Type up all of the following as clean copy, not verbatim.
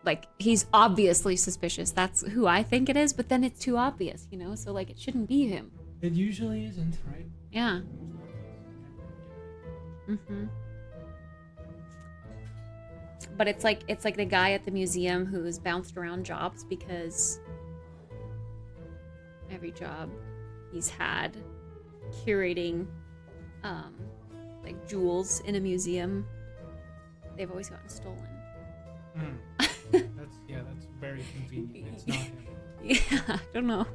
like, he's obviously suspicious. That's who I think it is, but then it's too obvious, you know? So, like, it shouldn't be him. It usually isn't, right? Yeah. Mm-hmm. But it's like the guy at the museum who's bounced around jobs because every job he's had curating like jewels in a museum, they've always gotten stolen. That's very convenient. It's not him. Yeah, I don't know.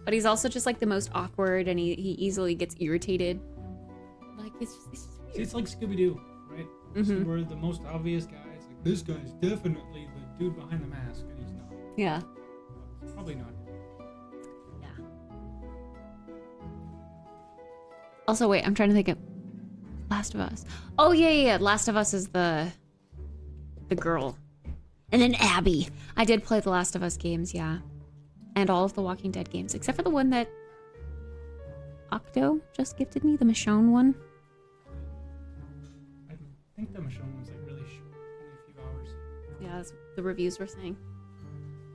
But he's also just like the most awkward, and he easily gets irritated. Like it's just weird. It's like Scooby-Doo, right? Mm-hmm. Where the most obvious guy is like, this guy's definitely the dude behind the mask, and he's not. Yeah. But probably not. Yeah. Also, wait, I'm trying to think of Last of Us. Oh yeah. Last of Us is the girl, and then Abby. I did play the Last of Us games, yeah, and all of the Walking Dead games, except for the one that Octo just gifted me, the Michonne one. I think the Michonne one's like really short, only a few hours. Yeah, that's what the reviews were saying,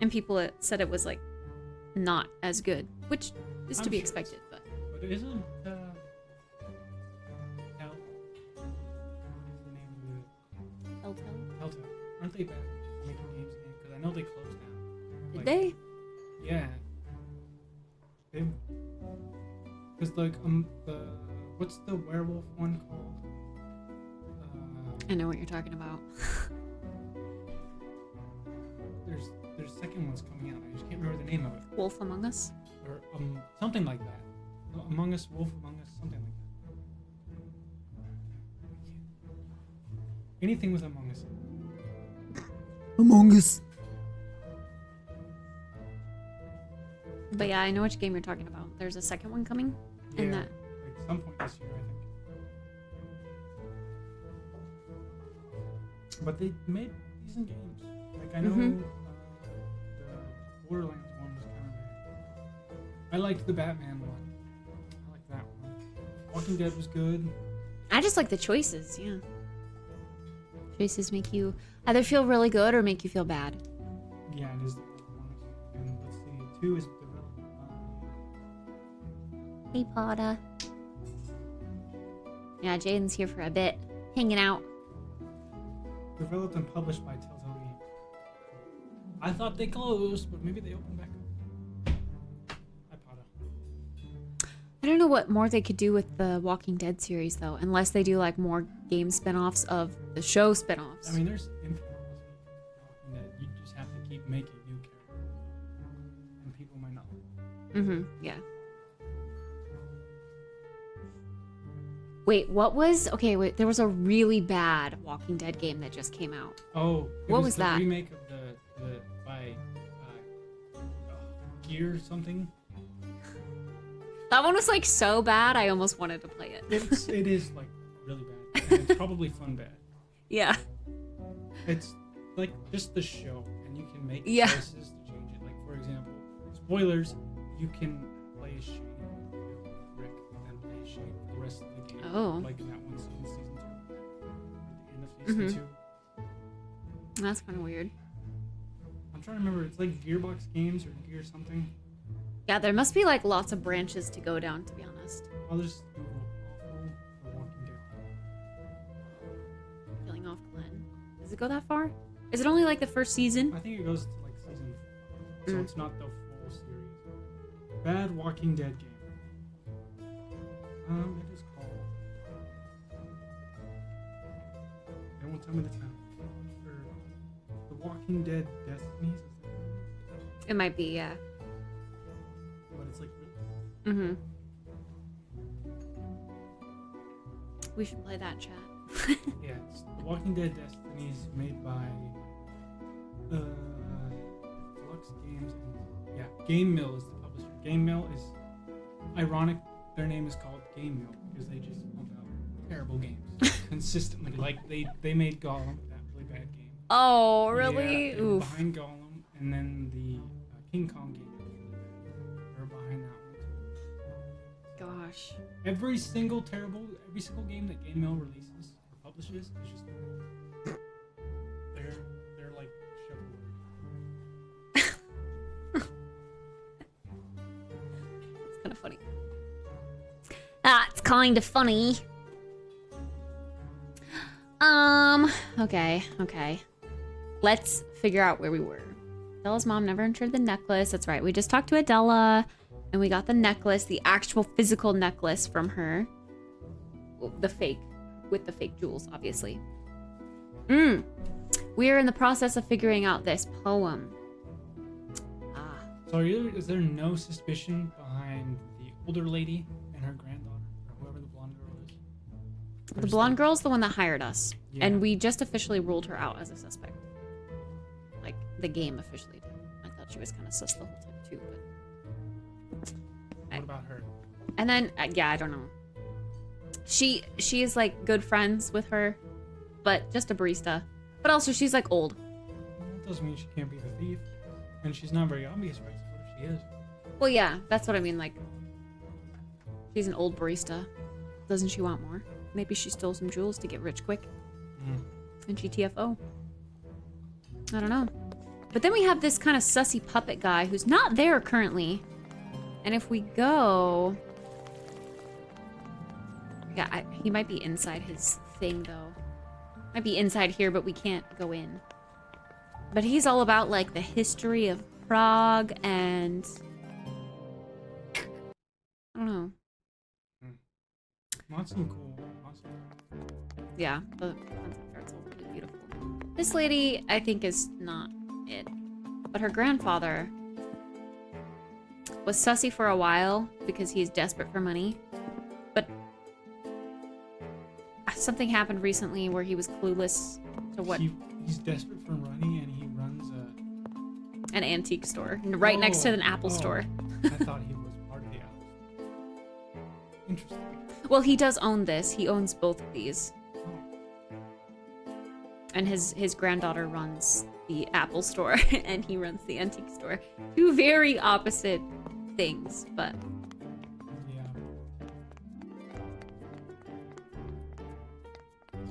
and people said it was like not as good, which is to be expected. But isn't Hell? What's the name of the Telltale? Aren't they bad at making games again? Because I know they closed down. Did they? Yeah. Because like what's the werewolf one called? I know what you're talking about. There's second one's coming out. I just can't remember the name of it. Wolf Among Us? Or something like that. Among Us, Wolf Among Us, something like that. Anything with Among Us. Among Us. But yeah, I know which game you're talking about. There's a second one coming, Yeah, and that. like some point this year, I think. But they made decent games. Like I know the Borderlands one was kind of bad. I liked the Batman one. I like that one. Walking Dead was good. I just like the choices, yeah. Choices make you either feel really good or make you feel bad. Yeah, it is the first one. And let's see, 2 is developed by... Hey, Potter. Yeah, Jaden's here for a bit, hanging out. Developed and published by Telltale Games. I thought they closed, but maybe they opened back up. Hi, Potter. I don't know what more they could do with the Walking Dead series, though, unless they do, like, more game spin-offs of the show spin-offs. I mean, there's infinite possibilities. That you just have to keep making new characters. And people might not. Mm-hmm, yeah. Wait, what was... Okay, wait, there was a really bad Walking Dead game that just came out. Oh, what was the that? Remake of the by Gear something. That one was, like, so bad, I almost wanted to play it. It is, like, really bad. And it's probably fun bad. Yeah. It's, like, just the show, and you can make Yeah. choices to change it. Like, for example, spoilers, you can play as Shane, Rick, and then play as Shane for the rest of the game. Oh. Like in that one scene, season 2. At the end of season 2. That's kind of weird. I'm trying to remember, it's like Gearbox Games or Gear something. Yeah, there must be, like, lots of branches to go down, to be honest. I'll just Google awful or Walking Dead. Killing off Glenn. Does it go that far? Is it only, like, the first season? I think it goes to like season 4, so it's not the full series. Bad Walking Dead game. It is called. They won't tell me the title. Or The Walking Dead Destinies. It might be, yeah. But it's like. Mm-hmm. We should play that, chat. Yeah, it's The Walking Dead Destinies, made by Flux Games and Game Mill is the publisher. Game Mill is ironic. Their name is called Game Mill because they just pump out terrible games consistently. Like they made Gollum, that really bad game. Oh, really? Yeah, Oof. behind Gollum, and then the King Kong game. They're behind that one. Gosh. Every single game that Game Mill releases or publishes is just kind of funny. Okay. Let's figure out where we were. Adella's mom never entered the necklace. That's right. We just talked to Adela, and we got the necklace, the actual physical necklace from her. The fake, with the fake jewels, obviously. We are in the process of figuring out this poem. So is there no suspicion behind the older lady and her granddaughter, or whoever the blonde girl is? The blonde girl's the one that hired us, Yeah. and we just officially ruled her out as a suspect. Like, the game officially did. I thought she was kind of sus the whole time, too, but... What about her? And then, yeah, I don't know. She is, like, good friends with her, but just a barista. But also, she's, like, old. That doesn't mean she can't be the thief. And she's not very obvious, right? So what if she is? Well, yeah, that's what I mean, like... She's an old barista. Doesn't she want more? Maybe she stole some jewels to get rich quick. And she TFO. I don't know. But then we have this kind of sussy puppet guy who's not there currently. And if we go... Yeah, he might be inside his thing, though. Might be inside here, but we can't go in. But he's all about, like, the history of Prague and... I don't know. Lots of cool. Yeah, the concept art's all really beautiful. This lady, I think, is not it. But her grandfather was sussy for a while because he's desperate for money. But something happened recently where he was clueless to what... He's desperate for money and he runs an antique store right next to an Apple store. I thought he was part of the Apple store. Interesting. Well, he does own this. He owns both of these. And his granddaughter runs the Apple store and he runs the antique store. Two very opposite things, but... Yeah.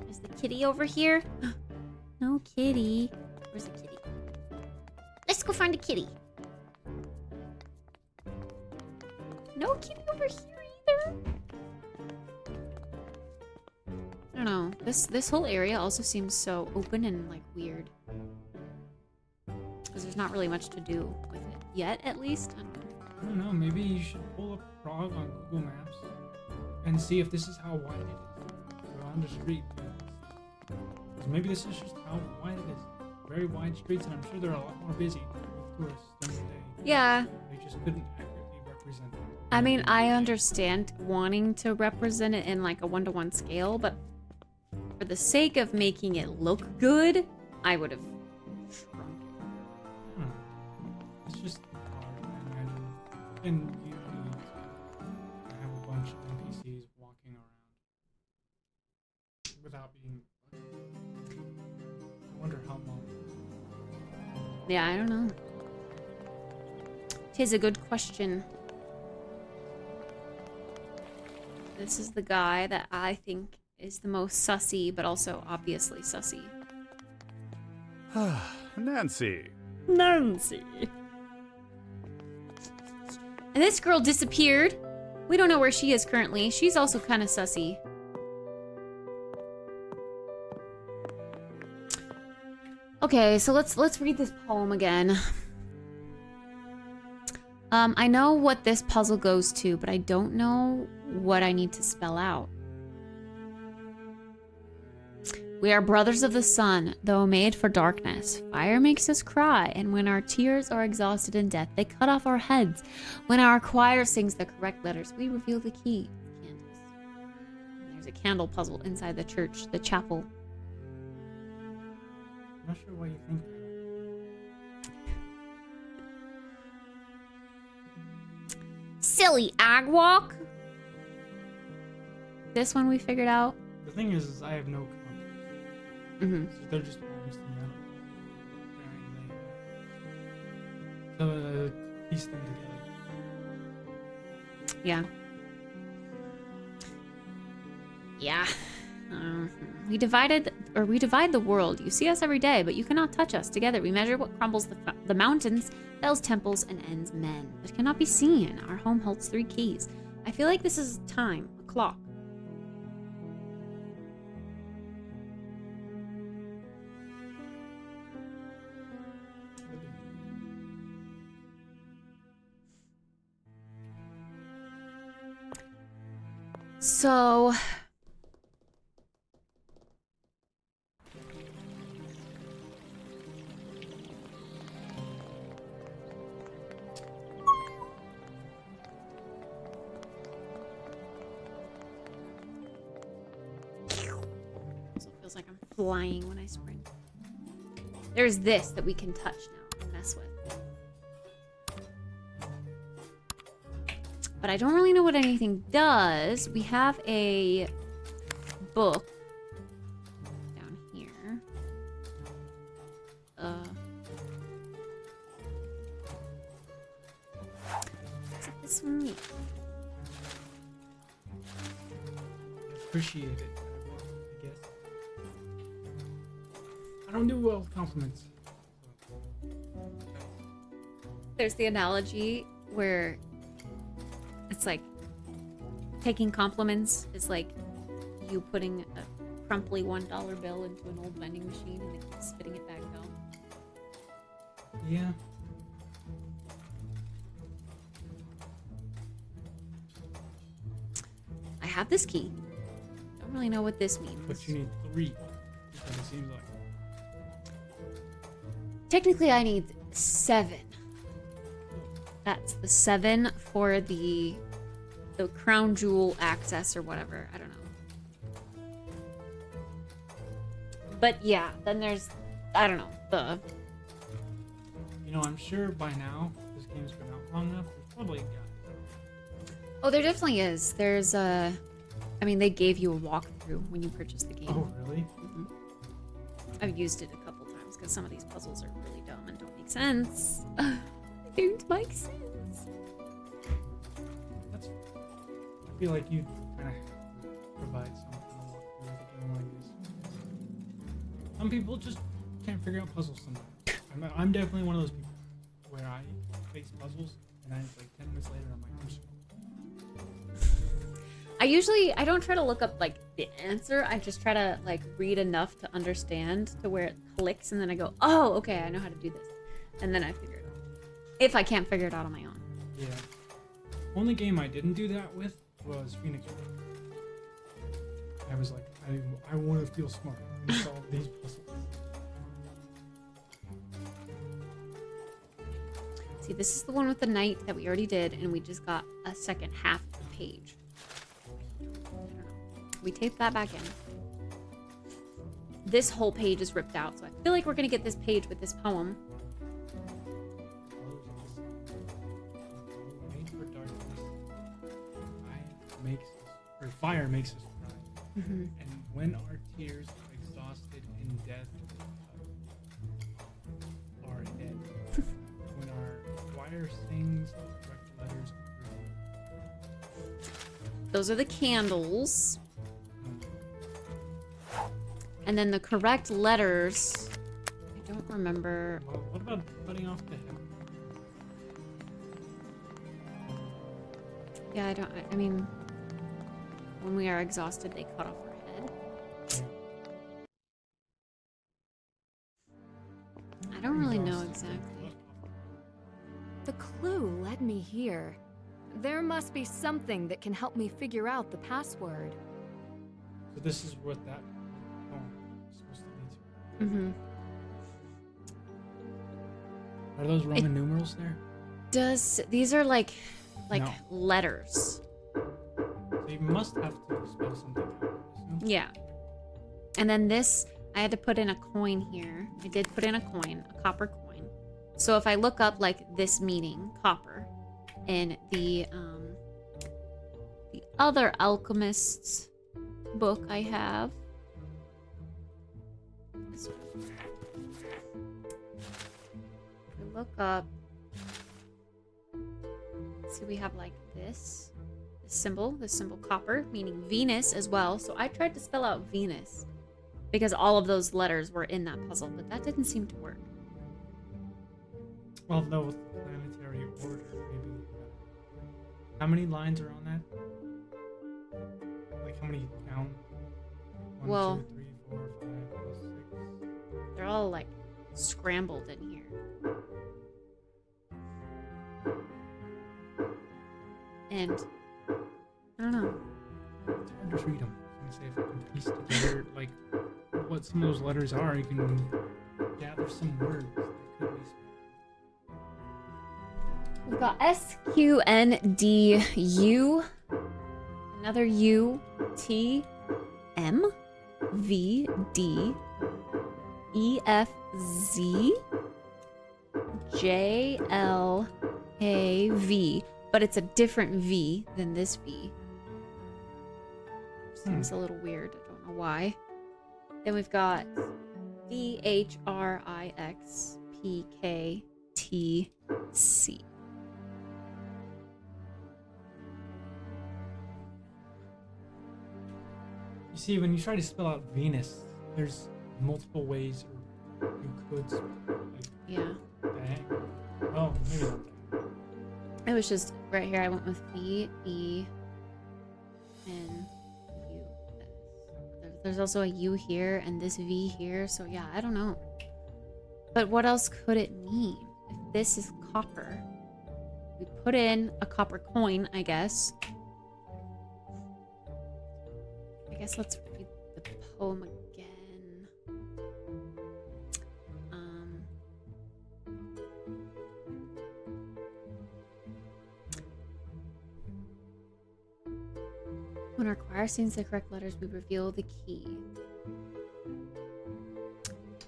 Is the kitty over here? No kitty. Where's the kitty? Let's go find a kitty. No kitty over here either. I don't know. This whole area also seems so open and like weird. Because there's not really much to do with it yet, at least. I don't know. Maybe you should pull up Prague on Google Maps and see if this is how wide it is. Go on the street. Because maybe this is just how wide it is. Very wide streets, and I'm sure they're a lot more busy with tourists than today. Yeah. They just couldn't accurately represent it. I mean, I understand wanting to represent it in like a 1-to-1 scale, but for the sake of making it look good, I would have shrunk it. It's just hard, I imagine. And you need to have a bunch of NPCs walking around without being... I wonder how long. Yeah, I don't know. 'Tis a good question. This is the guy that I think is the most sussy, but also obviously sussy. Nancy. Nancy. And this girl disappeared. We don't know where she is currently. She's also kind of sussy. Okay, so let's read this poem again. I know what this puzzle goes to, but I don't know what I need to spell out. We are brothers of the sun, though made for darkness. Fire makes us cry, and when our tears are exhausted in death, they cut off our heads. When our choir sings the correct letters, we reveal the key. Candles. And there's a candle puzzle inside the church, the chapel. I'm not sure why you think that. Silly Agwalk. This one we figured out. The thing is I have no context. So they're just poems to me. I don't know. So piece them together. Yeah. Yeah. We divide the world. You see us every day, but you cannot touch us. Together we measure what crumbles the mountains, fells temples, and ends men. But cannot be seen. Our home holds 3 keys. I feel like this is time, a clock. So it feels like I'm flying when I sprint. There's this that we can touch now and mess with. But I don't really know what anything does. We have a book down here. What's this one mean? Appreciate it, I guess. I don't do well with compliments. There's the analogy where it's like taking compliments is like you putting a crumply $1 bill into an old vending machine and then keep spitting it back out. Yeah. I have this key. Don't really know what this means. But you need 3. It seems like. Technically, I need 7. That's the 7 for the crown jewel access or whatever. I don't know. But yeah, then there's, I don't know, the... You know, I'm sure by now, this game's been out long enough, there's probably a guide. Oh, there definitely is. There's a... I mean, they gave you a walkthrough when you purchased the game. Oh, really? Mm-hmm. I've used it a couple times because some of these puzzles are really dumb and don't make sense. They don't make sense. I feel like you kind of provide some kind of walkthrough with a game like this. Some people just can't figure out puzzles sometimes. I'm definitely one of those people where I face puzzles and then like 10 minutes later I'm like, I'm just... I don't try to look up like the answer. I just try to like read enough to understand to where it clicks and then I go, oh, okay, I know how to do this. And then I figure it out. If I can't figure it out on my own. Yeah. Only game I didn't do that with was Phoenix. I was like, I want to feel smart and solve these puzzles. See, this is the one with the knight that we already did, and we just got a second half of the page. I don't know. We taped that back in. This whole page is ripped out, so I feel like we're gonna get this page with this poem. Fire makes us cry. Mm-hmm. And when our tears are exhausted in death are dead. When our choir sings the correct letters. Those are the candles. And then the correct letters, I don't remember. Well, what about cutting off the head? Yeah, I mean, when we are exhausted, they cut off our head. I don't really know exactly. The clue led me here. There must be something that can help me figure out the password. So this is what that poem is supposed to lead to. Mm-hmm. Are those Roman numerals there? These are like No. letters. So you must have to spell something out, I assume. Yeah. And then this, I had to put in a coin here. I did put in a coin, a copper coin. So if I look up like this meaning, copper, in the other alchemist's book I have. This one. If we look up, see we have like this symbol copper, meaning Venus as well. So I tried to spell out Venus because all of those letters were in that puzzle, but that didn't seem to work. Well, no, with the planetary order, maybe. How many lines are on that? Like, how many count? 1, Well, 2, 3, 4, 5, 6. they're all like scrambled in here. And I don't know. piece together like what some of those letters are, you can gather some words that could be We've got S, Q, N, D, U, another U, T, M, V, D, E, F, Z, J, L, A, V. But it's a different V than this V. Seems a little weird. I don't know why. Then we've got D, H, R, I, X, P, K, T, C. You see, when you try to spell out Venus, there's multiple ways you could spell it. Like, Yeah. dang. Oh, maybe not. It was just right here. I went with V, E, N, U, S. There's also a U here and this V here. So yeah, I don't know. But what else could it mean? If this is copper, we put in a copper coin, I guess. I guess let's read the poem again. When our choir sings the correct letters, we reveal the key.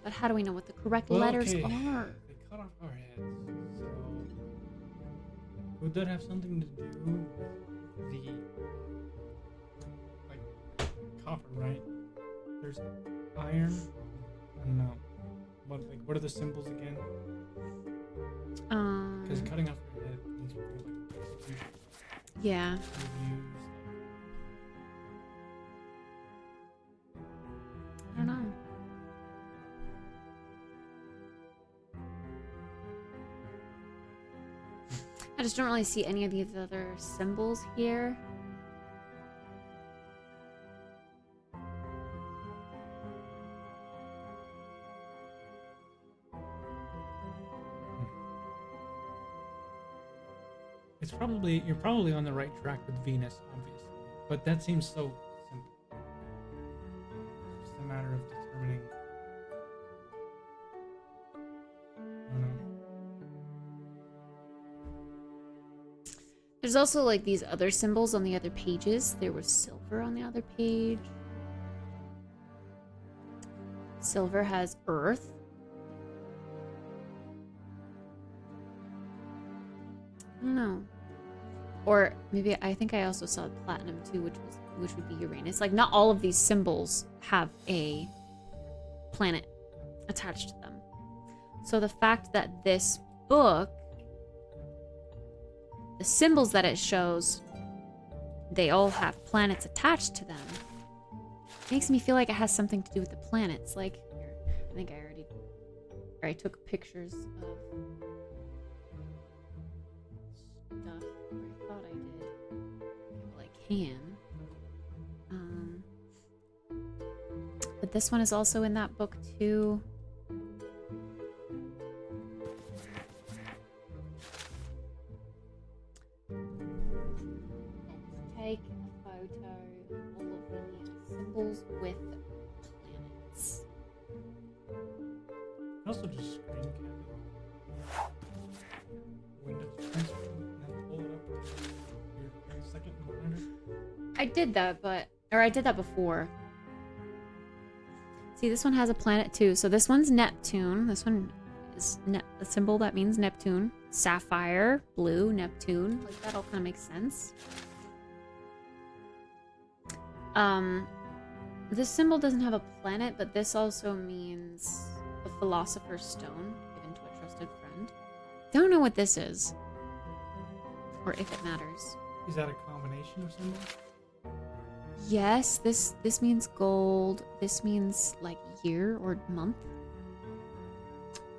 But how do we know what the correct letters okay. are? They cut off our heads. So would that have something to do with the like copper, right? There's iron. I don't know. What are the symbols again? Because cutting off your head means we're like execution. Yeah. Reviews. I don't know. I just don't really see any of these other symbols here. You're probably on the right track with Venus, obviously, but that seems so simple. Just a matter of determining. I don't know. There's also like these other symbols on the other pages. There was silver on the other page. Silver has earth. I don't know. Or maybe I think I also saw platinum too, which would be Uranus. Like not all of these symbols have a planet attached to them. So the fact that this book, the symbols that it shows, they all have planets attached to them, makes me feel like it has something to do with the planets. Like here, I think I took pictures of stuff, or I thought I did. Well, I can. But this one is also in that book too. Let's take a photo of all of the symbols with planets. Also, just screen cap it. Windows transfer, and then pull it up to your second monitor. I did that, I did that before. See, this one has a planet too. So this one's Neptune. This one is a symbol that means Neptune. Sapphire, blue, Neptune. Like that all kind of makes sense. This symbol doesn't have a planet, but this also means a philosopher's stone given to a trusted friend. Don't know what this is, or if it matters. Is that a combination of symbols? Yes, this means gold. This means like year or month.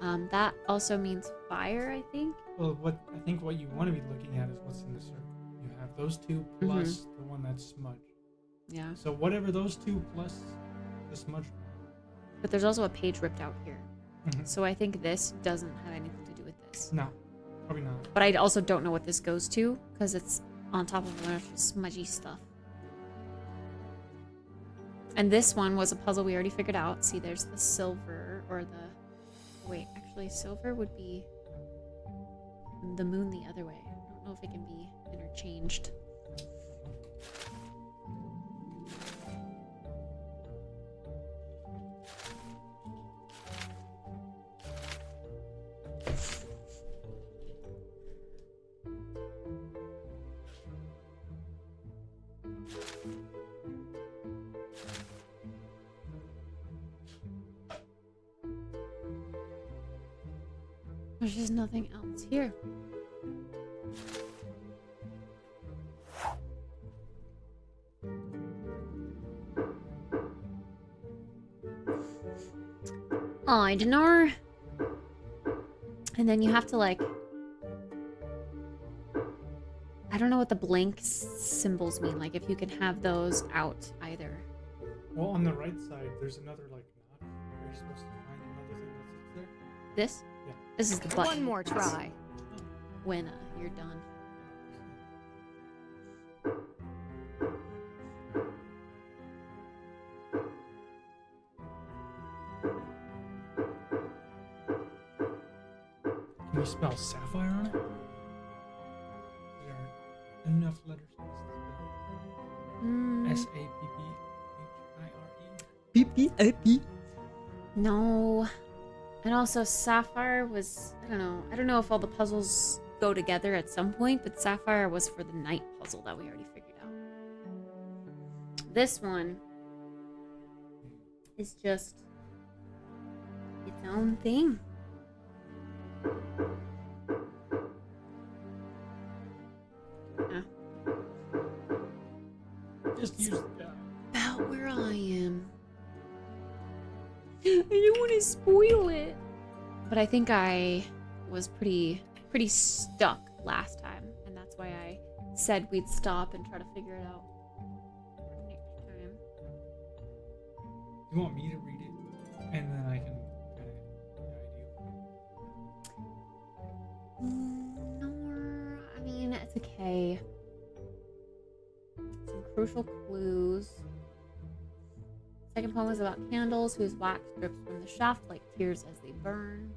That also means fire, I think. Well, I think what you want to be looking at is what's in the circle. You have those two plus the one that's smudged. Yeah. So whatever those two plus the smudged. But there's also a page ripped out here. Mhm. So I think this doesn't have anything to do with this. No, probably not. But I also don't know what this goes to because it's on top of a bunch of smudgy stuff. And this one was a puzzle we already figured out. See, there's the silver, or the... Wait, actually, silver would be the moon the other way. I don't know if it can be interchanged. There's just nothing else here. I don't know. And then you have to like... I don't know what the blank symbols mean. Like if you can have those out either. Well, on the right side, there's another like notch. You're supposed to find another thing that's there. This? Yeah. This is the button. One more try. When you're done. Can you spell sapphire on it? There are enough letters to spell. S-A-P-P-H-I-R-E. No. And also Sapphire was, I don't know. I don't know if all the puzzles go together at some point, but Sapphire was for the night puzzle that we already figured out. This one is just its own thing. Yeah. Just use that. About where I am. I don't want to spoil it. But I think I was pretty stuck last time, and that's why I said we'd stop and try to figure it out next time. You want me to read it, and then I can kind of guide you? No, I mean, it's okay. Some crucial clues. Second poem is about candles whose wax drips from the shaft like tears as they burn.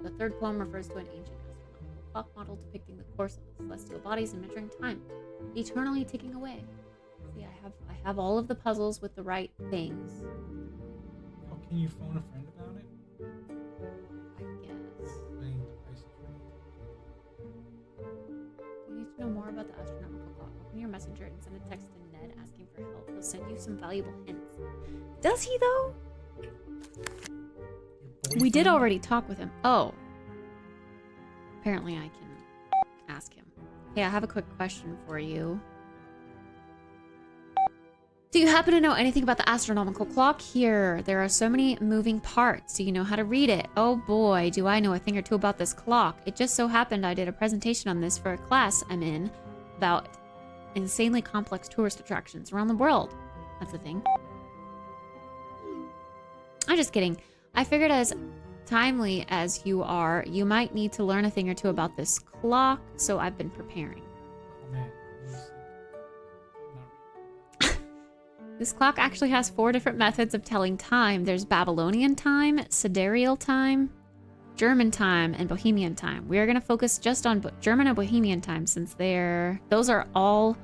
The third poem refers to an ancient astronomical clock model depicting the course of the celestial bodies and measuring time, eternally ticking away. See, I have all of the puzzles with the right things. Oh, can you phone a friend about it? I guess. Playing the Price is Right. You need to know more about the astronomical clock. Open your messenger and send a text to Ned asking for help. He'll send you some valuable hints. Does he though? We did already talk with him. Oh. Apparently I can ask him. Hey, I have a quick question for you. Do you happen to know anything about the astronomical clock here? There are so many moving parts. Do you know how to read it? Oh boy, do I know a thing or two about this clock. It just so happened I did a presentation on this for a class I'm in about insanely complex tourist attractions around the world. That's the thing. I'm just kidding. I figured as timely as you are, you might need to learn a thing or two about this clock, so I've been preparing. Oh man. This clock actually has 4 different methods of telling time. There's Babylonian time, sidereal time, German time, and Bohemian time. We are going to focus just on German and Bohemian time since those are all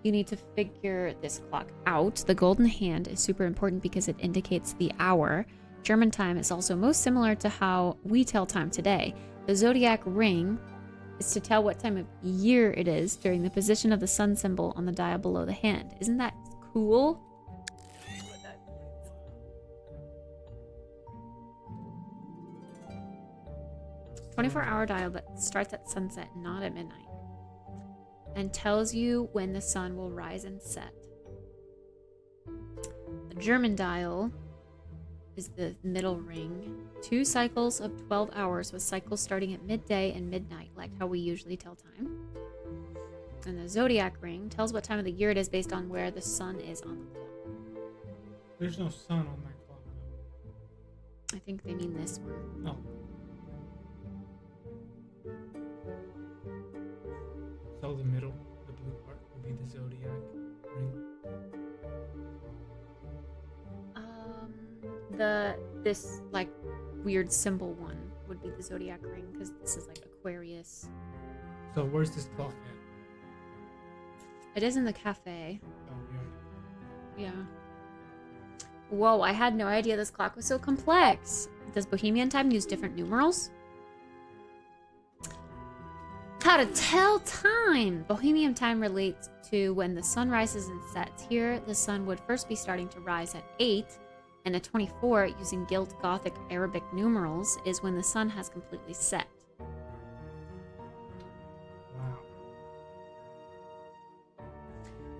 you need to figure this clock out. The golden hand is super important because it indicates the hour. German time is also most similar to how we tell time today. The zodiac ring is to tell what time of year it is during the position of the sun symbol on the dial below the hand. Isn't that cool? 24-hour dial that starts at sunset, not at midnight, and tells you when the sun will rise and set. The German dial is the middle ring. 2 cycles of 12 hours with cycles starting at midday and midnight, like how we usually tell time. And the zodiac ring tells what time of the year it is based on where the sun is on the clock. There's no sun on my clock. I think they mean this one. No. So the middle, the blue part, would be the zodiac ring. this like weird symbol one would be the zodiac ring because this is like Aquarius. So where's this clock at? It is in the cafe. Oh, Yeah. Whoa, I had no idea this clock was so complex. Does Bohemian time use different numerals? How to tell time! Bohemian time relates to when the sun rises and sets. Here, the sun would first be starting to rise at 8, and a 24, using Gilt Gothic Arabic numerals, is when the sun has completely set. wow.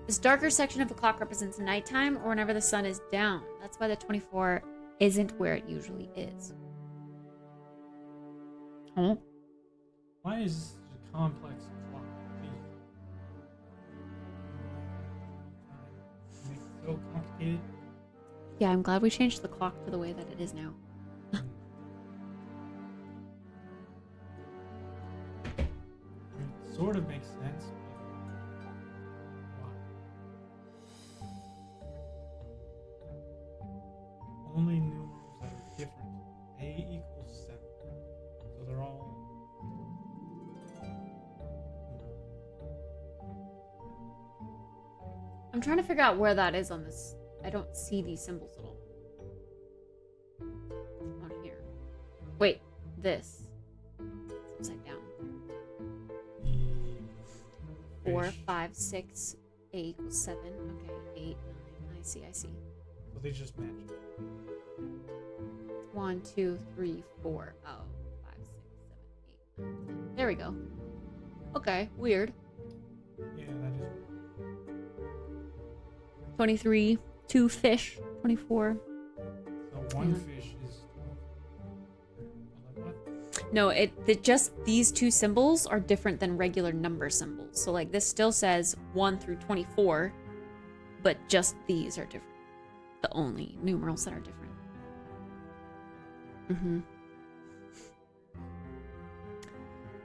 This darker section of the clock represents nighttime or whenever the sun is down. That's why the 24 isn't where it usually is. Oh. Why is this such a complex clock? Make it so complicated. Yeah, I'm glad we changed the clock to the way that it is now. It sort of makes sense. But why? Only numerals that are different. A equals 7. So they're all. I'm trying to figure out where that is on this. I don't see these symbols at all. On here. Wait, this. It's upside down. 4, 5, 6, 8 equals 7. Okay, 8, 9. I see. So they just match. 1, 2, 3, 4. Oh, 5, 6, 7, 8, 9, 10. There we go. Okay, weird. Yeah, that is. 23, 2 fish, 24. So one Yeah. fish is. What? No, it just these two symbols are different than regular number symbols. So like this still says 1 through 24, but just these are different. The only numerals that are different.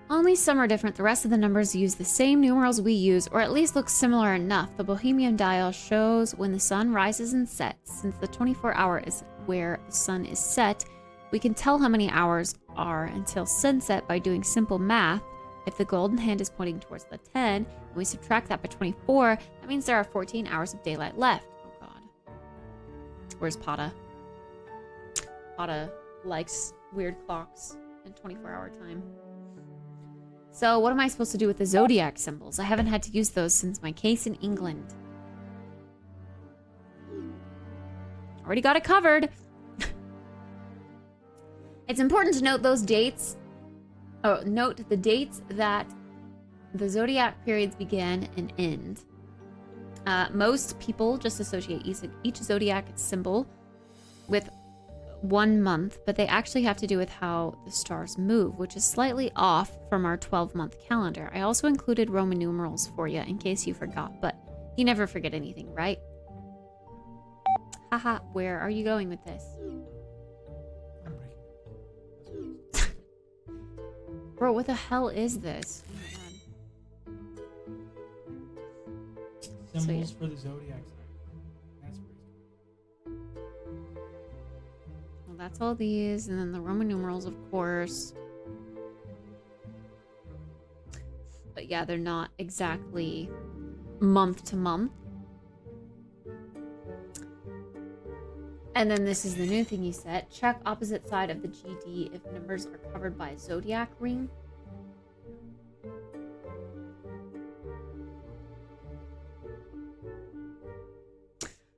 Only some are different. The rest of the numbers use the same numerals we use, or at least look similar enough. The Bohemian dial shows when the sun rises and sets. Since the 24-hour is where the sun is set, we can tell how many hours are until sunset by doing simple math. If the golden hand is pointing towards the 10, and we subtract that by 24, that means there are 14 hours of daylight left. Oh god. Where's Pata? Pata likes weird clocks and 24-hour time. So what am I supposed to do with the zodiac symbols? I haven't had to use those since my case in England. Already got it covered. It's important to note those dates. Oh, note the dates that the zodiac periods begin and end. Most people just associate each zodiac symbol with 1 month, but they actually have to do with how the stars move, which is slightly off from our 12-month calendar. I also included Roman numerals for you in case you forgot, but you never forget anything, right? Haha, where are you going with this? I'm breaking it. Bro, what the hell is this? Oh my god. Symbols for the zodiac sign. That's crazy. Well, that's all these, and then the Roman numerals, of course. But yeah, they're not exactly month to month. And then this is the new thing you set. Check opposite side of the GD if numbers are covered by a zodiac ring.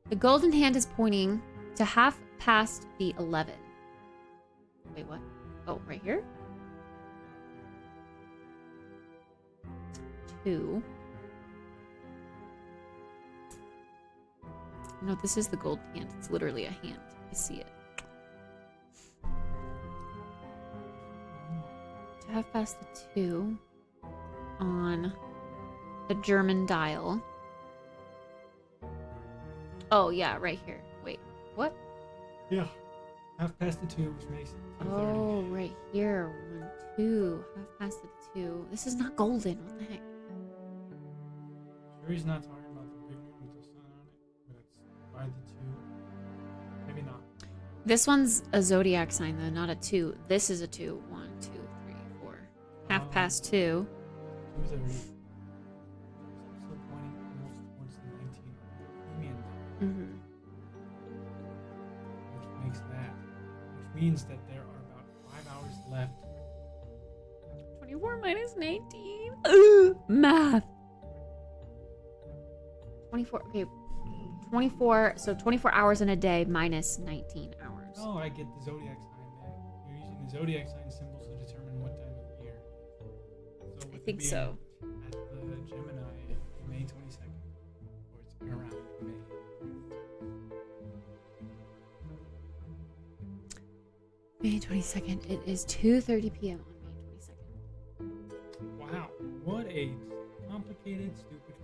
The golden hand is pointing to half past the 11. Wait, what? Oh, right here? 2. No, this is the gold hand. It's literally a hand. I see it. To half past the 2 on the German dial. Oh, yeah, right here. Wait, what? Yeah. Half past the 2, which makes it 2:30. Oh, right here. 1, 2. Half past the 2. This is not golden. What the heck? Sure he's not talking about the big one with the sun on it, but it's by the 2. Maybe not. This one's a zodiac sign though, not a 2. This is a 2. 1, 2, 3, 4. Half past 2. 2:30. Still pointing almost towards the 19 premium, Mm-hmm. which makes that, which means that there are about 5 hours left. 24 minus 19. Ugh, math. 24. Okay. 24. So 24 hours in a day minus 19 hours. Oh, I get the zodiac sign there. You're using the zodiac sign symbols to determine what time of the year. So I with think it being so. At the Gemini, May 22nd, or it's around May. May 22nd. It is 2:30 p.m. on May 22nd. Wow, what a complicated, stupid problem.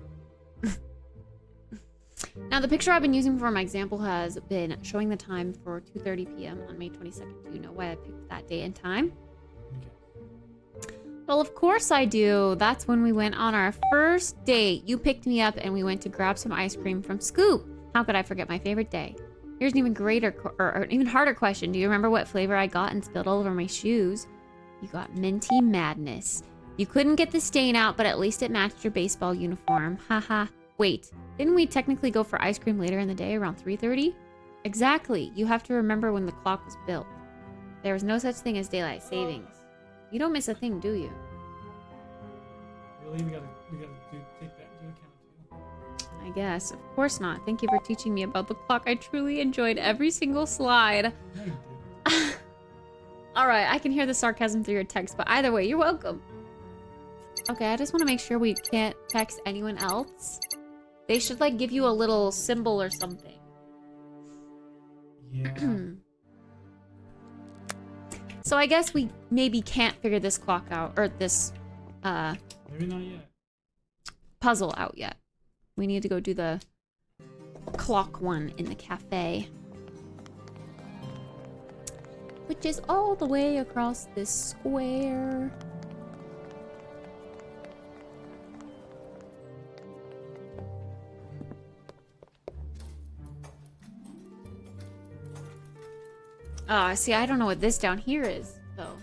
Now, the picture I've been using for my example has been showing the time for 2:30 p.m. on May 22nd. Do you know why I picked that day and time? Okay. Well, of course I do. That's when we went on our first date. You picked me up and we went to grab some ice cream from Scoop. How could I forget my favorite day? Here's an even greater or an even harder question. Do you remember what flavor I got and spilled all over my shoes? You got Minty Madness. You couldn't get the stain out, but at least it matched your baseball uniform. Haha. Wait, didn't we technically go for ice cream later in the day around 3:30? Exactly. You have to remember when the clock was built. There was no such thing as daylight savings. You don't miss a thing, do you? Really, we gotta take that into account too. I guess. Of course not. Thank you for teaching me about the clock. I truly enjoyed every single slide. No, you didn't. Alright, I can hear the sarcasm through your text, but either way, you're welcome. Okay, I just want to make sure we can't text anyone else. They should, like, give you a little symbol or something. Yeah. So I guess we maybe can't figure this clock out, or this, Maybe not yet. puzzle out yet. We need to go do the clock one in the cafe. Which is all the way across this square. See, I don't know what this down here is, though.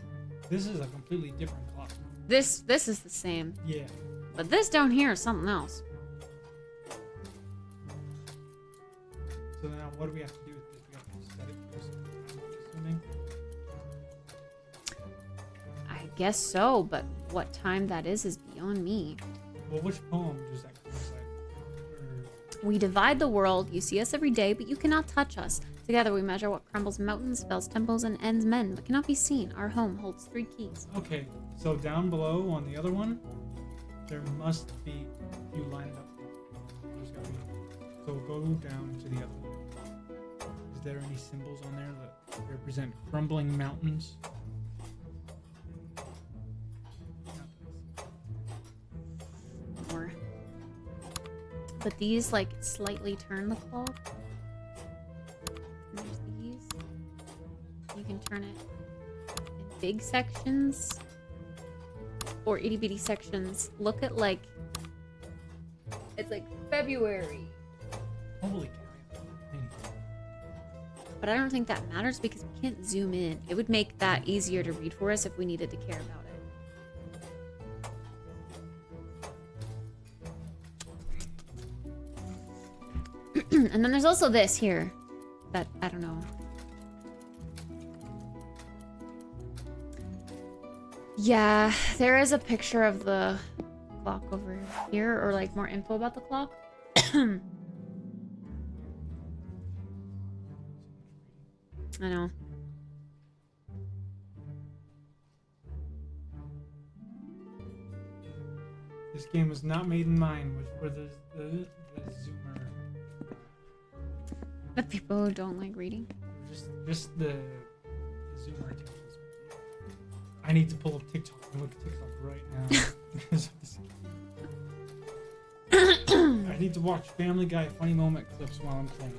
This is a completely different clock. This is the same. Yeah. But this down here is something else. So now, what do we have to do with this? We have to set it for some time, I'm assuming. I guess so, but what time that is beyond me. Well, which poem does that coincide? Or We divide the world. You see us every day, but you cannot touch us. Together we measure what crumbles mountains, fells temples, and ends men, but cannot be seen. Our home holds 3 keys. okay, so down below on the other one, there must be. You line it up. There's gotta be. So go down to the other one. Is there any symbols on there that represent crumbling mountains? More. But these, like, slightly turn the clock. And there's these. You can turn it in big sections or itty bitty sections. Look at, like, it's like February. Holy cow! Anyway. But I don't think that matters because we can't zoom in. It would make that easier to read for us if we needed to care about it. And then there's also this here that I don't know. Yeah, there is a picture of the clock over here, or like more info about the clock. I know. This game was not made in mind for the zoomer. The people who don't like reading. Just the zoomer tells us. I need to pull up TikTok and look at TikTok right now because of this. I need to watch Family Guy funny moment clips while I'm playing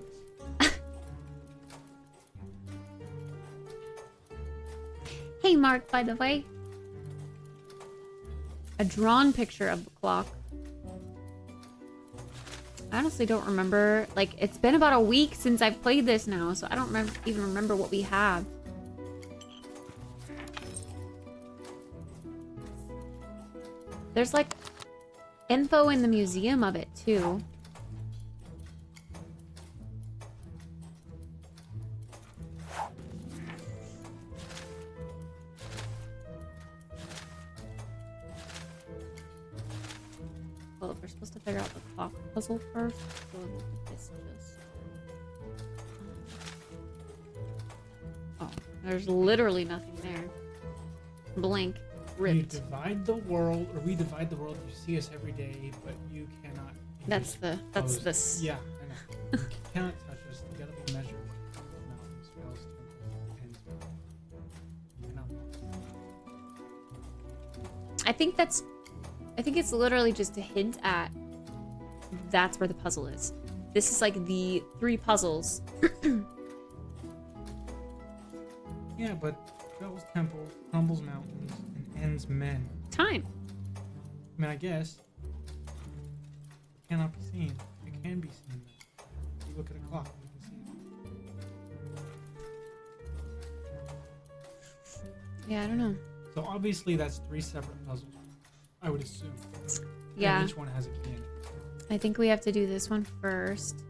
this. Hey, Mark, by the way. A drawn picture of the clock. I honestly don't remember. Like, it's been about a week since I've played this now, so I don't even remember what we have. There's like info in the museum of it too. Well, if we're supposed to figure out the clock puzzle first, so look at this just. Oh, there's literally nothing there. Blink. Ripped. You divide the world, or we divide the world. You see us every day, but you cannot. That's this. Yeah, I know. You cannot touch us. You gotta be measured. Mountains, spells, temples, and I think it's literally just a hint at that's where the puzzle is. This is like the 3 puzzles. yeah, but spells, temples, crumbles, mountains, and ends men. Time. I mean, I guess it cannot be seen. It can be seen. If you look at a clock, you can see it. Yeah, I don't know. So obviously that's 3 separate puzzles. I would assume. Yeah. And each one has a key in it. I think we have to do this one first.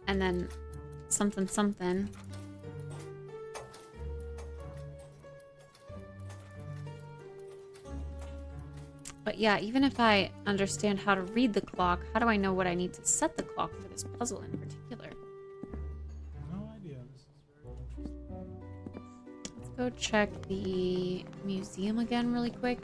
And then something something. But yeah, even if I understand how to read the clock, how do I know what I need to set the clock for this puzzle in particular? No idea. This is very interesting. Let's go check the museum again really quick.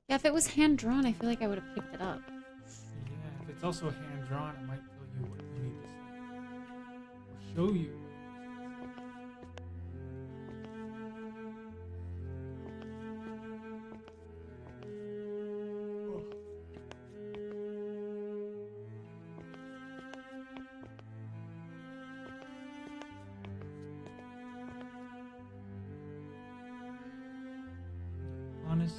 Yeah, if it was hand-drawn, I feel like I would have picked it up. Yeah, if it's also hand-drawn, it might tell you what you need to say. Or show you. Honest.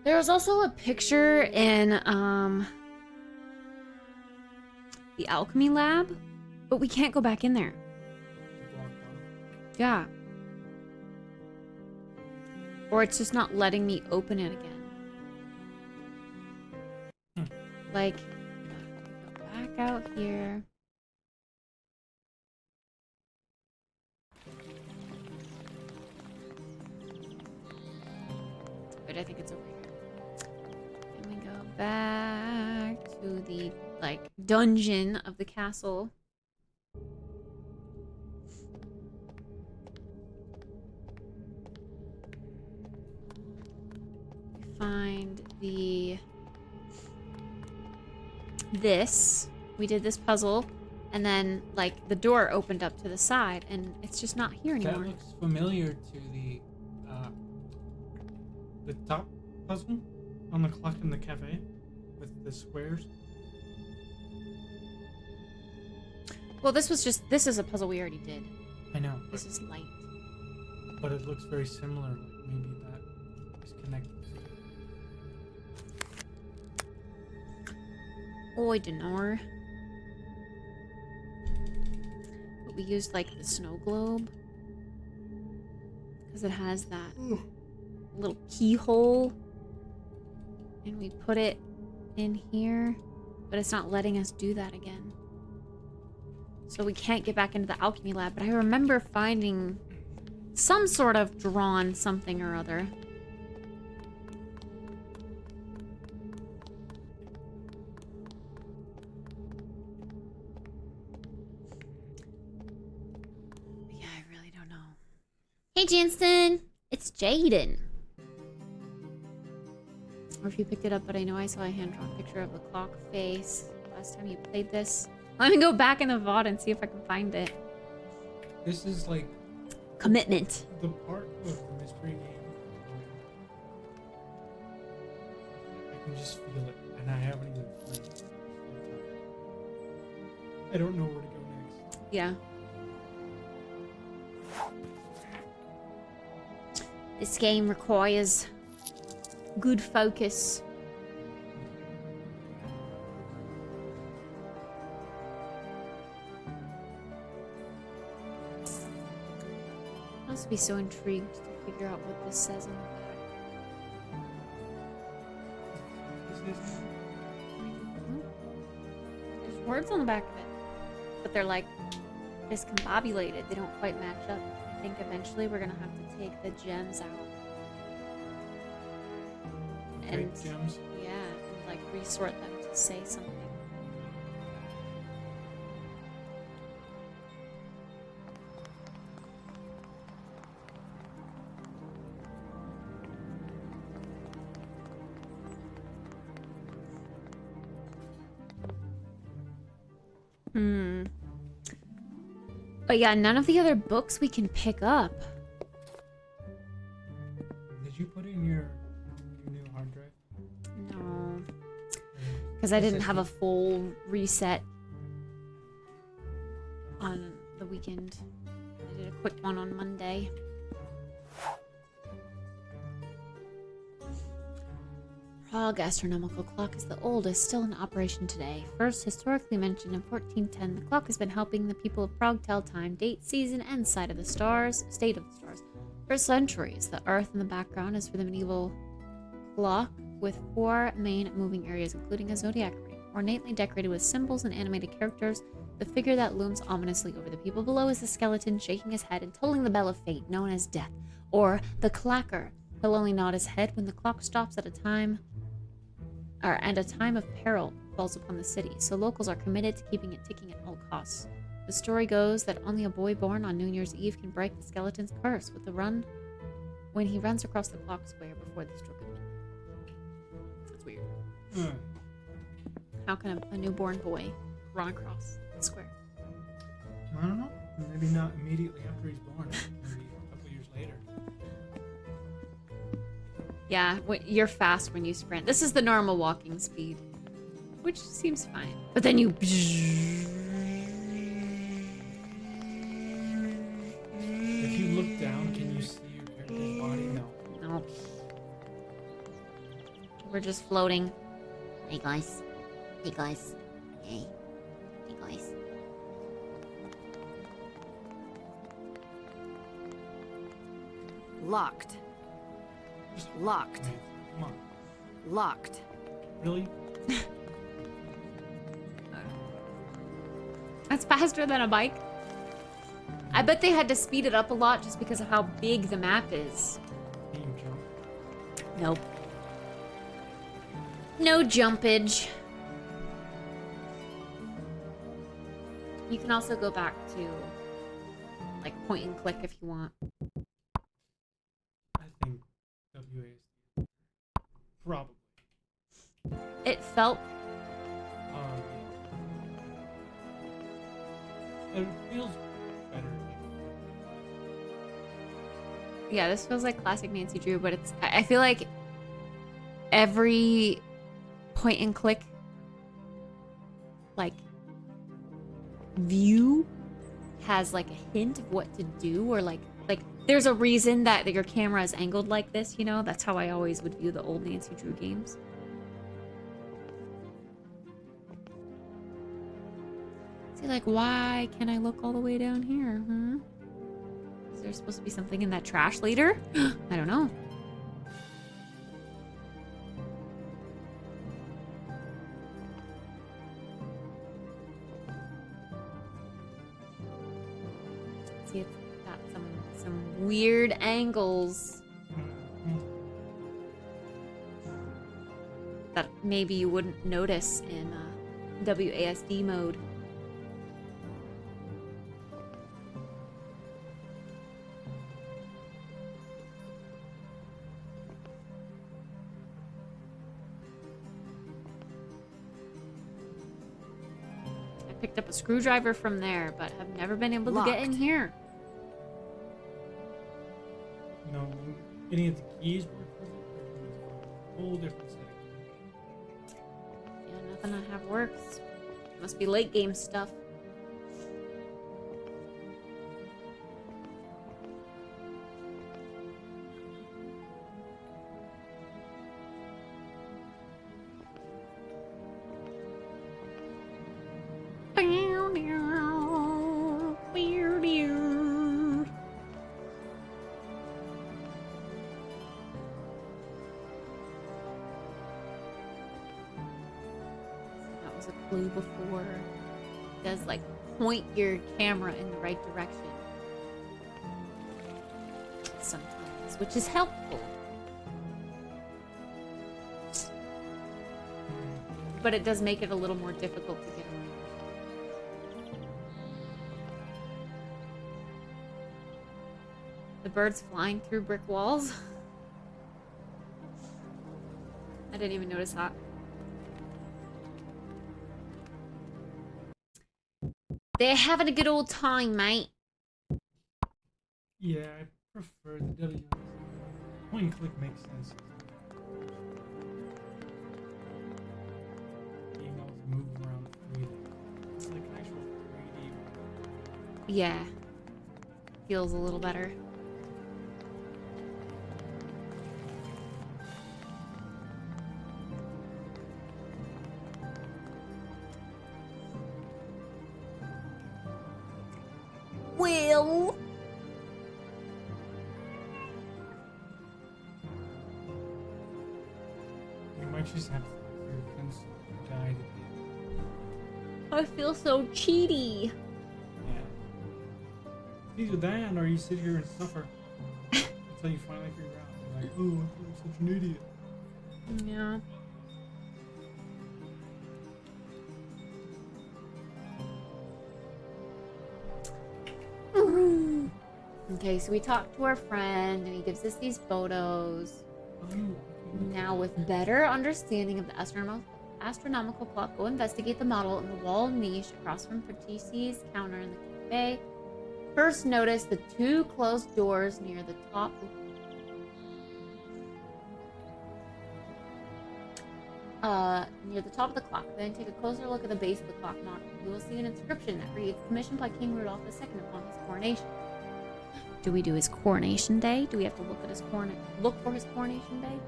There was also a picture in the alchemy lab, but we can't go back in there. Yeah. Or it's just not letting me open it again. Like, go back out here. Wait, I think it's over here. Then we go back to the, like, dungeon of the castle. Find this. We did this puzzle, and then like the door opened up to the side, and it's just not here anymore. That looks familiar to the top puzzle on the clock in the cafe with the squares. Well, this is a puzzle we already did. I know. This is light. But it looks very similar. Like maybe that is connected. Oh, I don't know. But we used like the snow globe because it has that little keyhole, and we put it in here, but it's not letting us do that again. So we can't get back into the alchemy lab. But I remember finding some sort of drawn something or other. Hey, Jansen! It's Jaden! Or if you picked it up, but I know I saw a hand-drawn picture of the clock face last time you played this. Let me go back in the VOD and see if I can find it. This is like... Commitment. The part of the mystery game. I can just feel it, and I haven't even played it. I don't know where to go next. Yeah. This game requires good focus. I must be so intrigued to figure out what this says in the back. There's words on the back of it, but they're like discombobulated. They don't quite match up. I think eventually we're gonna have to take the gems out. And Gems. yeah, and like resort them to say something. But yeah, none of the other books we can pick up. Did you put in your new hard drive? No. Because I didn't have a full reset on the weekend. I did a quick one on Monday. Prague astronomical clock is the oldest still in operation today. First historically mentioned in 1410, the clock has been helping the people of Prague tell time, date, season, and state of the stars. For centuries, the earth in the background is for the medieval clock with 4 main moving areas, including a zodiac ring. Ornately decorated with symbols and animated characters, the figure that looms ominously over the people below is the skeleton shaking his head and tolling the bell of fate, known as death, or the clacker. He'll only nod his head when the clock stops at a time of peril falls upon the city, so locals are committed to keeping it ticking at all costs. The story goes that only a boy born on New Year's Eve can break the skeleton's curse when he runs across the clock square before the stroke of midnight. That's weird. How can a newborn boy run across the square? I don't know. Maybe not immediately after he's born. Maybe a couple years later. Yeah, you're fast when you sprint. This is the normal walking speed, which seems fine. But then you... If you look down, can you see your character's body? No. No. We're just floating. Hey guys. Hey guys. Hey. Hey guys. Locked. Locked. Wait, come on. Locked. Really? That's faster than a bike. I bet they had to speed it up a lot just because of how big the map is. Can you jump? Nope. No jumpage. You can also go back to like point and click if you want. I think WASD. Probably. It felt It feels better. yeah, this feels like classic Nancy Drew, but I feel like every point and click like view has like a hint of what to do, or like there's a reason that your camera is angled like this, you know? That's how I always would view the old Nancy Drew games. See, like, why can I look all the way down here, huh? Is there supposed to be something in that trash later? I don't know. See, it's got some weird angles that maybe you wouldn't notice in WASD mode. Picked up a screwdriver from there, but have never been able to get in Locked. here. No, any of the keys work with it? Whole different set. Yeah, nothing I have works. Must be late game stuff. a clue before. It does like point your camera in the right direction sometimes, which is helpful. But it does make it a little more difficult to get around. The birds flying through brick walls. I didn't even notice that. They're having a good old time, mate. Yeah, I prefer the W. Point and click makes sense. Being able to move around freely. It's like an actual 3D. Yeah. Feels a little better. Will. You might just have to use your pencil to guide it. I feel so cheaty. Yeah. It's either that or you sit here and suffer until you finally figure out. You're like, oh, I'm such an idiot. Yeah. Okay, so we talked to our friend and he gives us these photos. Now, with better understanding of the astronomical clock, go investigate the model in the wall niche across from Patrici's counter in the cafe. First, notice the two closed doors near the top. Near the top of the clock. Then take a closer look at the base of the clock model. You will see an inscription that reads, "Commissioned by King Rudolph II upon his coronation." Do we do his coronation day? Do we have to look at his look for his coronation day?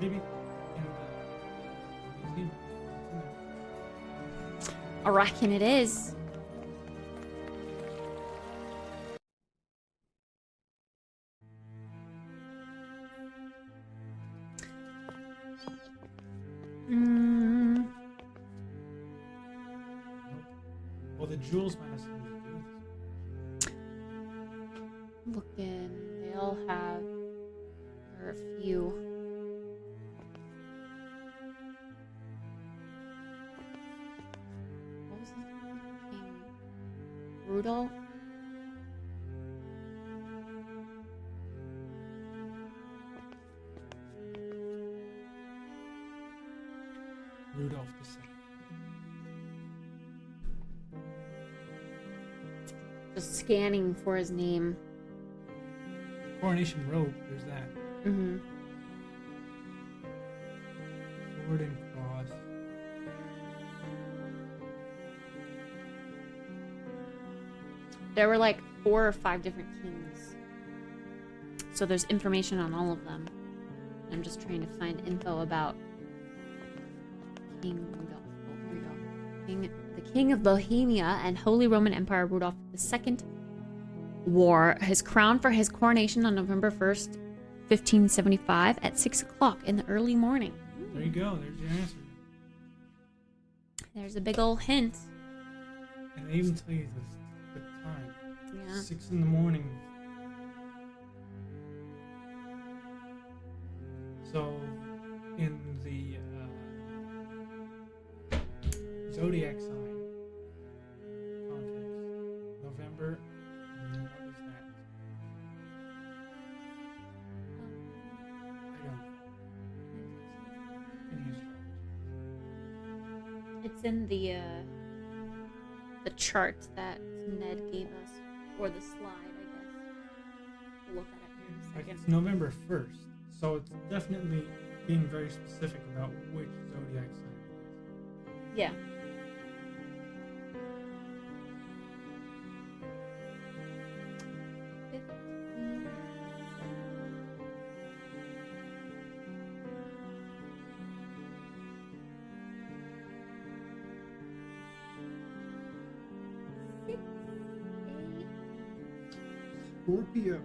Maybe in the museum. I reckon it is. Well, the jewels might have something to do with this. Looking, they all have. There are a few. What was his name? King Rudolph? Rudolph II. Just scanning for his name. Coronation robe, there's that. Mm-hmm. Sword and cross. There were like 4 or 5 different kings. So there's information on all of them. I'm just trying to find info about King Rudolph. Oh, here we go. The King of Bohemia and Holy Roman Empire Rudolph II wore his crown for his coronation on November 1st, 1575 at 6 o'clock in the early morning. There you go, there's your answer. There's a big old hint. And they even tell you the time. Yeah. 6 in the morning. So, in the zodiac sign context, November, what is that? I don't know. Any astrology. It's in the chart that Ned gave us, or the slide, I guess. We'll look at it here in a Like, second. it's November 1st, so it's definitely being very specific about which zodiac sign it is. Yeah. Scorpio.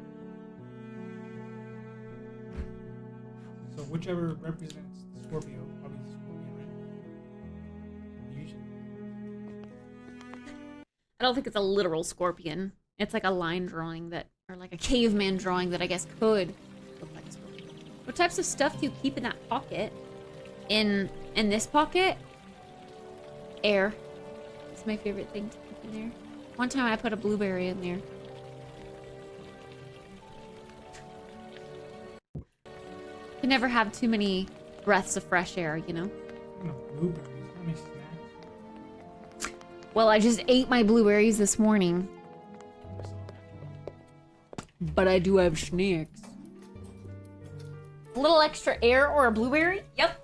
So whichever represents the Scorpio, probably the Scorpion, right? don't think it's a literal scorpion. It's like a line drawing that, or like a caveman drawing that I guess could look like a scorpion. What types of stuff do you keep in that pocket? In this pocket? Air. It's my favorite thing to keep in there. One time I put a blueberry in there. Could never have too many breaths of fresh air, you know? No, blueberries. How many snacks? Well, I just ate my blueberries this morning. But I do have snacks. A little extra air or a blueberry? Yep.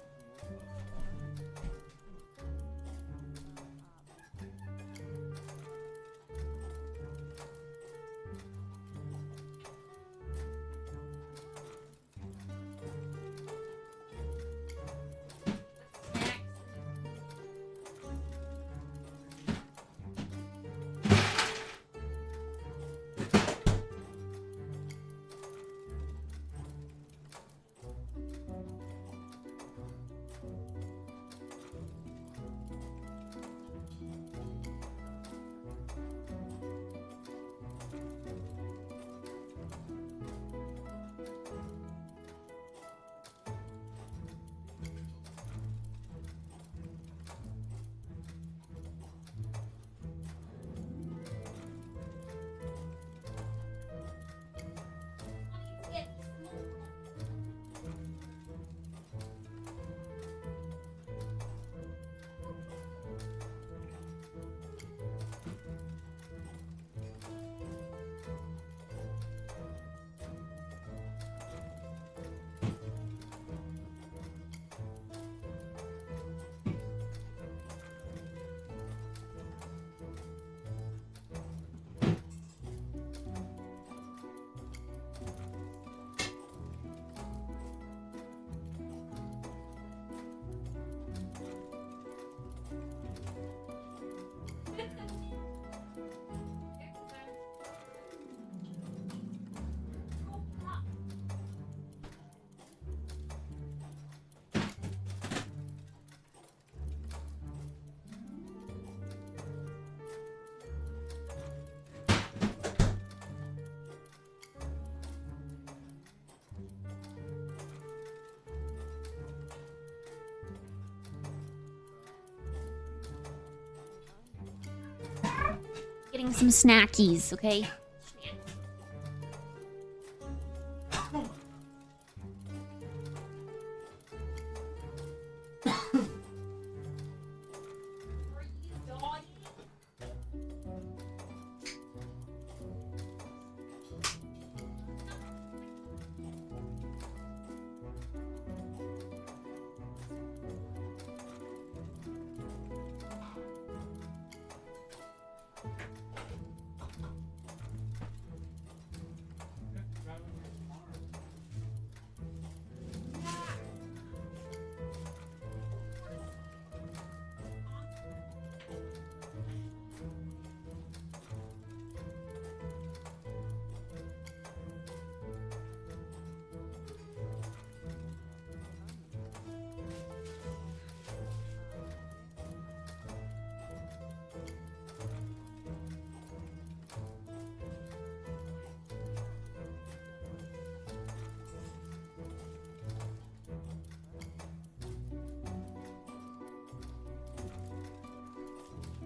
Getting some snackies, okay?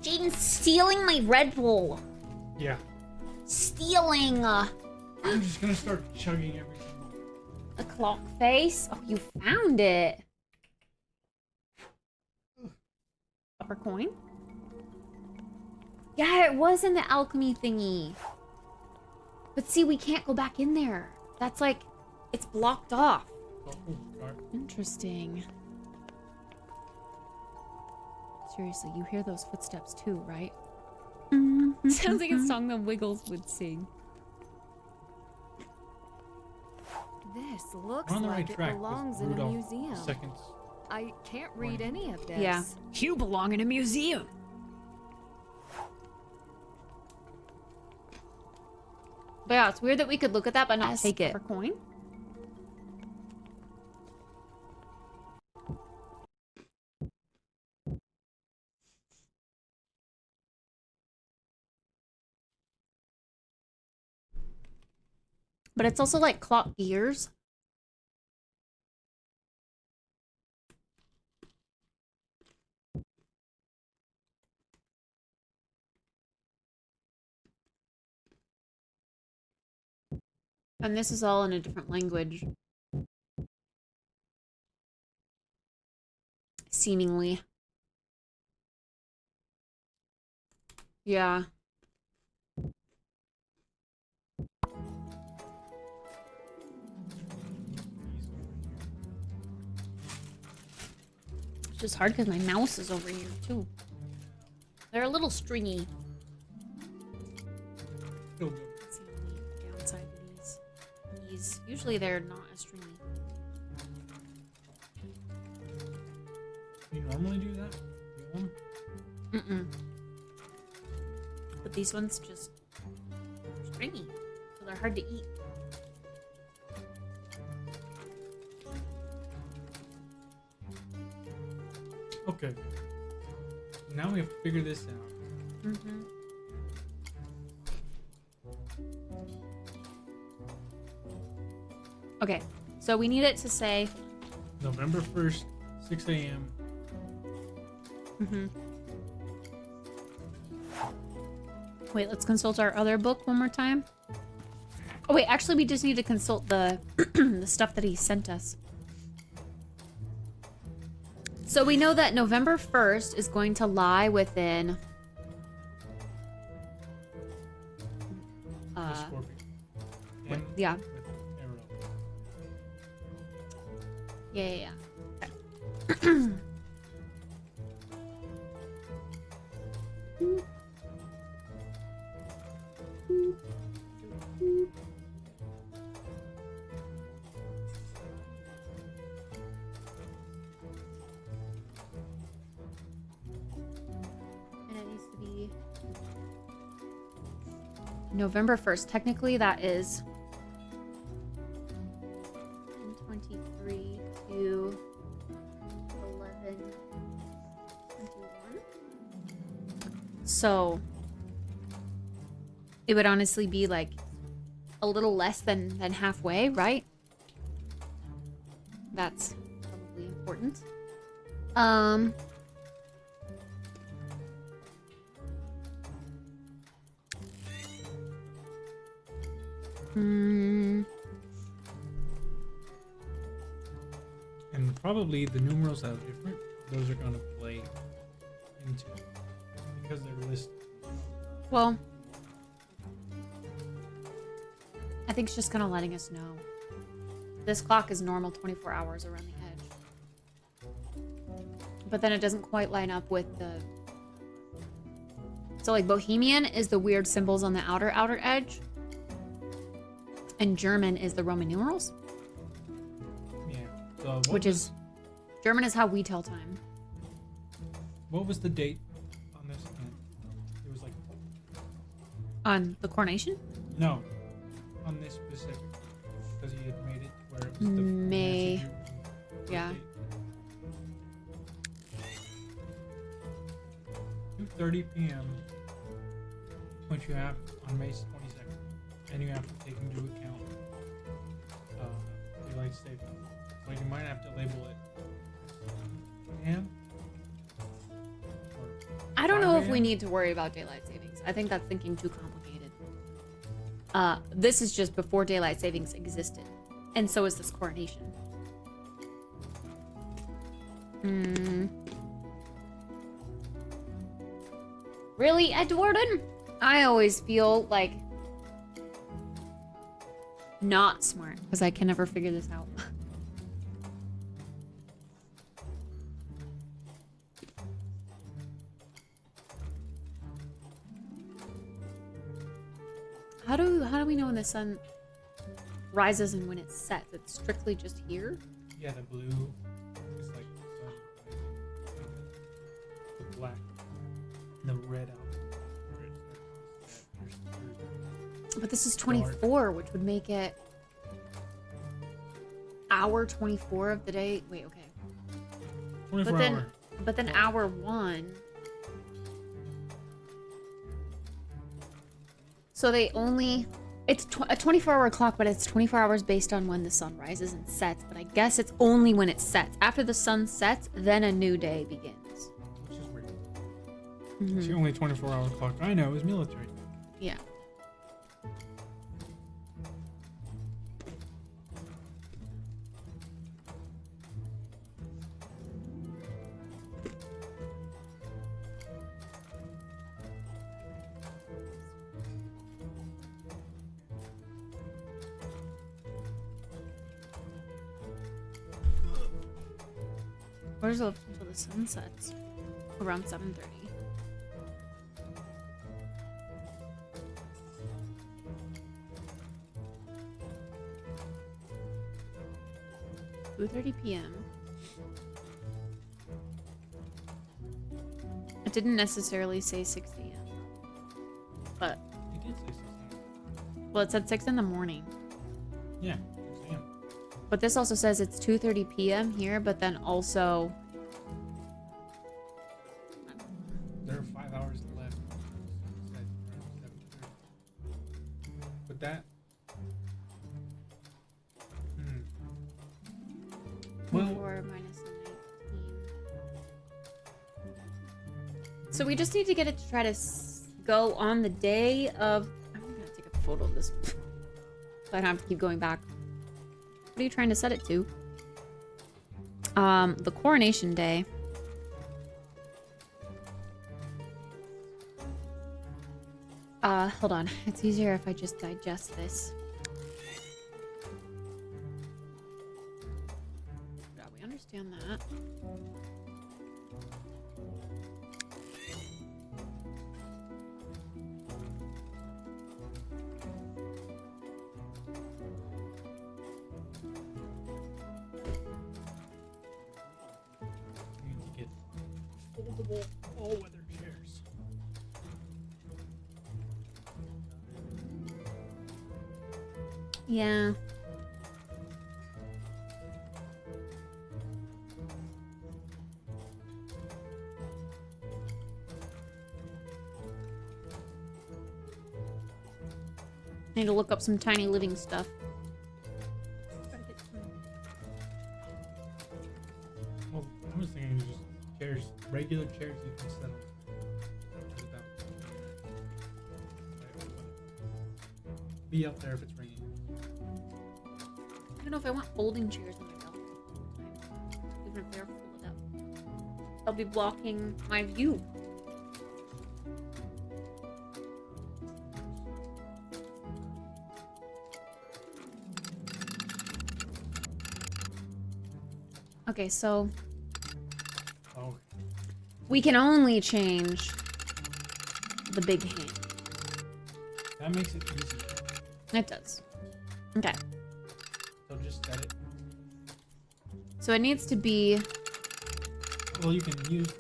Jaden's stealing my Red Bull. Yeah. Stealing. I'm just gonna start chugging everything. The clock face. Oh, you found it. Upper coin? Yeah, it was in the alchemy thingy. But see, we can't go back in there. That's like, it's blocked off. Oh, darn. Interesting. Seriously, you hear those footsteps too, right? Sounds like a song the Wiggles would sing. This looks We're on the like right it track with belongs in a Rudolph museum. Seconds. I can't read any of this. Yeah. You belong in a museum. But yeah, it's weird that we could look at that but not Yes. take it. For coin? But it's also like clock gears. And this is all in a different language. Seemingly. Yeah. It's just hard because my mouse is over here too. They're a little stringy. Still good. That's the only downside to these. Usually they're not as stringy. You normally do that? You want? Mm-mm. But these ones just stringy, so they're hard to eat. Okay. Now we have to figure this out. Mm-hmm. Okay, so we need it to say. November 1st, 6 a.m. Mm-hmm. Wait, let's consult our other book one more time. Oh wait, actually we just need to consult the the stuff that he sent us. So we know that November 1st is going to lie within The Scorpion. And yeah. with arrow. Yeah. Okay. And it needs to be November 1st. Technically, that is 23 to 11:21. So it would honestly be like a little less than halfway, right? That's probably important. And probably the numerals that are different, those are going to play into it because they're listed. Well, I think it's just kind of letting us know. This clock is normal 24 hours around the edge. But then it doesn't quite line up with the... So like Bohemian is the weird symbols on the outer edge. And German is the Roman numerals. Yeah. So German is how we tell time. what was the date on this? It was like On the coronation? no, on this specific because he had made it where it was the May. Nancy Drew Yeah. date. 2:30 p.m. Which you have on May 22nd, and you have to take into account daylight savings. So you might have to label it AM. I don't know if 5 we a.m.? need to worry about daylight savings. I think that's thinking too complicated. This is just before daylight savings existed. And so is this coronation. Really, Edwarden? I always feel like not smart because I can never figure this out. How do we know when the sun rises and when it sets? It's strictly just here? Yeah, the blue is like the sun rising. The black, and the red out. Where it starts to set. But this is 24, which would make it hour 24 of the day. Wait, okay. 24 hour. But then hour 1. So they only It's a 24-hour clock, but it's 24 hours based on when the sun rises and sets. But I guess it's only when it sets. After the sun sets, then a new day begins. Which is weird. It's the only 24-hour clock I know is military. Yeah. What is it until the sun sets? Around 7:30. p.m. It didn't necessarily say 6 a.m. But It did say 6 a.m. well, it said 6 in the morning. Yeah, 6 a.m. But this also says it's 2:30 p.m. here, but then also There are 5 hours left. It says around 7:30. But that. Well, 4 minus the 19. So we just need to get it to try to go on the day of. I'm gonna take a photo of this, so I don't have to keep going back. What are you trying to set it to? The coronation day. Hold on. It's easier if I just digest this. Yeah, we understand that. we need to get foldable all-weather chairs. Yeah. I need to look up some tiny living stuff. Well, I was thinking just chairs, regular chairs you can set up. Be up there if it's raining. I don't know if I want folding chairs on my balcony. Even if they're folded up. They'll be blocking my view. Okay, so Oh, we can only change the big hand. that makes it easy. It does. Okay. So just set it. So it needs to be. Well, you can move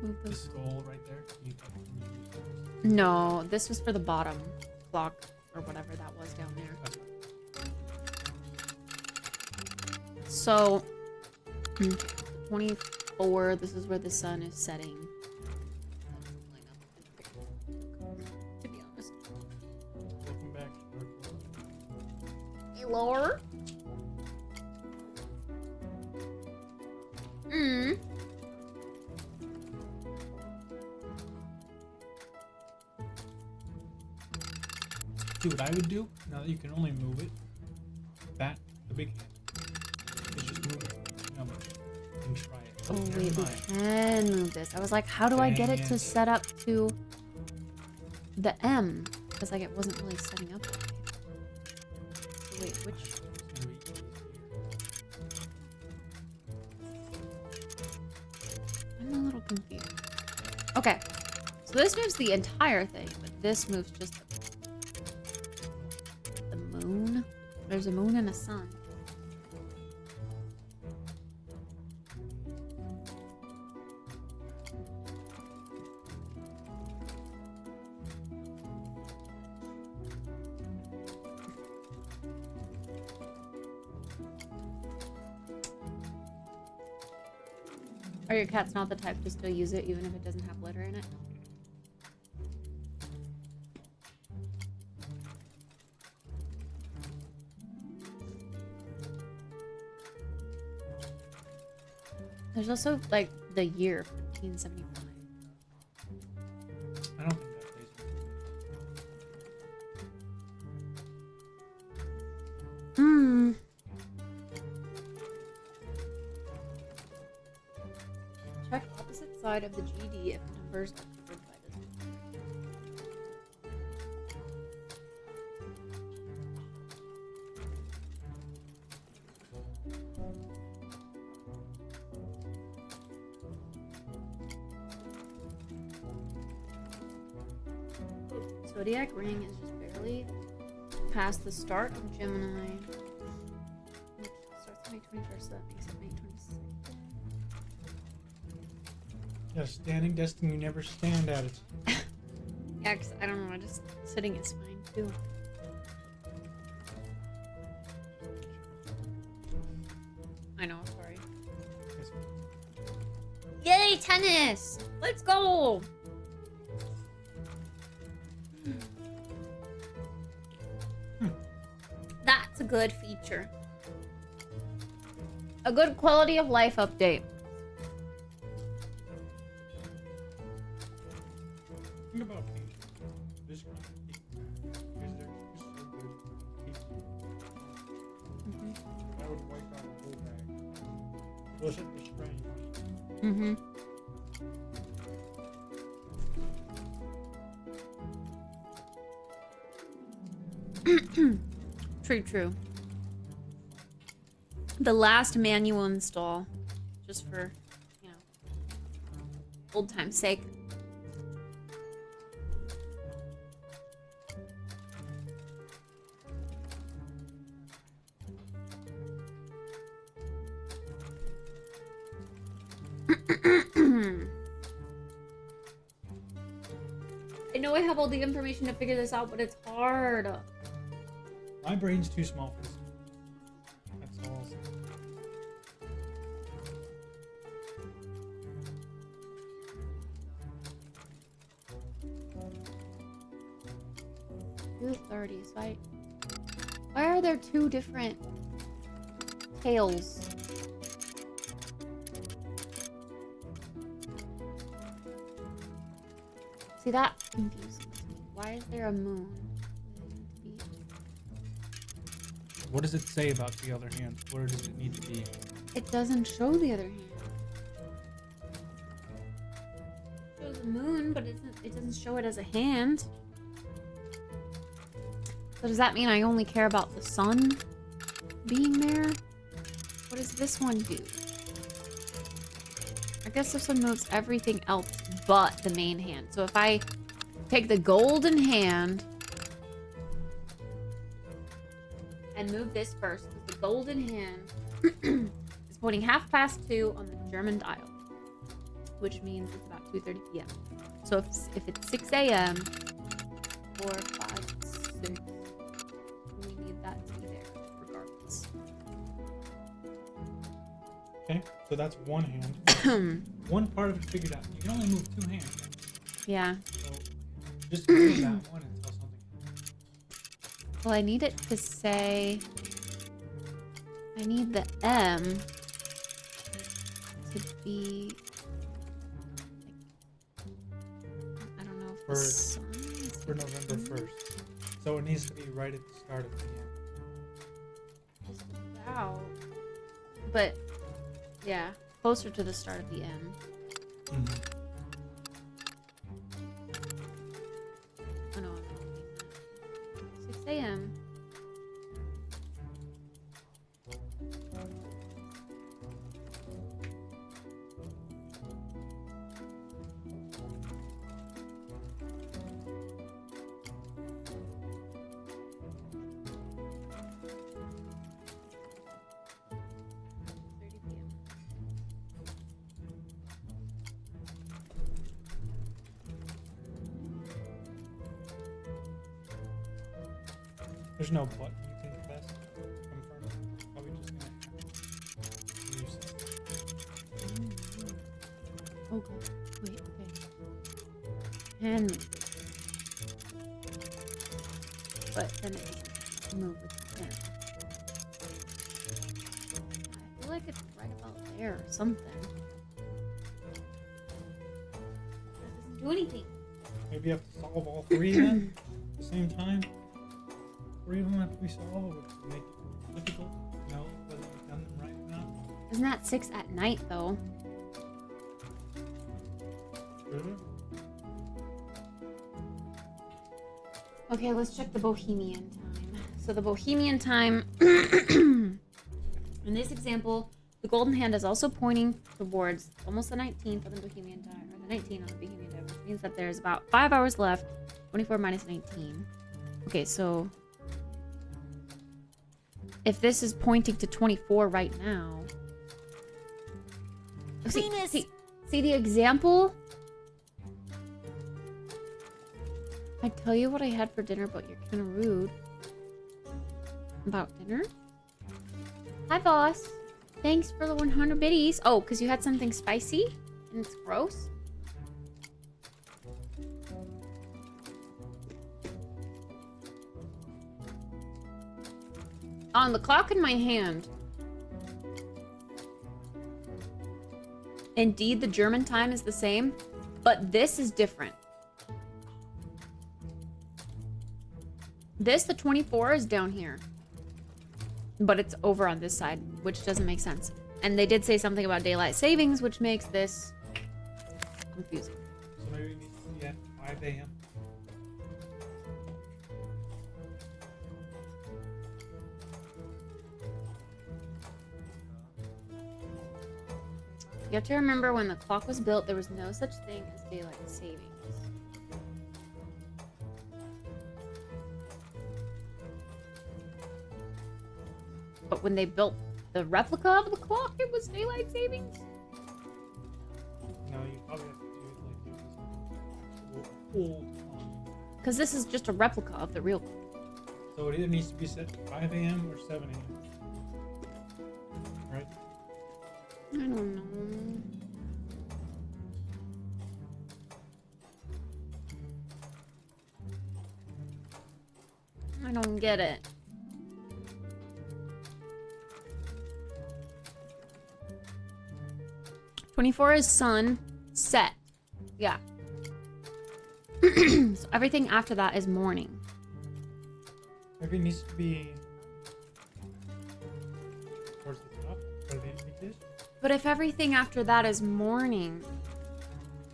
Move the this- skull right there. You can use those. No, this was for the bottom clock or whatever that was down there. That's fine. So, 24, this is where the sun is setting. To be honest. Looking back. Hey, Lore. See what I would do? Now that you can only move it. That, the big hand. Is just move it. How much? And try it. Oh, never wait, we mind. can move this. I was like, how do I get it Dang to it. set up to the M? Because, like, it wasn't really setting up. Right. Wait, which? It's gonna be easier. I'm a little confused. Okay, so this moves the entire thing, but this moves just the moon. There's a moon and a sun. Are your cats not the type to still use it even if it doesn't have litter in it? There's also like the year 1475. I don't think that plays. Hmm. Check opposite side of the GD if numbers are covered by this. Zodiac ring is just barely past the start of Gemini, which starts May 21st, so that makes it May 26th. Yeah, standing destin, you never stand at it. Yeah, 'cause I don't know, just sitting is fine too. I know, sorry. Yay, tennis! Let's go! That's a good feature. A good quality of life update. Think about pink. This one. Because they're just so good. That would wipe out a whole bag. Was it the spray? Mm-hmm. True. The last manual install. Just for, you know, old time's sake. I know I have all the information to figure this out, but it's hard. My brain's too small for this. That's all. 230. So why are there two different tails? See, that confuses me. Why is there a moon? What does it say about the other hand? Where does it need to be? It doesn't show the other hand. It shows the moon, but it doesn't show it as a hand. So does that mean I only care about the sun being there? What does this one do? I guess this one moves everything else but the main hand. So if I take the golden hand and move this first, because the golden hand is pointing 2:30 on the German dial, which means it's about 2:30 p.m. So if it's 6 a.m. or 5, 6, we need that to be there regardless. Okay, so that's one hand. One part of it figured out. You can only move two hands. Yeah. So just move that one until something. Well, I need it to say... I need the M to be... I don't know if the sun is... For November 1st. So it needs to be right at the start of the game. Just about. But, yeah, closer to the start of the M. Mm-hmm. Oh no, 6 a.m. There's no button you can press. Confirm. Probably just gonna use it. Okay. Wait, okay. And but then it doesn't move with the pen. I feel like it's right about there or something. do anything. Maybe you have to solve all three then at the same time. 3 of them have to be solved, which would make it difficult to know whether you've done them right or not. Isn't that 6 at night though? Really? Okay, let's check the Bohemian time. So the Bohemian time, in this example, the golden hand is also pointing towards almost the 19th on the Bohemian time, or the 19 on the Bohemian time, which means that there's about 5 hours left. 24 minus 19. Okay, so if this is pointing to 24 right now, see the example? I tell you what I had for dinner, but you're kind of rude. About dinner? Hi, boss. Thanks for the 100 biddies. Oh, because you had something spicy and it's gross? On the clock in my hand. Indeed, the German time is the same, but this is different. This, the 24, is down here. But it's over on this side, which doesn't make sense. And they did say something about daylight savings, which makes this confusing. So maybe it needs to be at 5 a.m. You have to remember when the clock was built, there was no such thing as daylight savings. But when they built the replica of the clock, it was daylight savings? No, you probably have to do it like it was old time. Because this is just a replica of the real clock. So it either needs to be set to 5 a.m. or 7 a.m. Right? I don't know. I don't get it. "24 is sun, set." Yeah. So everything after that is morning. Maybe it needs to be towards the top where the peak is. But if everything after that is morning,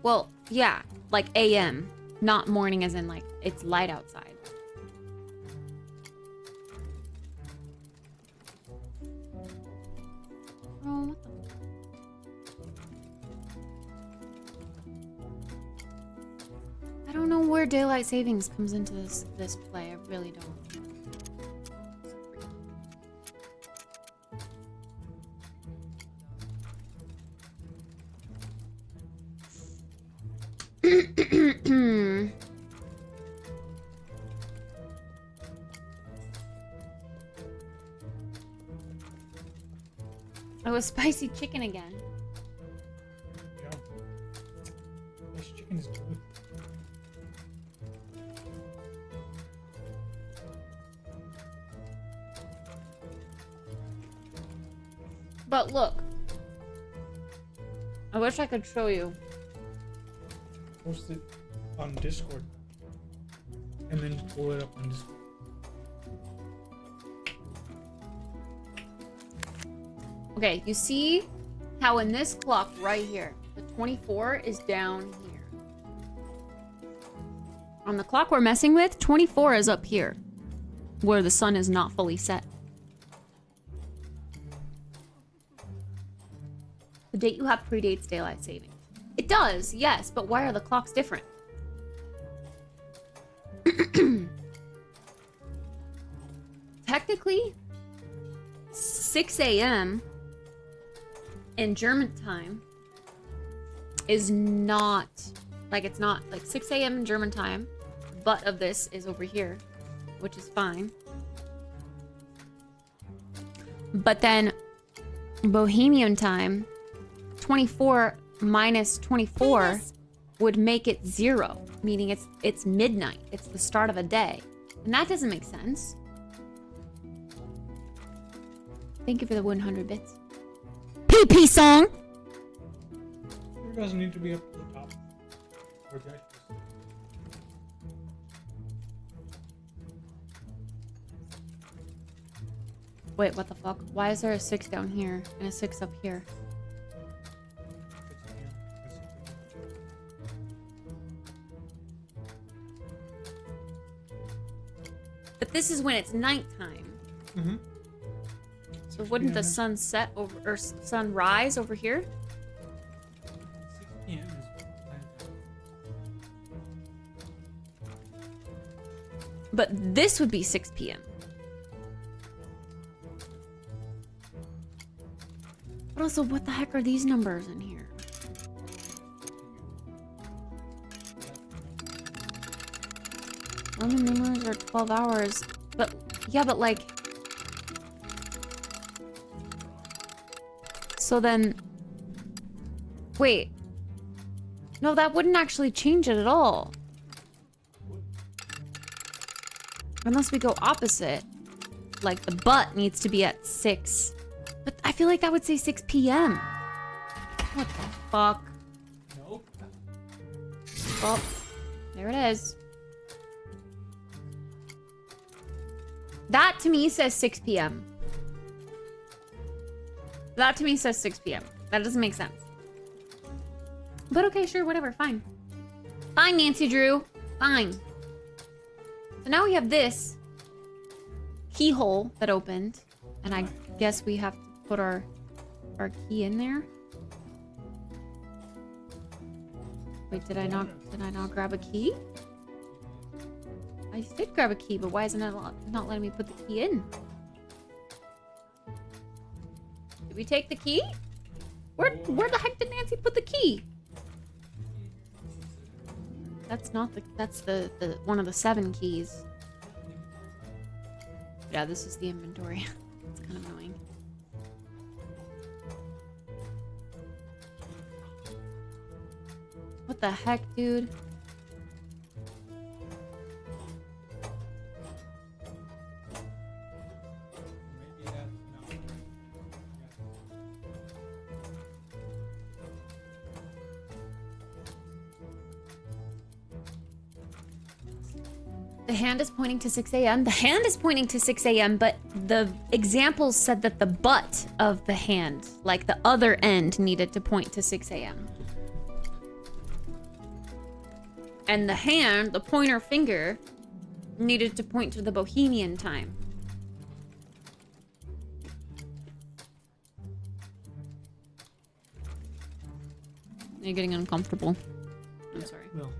well, yeah, like AM, not morning as in like it's light outside. Oh, what the? I don't know where daylight savings comes into this play. I really don't. Oh, a spicy chicken again. Yeah. This chicken is good. But look. I wish I could show you. Post it on Discord. And then pull it up on Discord. Okay, you see how in this clock right here, the 24 is down here. On the clock we're messing with, 24 is up here, where the sun is not fully set. The date you have predates daylight saving. It does, yes, but why are the clocks different? Technically, 6 a.m. in German time is not, like it's not, like 6 a.m. in German time, butt of this is over here, which is fine. But then Bohemian time, 24 minus 24 would make it 0, meaning it's midnight. It's the start of a day. And that doesn't make sense. Thank you for the 100 bits. PP song! It doesn't need to be up to the top. Where'd the actual... Wait, what the fuck? Why is there a 6 down here and a 6 up here? But this is when it's nighttime. Mm-hmm. So wouldn't the sun set over or sun rise over here? 6 p.m. is nighttime. But this would be 6 p.m. But also, what the heck are these numbers in here? Roman numerals are 12 hours. But, yeah, but like... So then... Wait. No, that wouldn't actually change it at all. Unless we go opposite. Like, the butt needs to be at 6. But I feel like that would say 6 p.m. What the fuck? Nope. Well, there it is. That to me says 6 p.m. That to me says 6 p.m. That doesn't make sense. But okay, sure, whatever, fine. Fine, Nancy Drew. Fine. So now we have this keyhole that opened. And I guess we have to put our key in there. Wait, did I not grab a key? I did grab a key, but why isn't it not letting me put the key in? Did we take the key? Where the heck did Nancy put the key? That's not the, that's the one of the 7 keys. Yeah, this is the inventory. It's kind of annoying. What the heck, dude? Maybe that's not right. The hand is pointing to 6 a.m. The hand is pointing to 6 a.m., but the examples said that the butt of the hand, like the other end, needed to point to 6 a.m. And the hand, the pointer finger, needed to point to the Bohemian time. Are you getting uncomfortable? I'm sorry. Well,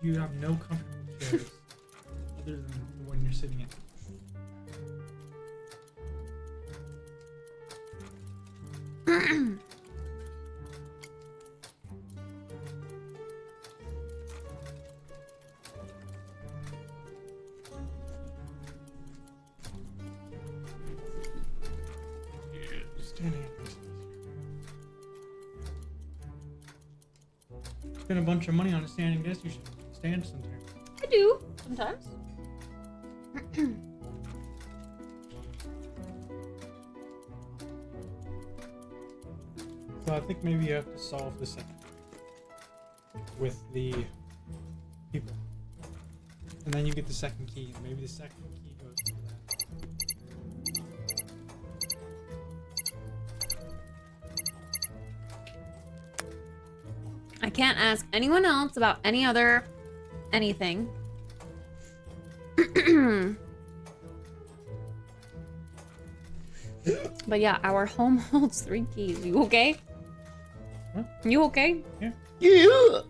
you have no comfortable chairs other than the one you're sitting in. Stand here. Spend a bunch of money on a standing desk. You should stand sometime. I do, sometimes. So I think maybe you have to solve the second with the people, and then you get the second key. And maybe the second key goes to that. I can't ask anyone else about any other anything. But yeah, our home holds 3 keys. You okay? Huh? You okay? Yeah. Yeah.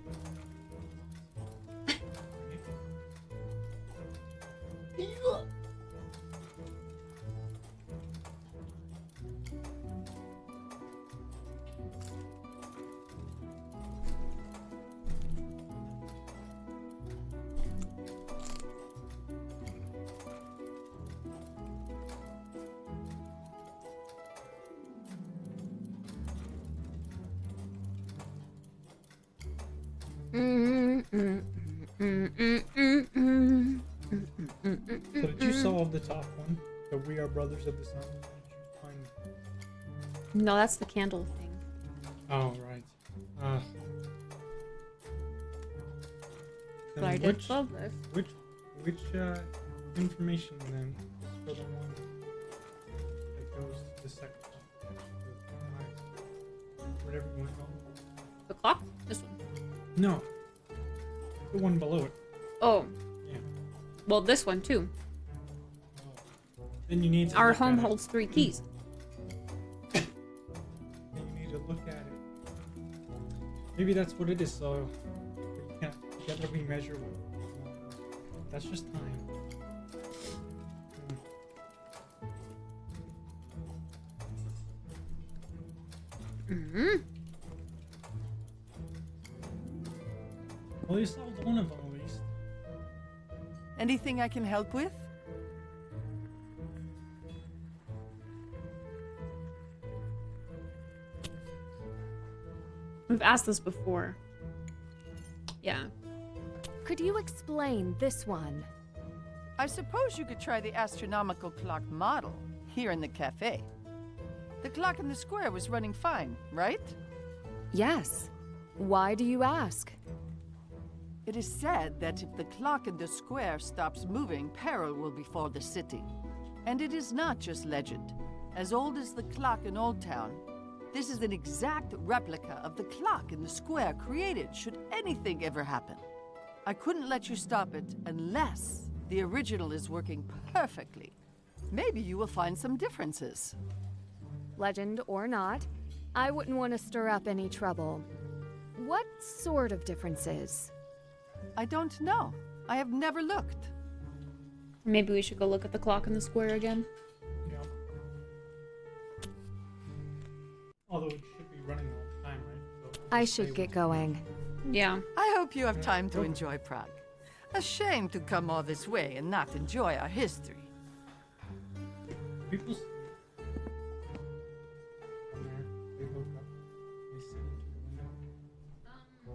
So did you solve the top one? The We Are Brothers of the Sun? Did you find... No, that's the candle thing. Oh, right. But I did solve this. Which information then is for the one that goes to the second whatever you want to call it? The clock? This one. No. The one below it. Oh. Yeah. Well, this one too. Then you need to Our look home at it. holds 3 keys. Then you need to look at it. Maybe that's what it is, so we can't together we measure what that's just time. Mm-hmm. Well, you solved one of them at least. Anything I can help with? We've asked this before. Yeah. Could you explain this one? I suppose you could try the astronomical clock model here in the cafe. The clock in the square was running fine, right? Yes. Why do you ask? It is said that if the clock in the square stops moving, peril will befall the city. And it is not just legend. As old as the clock in Old Town, this is an exact replica of the clock in the square created should anything ever happen. I couldn't let you stop it unless the original is working perfectly. Maybe you will find some differences. Legend or not, I wouldn't want to stir up any trouble. What sort of differences? I don't know. I have never looked. Maybe we should go look at the clock in the square again. Yeah. Although it should be running all the time, right? So I should get going. Yeah. I hope you have time to enjoy Prague. A shame to come all this way and not enjoy our history. People see from there, they look up, they see into the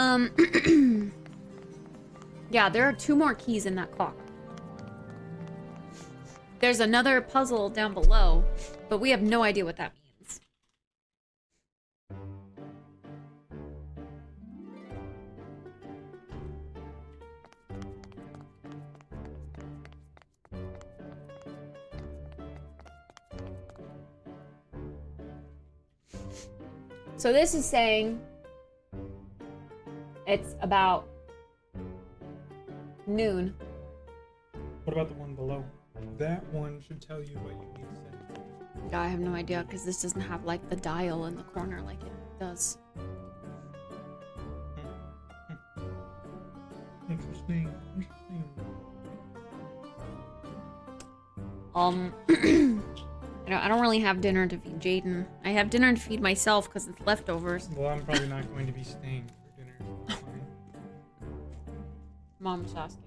window. Yeah, there are 2 more keys in that clock. There's another puzzle down below, but we have no idea what that means. So this is saying it's about noon. What about the one below? That one should tell you what you need to say. I have no idea because this doesn't have like the dial in the corner like it does. Interesting. I don't really have dinner to feed Jaden. I have dinner to feed myself because it's leftovers. Well, I'm probably not going to be staying for dinner. It's fine. Mom's asking.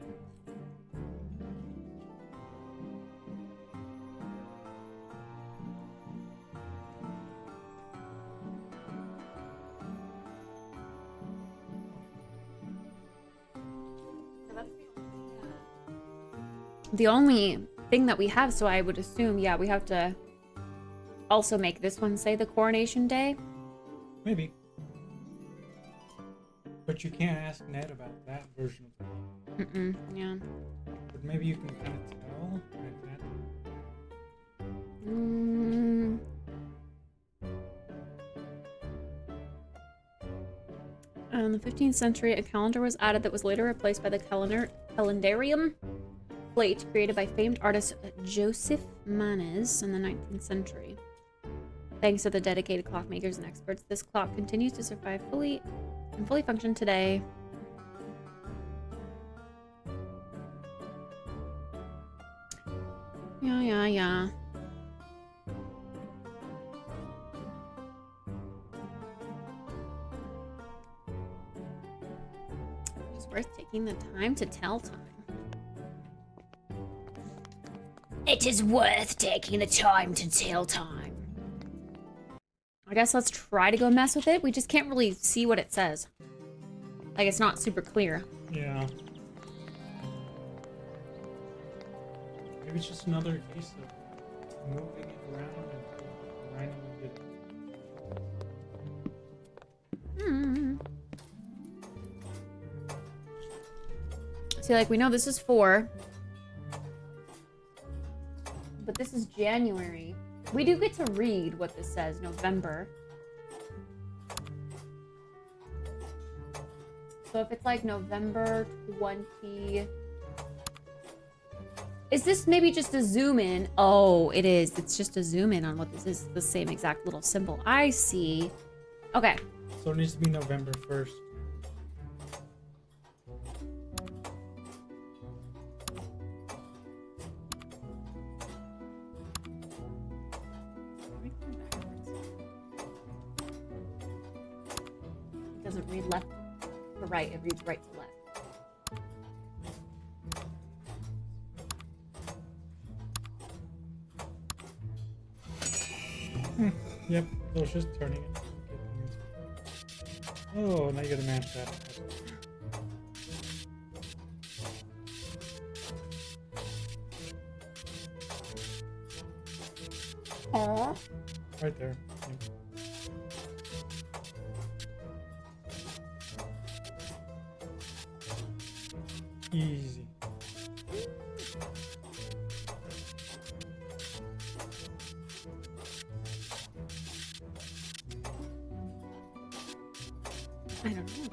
The only thing that we have, so I would assume, yeah, we have to also make this one say the coronation day. Maybe. But you can't ask Ned about that version of it. Yeah. But maybe you can kind of tell. Like that. In the 15th century, a calendar was added that was later replaced by the calendarium plate created by famed artist Joseph Manes in the 19th century. Thanks to the dedicated clockmakers and experts, this clock continues to survive fully function today. Yeah. It's worth taking the time to tell time. It is worth taking the time to tell time. I guess let's try to go mess with it. We just can't really see what it says. Like, it's not super clear. Yeah. Maybe it's just another case of moving it around and randomly get it. See, like, we know this is 4. But this is January. We do get to read what this says, November. So if it's like November 20... Is this maybe just a zoom in? Oh, it is. It's just a zoom in on what this is. The same exact little symbol. I see. Okay. So it needs to be November 1st. It doesn't read left to right. It reads right to left. Yep, so it's just turning it. Oh, now you gotta match that. Aw. Right there. Yep. Easy. I don't know.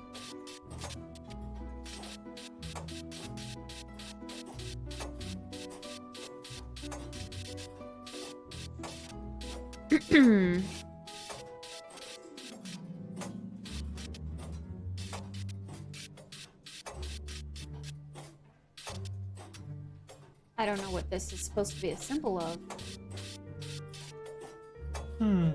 I don't know what this is supposed to be a symbol of. Hmm.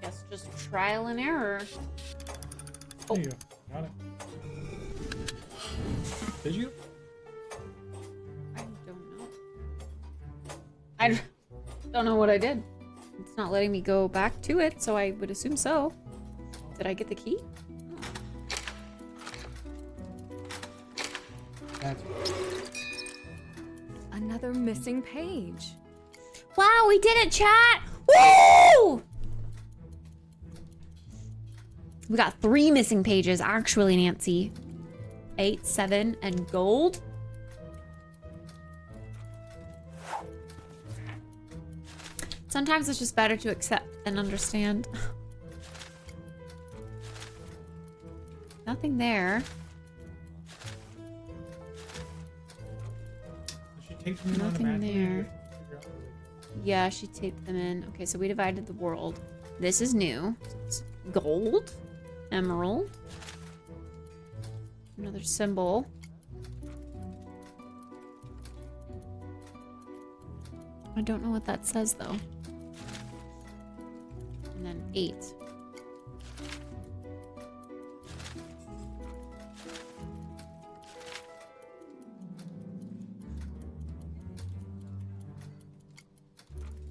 Guess just trial and error. There you go. Got it. Did you? I don't know. I don't know what I did. It's not letting me go back to it, so I would assume so. Did I get the key? That's Another missing page. Wow, we did it, chat! Woo! We got 3 missing pages, actually, Nancy. 8, 7, and gold. Sometimes it's just better to accept and understand. Nothing there. She takes them in Nothing automatically. there. You have to figure out where Yeah, she taped them in. Okay, so we divided the world. This is new. It's gold, emerald, another symbol. I don't know what that says though. And then 8.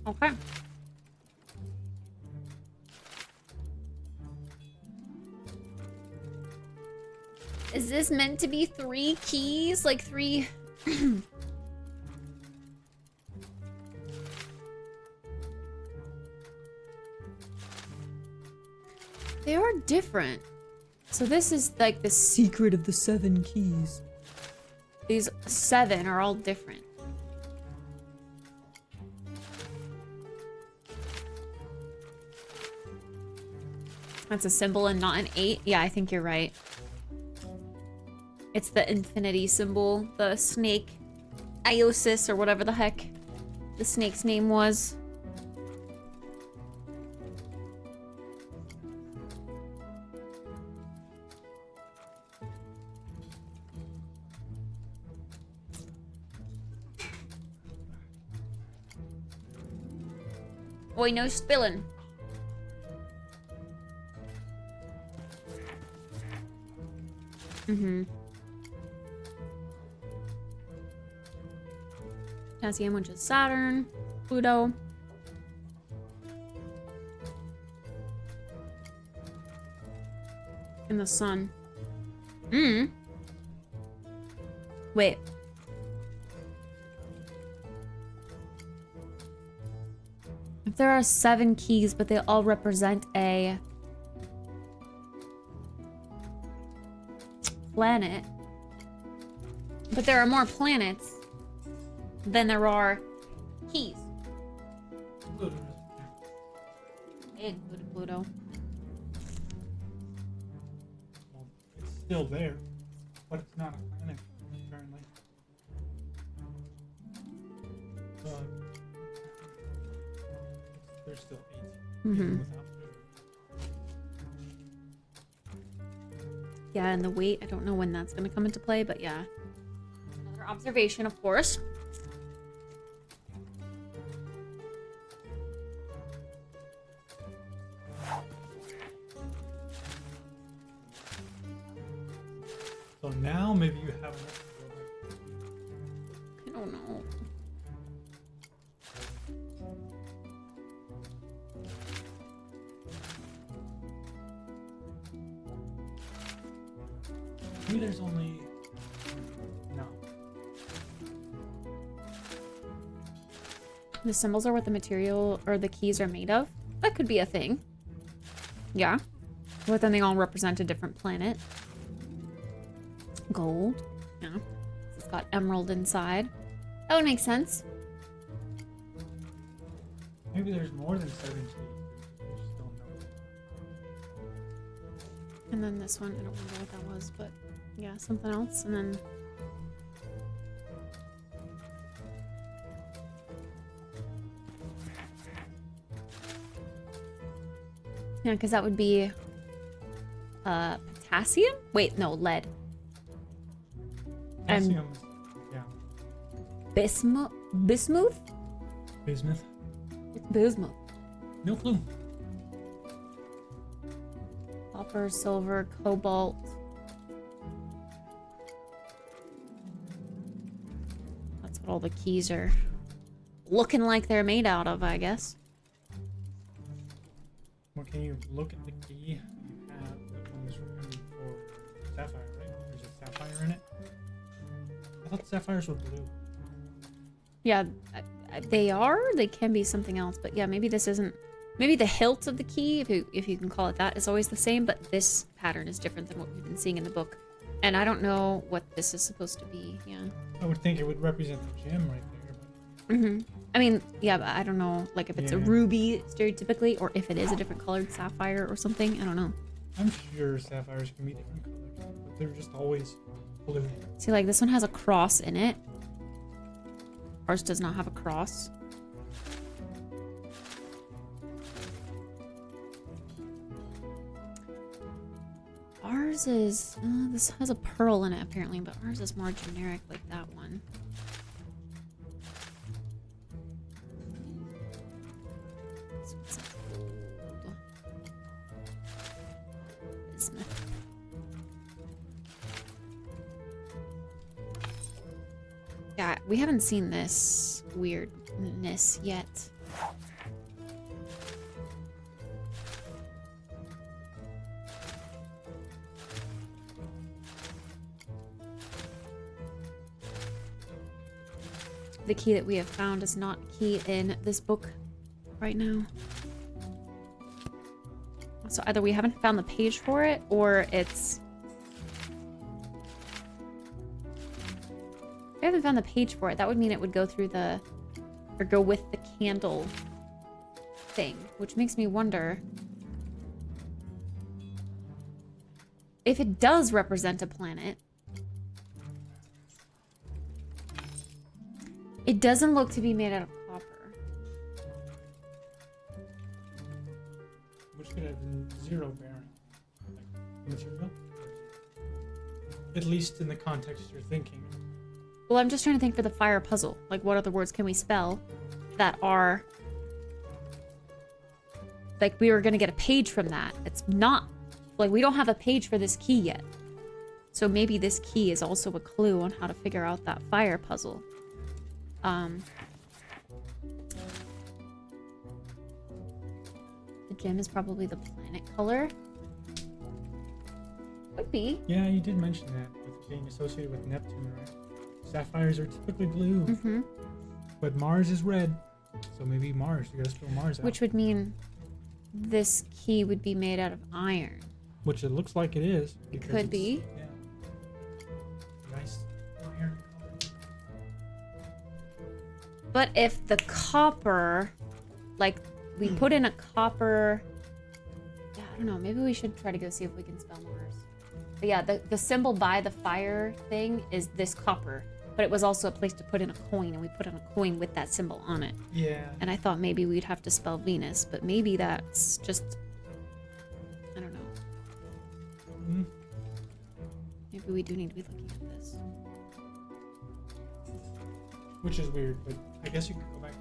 Okay. Is this meant to be 3 keys? Like 3... They are different. So this is like the secret of the 7 keys. These 7 are all different. That's a symbol and not an 8. Yeah, I think you're right. It's the infinity symbol, the snake, Iosis, or whatever the heck the snake's name was. Oi, no spilling. Mm-hmm. Potassium, which is Saturn, Pluto. And the sun. Wait. If there are 7 keys, but they all represent a planet, but there are more planets than there are keys. Pluto. They included Pluto. Well, it's still there, but it's not a planet currently. But there's still 8. Mhm. Even without Pluto. Yeah, and the weight, I don't know when that's going to come into play, but yeah. Another observation, of course. So now maybe you have enough to go back. I don't know. Maybe there's only no. The symbols are what the material or the keys are made of. That could be a thing. Yeah. But then they all represent a different planet. Gold. Yeah. It's got emerald inside. That would make sense. Maybe there's more than 7 keys. We just don't know. And then this one, I don't remember what that was, but yeah, something else. And then yeah, because that would be potassium? Wait, no, lead. And Potassium, yeah. bismuth? Bismuth? It's bismuth. No clue. Copper, silver, cobalt. That's what all the keys are looking like they're made out of, I guess. Well, can you look at the key you have that one is for sapphire, right? There's a sapphire in it. I thought sapphires were blue. Yeah, they are. They can be something else, but yeah, maybe this isn't. Maybe the hilt of the key, if you can call it that, is always the same, but this pattern is different than what we've been seeing in the book. And I don't know what this is supposed to be. Yeah. I would think it would represent the gem right there. Mm-hmm. I mean, yeah, but I don't know, like if it's a Yeah. ruby stereotypically, or if it is a different colored sapphire or something. I don't know. I'm sure sapphires can be different colors, but they're just always blue. See, like this one has a cross in it. Ours does not have a cross. Ours is, this has a pearl in it apparently, but ours is more generic like that one. This one's like gold. Bismuth. Yeah, we haven't seen this weirdness yet. The key that we have found is not a key in this book right now. So either we haven't found the page for it, or it's... If we haven't found the page for it, that would mean it would go through the... or go with the candle thing, which makes me wonder... if it does represent a planet... It doesn't look to be made out of copper. Which could have zero bearing. Like, material? At least in the context you're thinking. Well, I'm just trying to think for the fire puzzle. Like, what other words can we spell that are... Like, we were going to get a page from that. It's not... Like, we don't have a page for this key yet. So maybe this key is also a clue on how to figure out that fire puzzle. The gem is probably the planet color. Could be. Yeah, you did mention that with being associated with Neptune, right? sapphires are typically blue, Mm-hmm. but Mars is red. So maybe Mars. You gotta spell Mars out. Which would mean this key would be made out of iron. Which it looks like it is. It because could it's- be. Yeah. Nice iron color. But if the copper, like, we put in a copper... Yeah, I don't know. Maybe we should try to go see if we can spell Mars. But yeah, the symbol by the fire thing is this copper. But it was also a place to put in a coin, and we put in a coin with that symbol on it. Yeah. And I thought maybe we'd have to spell Venus, but maybe that's just... I don't know. Mm. Maybe we do need to be looking at this. Which is weird, but I guess you could go back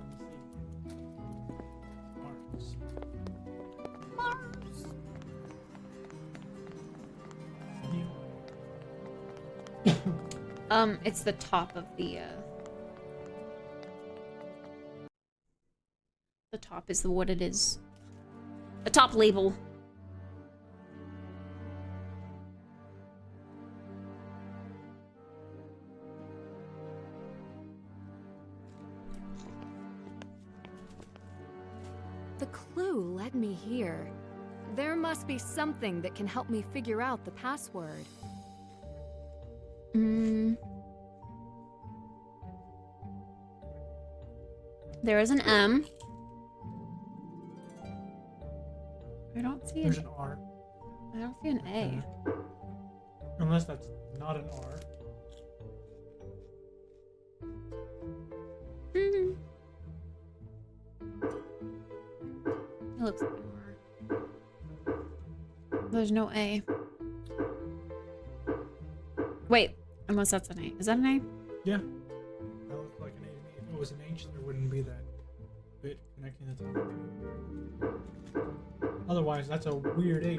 and see. Mars. It's the top of the top is what it is. The top label. The clue led me here. There must be something that can help me figure out the password. There is an M. I don't see There's an an R. I don't see an A. Unless that's not an R. It looks like an R. There's no A. Wait, unless that's an A. Is that an A? Yeah. That looks like an A to me. If it was an H, there wouldn't be that bit connecting the top. Otherwise, that's a weird H.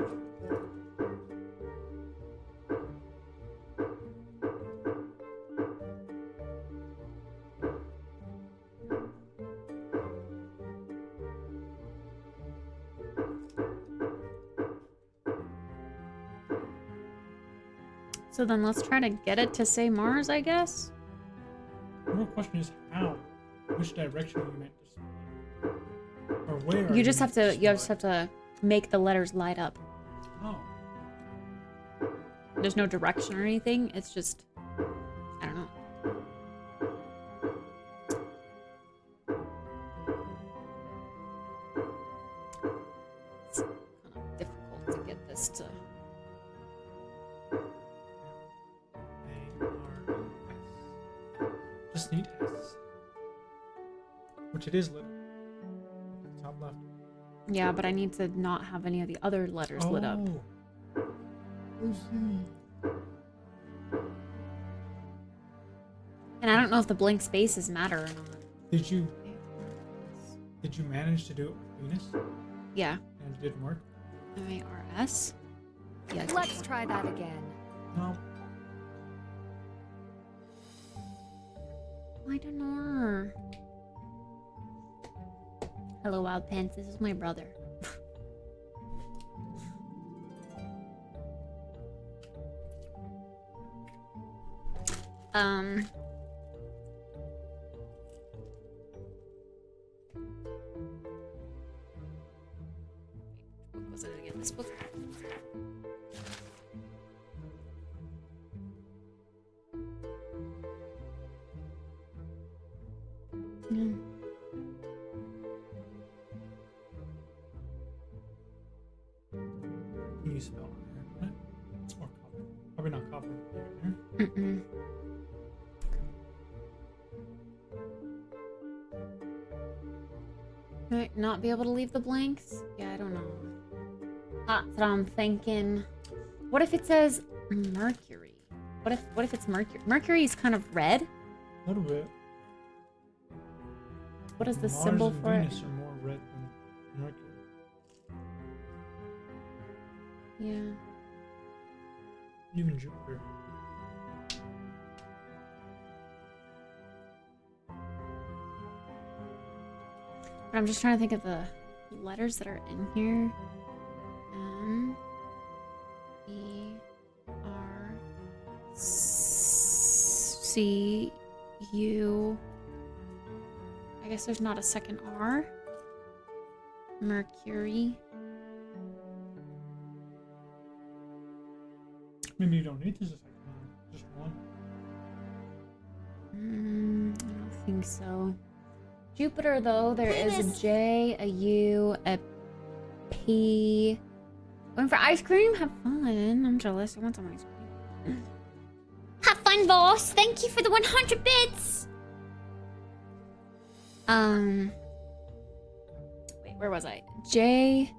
So then let's try to get it to say Mars, I guess? The real question is how? Which direction are you meant to spell? Or where? are You just have meant to, you just have to make the letters light up. Oh. There's no direction or anything. It's just, I don't know. It's kind of difficult to get this to. A-R-S. Just need S. Which it is lit. Top left. Yeah, but I need to not have any of the other letters lit up. I see. And I don't know if the blank spaces matter or not. Did you manage to do it with Venus? Yeah. And it didn't work? M-A-R-S? Yeah. it Let's didn't try that again. No. work. I don't know. Hello, Wild Pants. This is my brother. What was it again? This book? Mm. Can you spell iron? Or copper? Probably not copper. Iron? Mm-mm. Might not be able to leave the blanks? Yeah, I don't know. That's what I'm thinking. What if it says Mercury? What if it's Mercury? Mercury is kind of red. A little bit. What is the Mars symbol and for it? Venus are more red than Mercury. Yeah. Even Jupiter. But I'm just trying to think of the letters that are in here. M E R C U. I guess there's not a second R. Mercury. Maybe you don't need this a second one. Just one. I don't think so. Jupiter, though, there is a J, a U, a P. Going for ice cream? Have fun. I'm jealous. I want some ice cream. Have fun, boss. Thank you for the 100 bits. Wait, where was I? J,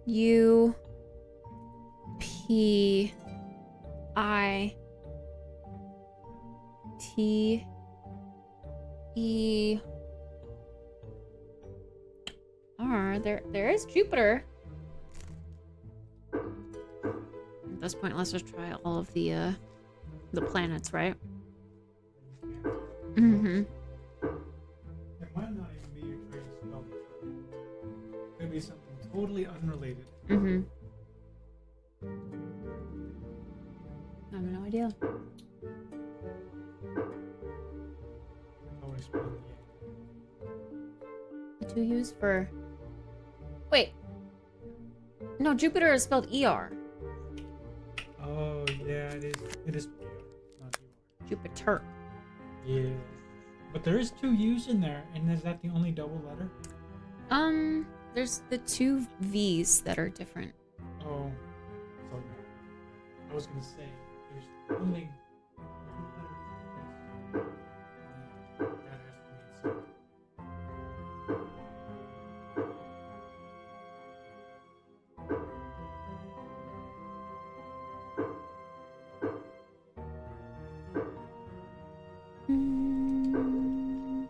U, P, I, T, E, R. There is Jupiter. At this point, let's just try all of the planets, right? Mm-hmm. It might not even be your trying to spell the word. It could be something totally unrelated. Mm-hmm. I have no idea. Always spelling the The two U's for... Wait. No, Jupiter is spelled E-R. Oh, yeah, it is. It is not you. Jupiter. Yeah. But there is two U's in there, and is that the only double letter? There's the two V's that are different. Oh. So, I was gonna say, there's only one letter. That has to mean Mm.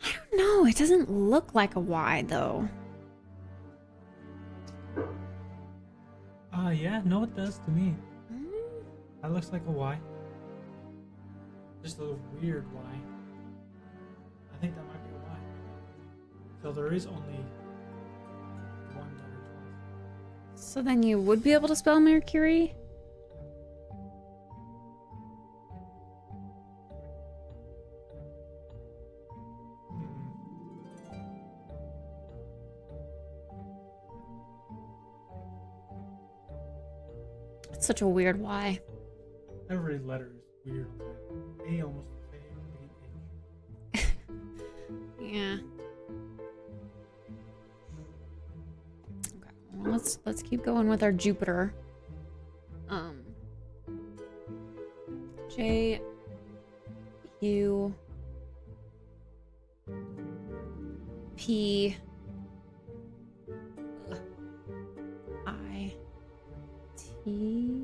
I don't know. It doesn't look like a Y, though. yeah, no, it does to me. Mm. That looks like a Y. Just a weird Y. I think that might be a Y. So there is only one letter twice. So then you would be able to spell Mercury? It's such a weird Y. Every letter is weird on that. A almost the same. Yeah. Okay. Well, let's keep going with our Jupiter. J U P I T.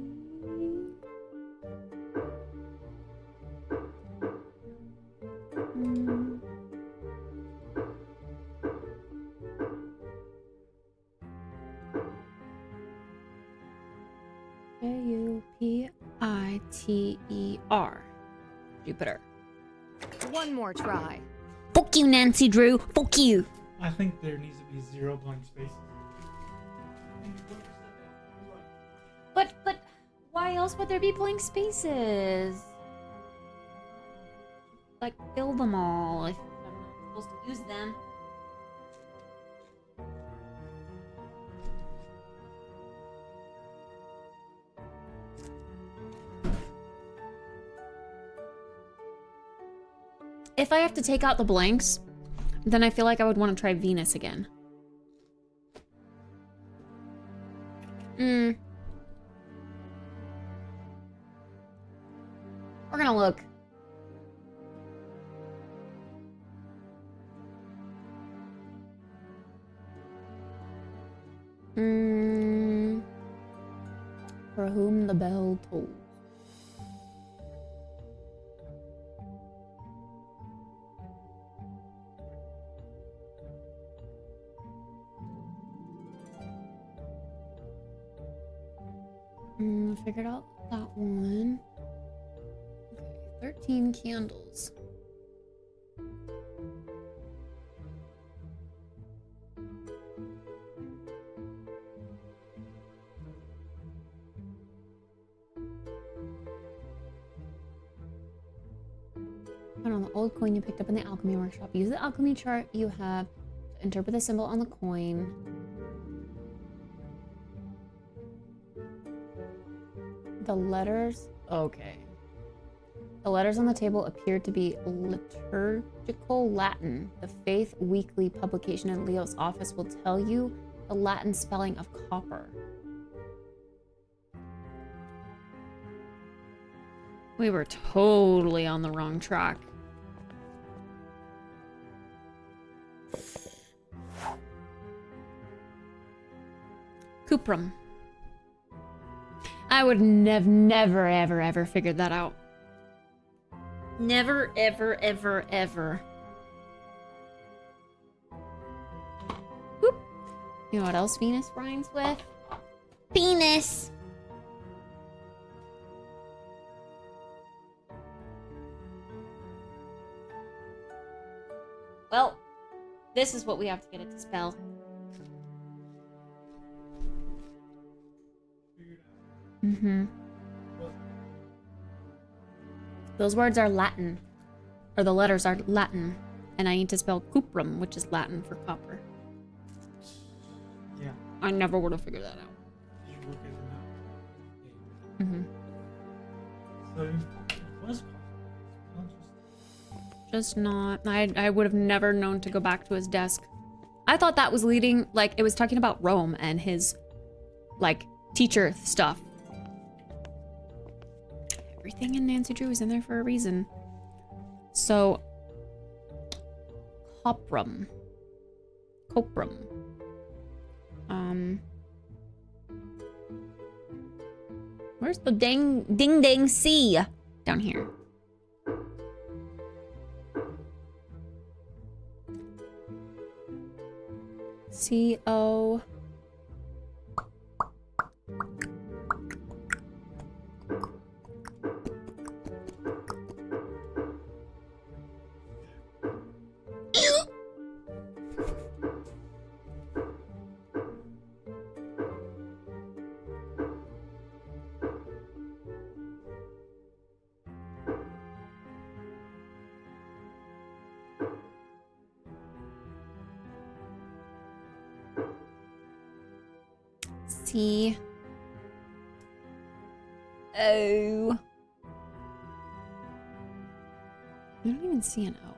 Jupiter. Jupiter. One more try. Fuck you, Nancy Drew. Fuck you. I think there needs to be 0 blank spaces. But why else would there be blank spaces? Like, fill them all if I'm not supposed to use them. If I have to take out the blanks, then I feel like I would want to try Venus again. We're gonna look. For whom the bell tolls. Figured out that one. Okay, 13 candles. icon on the old coin you picked up in the alchemy workshop. Use the alchemy chart you have to interpret the symbol on the coin. The letters... Okay. The letters on the table appear to be liturgical Latin. The Faith Weekly publication in Leo's office will tell you the Latin spelling of copper. We were totally on the wrong track. Cuprum. I would never, ever figured that out. Never, ever. Whoop. You know what else Venus rhymes with? Penis. Well, this is what we have to get it to spell. Mm-hmm. Those words are Latin. Or the letters are Latin. And I need to spell cuprum, which is Latin for copper. Yeah. I never would have figured that out. You work as an Mm-hmm. So it was copper. Just not. I would have never known to go back to his desk. I thought that was leading, like, it was talking about Rome and his, like, teacher stuff. Everything in Nancy Drew is in there for a reason. So, coprum. Where's the ding C? Down here. C-O... C. O. I don't even see an O.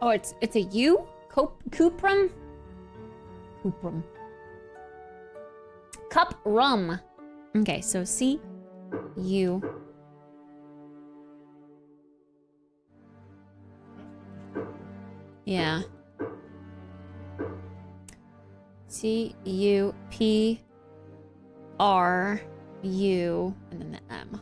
Oh, it's a U? Cuprum? Cuprum. Cup rum. Okay, so C, U. Yeah. C, U, P, R, U, and then the M.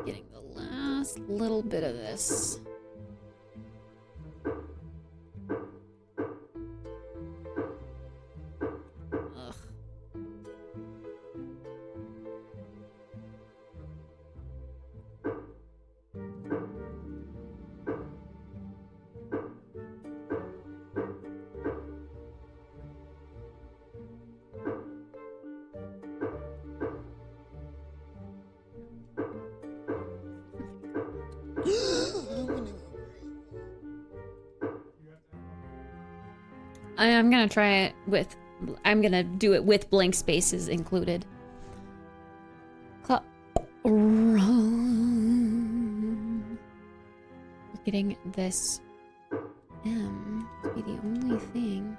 Getting the last little bit of this. Ugh. I'm gonna try it with, I'm gonna do it with blank spaces included. We're getting this M to be the only thing.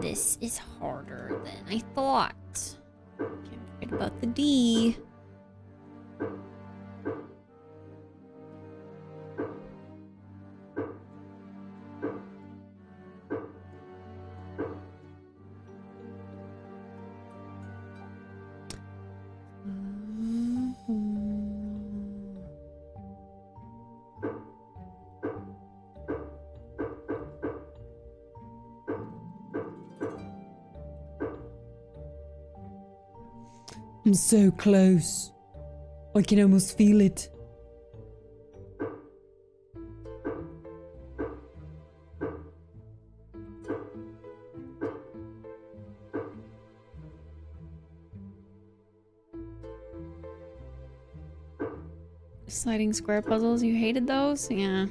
This is harder than I thought. Can't forget about the D. I'm so close. I can almost feel it. Sliding square puzzles, you hated those? Yeah.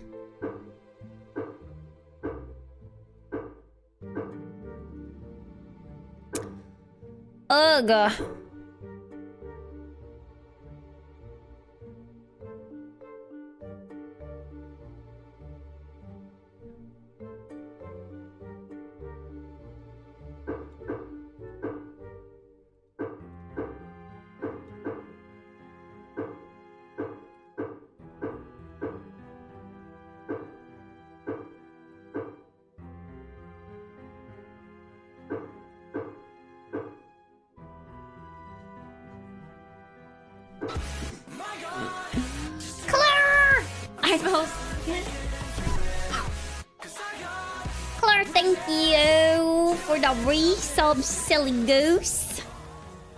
Ugh. Claire! I felt... Claire, thank you for the resub, silly goose.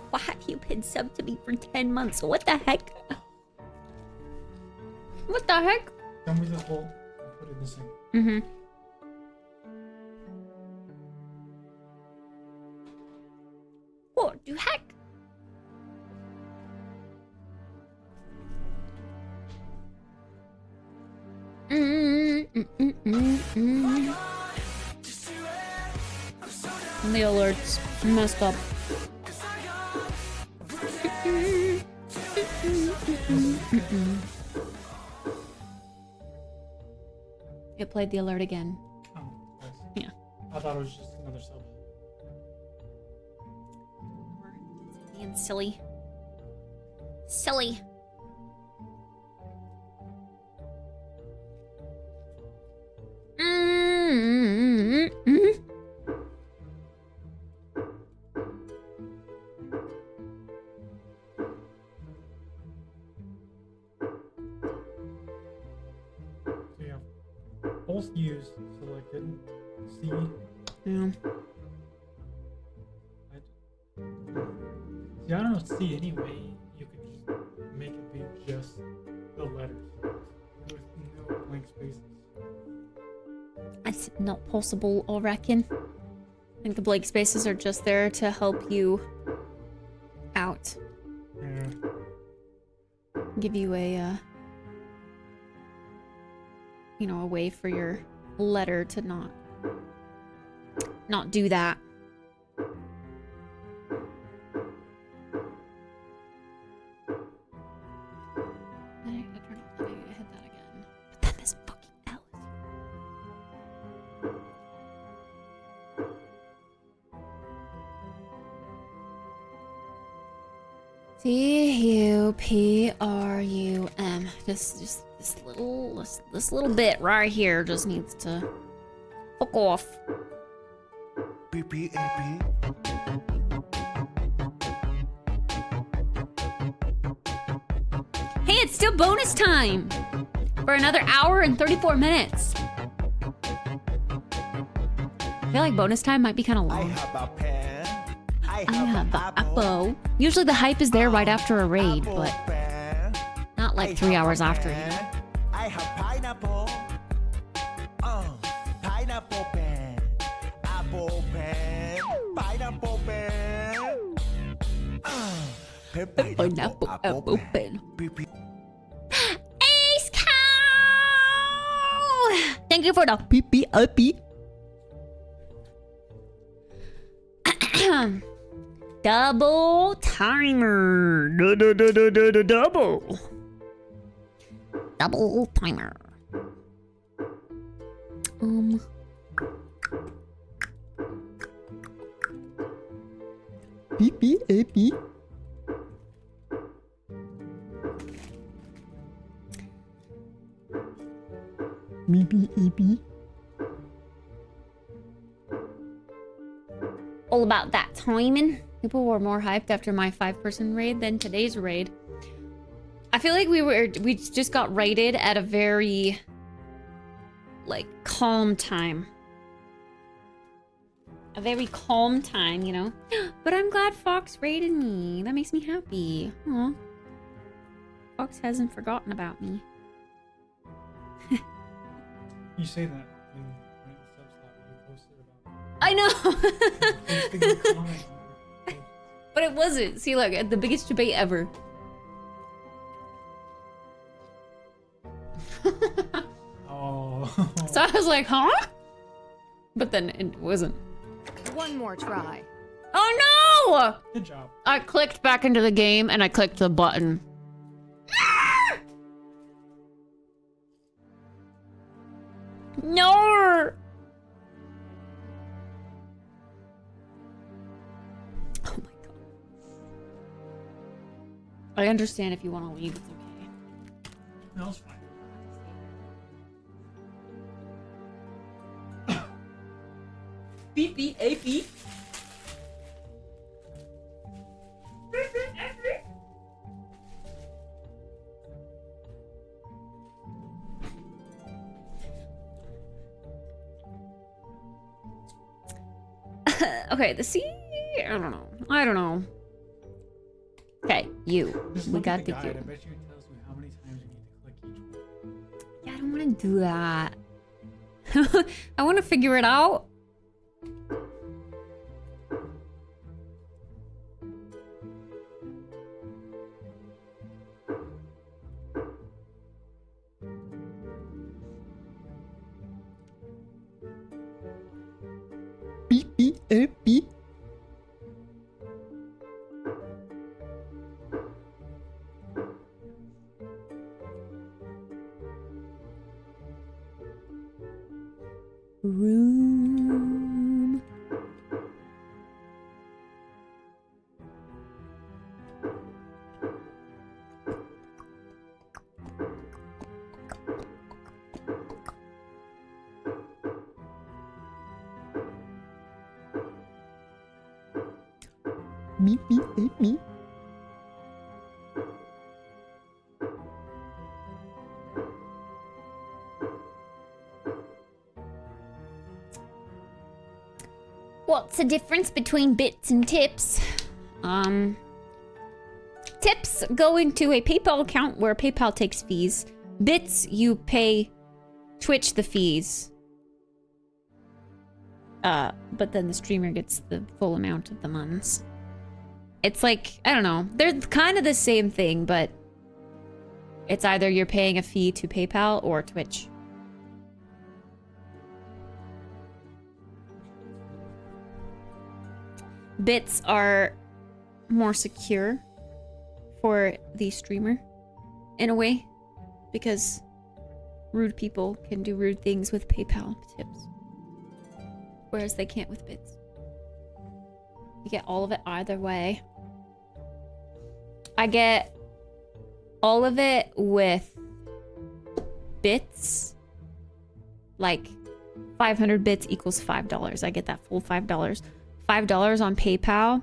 Why have you been subbed to me for 10 months? What the heck? What the heck? Tell me this whole and put it in the sink. Mm-hmm. What the heck? And the alerts messed up. It played the alert again. Oh, nice. Yeah. I thought it was just another sub. Being silly. Silly. So yeah, both used selected. C. Yeah. See, I don't see any way you could just make it be just the letters with no blank spaces. It's not possible, I reckon. I think the blank spaces are just there to help you out. Yeah. Give you a, you know, a way for your letter to not do that. I turn off the hit that again. But then this fucking L is CUPRUM. Just this little bit right here just needs to fuck off. PPAP. Hey, it's still bonus time for another hour and 34 minutes. I feel like bonus time might be kind of I long. have a pen. I I have an the apple. Usually the hype is there right after a raid, Apple but pen. not I like 3 have a hours after, you know? pen. I have pineapple. Pineapple pen. Apple pen. Pineapple pen. Pineapple apple pen. PP. Ace Cow! Thank you for the PPIP. Double timer. Double. Double timer. beep, beep, beep, beep. Me, beep, beep, beep. All about that timing. People were more hyped after my 5-person raid than today's raid. I feel like we just got raided at a very like calm time. A very calm time, you know. But I'm glad Fox raided me. That makes me happy. Aw. Fox hasn't forgotten about me. You say that when the subslot you posted about. I know. Posting the comments on your post. But it wasn't. See, look, the biggest debate ever. Oh. So I was like, huh? But then it wasn't. One more try. Oh no! Good job. I clicked back into the game and I clicked the button. No! Oh my god. I understand if you want to leave, it's okay. No, it's fine. Beep beep a beep. Okay, the C. I don't know. I don't know. Okay, you. Just We look got at the the guide. I you. bet you it tells you how many times you need to click each one. Yeah, I don't want to do that. I want to figure it out. Beep, beep, beep. Room. Beep, beep, beep, beep. What's the difference between bits and tips? Tips go into a PayPal account where PayPal takes fees. Bits, you pay Twitch the fees. But then the streamer gets the full amount of the months. It's like, I don't know. They're kind of the same thing, but it's either you're paying a fee to PayPal or Twitch. Bits are more secure for the streamer in a way, because rude people can do rude things with PayPal tips, whereas they can't with bits. You get all of it either way. I get all of it with bits, like 500 bits equals $5. I get that full $5. $5 on PayPal,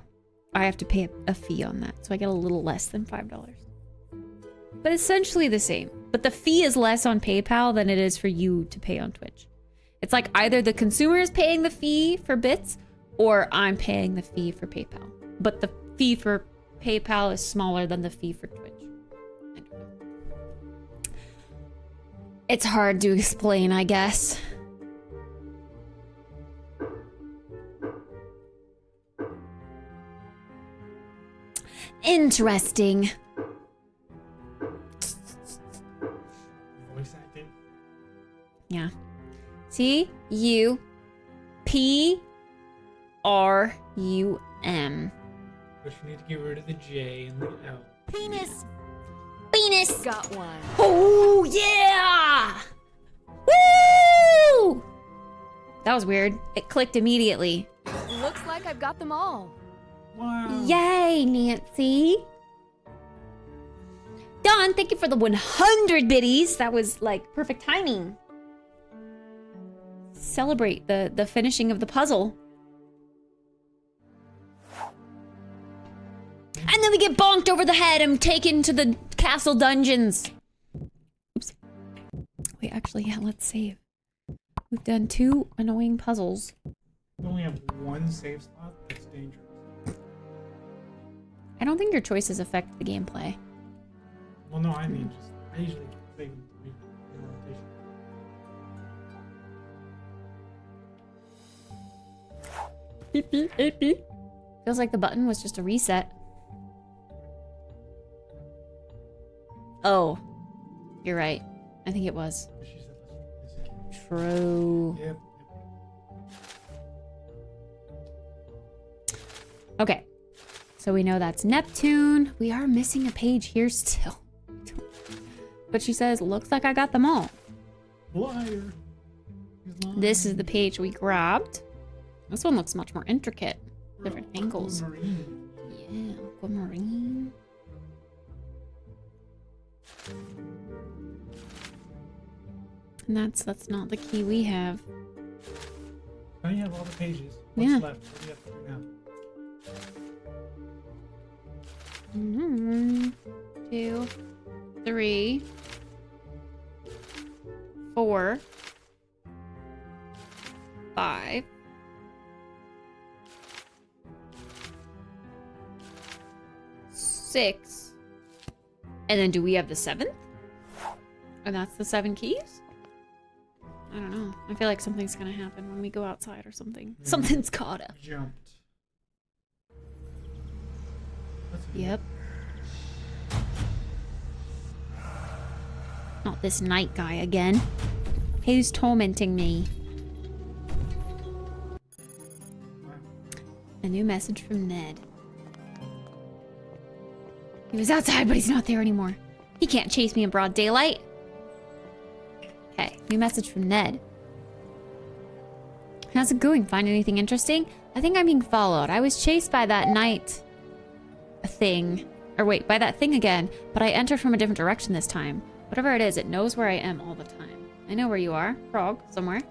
I have to pay a fee on that, so I get a little less than $5. But essentially the same. But the fee is less on PayPal than it is for you to pay on Twitch. It's like either the consumer is paying the fee for bits, or I'm paying the fee for PayPal. But the fee for PayPal is smaller than the fee for Twitch. It's hard to explain, I guess. Interesting. Voice acting. Yeah. C-U-P-R-U-M. But you need to get rid of the J and the L. Penis! Penis! Got one. Oh, yeah! Woo! That was weird. It clicked immediately. Looks like I've got them all. Wow. Yay, Nancy. Dawn, thank you for the 100 biddies. That was like perfect timing. Celebrate the finishing of the puzzle. And then we get bonked over the head and taken to the castle dungeons. Oops. Wait, actually, yeah, let's save. We've done 2 annoying puzzles. We only have 1 save spot. That's dangerous. I don't think your choices affect the gameplay. Well, no, I mean, just I usually save in rotation. Beep, beep, beep, beep. Feels like the button was just a reset. Oh, you're right. I think it was. She said, let's do this again. True. Yep. Okay. So we know that's Neptune. We are missing a page here still. But she says, looks like I got them all. Liar. He's lying. This is the page we grabbed. This one looks much more intricate. Different angles. Aquamarine. Yeah, aquamarine. And that's not the key we have. Now you have all the pages. What's Yeah. left? What do you have to do now? 2, 3, 4, 5. 6. And then do we have the 7th? And that's the 7 keys? I don't know. I feel like something's gonna happen when we go outside or something. Yeah. Something's gotta. Jumped. That's a- Yep. Not this night guy again. Who's tormenting me? A new message from Ned. He was outside, but he's not there anymore. He can't chase me in broad daylight. Okay, new message from Ned. How's it going? Find anything interesting? I think I'm being followed. I was chased by that night thing. Or wait, by that thing again, but I entered from a different direction this time. Whatever it is, it knows where I am all the time. I know where you are. Frog, somewhere.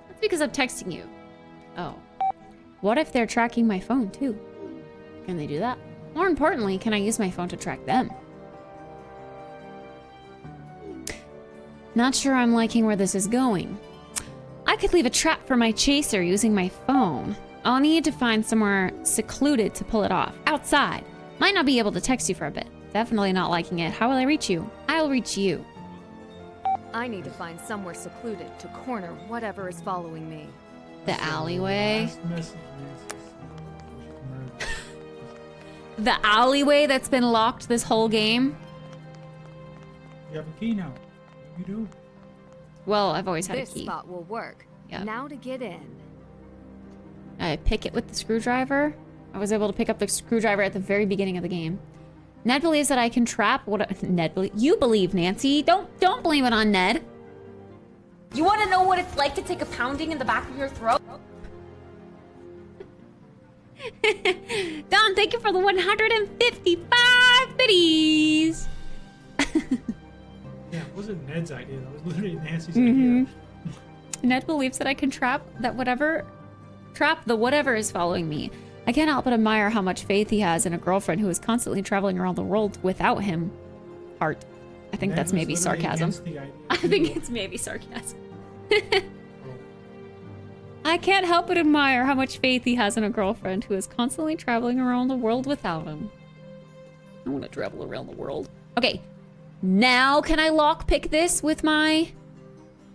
That's because I'm texting you. Oh. What if they're tracking my phone, too? Can they do that? More importantly, can I use my phone to track them? Not sure I'm liking where this is going. I could leave a trap for my chaser using my phone. I'll need to find somewhere secluded to pull it off. Outside. Might not be able to text you for a bit. Definitely not liking it. How will I reach you? I'll reach you. I need to find somewhere secluded to corner whatever is following me. The alleyway. Last message, Nancy. So, The alleyway that's been locked this whole game. you have a key now. You do. Well, I've always had This a key. spot will work. Yep. Now to get in. I pick it with the screwdriver. I was able to pick up the screwdriver at the very beginning of the game. Ned believes that I can trap what you believe, Nancy. Don't blame it on Ned. You want to know what it's like to take a pounding in the back of your throat? Don, thank you for the 155 biddies. Yeah, it wasn't Ned's idea. That was literally Nancy's Mm-hmm. idea. Ned believes that I can trap the whatever is following me. I can't help but admire how much faith he has in a girlfriend who is constantly traveling around the world without him. Heart. I think Ned that's was maybe literally sarcasm. against the idea, I too. think it's maybe sarcasm. Oh, I can't help but admire how much faith he has in a girlfriend who is constantly traveling around the world without him. I want to travel around the world. Okay, now can I lockpick this with my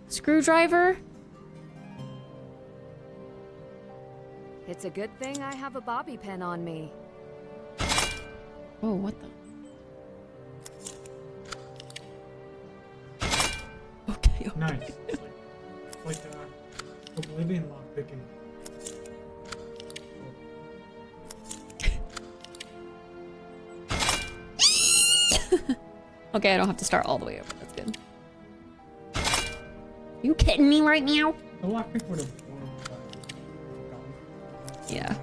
screwdriver? It's a good thing I have a bobby pin on me. Oh, what the? Okay, okay. nice. It's like Oblivion lock picking. Okay, I don't have to start all the way over. That's good. You kidding me right now? The lock pick would have worked. Yeah.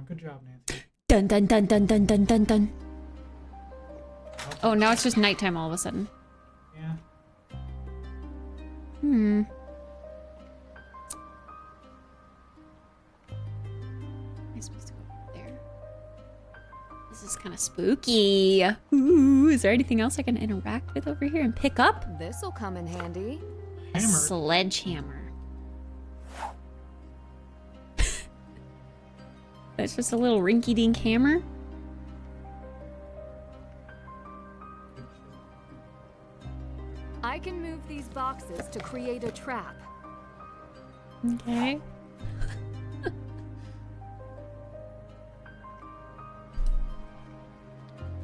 Good job, Nancy. Dun dun dun dun dun dun dun dun. Oh, now it's just nighttime all of a sudden. Yeah. Hmm. Am I supposed to go up there? This is kind of spooky. Ooh, is there anything else I can interact with over here and pick up? This'll come in handy. A Hammer. sledgehammer. That's just a little rinky-dink hammer? I can move these boxes to create a trap. Okay.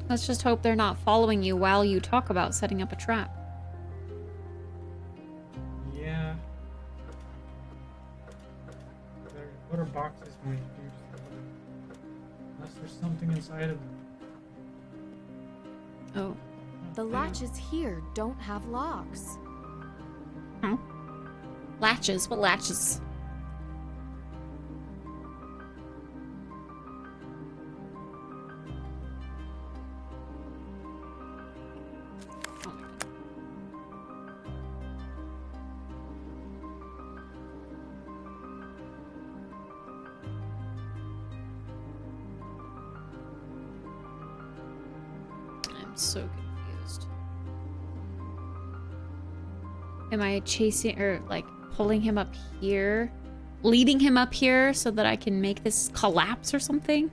Let's just hope they're not following you while you talk about setting up a trap. Yeah. What are boxes going to do? Unless there's something inside of them. Oh. The latches here don't have locks. Huh? Latches? What latches? Oh my God. I'm so confused. Am I chasing or like pulling him up here? Leading him up here so that I can make this collapse or something?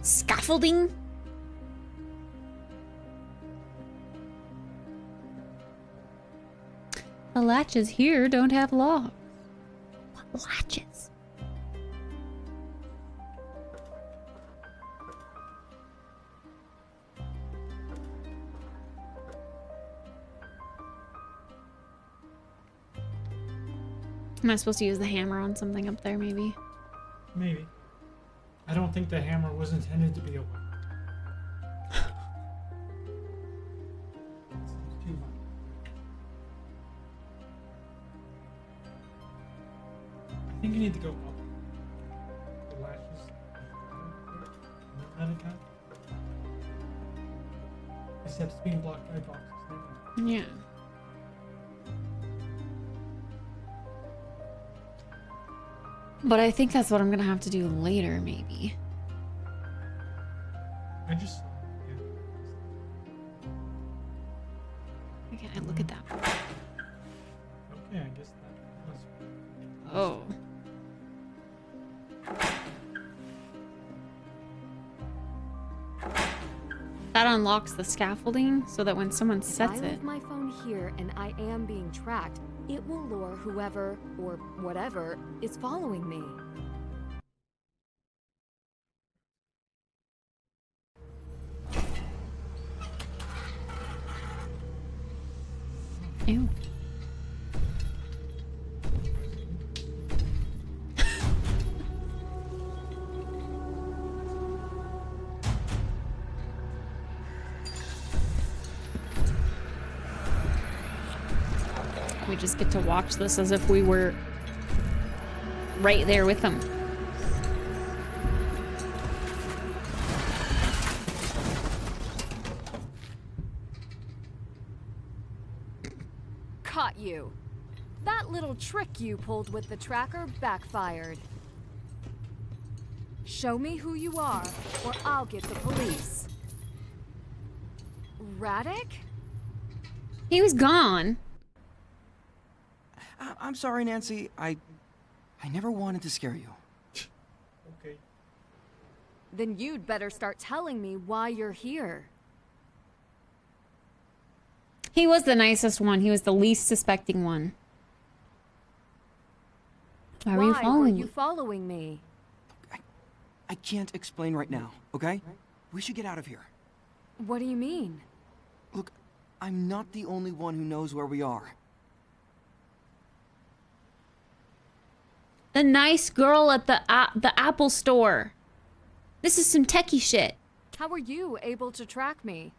Scaffolding? The latches here don't have locks. What latches? Am I supposed to use the hammer on something up there, maybe? Maybe. I don't think the hammer was intended to be a weapon. Seems too much. I think you need to go up. The latches. Let it go. Except it's being blocked by boxes. Yeah. But I think that's what I'm gonna have to do later, maybe. I just saw it, yeah. Okay, look at that. Okay, I guess that was... Oh. That unlocks the scaffolding so that when someone sets If I it... leave my phone here and I am being tracked, it will lure whoever, or whatever, is following me. Ew. We just get to watch this as if we were right there with them. Caught you. That little trick you pulled with the tracker backfired. Show me who you are, or I'll get the police. Radek? He was gone. I'm sorry, Nancy. I never wanted to scare you. Okay. Then you'd better start telling me why you're here. He was the nicest one. He was the least suspecting one. Why were you Why following were me? you following me? I can't explain right now, okay? We should get out of here. What do you mean? Look, I'm not the only one who knows where we are. The nice girl at the Apple store. This is some techie shit. How were you able to track me?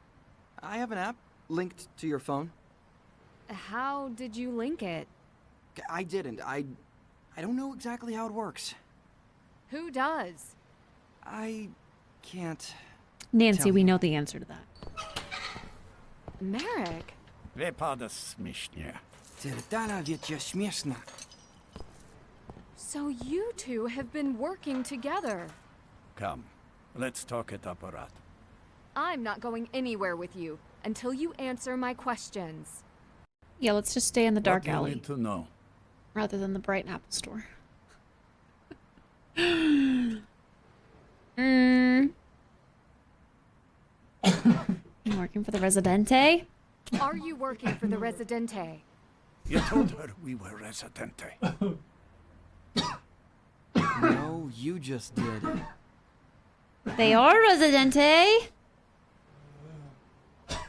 I have an app linked to your phone. How did you link it? I didn't. I don't know exactly how it works. Who does? I can't. Nancy, Tell we me. know the answer to that. Merrick, Wypada śmiesznie. Tyrtala wiecie śmieszna. so you two have been working together. Come, let's talk it apparat. I'm not going anywhere with you until you answer my questions. Yeah, let's just stay in the dark What do you alley need to know? rather than the bright apple store. You working for the Residente? Are you working for the Residente? You told her we were Residente. No, you just did. They are Residente.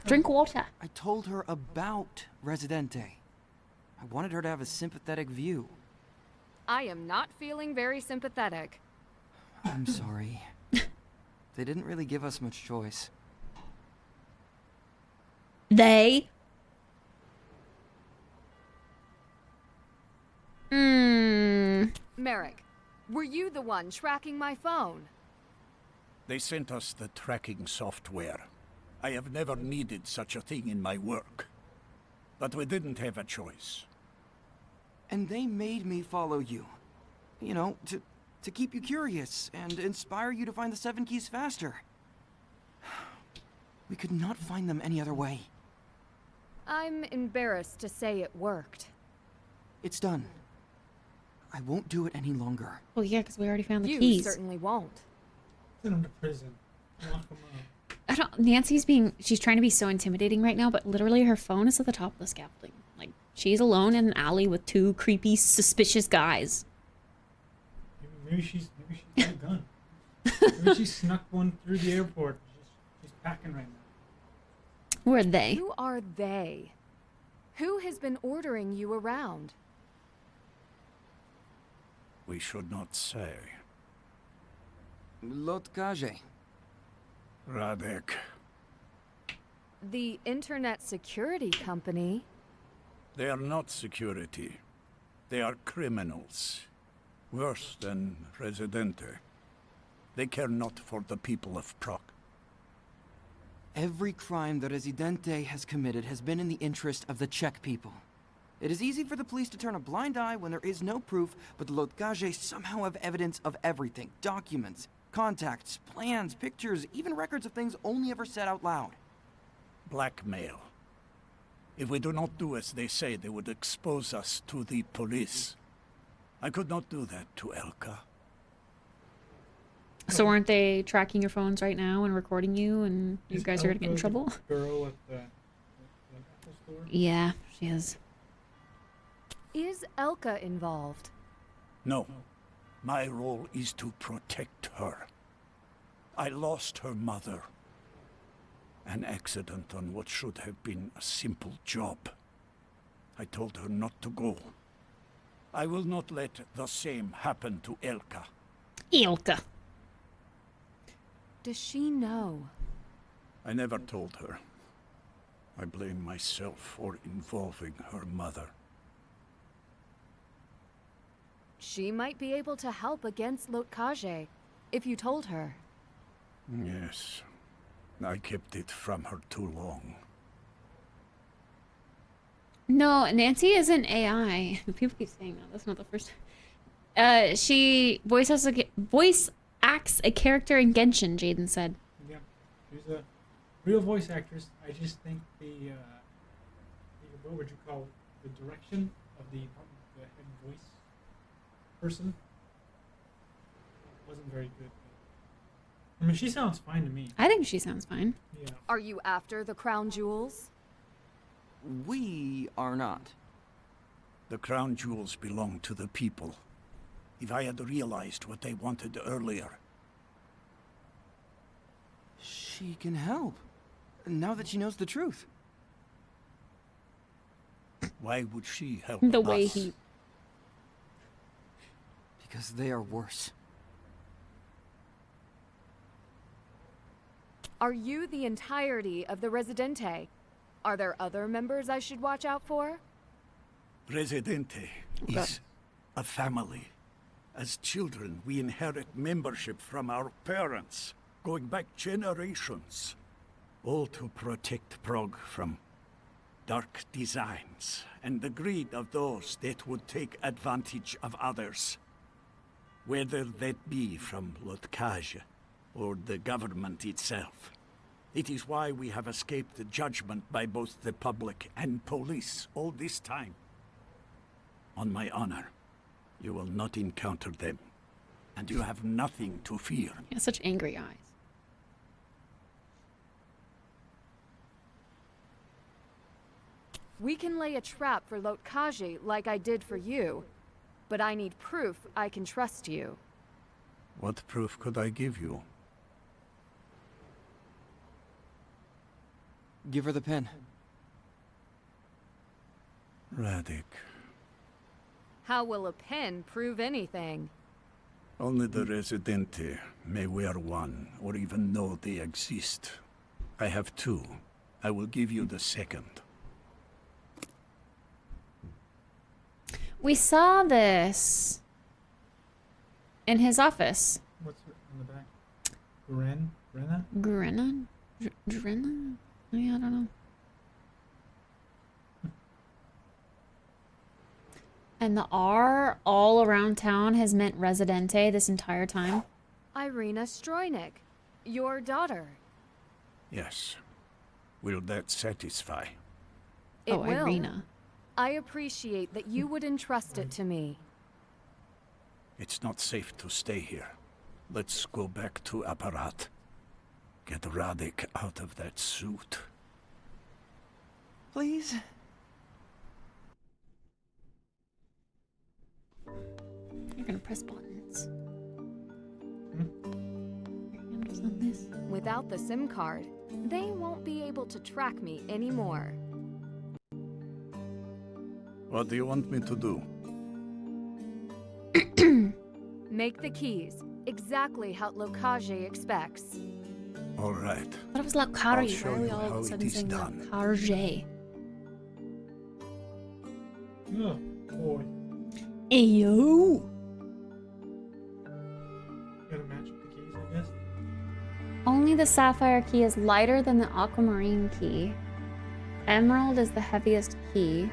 Drink water. I told her about Residente. I wanted her to have a sympathetic view. I am not feeling very sympathetic. I'm sorry. They didn't really give us much choice. They. Merrick, were you the one tracking my phone? They sent us the tracking software. I have never needed such a thing in my work. But we didn't have a choice. And they made me follow you. You know, to keep you curious and inspire you to find the 7 keys faster. We could not find them any other way. I'm embarrassed to say it worked. It's done. I won't do it any longer. Oh yeah, because we already found the You keys. certainly won't. Send him to prison. Lock him up. I don't. She's trying to be so intimidating right now, but literally her phone is at the top of the scaffolding. Like she's alone in an alley with 2 creepy, suspicious guys. Maybe she's got a gun. Maybe she snuck one through the airport. She's packing right now. Who are they? Who are they? Who has been ordering you around? We should not say. Lotkaje. Radek. The Internet Security Company? They are not security. They are criminals. Worse than Residente. They care not for the people of Prague. Every crime that Residente has committed has been in the interest of the Czech people. It is easy for the police to turn a blind eye when there is no proof, but the Lotkaje somehow have evidence of everything. Documents, contacts, plans, pictures, even records of things only ever said out loud. Blackmail. If we do not do as they say, they would expose us to the police. I could not do that to Elka. So aren't they tracking your phones right now and recording you, and you Is guys are gonna get in Elka the trouble? Girl at the Apple store. Yeah, she is. Is Elka involved? No. My role is to protect her. I lost her mother. An accident on what should have been a simple job. I told her not to go. I will not let the same happen to Elka. Ilka. Does she know? I never told her. I blame myself for involving her mother. She might be able to help against Lotkaje, if you told her. Yes. I kept it from her too long. No, Nancy isn't AI. People keep saying that. That's not the first time. She voice acts a character in Genshin, Jaden said. Yeah, she's a real voice actress. I just think what would you call it? The direction of the head voice person wasn't very good. I mean, she sounds fine to me. I think she sounds fine. Yeah. Are you after the crown jewels? We are not. The crown jewels belong to the people. If I had realized what they wanted earlier, She can help. Now that she knows the truth. why would she help The way us? he... Because they are worse. Are you the entirety of the Residente? Are there other members I should watch out for? Residente is a family. As children, we inherit membership from our parents, going back generations. All to protect Prague from dark designs and the greed of those that would take advantage of others. Whether that be from Lotkaja or the government itself. It is why we have escaped the judgment by both the public and police all this time. On my honor, you will not encounter them, and you have nothing to fear. He has such angry eyes. We can lay a trap for Lotkaji like I did for you, but I need proof I can trust you. What proof could I give you? Give her the pen. Radic. How will a pen prove anything? Only the Residente may wear one, or even know they exist. I have two. I will give you the second. We saw this in his office. What's on the back? Grenna? Grenna? Drenna? Yeah, I don't know. And the R all around town has meant Residente this entire time. Irina Strojnik, your daughter. Yes. Will that satisfy? It Oh, will. Irina. I appreciate that you would entrust it to me. It's not safe to stay here. Let's go back to Apparat. Get Radic out of that suit. Please? You're gonna press buttons. Your handles on this. Without the SIM card, they won't be able to track me anymore. What do you want me to do? Make the keys, exactly how Lotkaji expects. All right. What was I'll Locari? show Why are we you all of how a it sudden is saying done. Locari? Oh, boy. Ayo! Gotta match up the keys, I guess. Only the sapphire key is lighter than the aquamarine key. Emerald is the heaviest key.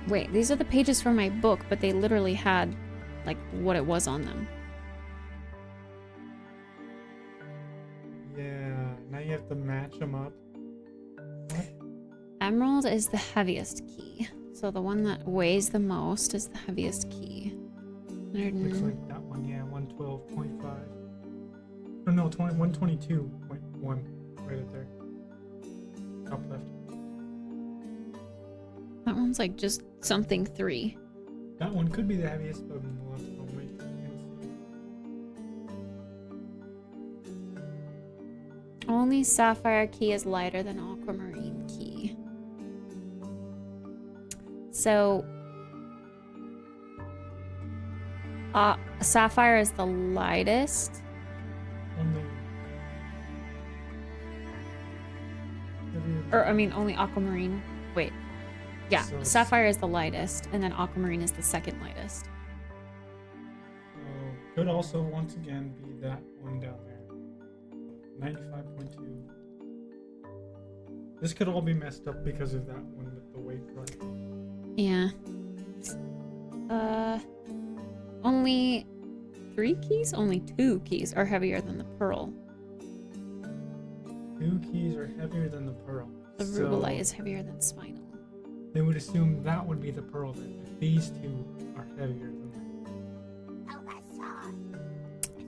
Wait, these are the pages from my book, but they literally had, like, what it was on them. Yeah, now you have to match them up. What? Emerald is the heaviest key. So the one that weighs the most is the heaviest key. Looks like that one, yeah, 112.5. Oh no, 122.1. Right up there. Top left. That one's like just something 3. That one could be the heaviest, but we'll have to go wait and see. Only sapphire key is lighter than aquamarine key. So sapphire is the lightest. Only. Or I mean only aquamarine. Wait. Yeah, So- sapphire is the lightest, and then aquamarine is the second lightest. Could also once again be that one down there. 95.2. This could all be messed up because of that one with the weight right. Yeah. Only 3 keys? Only 2 keys are heavier than the pearl. 2 keys are heavier than the pearl. The So rubellite is heavier than spinal. they would assume that would be the pearl then. If these two are heavier than that.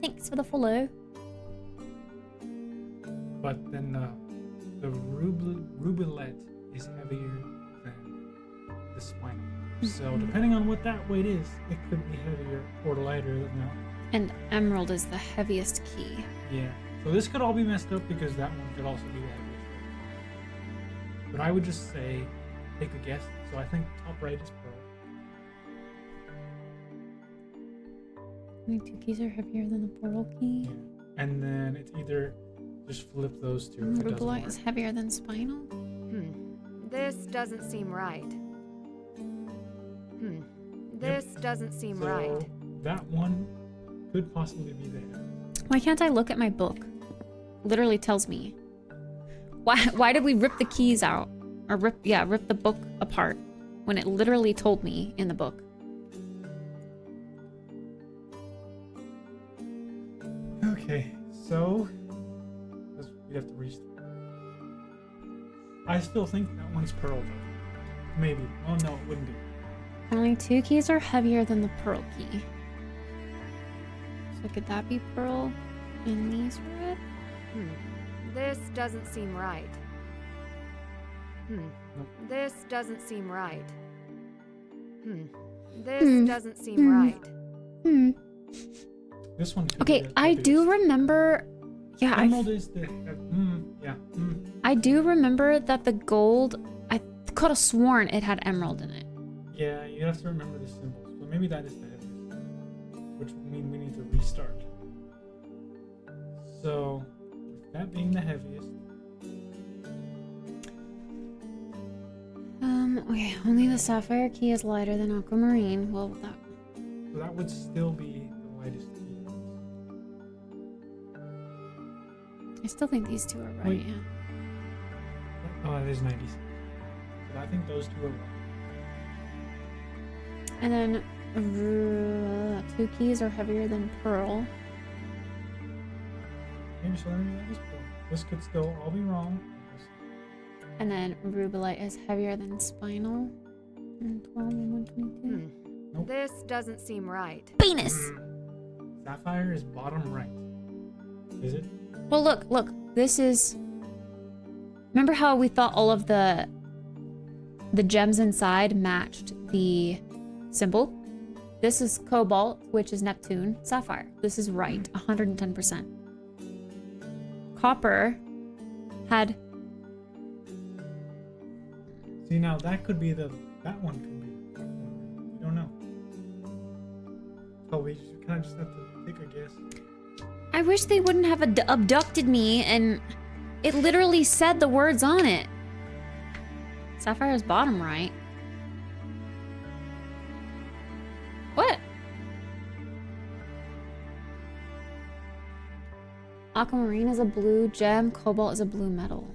Thanks for the follow. But then the rubellite is heavier than the spinal. So depending on what that weight is, it could be heavier or lighter than that. And emerald is the heaviest key. Yeah. So this could all be messed up because that one could also be the heaviest. But I would just say, take a guess. So I think top right is pearl. Only 2 keys are heavier than the pearl key. Yeah. And then it's either just flip those two. If it doesn't Rubellite work. is heavier than spinal. This doesn't seem right. This doesn't seem So right. that one could possibly be the heavy. Why can't I look at my book? Literally tells me. Why did we rip the keys out? Or rip the book apart when it literally told me in the book. Okay, so we have to restart. I still think that one's pearl though. Maybe. Oh no, it wouldn't be. Only 2 keys are heavier than the pearl key. So could that be pearl and these red? This doesn't seem right. This doesn't seem right. This doesn't seem right. This one could Okay, be the I do heaviest. remember. Yeah, Emerald is the yeah. I do remember that the gold. I could have sworn it had emerald in it. Yeah, you have to remember the symbols. So maybe that is the heaviest. Which would mean we need to restart. So, with that being the heaviest. Okay, only the sapphire key is lighter than aquamarine. Well, So that would still be the lightest key. I still think these 2 are right. Wait. Yeah. Oh, it is 96. But I think those 2 are right. And then 2 keys are heavier than pearl. Maybe so maybe that is pearl. This could still all be wrong. And then rubellite is heavier than spinal. And 12 and 122. Nope. This doesn't seem right. Penis! Sapphire is bottom right. Is it? Well, look. This is... Remember how we thought all of the gems inside matched the symbol? This is cobalt, which is Neptune. Sapphire. This is right. 110%. Copper had... See, now that could be that one could be. We don't know. Oh, we kind of just have to take a guess. I wish they wouldn't have abducted me and it literally said the words on it. Sapphire's bottom right. What? Aquamarine is a blue gem, cobalt is a blue metal.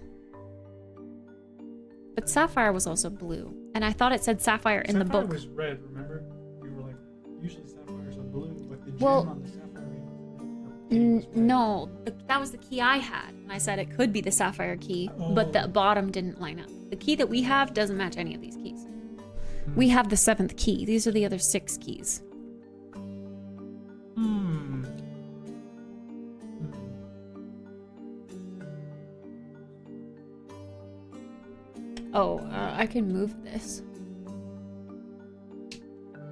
But sapphire was also blue, and I thought it said sapphire in the book. Sapphire was red, remember? We were like, usually sapphires are blue, but the gem Well, on the sapphire was red. No, that was the key I had, and I said it could be the sapphire key, but the bottom didn't line up. The key that we have doesn't match any of these keys. We have the 7th key. These are the other 6 keys. Oh, I can move this.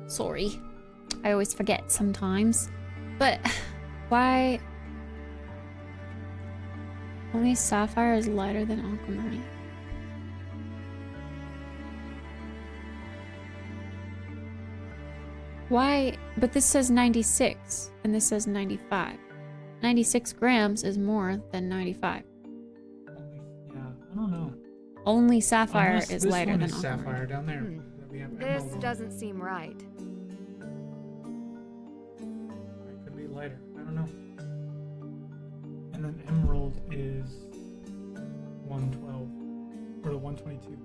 Sorry. I always forget sometimes. But why? Only sapphire is lighter than aquamarine. Why? But this says 96 and this says 95. 96 grams is more than 95. Yeah, I don't know. Only sapphire Unless is this lighter one than is aquamarine. sapphire down there. That we have This emerald on. doesn't seem right. It could be lighter. I don't know. And then emerald is 112 or the 122.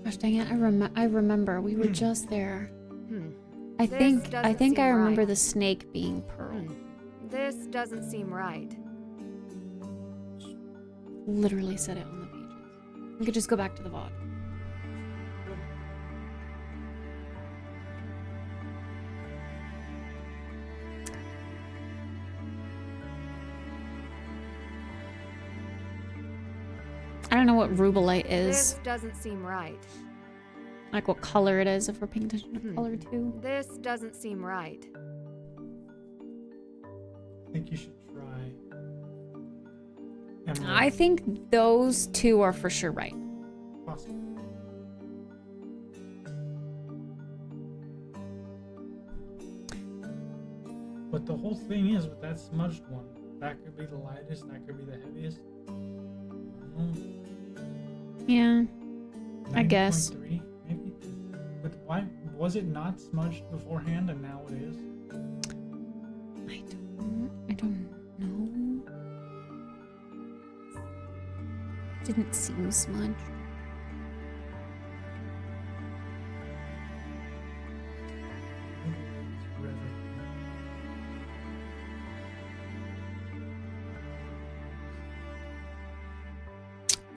Gosh dang it! I remember we were just there. I This think doesn't I seem remember right. the snake being pearl. This doesn't seem right. Literally said it on the pages. We could just go back to the VOD. I don't know what rubellite This is. doesn't seem right. Like what color it is if we're paying attention to color too. This doesn't seem right. I think you should try emerald. I think those 2 are for sure right. Possible. But the whole thing is with that smudged one, that could be the lightest, that could be the heaviest. I don't know. Yeah. I guess. 9.3, maybe. But why was it not smudged beforehand and now it is? I don't know. Didn't seem smudged.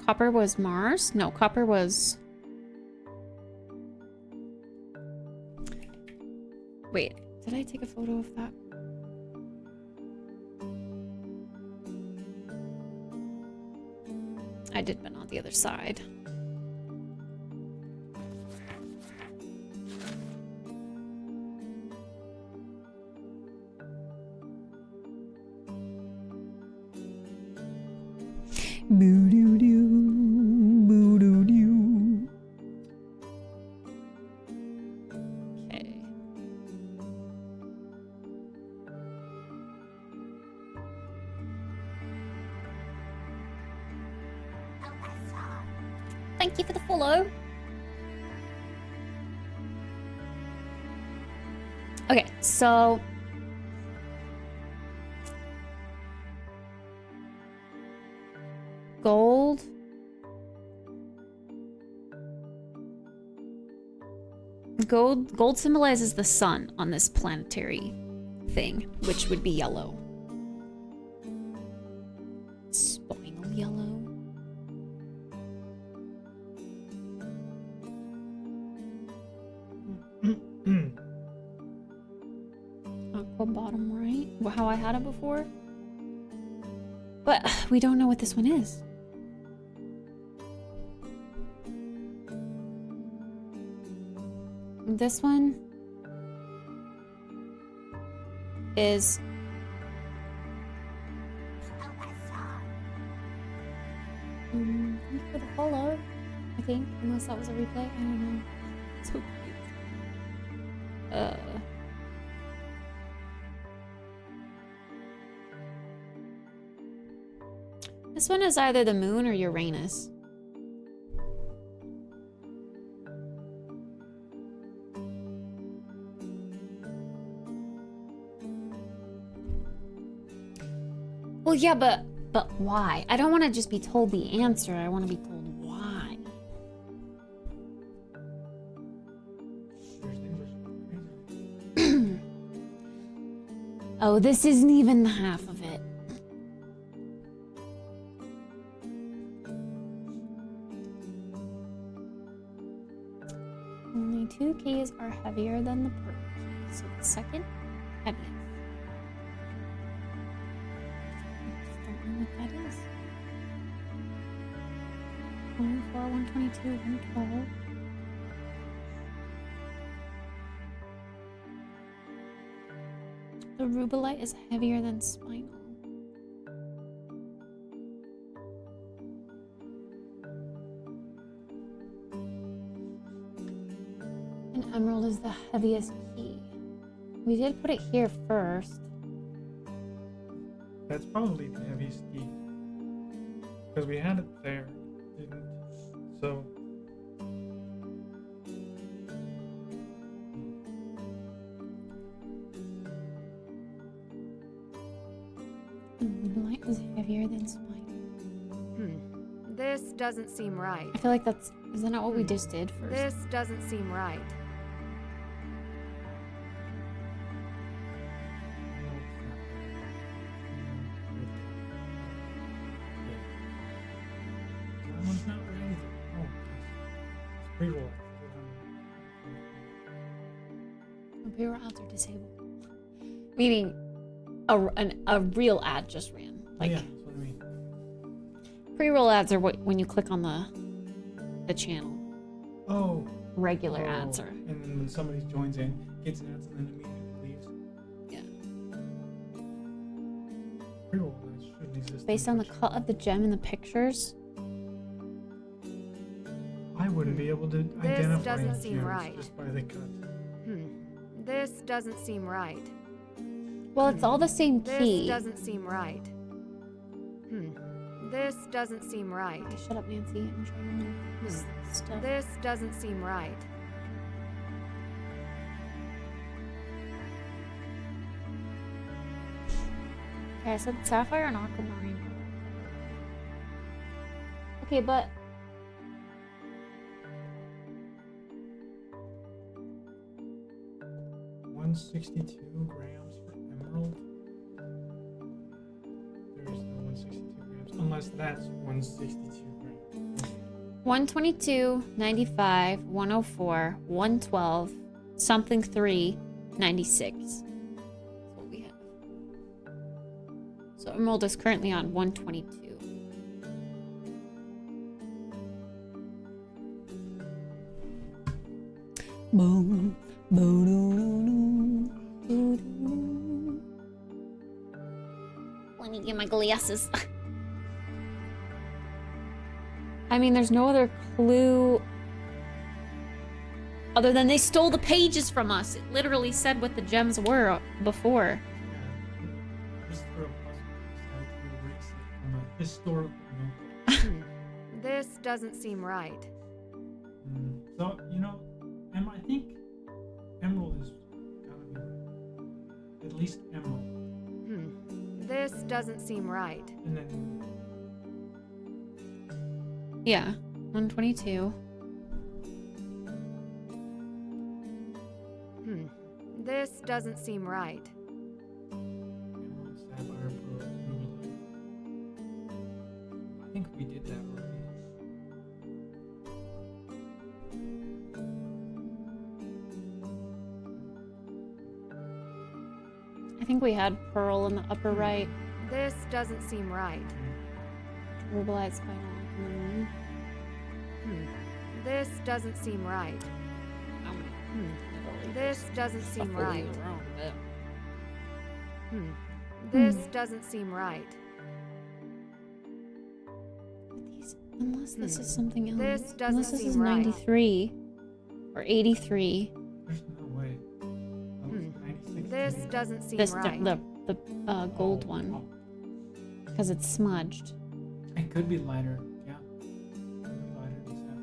Copper was Mars? No, copper was... Wait, did I take a photo of that? I did, but not the other side. Boo-doo-doo, boo-doo-doo. Okay. Thank you for the follow. Okay, so gold. Gold symbolizes the sun on this planetary thing, which would be yellow. Spinal yellow. Aqua bottom right. How I had it before. But we don't know what this one is. This one is thank you for the follow, I think, unless that was a replay. I don't know. So cute. This one is either the moon or Uranus. Well, yeah, but why? I don't want to just be told the answer. I want to be told why. Oh, this isn't even the half of it. Only 2 keys are heavier than the purple key, so the second heaviest. Don't know what that is. 104, 122, 112. The rubellite is heavier than spinal. And emerald is the heaviest key. We did put it here first. That's probably the heaviest key. Because we had it there, didn't? So. Rubellite is heavier than spinal. This doesn't seem right. I feel like that's... Is that not what we just did first? This doesn't seem right. That one's not right either. Oh, it's pre-roll. Computer ads are disabled. Meaning a real ad just ran. Like, yeah, that's what I mean. pre-roll ads are when you click on the channel. Oh. Regular ads are. And then when somebody joins in, gets ads, and then immediately leaves. Yeah. Pre-roll ads shouldn't exist. Based on the cut of the gem in the pictures. I wouldn't be able to This identify doesn't seem gems right. just by the cut. This doesn't seem right. Well, it's all the same This key. doesn't seem right. This doesn't seem right. Okay, shut up, Nancy. I'm trying to move this stuff. This doesn't seem right. Okay, I said sapphire and aquamarine. Okay, but 162 grams for emerald. There's no 162 grams, unless that's 162 grams. 122, 95, 104, 112, something 3, 96. That's what we have. So emerald is currently on 122. Boom, boom, Let me get my glasses. I mean, there's no other clue other than they stole the pages from us. It literally said what the gems were before. Yeah, just for a puzzle, decided to erase it from a historical notebook. This doesn't seem right. So, you know, I think emerald is gotta be right. At least emerald. This doesn't seem right. And then Yeah, 122. This doesn't seem right. emerald, sapphire, pearl, ruby. I think we did that already. I think we had pearl in the upper right. This doesn't seem right. Rubelite, spinal aquamarine. This doesn't seem right. This doesn't seem right. This doesn't seem right. These, unless this is something else. This doesn't unless this seem is right. 93 or 83. There's no way. That was 96. This doesn't seem This right. the gold one, because it's smudged. It could be lighter. Yeah. It could be lighter than sapphire.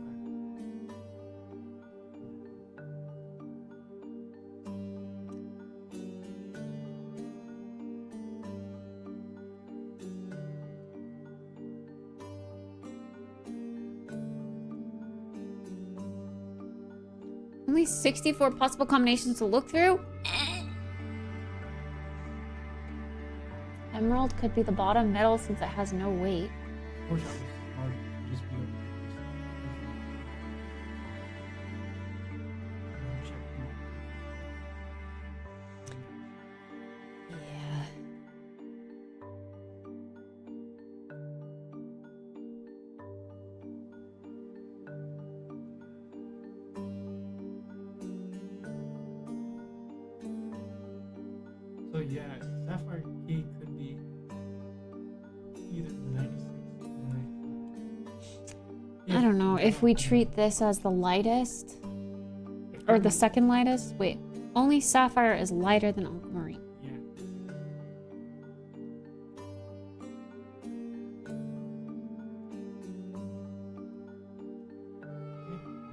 Only 64 possible combinations to look through? Emerald could be the bottom metal since it has no weight. I wish I was smart to just be able to check them out. Yeah. So yeah, sapphire key could be either 96 or 95. I don't know if we treat this as the lightest or the second lightest. Wait, only sapphire is lighter than aquamarine. Yeah.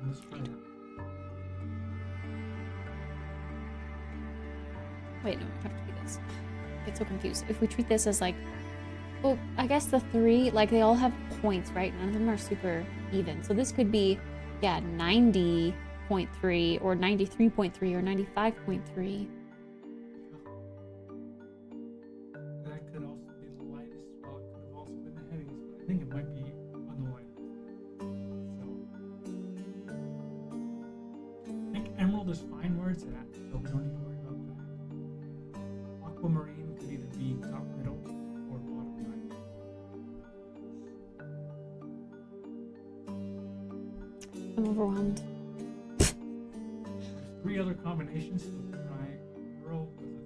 Let's try that. Wait, no, it have to be this. I get so confused. If we treat this as like, well, I guess the three, like they all have points, right? None of them are super even. So this could be, yeah, 90.3 or 93.3 or 95.3. That could also be the lightest. Well, it could have also been the heaviest, but I think it might be on the lightest. So I think emerald is fine where it's at, so we don't need to worry about that. Aquamarine could either be top middle or bottom right. I'm overwhelmed. There's 3 other combinations, so try pearl with a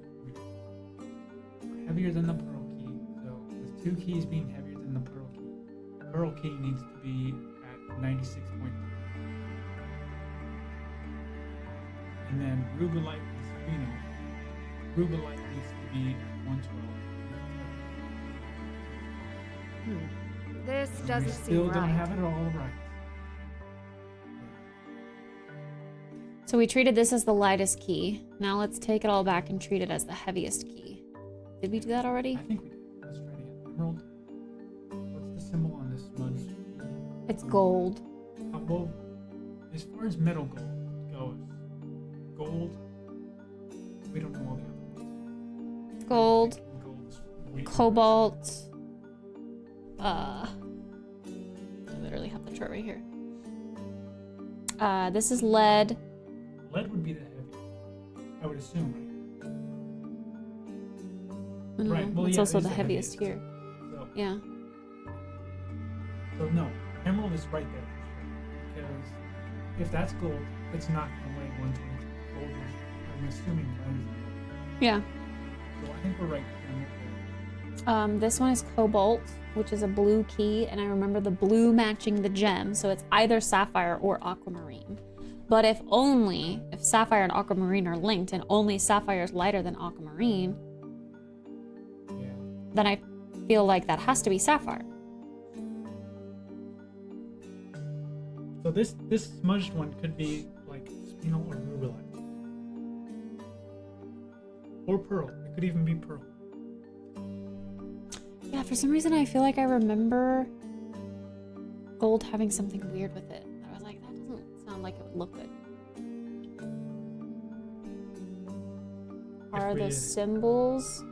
3. Heavier than the pearl key, so with 2 keys being heavier than the pearl key. Pearl key needs to be at 96.3. And then rubelite and spino. Rubelite needs to be at 112. This We doesn't still seem don't right. have it all right. So we treated this as the lightest key. Now let's take it all back and treat it as the heaviest key. Did we do that already? I think we did. Let's try it again. Emerald. What's the symbol on this smudge? It's gold. Well, as far as metal gold goes, gold. We don't know all the other ones. Gold. Gold's weak. Cobalt. I literally have the chart right here. This is lead. Lead would be the heaviest. I would assume, right? Right, well, it's yeah, also it is the the heaviest heaviest. here. So, Yeah. so no, emerald is right there. Because if that's gold, it's not going to weigh 120. Gold is, I'm assuming, lead. Yeah. So I think we're right. This one is cobalt, which is a blue key, and I remember the blue matching the gem, so it's either sapphire or aquamarine. But if sapphire and aquamarine are linked, and only sapphire is lighter than aquamarine, Yeah. then I feel like that has to be sapphire. So this smudged one could be like spinel or rubellite. Or pearl. It could even be pearl. Yeah, for some reason I feel like I remember gold having something weird with it. I was like, that doesn't sound like it would look good. Are the symbols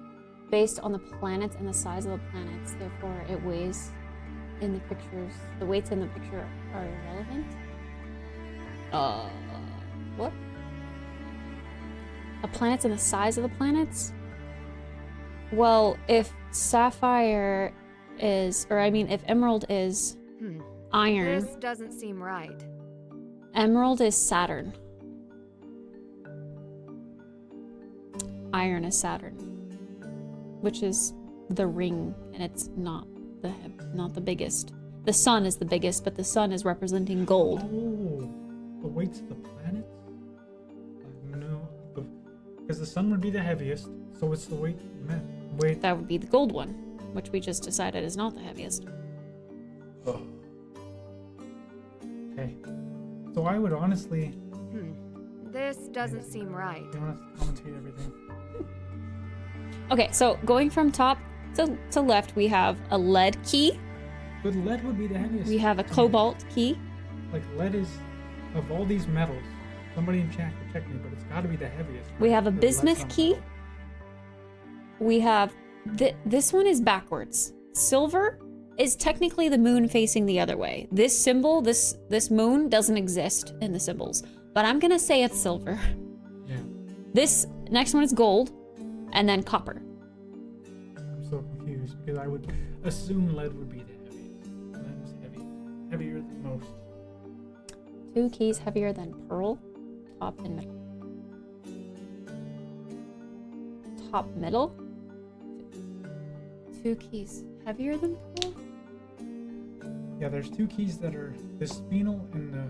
based on the planets and the size of the planets, therefore it weighs in the pictures, the weights in the picture are irrelevant? What? A planet's in the size of the planets? Well, if sapphire is, if emerald is iron, This doesn't seem right. emerald is Saturn. Iron is Saturn, which is the ring, and it's not the biggest. The sun is the biggest, but the sun is representing gold. Oh, the weights of the planets? No, because the sun would be the heaviest, so it's the weight. Weight. That would be the gold one, which we just decided is not the heaviest. Oh. Okay. So I would honestly. This doesn't seem right. You don't have to commentate everything. Okay, so going from top to left, we have a lead key. But lead would be the heaviest. We have a cobalt key. Like lead is, of all these metals, somebody in chat protect me, but it's got to be the heaviest. We have a Because lead's bismuth not key. gold. We have this one is backwards. Silver is technically the moon facing the other way. This symbol, this moon doesn't exist in the symbols, but I'm gonna say it's silver. Yeah. This next one is gold, and then copper. I'm so confused because I would assume lead would be the heaviest. Lead is heavy, heavier than most. 2 keys heavier than pearl, top and middle. Top middle. 2 keys heavier than pearl. Yeah, there's 2 keys that are the spinel and the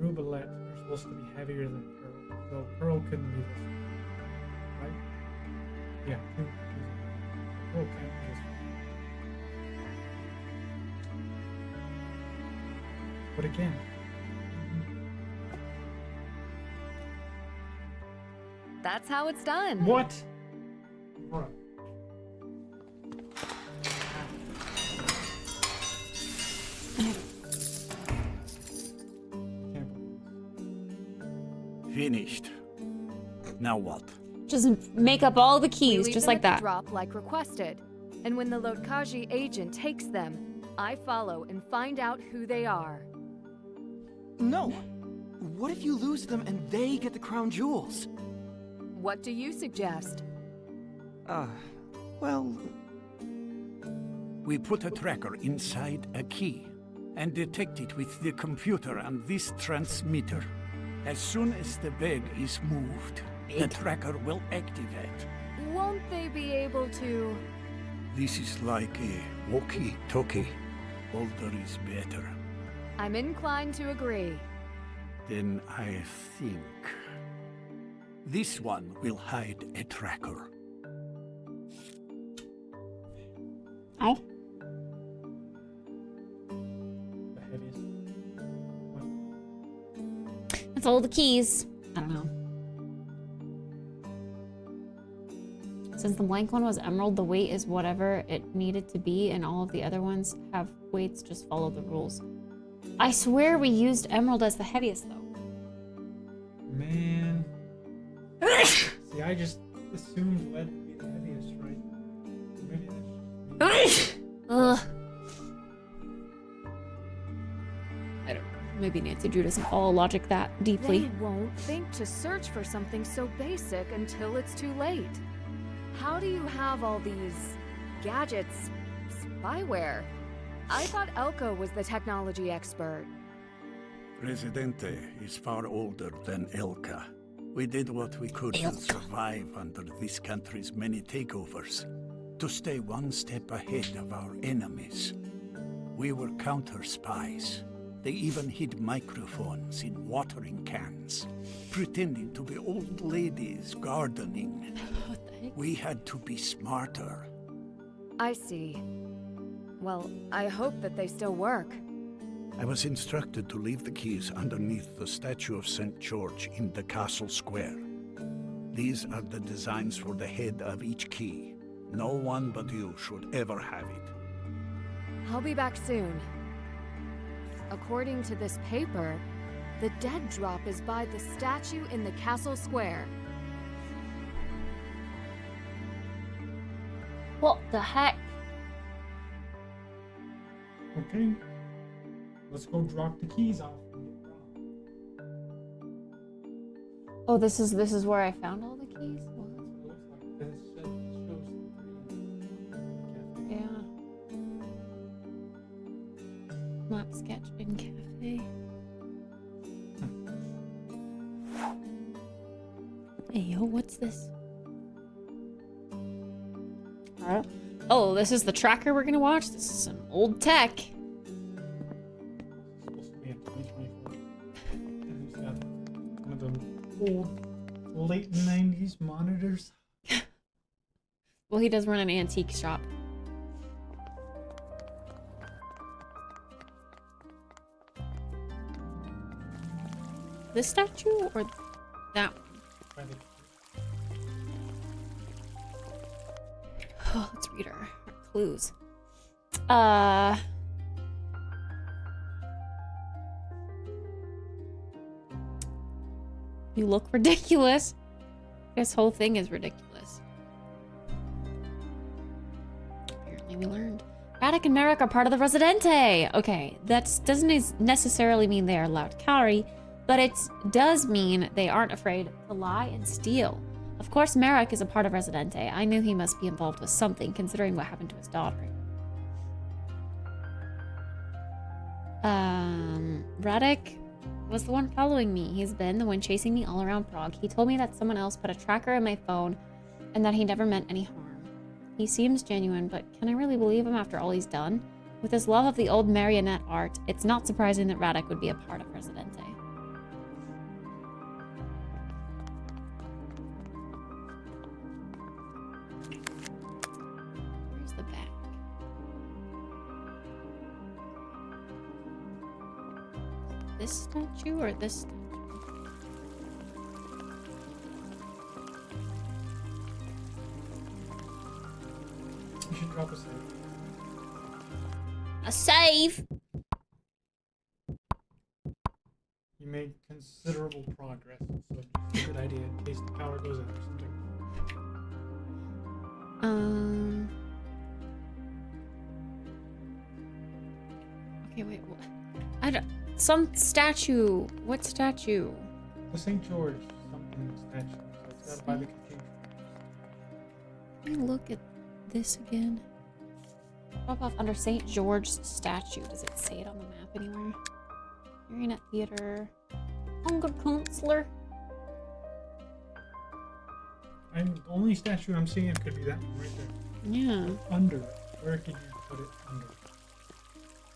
rubellite are supposed to be heavier than pearl. So pearl couldn't be this one, right? Yeah, 2 keys. Pearl can't be this one. But again, That's how it's done. what? Bruh. Can't believe this. Finished. Now what? Just make up all the We keys, leave just them like at the that. drop like requested. And when the Lotkaji agent takes them, I follow and find out who they are. No. What if you lose them and they get the crown jewels? What do you suggest? Well, We put a tracker inside a key and detect it with the computer and this transmitter. As soon as the bag is moved, the tracker will activate. Won't they be able to... This is like a walkie-talkie. Older is better. I'm inclined to agree. Then I think this one will hide a tracker. Oh. That's all the keys. I don't know. Since the blank one was emerald, the weight is whatever it needed to be, and all of the other ones have weights. Just follow the rules. I swear we used emerald as the heaviest, though. Man. See, I just assumed lead would be the heaviest, right? Maybe that's just me. Ugh. I don't know. Maybe Nancy Drew doesn't follow logic that deeply. They won't think to search for something so basic until it's too late. How do you have all these gadgets, spyware? I thought Elko was the technology expert. Presidente is far older than Elka. We did what we could to survive under this country's many takeovers, to stay one step ahead of our enemies. We were counter-spies. They even hid microphones in watering cans, pretending to be old ladies gardening. What the heck? We had to be smarter. I see. Well, I hope that they still work. I was instructed to leave the keys underneath the statue of St. George in the castle square. These are the designs for the head of each key. No one but you should ever have it. I'll be back soon. According to this paper, the dead drop is by the statue in the castle square. What the heck? Okay. Let's go drop the keys off. Oh, this is where I found all the keys? What? It looks like. 'Cause it shows Yeah. Map sketch in cafe. Hey yo, what's this? Oh, this is the tracker we're gonna watch? This is some old tech. supposed to be in 2024. And he's got one of the old, late 90s monitors. Well, he does run an antique shop. This statue or that one? By the Oh, let's read our clues. You look ridiculous. This whole thing is ridiculous. Apparently we learned. Radek and Merrick are part of the Residente. Okay, that doesn't necessarily mean they are allowed to carry, but it does mean they aren't afraid to lie and steal. Of course, Merrick is a part of Residente. I knew he must be involved with something, considering what happened to his daughter. Radek was the one following me. He's been the one chasing me all around Prague. He told me that someone else put a tracker in my phone and that he never meant any harm. He seems genuine, but can I really believe him after all he's done? With his love of the old marionette art, it's not surprising that Radek would be a part of Residente. Where's the back? This statue or this statue? You should drop a save. A save! You made considerable progress, so it's a good idea in case the power goes out or something. Okay, wait, what? I don't... Some statue. What statue? The St. George something statue, so it's got by the cathedral. Let me look at this again. Drop off under St. George's statue. Does it say it on the map anywhere? Marionette Theater. Hunger Counselor. The only statue I'm seeing could be that one right there. Yeah. Under it. Where could you put it under?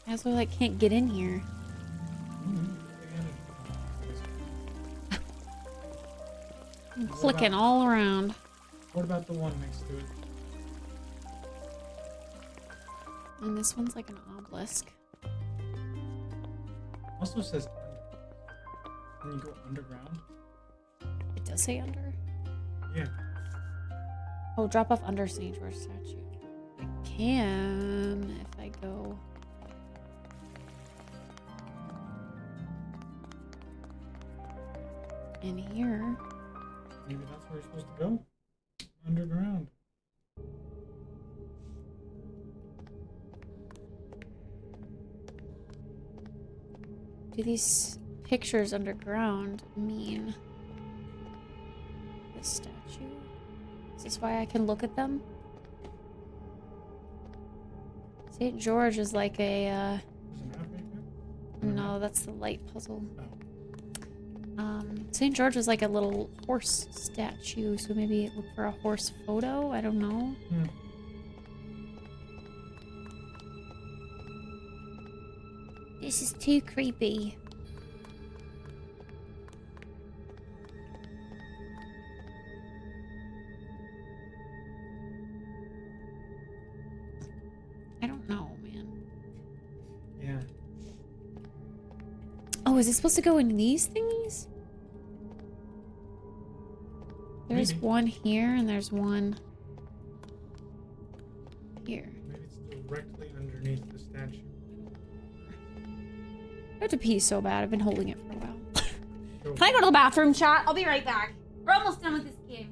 That's why I can't get in here. I'm clicking all around. What about the one next to it? And this one's like an obelisk. Also says Can you go underground? It does say under. Yeah. Oh, drop off under St. George statue. I can if I go. In here. Maybe that's where you're supposed to go? Underground. Do these pictures underground mean this statue? Is this why I can look at them? St. George is like a, There's an app right there? no, that's the light puzzle. Oh. St. George is like a little horse statue, so maybe look for a horse photo? I don't know. Hmm. This is too creepy. I don't know, man. Yeah. Oh, is it supposed to go in these thingies? There's Maybe. one here and there's one here. Maybe it's directly underneath the statue. I have to pee so bad. I've been holding it for a while. Go. Can I go to the bathroom, chat? I'll be right back. We're almost done with this game.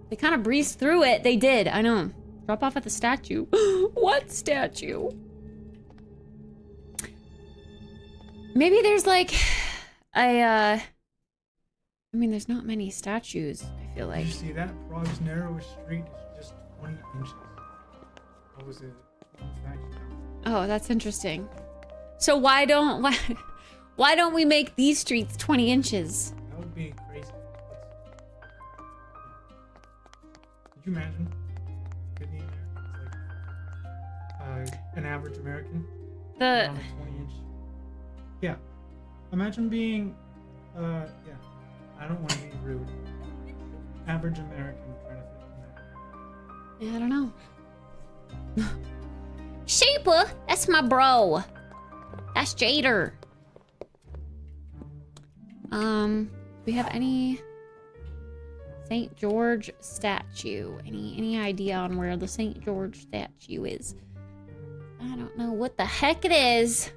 They kind of breezed through it. They did. I know. Drop off at the statue. What statue? Maybe there's like a, I mean, there's not many statues, I feel like. Did you see that? Prague's narrowest street is just 20 inches. What was it? Oh, that's interesting. So why don't we make these streets 20 inches? That would be crazy. Could you imagine? Sydney in there? It's like an average American. The Around a 20 inch. Yeah. Imagine being, yeah. I don't want to be rude. Average American trying to fit in there. yeah, I don't know. Sheepa, that's my bro. That's Jader. We have any St. George statue. Any idea on where the St. George statue is? I don't know what the heck it is.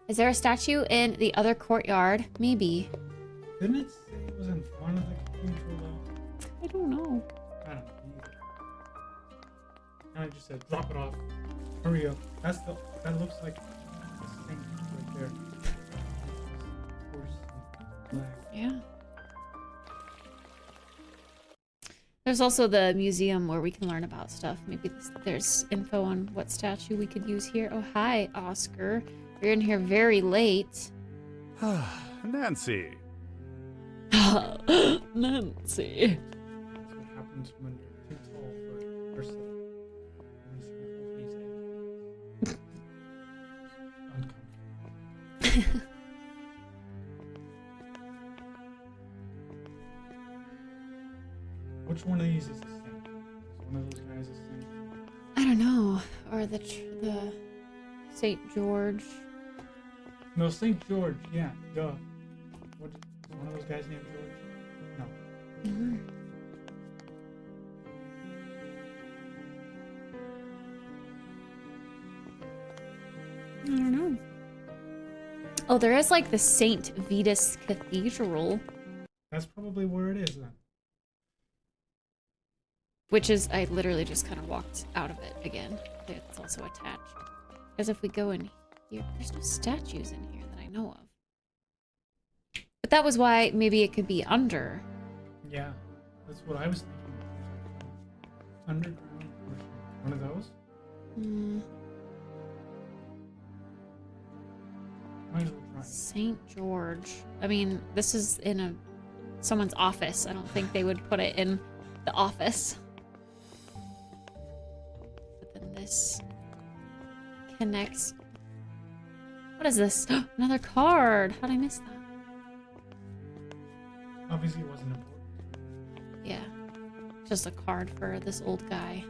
Is there a statue in the other courtyard? Maybe. Didn't it say it was in front of the cathedral though? I don't know. I don't know either. And I just said, drop it off. Hurry up. That looks like a saint right there. Horse and flag. Yeah. There's also the museum where we can learn about stuff. Maybe there's info on what statue we could use here. Oh, hi, Oscar. You're in here very late. Nancy. Nancy. That's what happens when you're too tall for Ursula. You see your whole face uncomfortable. Which one of these is the saint? Is one of those guys a saint? I don't know. Or the St. George. No, St. George, yeah, duh. What, is one of those guys named George? No. Mhm. I don't know. Oh, there is like the St. Vitus Cathedral. That's probably where it is then. Which is, I literally just kind of walked out of it again. It's also attached. Because if we go in here, there's no statues in here that I know of. But that was why maybe it could be under. Yeah, that's what I was thinking. Underground portion. One of those? Hmm. Might as well try. St. George. I mean, this is in someone's office. I don't think they would put it in the office. But then this connects. What is this? Another card. How'd I miss that? Obviously, it wasn't important. Yeah. Just a card for this old guy.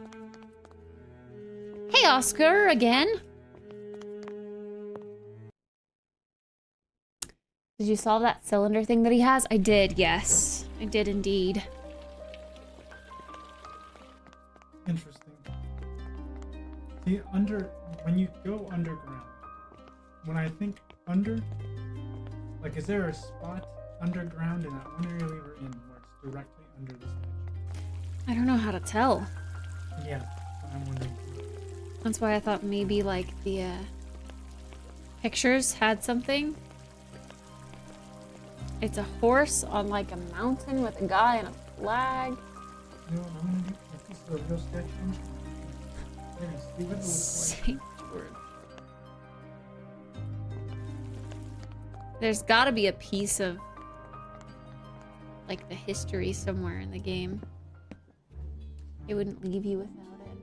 Hey, Oscar, again. Did you solve that cylinder thing that he has? I did, yes. I did indeed. Interesting. See, when you go underground, when I think under, like, is there a spot underground in that one area we were in where it's directly under the statue? I don't know how to tell. Yeah, that's what I'm wondering. That's why I thought maybe, like, the pictures had something. It's a horse on, like, a mountain with a guy and a flag. You know what I'm gonna do? If this is a real statue, we're gonna see what it looks like. St. George. There's gotta be a piece of, like, the history somewhere in the game. It wouldn't leave you without it.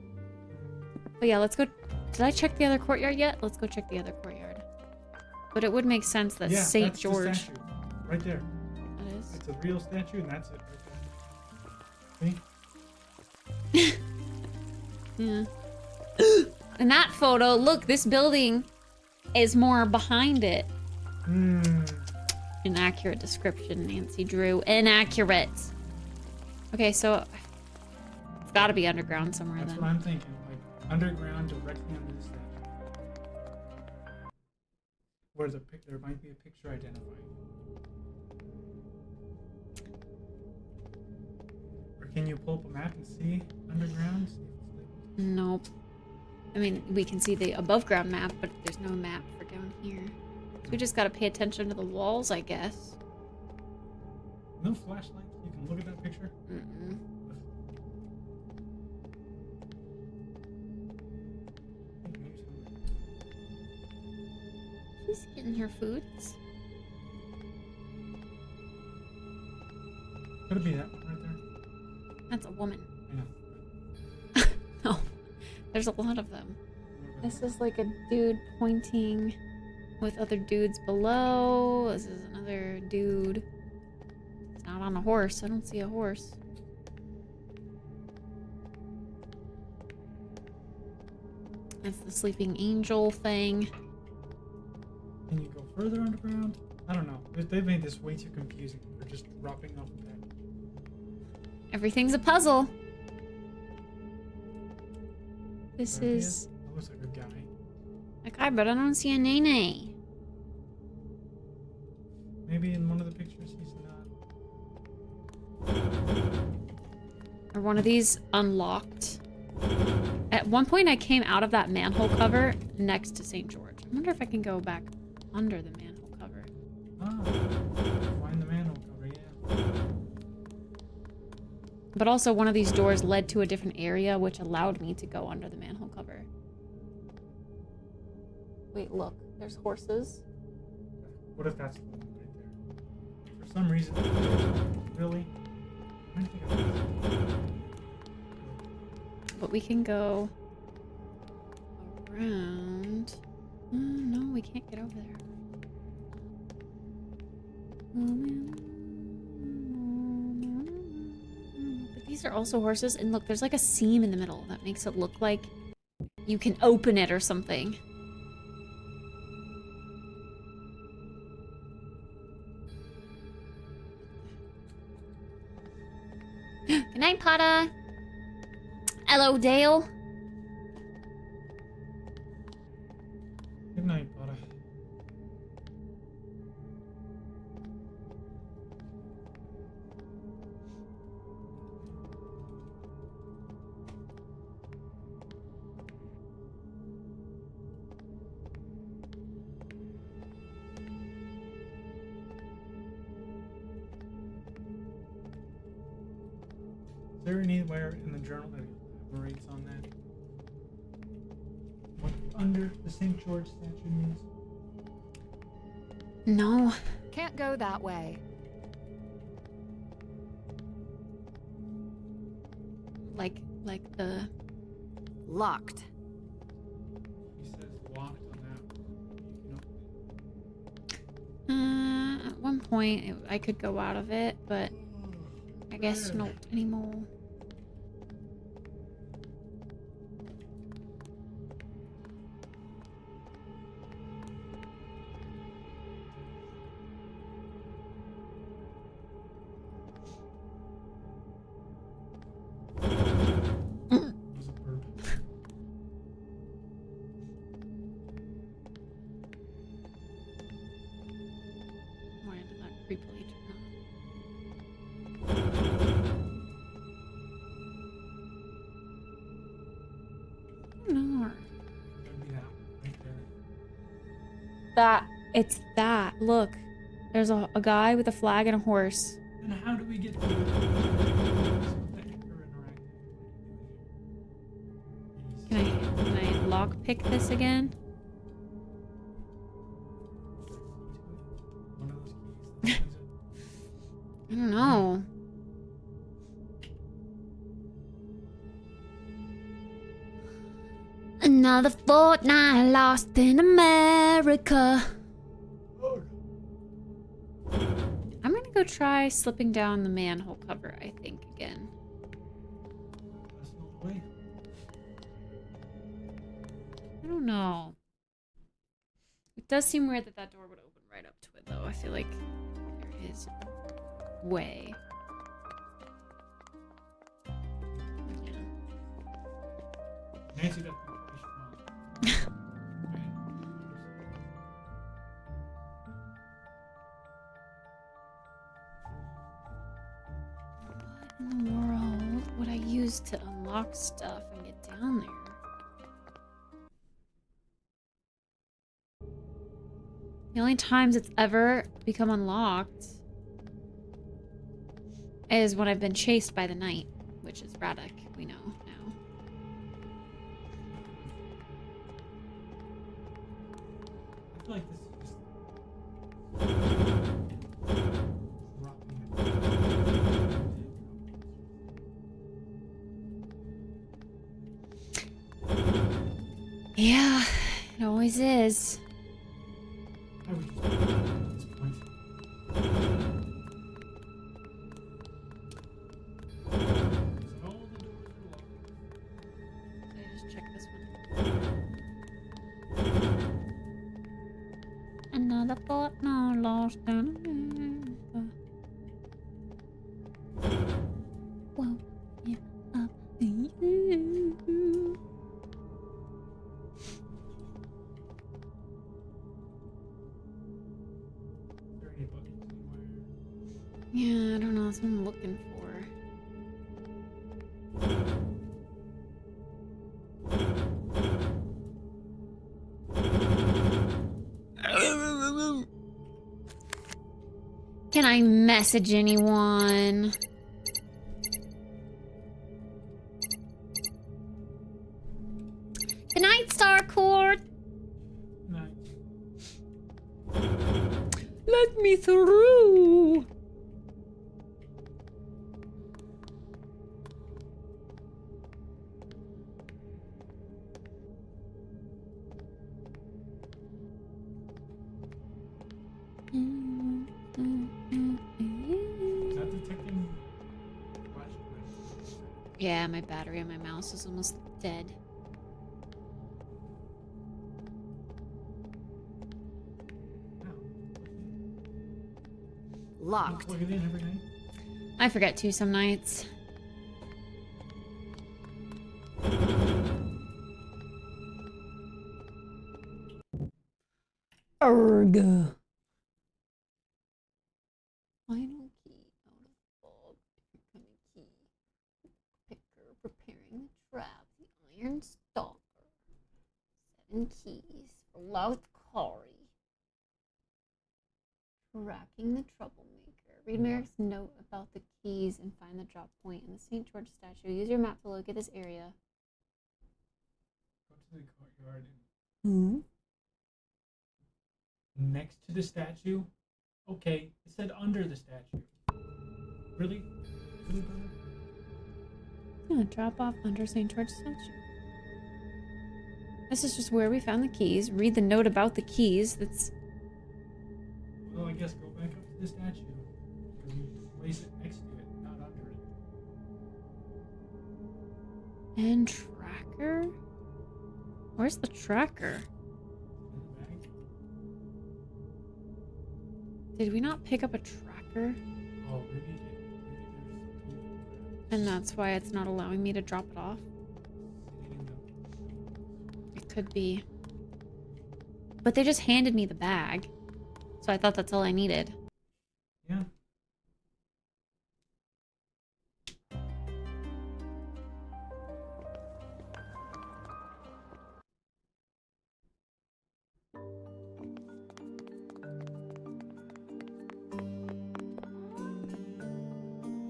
But yeah, let's go. Did I check the other courtyard yet? Let's go check the other courtyard. But it would make sense that Yeah, St. that's the George. statue. Right there. That is. It's a real statue, and that's it. Right there. See? Yeah. In that photo, look, this building is more behind it. Hmm. Inaccurate description, Nancy Drew. Inaccurate. Okay, so it's got to be underground somewhere That's then. what I'm thinking. Like underground, directly under the statue. Where there might be a picture identified. Or can you pull up a map and see underground? See if it's labeled? Nope. I mean, we can see the above ground map, but there's no map for down here. So we just got to pay attention to the walls, I guess. No flashlight? You can look at that picture? Mm-mm. She's getting her foods. Could it be that one right there? That's a woman. I know. No, there's a lot of them. This is like a dude pointing with other dudes below. This is another dude. It's not on a horse. I don't see a horse. That's the sleeping angel thing. Can you go further underground? I don't know. They've made this way too confusing for just dropping off the package. Everything's a puzzle. This There he is That looks like a guy. a guy, but I don't see a nene. Maybe in one of the pictures he's not. Are one of these unlocked? At one point I came out of that manhole cover next to St. George. I wonder if I can go back under the manhole cover. Ah, find the manhole cover, yeah. But also one of these doors led to a different area, which allowed me to go under the manhole cover. Wait, look. There's horses. What if that's the one right there? For some reason, really? I don't think But we can go around. No, we can't get over there. But these are also horses. And look, there's like a seam in the middle that makes it look like you can open it or something. Good night, Potter. Hello, Dale. Good night, Potter. Is there anywhere in the journal that elaborates on that? What under the St. George statue means? No. Can't go that way. Like the... Locked. He says locked on that. You know, At one point, I could go out of it, but I guess not anymore. it was a burp. More into that creepily turn on. No. That'd be that right there. That. It's that. Look. There's a guy with a flag and a horse. Then how do we get to the Can I lockpick this again? One of those keys. That opens it. I don't know. Another fortnight lost in America. I'm gonna go try slipping down the manhole cover, I think, again. That's not the way. I don't know. It does seem weird that that door would open right up to it, though. I feel like there is a way. Yeah. Nancy got the information wrong. What in the world would I use to unlock stuff and get down there? The only times it's ever become unlocked is when I've been chased by the knight, which is Braddock, we know now. I feel like this is just Yeah, it always is. I would just at this point. All the doors are locked. Did I just check this one? Another fortnight lost in America. that's what I'm looking for. Can I message anyone? Good night, Starcourt. Nice. Let me through. Is that detecting flash? Yeah, my battery on my mouse is almost dead. Locked. Plug it in every night. I forget to some nights. Arg. Final key out of fog. Incoming key. Picker preparing the trap. The Iron Stalker. 7 keys for Louthkari. Tracking the troublemaker. Read Merrick's note about the keys and find the drop point in the St. George statue. Use your map to locate this area. Go to the courtyard. Hmm? Next to the statue? Okay, it said under the statue. Really? Really, brother? Yeah, drop off under St. George statue. This is just where we found the keys. Read the note about the keys. That's... Well, I guess go back up to the statue. Because you place it next to it, not under it. And tracker? Where's the tracker? In the bag. Did we not pick up a tracker? Oh, maybe there's something And that's why it's not allowing me to drop it off? sitting in the... It could be. But they just handed me the bag. So I thought that's all I needed. Yeah.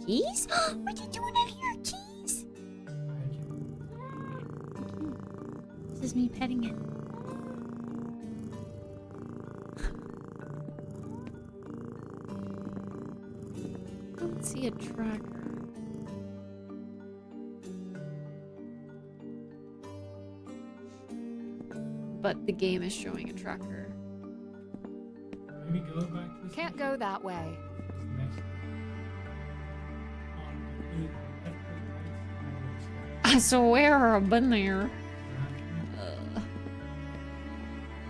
Keys? What are you doing in here, Keys? This is me petting it. I don't see a tracker. But the game is showing a tracker. Maybe go back to the Can't statue. go that way. Next. On the left click right, I swear I've been there.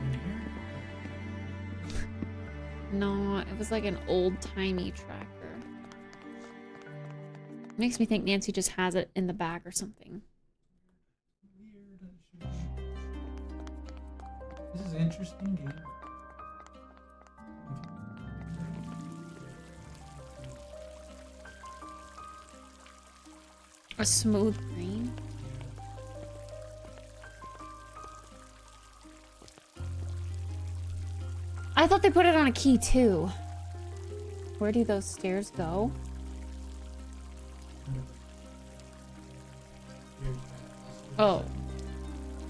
in here. No, it was like an old-timey tracker. Makes me think Nancy just has it in the bag or something. Weird. This is an interesting game. A smooth green? I thought they put it on a key too. Where do those stairs go? Oh.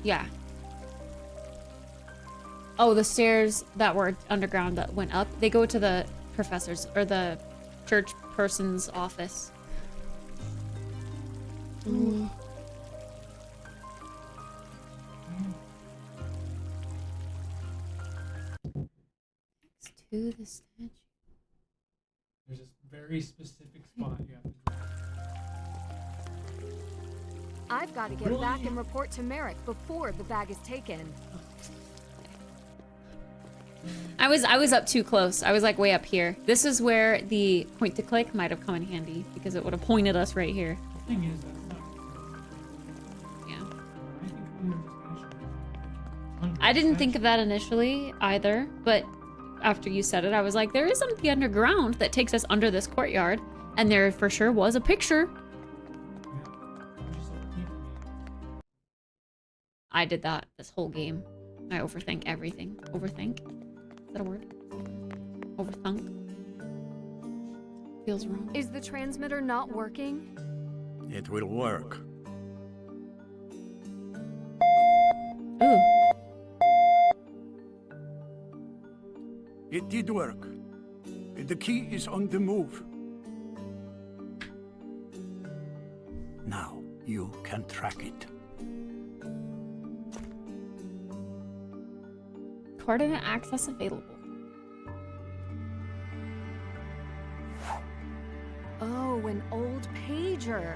Yeah. Oh, the stairs that were underground that went up, they go to the professor's or the church person's office. Ooh. Next to the statue. There's this very specific spot you have to drive. I've got to get Really? back and report to Merrick before the bag is taken. I was up too close. I was like way up here. This is where the point to click might have come in handy because it would have pointed us right here. The thing is, that's not. Yeah. I think under the statue. I didn't think of that initially either, but after you said it, I was like, there is something underground that takes us under this courtyard. And there for sure was a picture. Yeah. I'm just overthinking it. I did that this whole game. I overthink everything. Overthink? Is that a word? Overthunk? Feels wrong. Is the transmitter not working? It will work. Ooh. It did work. The key is on the move. Now you can track it. Coordinate access available. Oh, an old pager.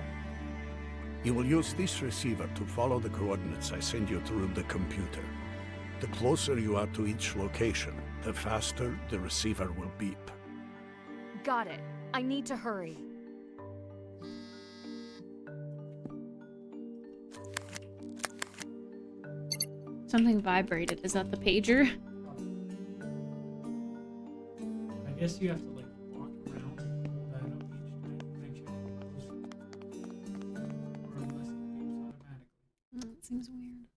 You will use this receiver to follow the coordinates I send you through the computer. The closer you are to each location, the faster the receiver will beep. Got it. I need to hurry. Something vibrated. Is that the pager? I guess you have to like walk around and pull that up each time to make sure it's close. Or unless it beeps automatically. That seems weird.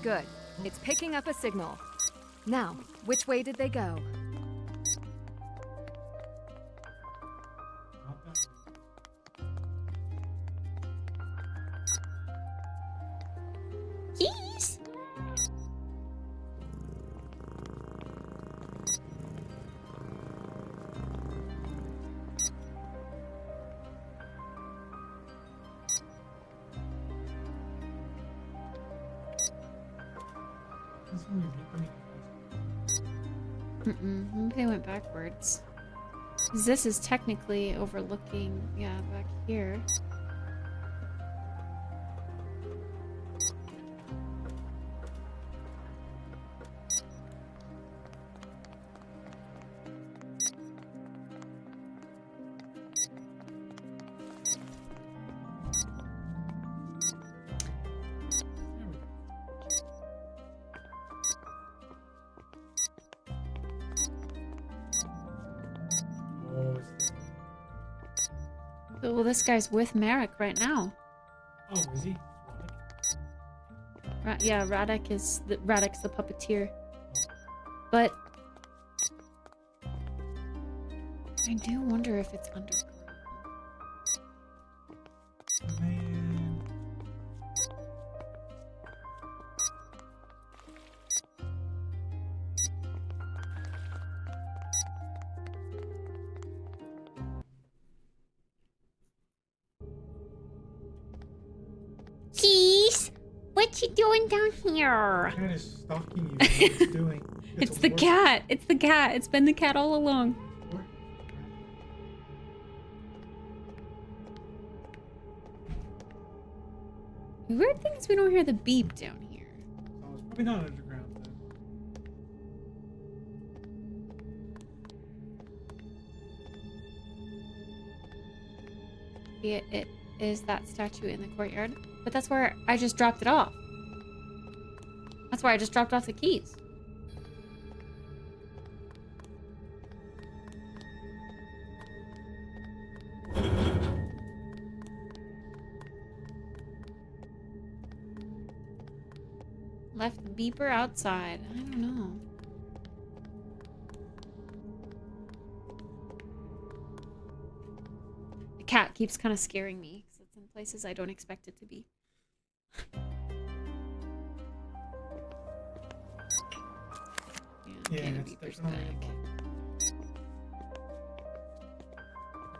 Good. It's picking up a signal. Now, which way did they go? Not that way. Keys! That's when you get them. Maybe they went backwards. 'Cause this is technically overlooking, yeah, back here. There we go. Oh, it's Well, this guy's with Merrick right now. oh, is he? What? Yeah, Radek's the puppeteer. But I do wonder if it's underground. Man. Keys, what you doing down here? Cat is stalking you. What it's doing. It's the cat. It's the cat. It's been the cat all along. The weird thing is we don't hear the beep down here. Oh, it's probably not underground then. It is that statue in the courtyard, but that's where I just dropped it off. That's where I just dropped off the keys. Left the beeper outside. I don't know. The cat keeps kind of scaring me because it's in places I don't expect it to be. Yeah, okay, the it's beeper's definitely back. involved.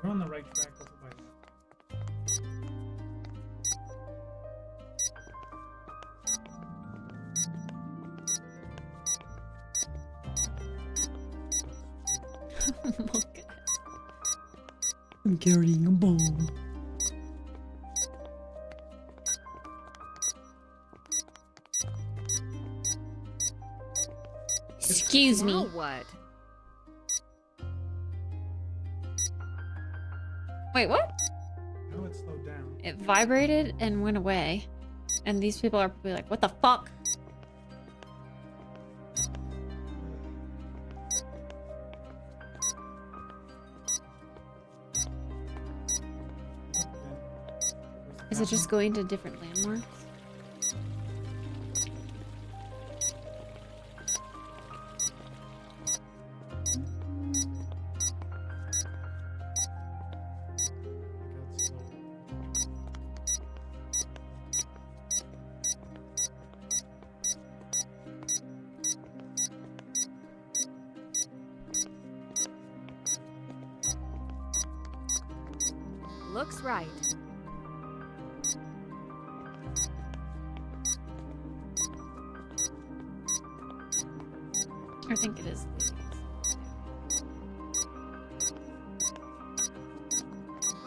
We're on the right track over by that. Monk. I'm carrying a bomb. Excuse Now me. what? Wait, what? Now it's slowed down. It vibrated and went away. And these people are probably like, what the fuck? Is it just going to different landmarks? Looks right. I think it is.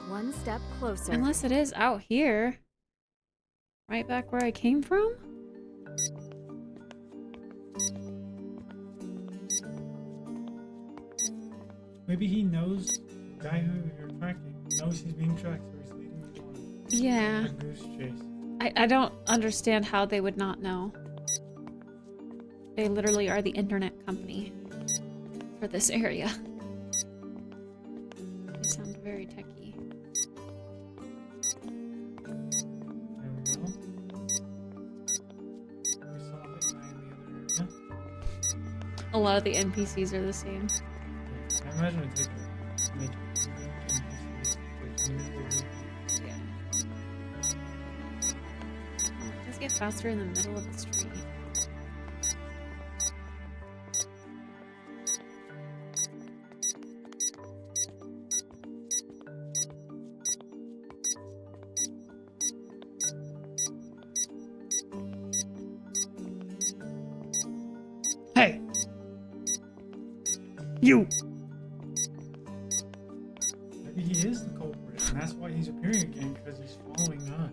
One step closer. Unless it is out here. Right back where I came from? Maybe he knows the guy who you're tracking. Knows he's being tracked, so he's leading you on Yeah. a goose chase. I don't understand how they would not know. They literally are the internet company for this area. They sound very techy. There we go. We saw that guy in the other area. A lot of the NPCs are the same. I imagine it takes a make NPCs for minutes. Yeah. Oh, it does get faster in the middle of the street. Hey! You! Maybe he is the culprit, and that's why he's appearing again, because he's following us.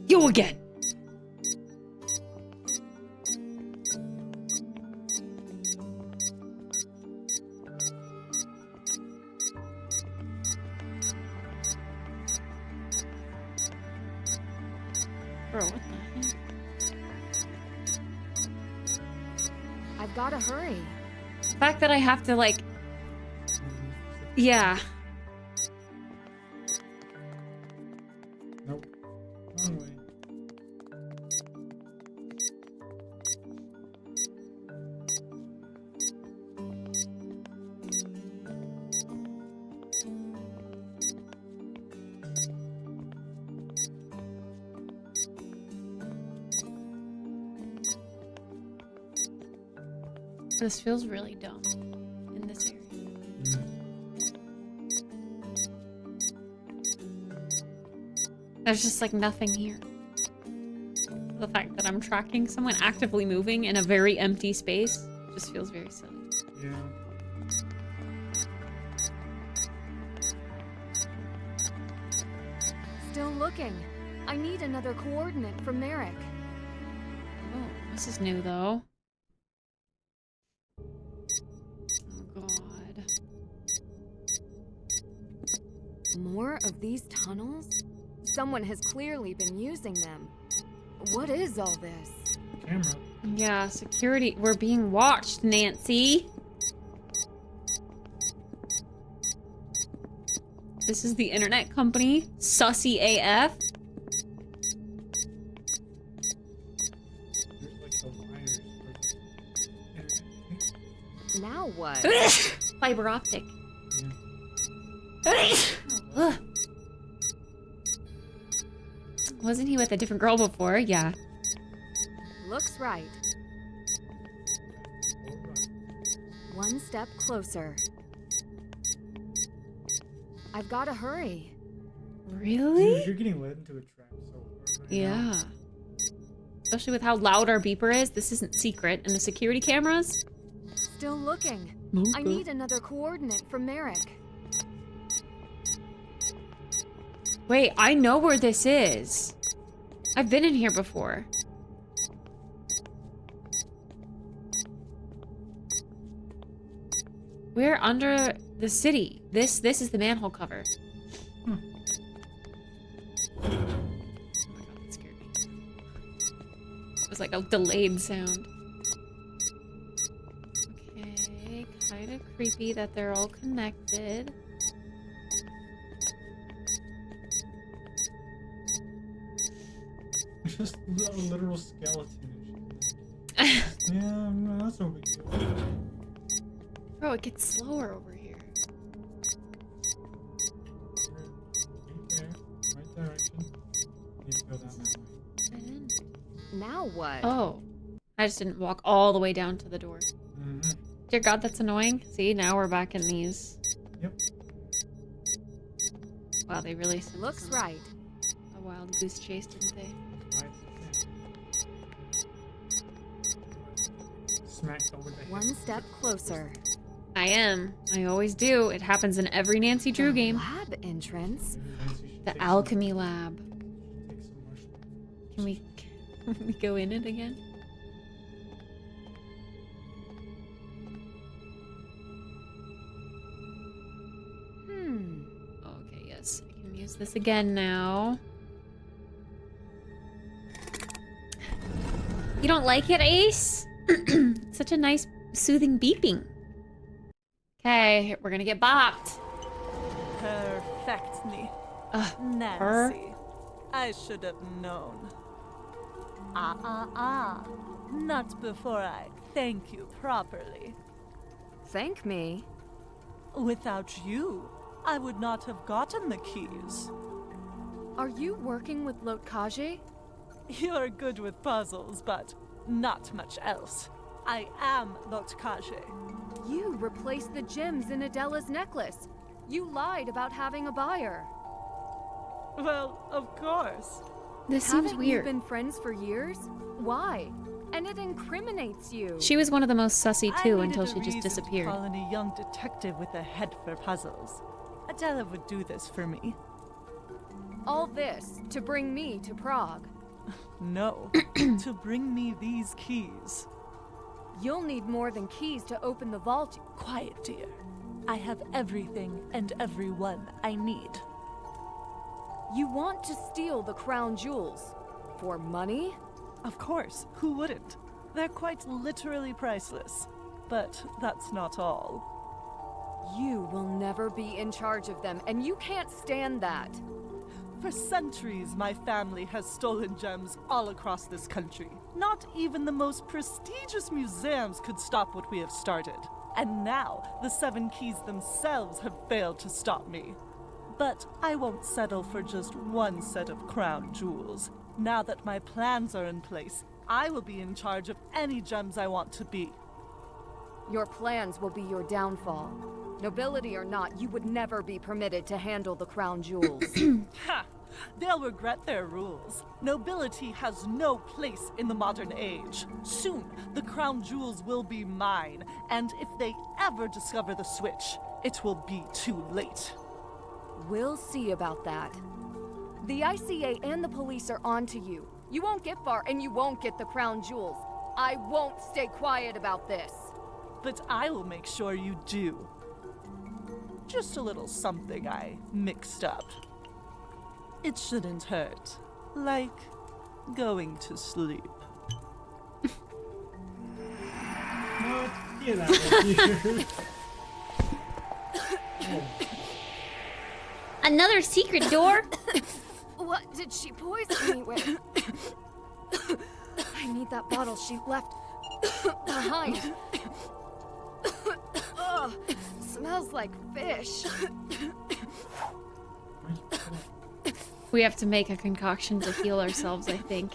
You again! Bro, what the heck? I've got to hurry. The fact that I have to, like... Yeah. Nope. Wrong way. This feels really dumb in this area. There's just like nothing here. The fact that I'm tracking someone actively moving in a very empty space just feels very silly. Yeah. Still looking. I need another coordinate from Merrick. Oh, this is new though. Oh god. More of these tunnels? Someone has clearly been using them. What is all this? Camera. Yeah, security. We're being watched, Nancy. This is the internet company. Sussy AF. There's like the wires for the Now what? Fiber optic. yeah. Ugh. Wasn't he with a different girl before? Yeah. Looks right. One step closer. I've got to hurry. Really? Dude, you're getting led into a trap so hard right now. Yeah. Especially with how loud our beeper is. This isn't secret. And the security cameras? Still looking. I need another coordinate from Merrick. Wait, I know where this is. I've been in here before. We're under the city. This is the manhole cover. Oh my god, that scared me. It was like a delayed sound. Okay, kind of creepy that they're all connected. Just a literal skeleton. Yeah, no, that's no big deal. Bro, it gets slower over here. Right there, right direction. Need to go down that way. I didn't. Now what? Oh, I just didn't walk all the way down to the door. Mm-hmm. Dear God, that's annoying. See, now we're back in these. Yep. Wow, they really sent Looks us right. a wild goose chase, didn't they? Right. Smacked over the head. One step closer. I am. I always do. It happens in every Nancy Drew game. Lab entrance. The alchemy lab. Take some marshmallows. Can we go in it again? Okay, yes. I can use this again now. You don't like it, Ace? Such a nice, soothing beeping. Okay, we're gonna get bopped. Perfectly. Nancy. I should have known. Not before I thank you properly. Thank me. Without you, I would not have gotten the keys. Are you working with Lotkaje? You're good with puzzles, but not much else. I am Lotkaje. You replaced the gems in Adela's necklace. You lied about having a buyer. Well, of course. This seems Haven't weird. you been friends for years? Why? And it incriminates you. She was one of the most sussy I too needed until a she just reason to disappeared. call in a young detective with a head for puzzles. Adela would do this for me. All this to bring me to Prague. No, to bring me these keys. You'll need more than keys to open the vault. Quiet, dear. I have everything and everyone I need. You want to steal the crown jewels. For money? Of course, who wouldn't? They're quite literally priceless. But that's not all. You will never be in charge of them, and you can't stand that. For centuries, my family has stolen gems all across this country. Not even the most prestigious museums could stop what we have started. And now, the 7 keys themselves have failed to stop me. But I won't settle for just one set of crown jewels. Now that my plans are in place, I will be in charge of any gems I want to be. Your plans will be your downfall. Nobility or not, you would never be permitted to handle the crown jewels. Ha! They'll regret their rules. Nobility has no place in the modern age. Soon, the crown jewels will be mine, and if they ever discover the switch, it will be too late. We'll see about that. The ICA and the police are onto you. You won't get far, and you won't get the crown jewels. I won't stay quiet about this. But I will make sure you do. Just a little something I mixed up. It shouldn't hurt. Like going to sleep. What? Get out of here. Oh. Another secret door? What did she poison me with? I need that bottle she left behind. Ugh, smells like fish. We have to make a concoction to heal ourselves, I think.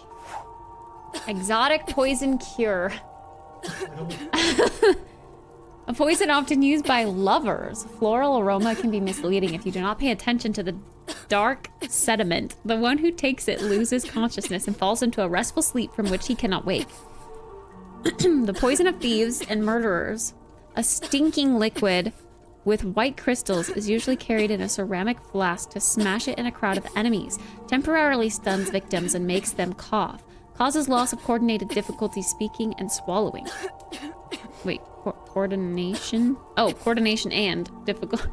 Exotic poison cure. A poison often used by lovers. Floral aroma can be misleading if you do not pay attention to the dark sediment. The one who takes it loses consciousness and falls into a restful sleep from which he cannot wake. The poison of thieves and murderers. A stinking liquid with white crystals is usually carried in a ceramic flask to smash it in a crowd of enemies. Temporarily stuns victims and makes them cough. Causes loss of coordinated difficulty speaking and swallowing. Wait, Coordination? Oh, coordination and difficult.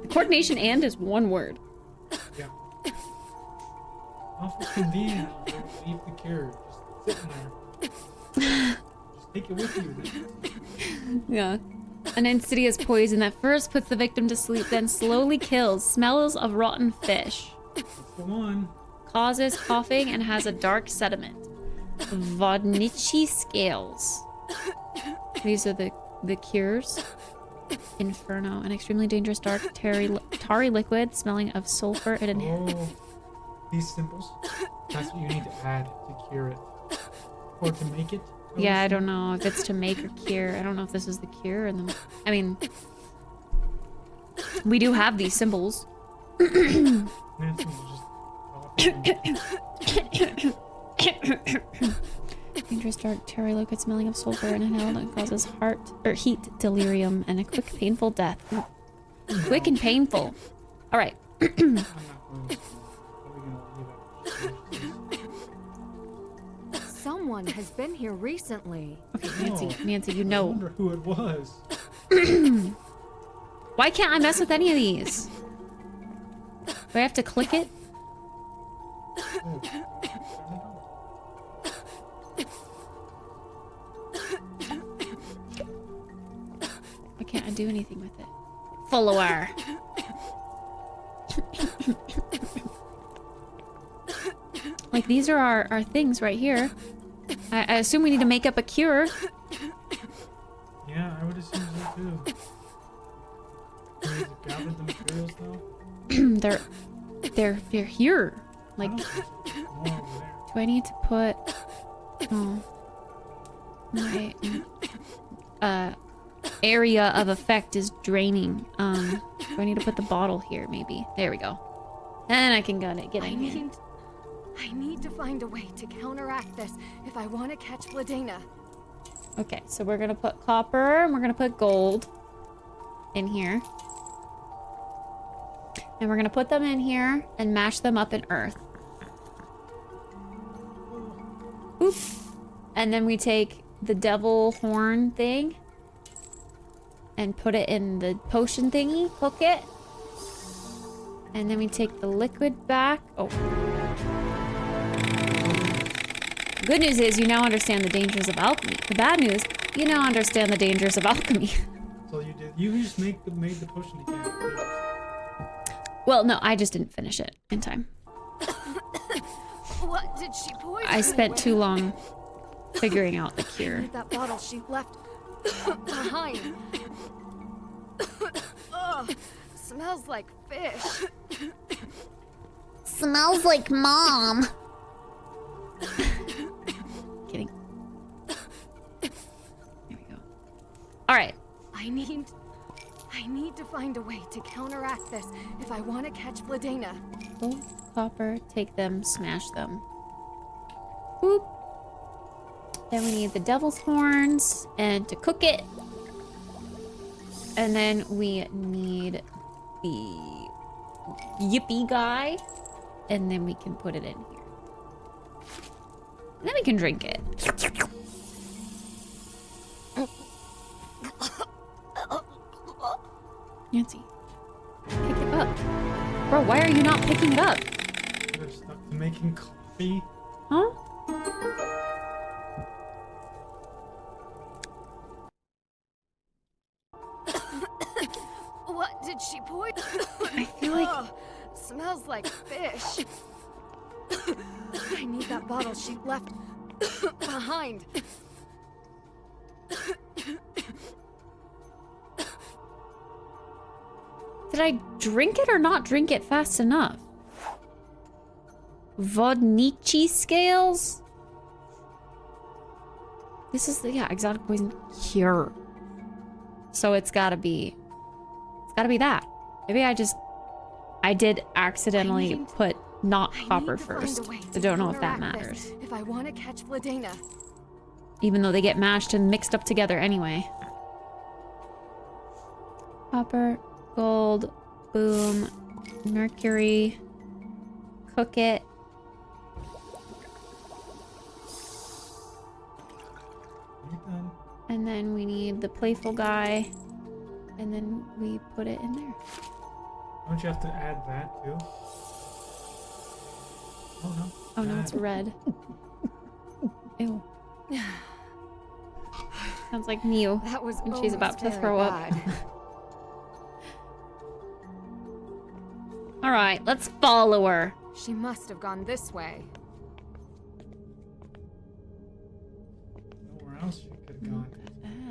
Coordination and is one word. Yeah. Awful convenient. Leave the cure. Just sitting there. Just take it with you. Yeah. An insidious poison that first puts the victim to sleep, then slowly kills. Smells of rotten fish. That's the one. Causes coughing and has a dark sediment. Vodnichi scales. These are the cures. Inferno. An extremely dangerous dark tarry liquid smelling of sulfur. It Oh, these symbols. That's what you need to add to cure it. Or to make it. Yeah, I don't know if it's to make or cure. I don't know if this is the cure. And then, I mean, we do have these symbols. Dangerous dark tarry liquid smelling of sulfur and inhaled and causes heart or heat delirium and a quick painful death. Quick and painful. All right. Someone has been here recently. Okay, Nancy, you know. I wonder who it was. Why can't I mess with any of these? Do I have to click it? Oh. Why can't I do anything with it? Follower. Like, these are our things right here. I assume we need to make up a cure. Yeah, I would assume so too. Can we gather the materials though? they're here. Like, More over there. do I need to put my area of effect is draining. Do I need to put the bottle here maybe? There we go. And I can get in here. I need to find a way to counteract this if I want to catch Vladena. Okay, so we're gonna put copper and we're gonna put gold in here. And we're gonna put them in here and mash them up in earth. Oop. And then we take the devil horn thing and put it in the potion thingy, cook it. And then we take the liquid back. Oh. Good news is you now understand the dangers of alchemy. The bad news, you now understand the dangers of alchemy. So you just made the potion again. Well, no, I just didn't finish it in time. What did she poison I spent me too with? long figuring out the cure. That bottle she left behind. Ugh, smells like fish. Smells like mom. Kidding. There we go. All right. I need to find a way to counteract this if I want to catch Vladena. Gold, copper, take them, smash them. Boop. Then we need the devil's horns and to cook it. And then we need the yippee guy. And then we can put it in here. And then we can drink it. Nancy, pick it up. Bro, why are you not picking it up? They're stuck to making coffee. Huh? What did she poison? I feel like... Ugh, smells like fish. I need that bottle she left behind. Did I drink it or not drink it fast enough? Vodnichi scales? This is the, yeah, exotic poison cure. So it's gotta be that. Maybe I did accidentally put not copper first. I don't know if that matters. If I want to catch Vladena. Even though they get mashed and mixed up together anyway. Copper, gold, boom, mercury, cook it. You're done. And then we need the playful guy. And then we put it in there. Don't you have to add that too? Oh no. Oh no, it's red. Ew. Sounds like Mew. That was when she's about to almost throw very up. bad. Alright, let's follow her. She must have gone this way. Nowhere else you could have gone.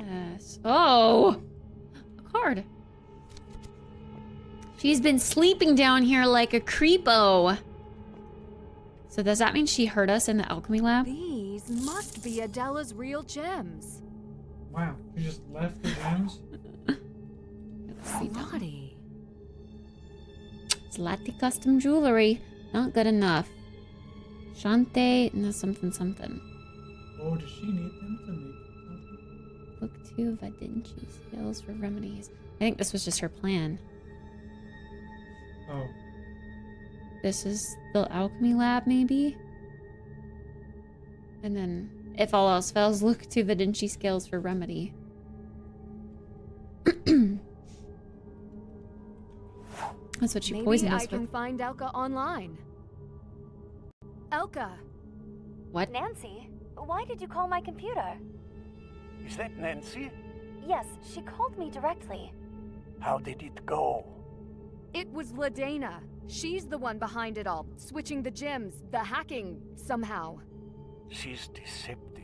Yes. Oh! A card. She's been sleeping down here like a creepo. So does that mean she heard us in the alchemy lab? These must be Adela's real gems. Wow, you just left the gems? Naughty. Slutty custom jewelry. Not good enough. Shante, no something something. Oh, does she need them to make something? Book 2 of Adinchi skills for remedies. I think this was just her plan. Oh. This is the alchemy lab, maybe? And then, if all else fails, look to Vidinci scales for remedy. That's what she poisoned us Maybe I can with. find Elka online. Elka! What? Nancy, why did you call my computer? Is that Nancy? Yes, she called me directly. How did it go? It was Ladena. She's the one behind it all, switching the gems, the hacking, somehow. She's deceptive.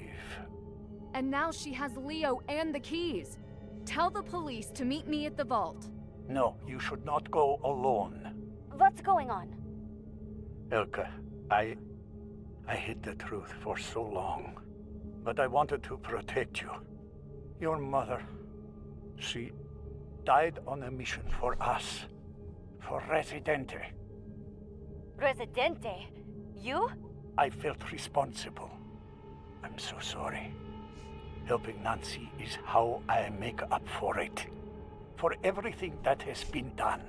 And now she has Leo and the keys. Tell the police to meet me at the vault. No, you should not go alone. What's going on? Elka, I hid the truth for so long. But I wanted to protect you. Your mother, she died on a mission for us. For Residente. Residente? You? I felt responsible. I'm so sorry. Helping Nancy is how I make up for it. For everything that has been done.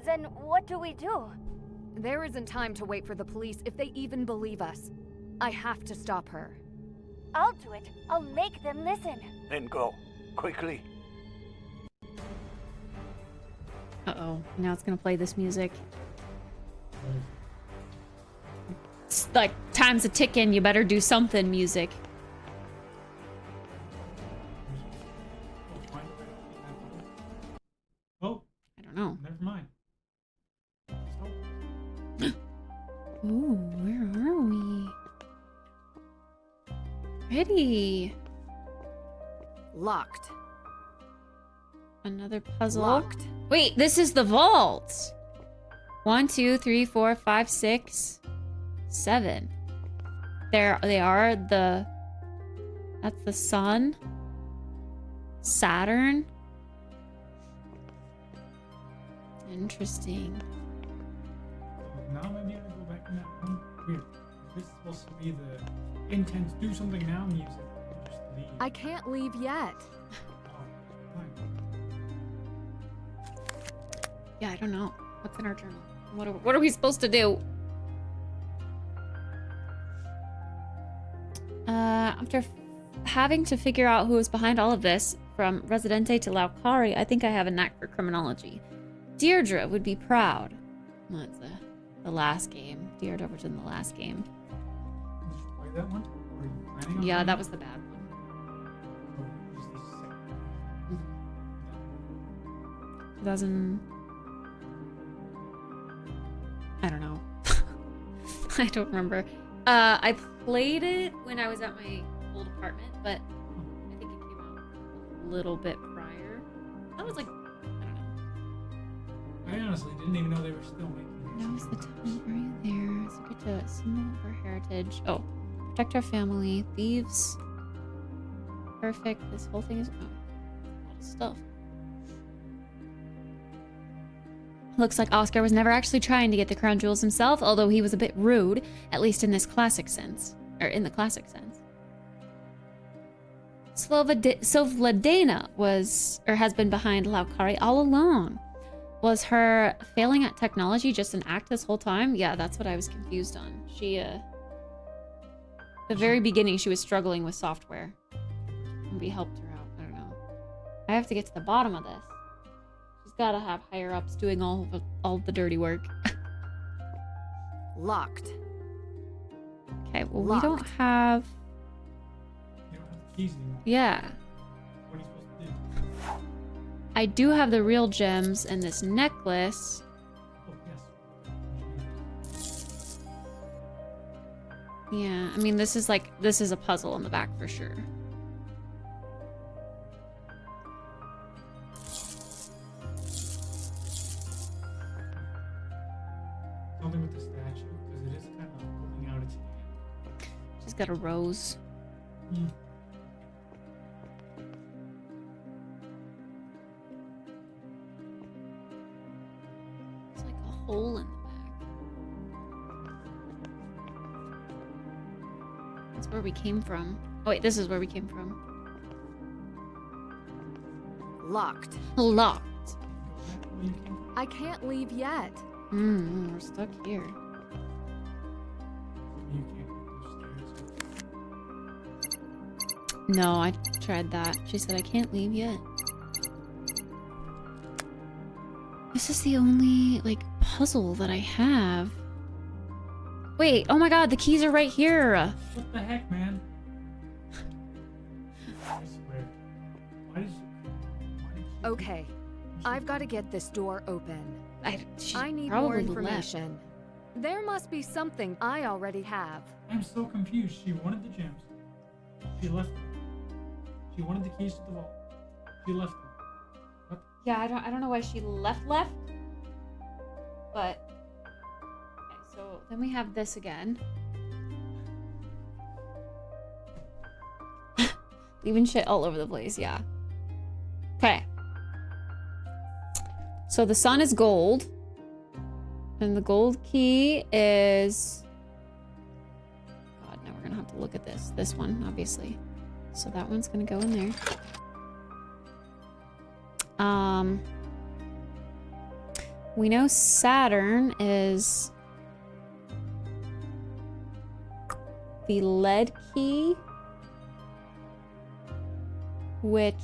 Then what do we do? There isn't time to wait for the police if they even believe us. I have to stop her. I'll do it. I'll make them listen. Then go. Quickly. Uh-oh. Now it's gonna play this music. It's like, time's a ticking, you better do something, music. Oh. I don't know. Never mind. Ooh, where are we? Pretty. Locked. Another puzzle. Locked. Wait, this is the vault. 1, 2, 3, 4, 5, 6, 7. They are the. That's the sun. Saturn. Interesting. Now maybe I go back in that room. Weird. This is supposed to be the intense do something now music. Just leave. I can't leave yet. Oh, fine. Yeah, I don't know. What's in our journal? What are we supposed to do? After having to figure out who was behind all of this, from Residente to Laukari, I think I have a knack for criminology. Deirdre would be proud. Well, that's the last game. Deirdre was in the last game. Did you play that one? Or are you planning on Yeah, playing that it? was the bad one. Oh, is the second. 2000. I don't know. I don't remember. I played it when I was at my old apartment, but I think it came out a little bit prior. That was like, I don't know. I honestly didn't even know they were still making it. Now's the time. Are you there? Secret to symbol of our heritage. Oh, protect our family. Thieves. Perfect. This whole thing is. Oh, a lot of stuff. Looks like Oscar was never actually trying to get the crown jewels himself, although he was a bit rude, at least in this classic sense. Or in the classic sense. Sovladena was, or has been behind Laukari all along. Was her failing at technology just an act this whole time? Yeah, that's what I was confused on. She, the very beginning, she was struggling with software. maybe helped her out. I don't know. I have to get to the bottom of this. She's gotta have higher ups doing all the dirty work. Locked. Okay, well, Locked. we don't have... You don't have the keys anymore. Yeah. What are you supposed to do? I do have the real gems and this necklace. Oh, yes. Yeah, I mean, this is a puzzle in the back for sure. Something with the statue, because it is kind of holding out its hand. She's got a rose. Hmm. It's like a hole in the back. That's where we came from. Oh wait, this is where we came from. Locked. Locked. Go back where you came from. I can't leave yet. We're stuck here. You can't go upstairs. No, I tried that. She said I can't leave yet. This is the only, like, puzzle that I have. Wait, oh my god, the keys are right here. What the heck, man? I swear. Why did she... Okay. I've got to get this door open. She I need probably more left. information. There must be something I already have. I'm so confused. She wanted the gems. She left them. She wanted the keys to the vault. She left them. What? Yeah, I don't know why she left. But okay, so then we have this again. Leaving shit all over the place, yeah. Okay. So the sun is gold. And the gold key is... God, now we're gonna have to look at this. This one, obviously. So that one's gonna go in there. We know Saturn is the lead key, which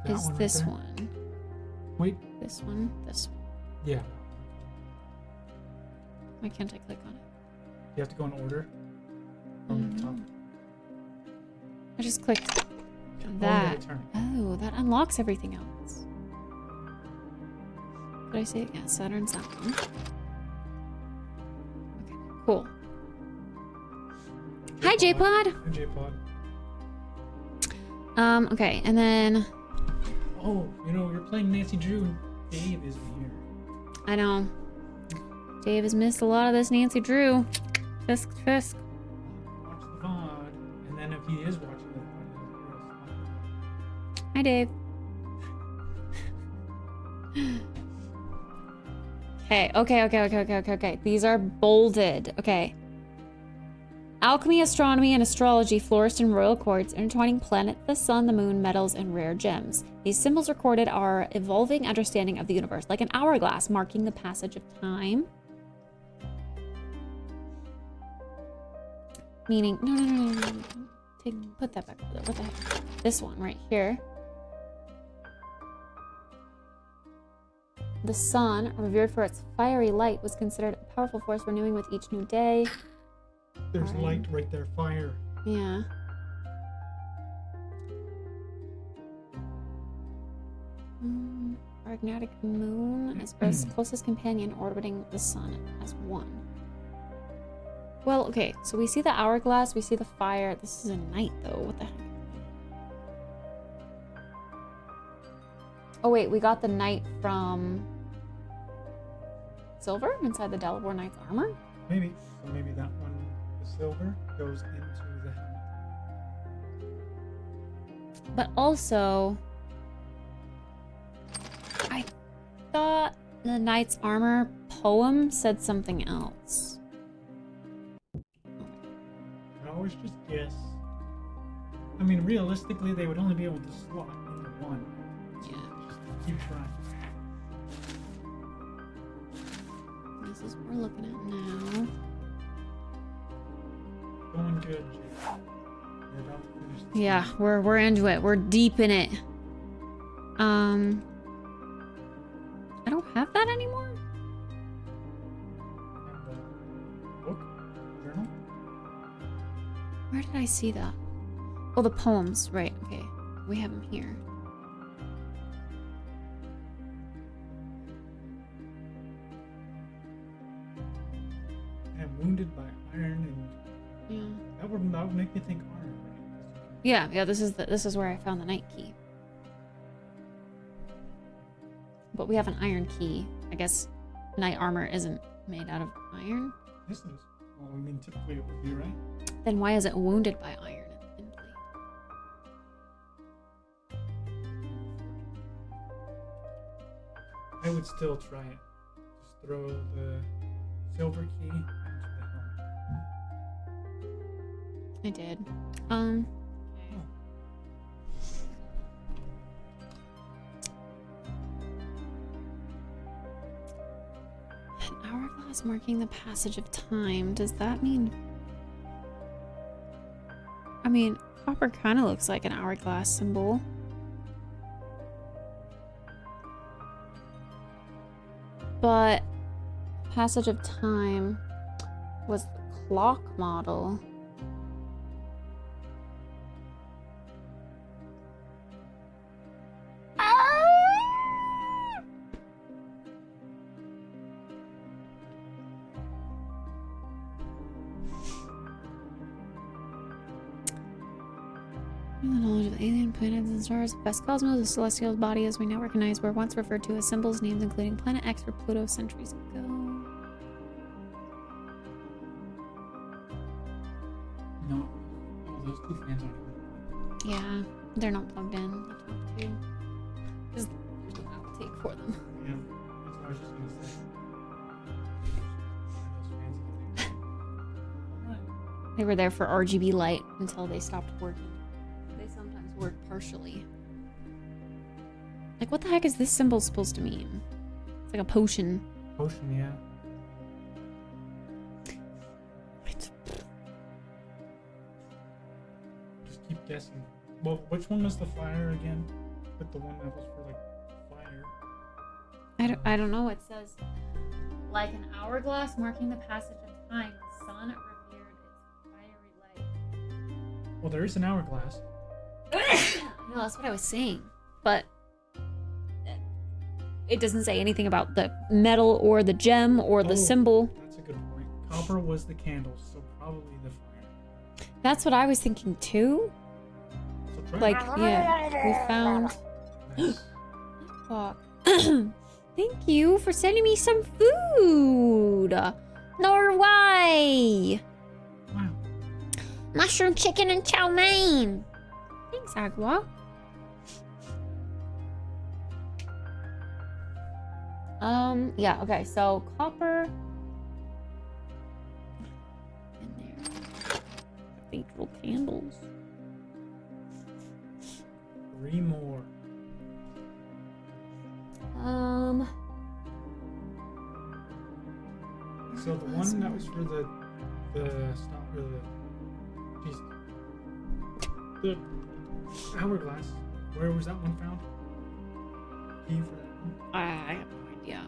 That is one right this there? one. Wait. This one. This one. Yeah. Why can't I click on it? You have to go in order. From the top. I just clicked yeah, that. turn it. Oh, that unlocks everything else. Did I say it? Yeah, Saturn's that one. Okay, cool. Hi, J-Pod! Hi, J-Pod. Okay, and then... Oh, you know, you're playing Nancy Drew and Dave isn't here. I know. Dave has missed a lot of this Nancy Drew. Fisk. Watch the VOD, and then if he is watching the VOD, Hi, Dave. Okay. These are bolded. Okay. Alchemy, astronomy, and astrology flourished in royal courts, intertwining planet, the sun, the moon, metals, and rare gems. These symbols recorded our evolving understanding of the universe, like an hourglass marking the passage of time. Meaning, no. Put that back. What the heck? This one right here. The sun, revered for its fiery light, was considered a powerful force renewing with each new day. There's light right there, fire. Yeah. Pragmatic moon is Earth's closest companion, orbiting the sun as one. Well, okay, so we see the hourglass, we see the fire. This is a night, though. What the heck? Oh, wait, we got the knight from Silver inside the Delaware Knight's armor? Maybe. So maybe that one, the silver, goes into the helmet. But also, I thought the knight's armor poem said something else. I always just guess. I mean, realistically, they would only be able to slot into one. So just keep trying. This is what we're looking at now. Going good, Jake. We're about to finish this Yeah, game. we're into it. We're deep in it. I don't have that anymore. And the book, journal. Where did I see that? Oh, the poems. Right. Okay, we have them here. And wounded by iron, and Yeah. that would make me think iron, right? Yeah. This is where I found the night key. But we have an iron key. I guess knight armor isn't made out of iron. This is. Well, I mean, typically it would be, right? Then why is it wounded by iron and blade? I would still try it. Just throw the silver key into the helmet. I did. An hourglass marking the passage of time. Does that mean... I mean, copper kind of looks like an hourglass symbol. But passage of time was the clock model. The knowledge of alien planets and stars, the best cosmos, the celestial body as we now recognize were once referred to as symbols, names including Planet X or Pluto centuries ago. No. Oh, those two fans aren't even. Yeah, they're not plugged in. The top two. Because there's no outtake for them. Yeah, that's what I was just gonna say. Those fans in there. They were there for RGB light until they stopped working. They sometimes work partially. Like, what the heck is this symbol supposed to mean? It's like a potion. Potion, yeah. Just keep guessing. Well, which one was the fire again? But the one that was for like fire. I don't know. It says, like an hourglass marking the passage of time, the sun revered its fiery light. Well, there is an hourglass. No, that's what I was saying. But it doesn't say anything about the metal or the gem or the symbol. That's a good point. Copper was the candles, so probably the fire. That's what I was thinking too. So try Like, yeah, we found... Nice. Fuck. Thank you for sending me some food. Norway. Wow. Mushroom chicken and chow mein. Thanks, Agua. Yeah, okay, so copper. In there. Cathedral candles. 3 more. So the one that was for the stop or the Jesus. The hourglass. Where was that one found? Key for that one? I have no idea.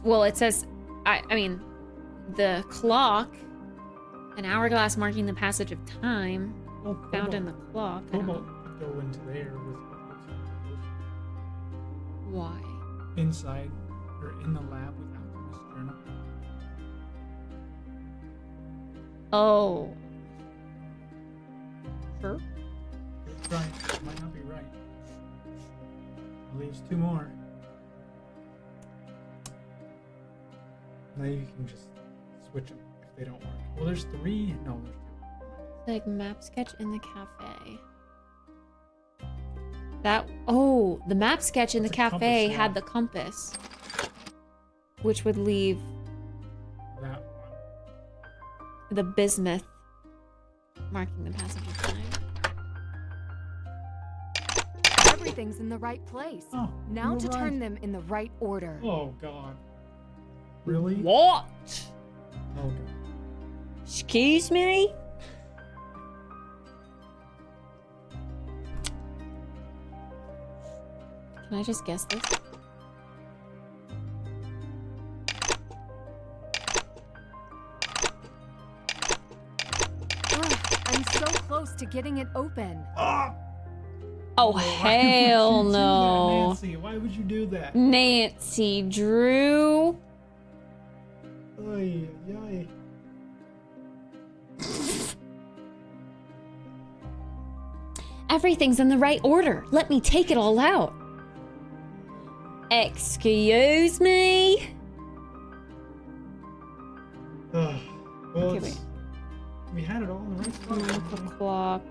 Well, it says, I mean, the clock, an hourglass marking the passage of time, Oh, found in the clock. I don't Cobalt know. could go into there with what looks like a potion. Why? Inside or in the lab with Alchemist Journal. Oh. Sure. Good try. Might not be right. Leaves 2 more. Now you can just switch them if they don't work. Well, there's 3. No, there's 2. Like map sketch in the cafe. That, oh, the map sketch in the It's a cafe compass, yeah. had the compass. Which would leave That one. the bismuth marking the passage of time. Everything's in the right place. Oh, Now you're to right. turn them in the right order. Oh, God. Really? What? Oh, God. Excuse me? Can I just guess this? Ugh, I'm so close to getting it open. Oh, hell no. Nancy, why would you do that? Nancy Drew. Oy, oy. Everything's in the right order. Let me take it all out. Excuse me? Well, Okay, it's- wait. we had it all in the right spot. 9 o'clock.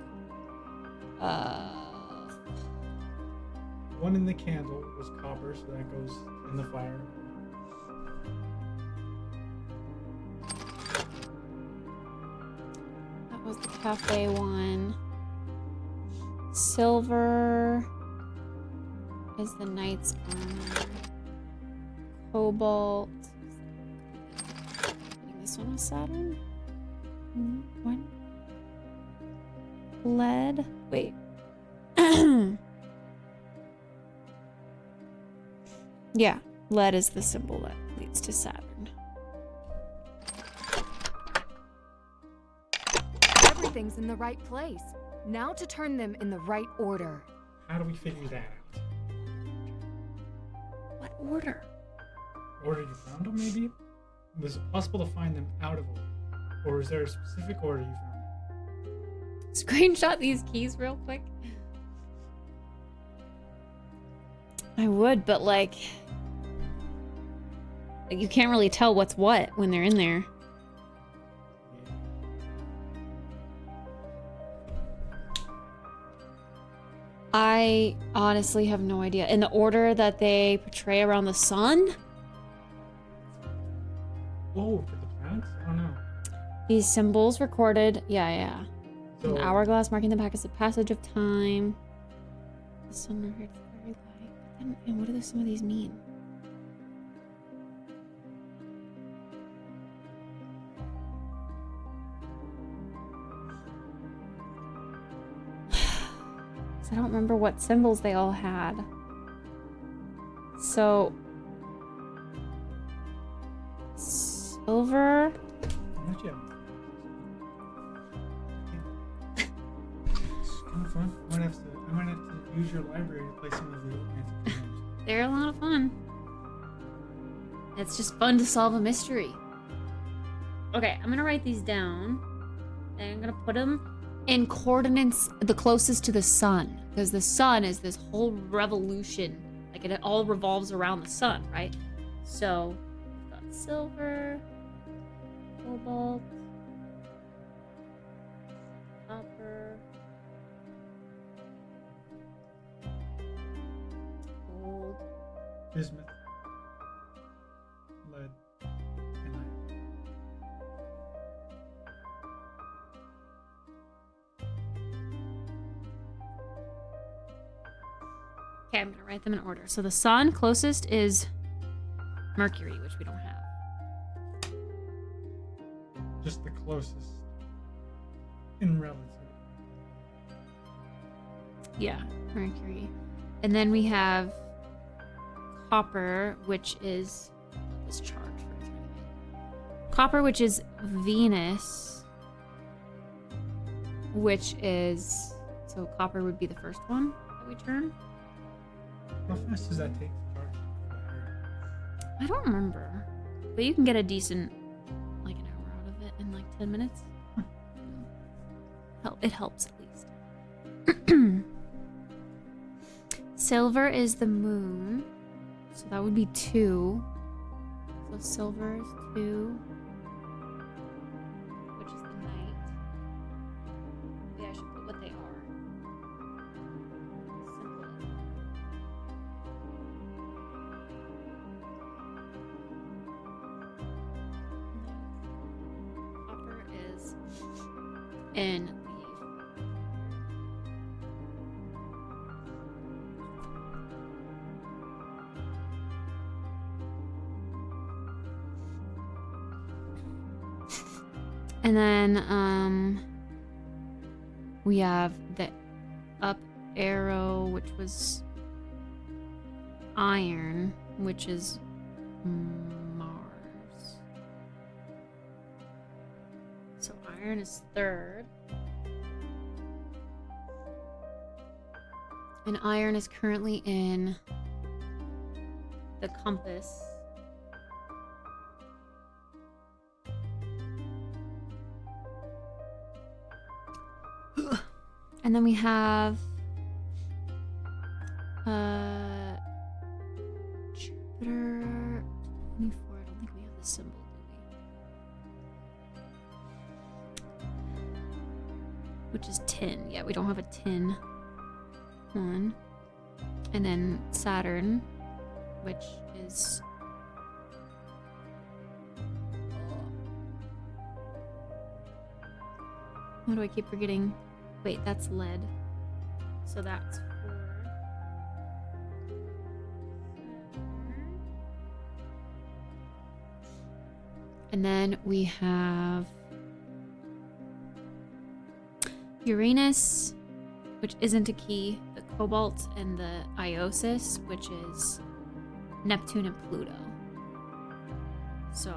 One in the candle was copper, so that goes in the fire. That was the cafe one. Silver is the knight's armor. Cobalt. I think this one was Saturn. What? Lead. Wait. Yeah, lead is the symbol that leads to Saturn. Everything's in the right place. Now to turn them in the right order. How do we figure that out? What order? Order you found them, maybe? Was it possible to find them out of order? Or is there a specific order you found? Screenshot these keys real quick. I would, but like you can't really tell what's what when they're in there. I honestly have no idea. In the order that they portray around the sun? Oh, for the planets? I don't know. These symbols recorded. Yeah. So, An hourglass marking the passage of time. The sun revered very light. But then, what do some of these mean? I don't remember what symbols they all had. So, silver. Not yet. It's kind of fun. I might have to use your library to play some of the old Nancy games. They're a lot of fun. It's just fun to solve a mystery. Okay, I'm gonna write these down. And I'm gonna put them in coordinates the closest to the sun. Because the sun is this whole revolution. Like it all revolves around the sun, right? So, we've got silver, cobalt, copper, gold, Bismuth, lead, and iron. Okay, I'm gonna write them in order. So the sun closest is Mercury, which we don't have. Just the closest in relative. Yeah, Mercury. And then we have copper, which is this charge for copper, which is Venus, which is so copper would be the first one that we turn. How fast does that take to charge? I don't remember, but you can get a decent like an hour out of it in like 10 minutes. It helps at least. Silver is the moon, so that would be 2. So silver is 2, which is the night. Yeah, I should put what they are. Simple. Copper is in the and then we have the up arrow, which was iron, which is Mars. So iron is third. And iron is currently in the compass. And then we have Jupiter 24. I don't think we have the symbol, do we? Which is tin. Yeah, we don't have a tin one. And then Saturn, which is what do I keep forgetting? Wait, that's lead. So that's 4. And then we have Uranus, which isn't a key, the Cobalt, and the Iosis, which is Neptune and Pluto. So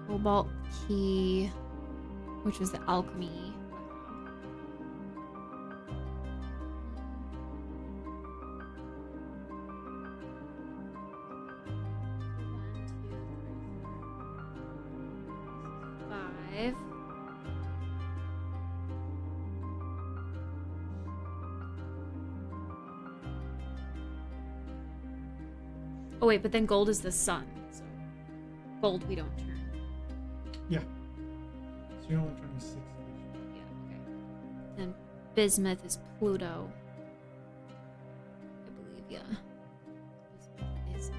Cobalt key, which was the alchemy. Five. Oh wait, but then gold is the sun. So gold we don't turn. Yeah. So you're only turning 6. Yeah, okay. Then bismuth is Pluto. I believe, yeah. Bismuth is in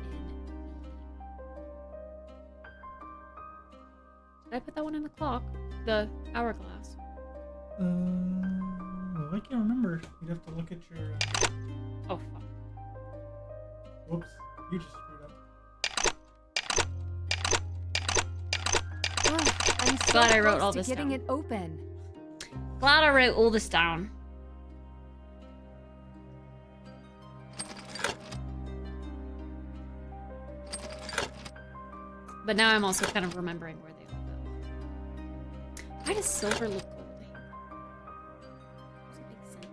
Did I put that one in the clock? The hourglass. I can't remember. You'd have to look at your. Oh fuck. Whoops. You just screwed up. I'm so Glad I wrote close all to this getting down. it open. Glad I wrote all this down. But now I'm also kind of remembering where they all go. Why does silver look gold? Doesn't make sense.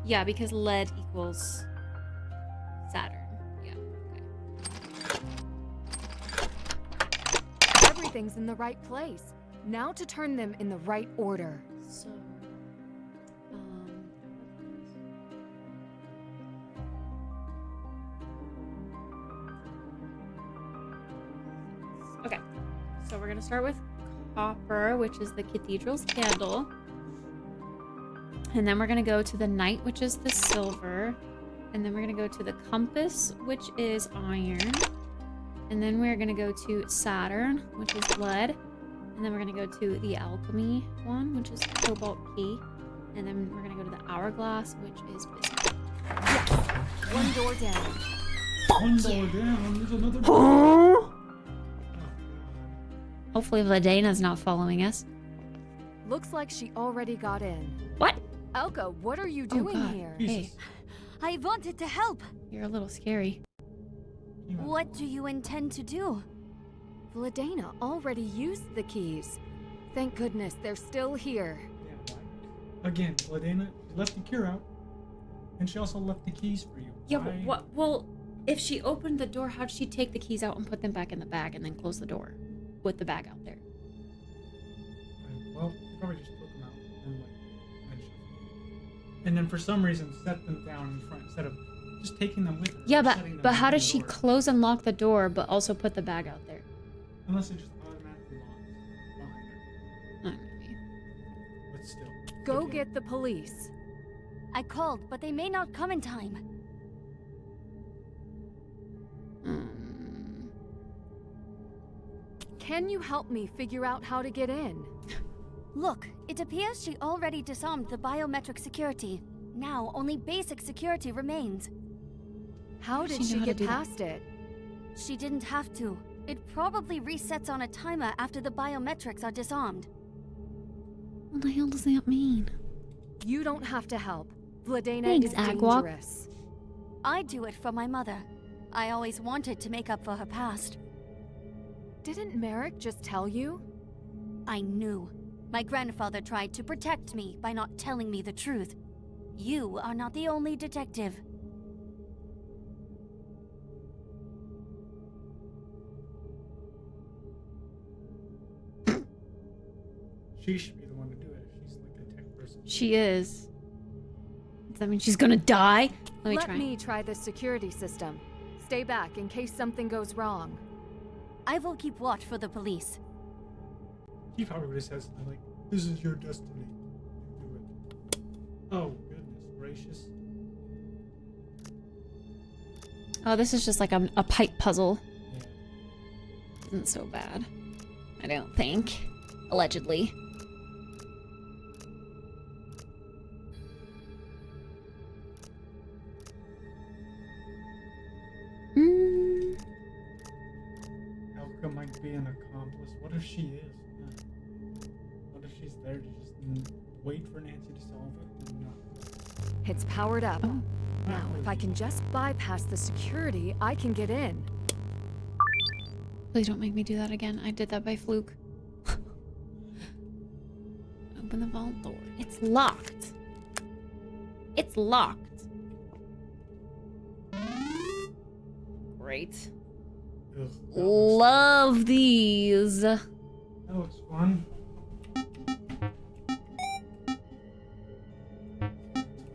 Yeah, because lead equals Saturn. Yeah, okay. Everything's in the right place. Now to turn them in the right order. So, okay. So we're gonna start with copper, which is the cathedral's candle. And then we're gonna go to the night, which is the silver. And then we're gonna go to the compass, which is iron. And then we're gonna go to Saturn, which is lead. And then we're gonna go to the alchemy one, which is the cobalt key. And then we're gonna go to the hourglass, which is bismuth. Yes! One door down. One door down. There's another door. Hopefully Vladena's not following us. Looks like she already got in. What? Elka, what are you doing God. here? Hey, I wanted to help. you're a little scary. What do you intend to do? Vladena already used the keys. Thank goodness they're still here. Yeah, why? Again, Vladena left the cure out. And she also left the keys for you. Yeah, Why? but what? Well, if she opened the door, how'd she take the keys out and put them back in the bag and then close the door with the bag out there? Well, she probably just took them out and and then for some reason set them down in front instead of just taking them with her. Yeah, or setting them but how in the does she door. close and lock the door but also put the bag out there? Unless it just automatically locks behind her. Maybe. But still. Go Okay. get the police. I called, but they may not come in time. Can you help me figure out how to get in? Look, it appears she already disarmed the biometric security. Now, only basic security remains. How did She she know how to get do that. past it? She didn't have to. It probably resets on a timer after the biometrics are disarmed. What the hell does that mean? You don't have to help. Vladena Thanks, is Agwalk. dangerous. I do it for my mother. I always wanted to make up for her past. Didn't Merrick just tell you? I knew. My grandfather tried to protect me by not telling me the truth. You are not the only detective. She should be the one to do it. She's like a tech person. She is. Does that mean she's gonna die? Let me try. Try the security system. Stay back in case something goes wrong. I will keep watch for the police. He probably just says something like, "This is your destiny. Do it." Oh goodness gracious! Oh, this is just like a pipe puzzle. Yeah. Isn't so bad. I don't think. Allegedly. Elka might be an accomplice. What if she is? Yeah. What if she's there to just wait for Nancy to solve it? No. It's powered up. Oh. Now, if I can just bypass the security, I can get in. Please don't make me do that again. I did that by fluke. Open the vault door. It's locked. It's locked. Great. Ugh, Love these. that looks fun.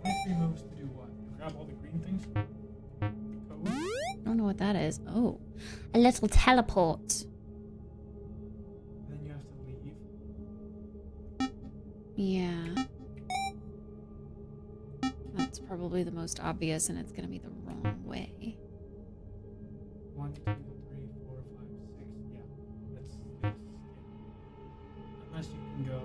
Only 3 moves to do what? To grab all the green things? Code? I don't know what that is. Oh, a little teleport. Then you have to leave. Yeah. That's probably the most obvious, and it's gonna be the wrong way. 1, 2, 3, 4, 5, 6. Yeah. That's unless you can go.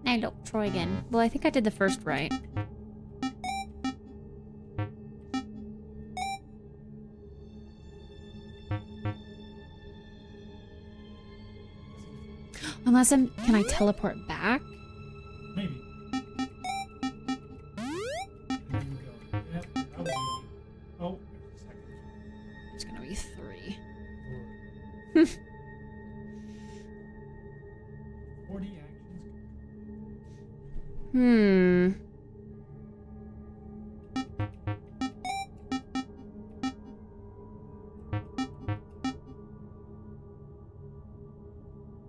Now look, try again. Well, I think I did the first right. Unless I'm... Can I teleport back? Maybe. And then you go. Yep, that was easy. Oh, there's a second. It's gonna be 3. 40 actions. Hmm.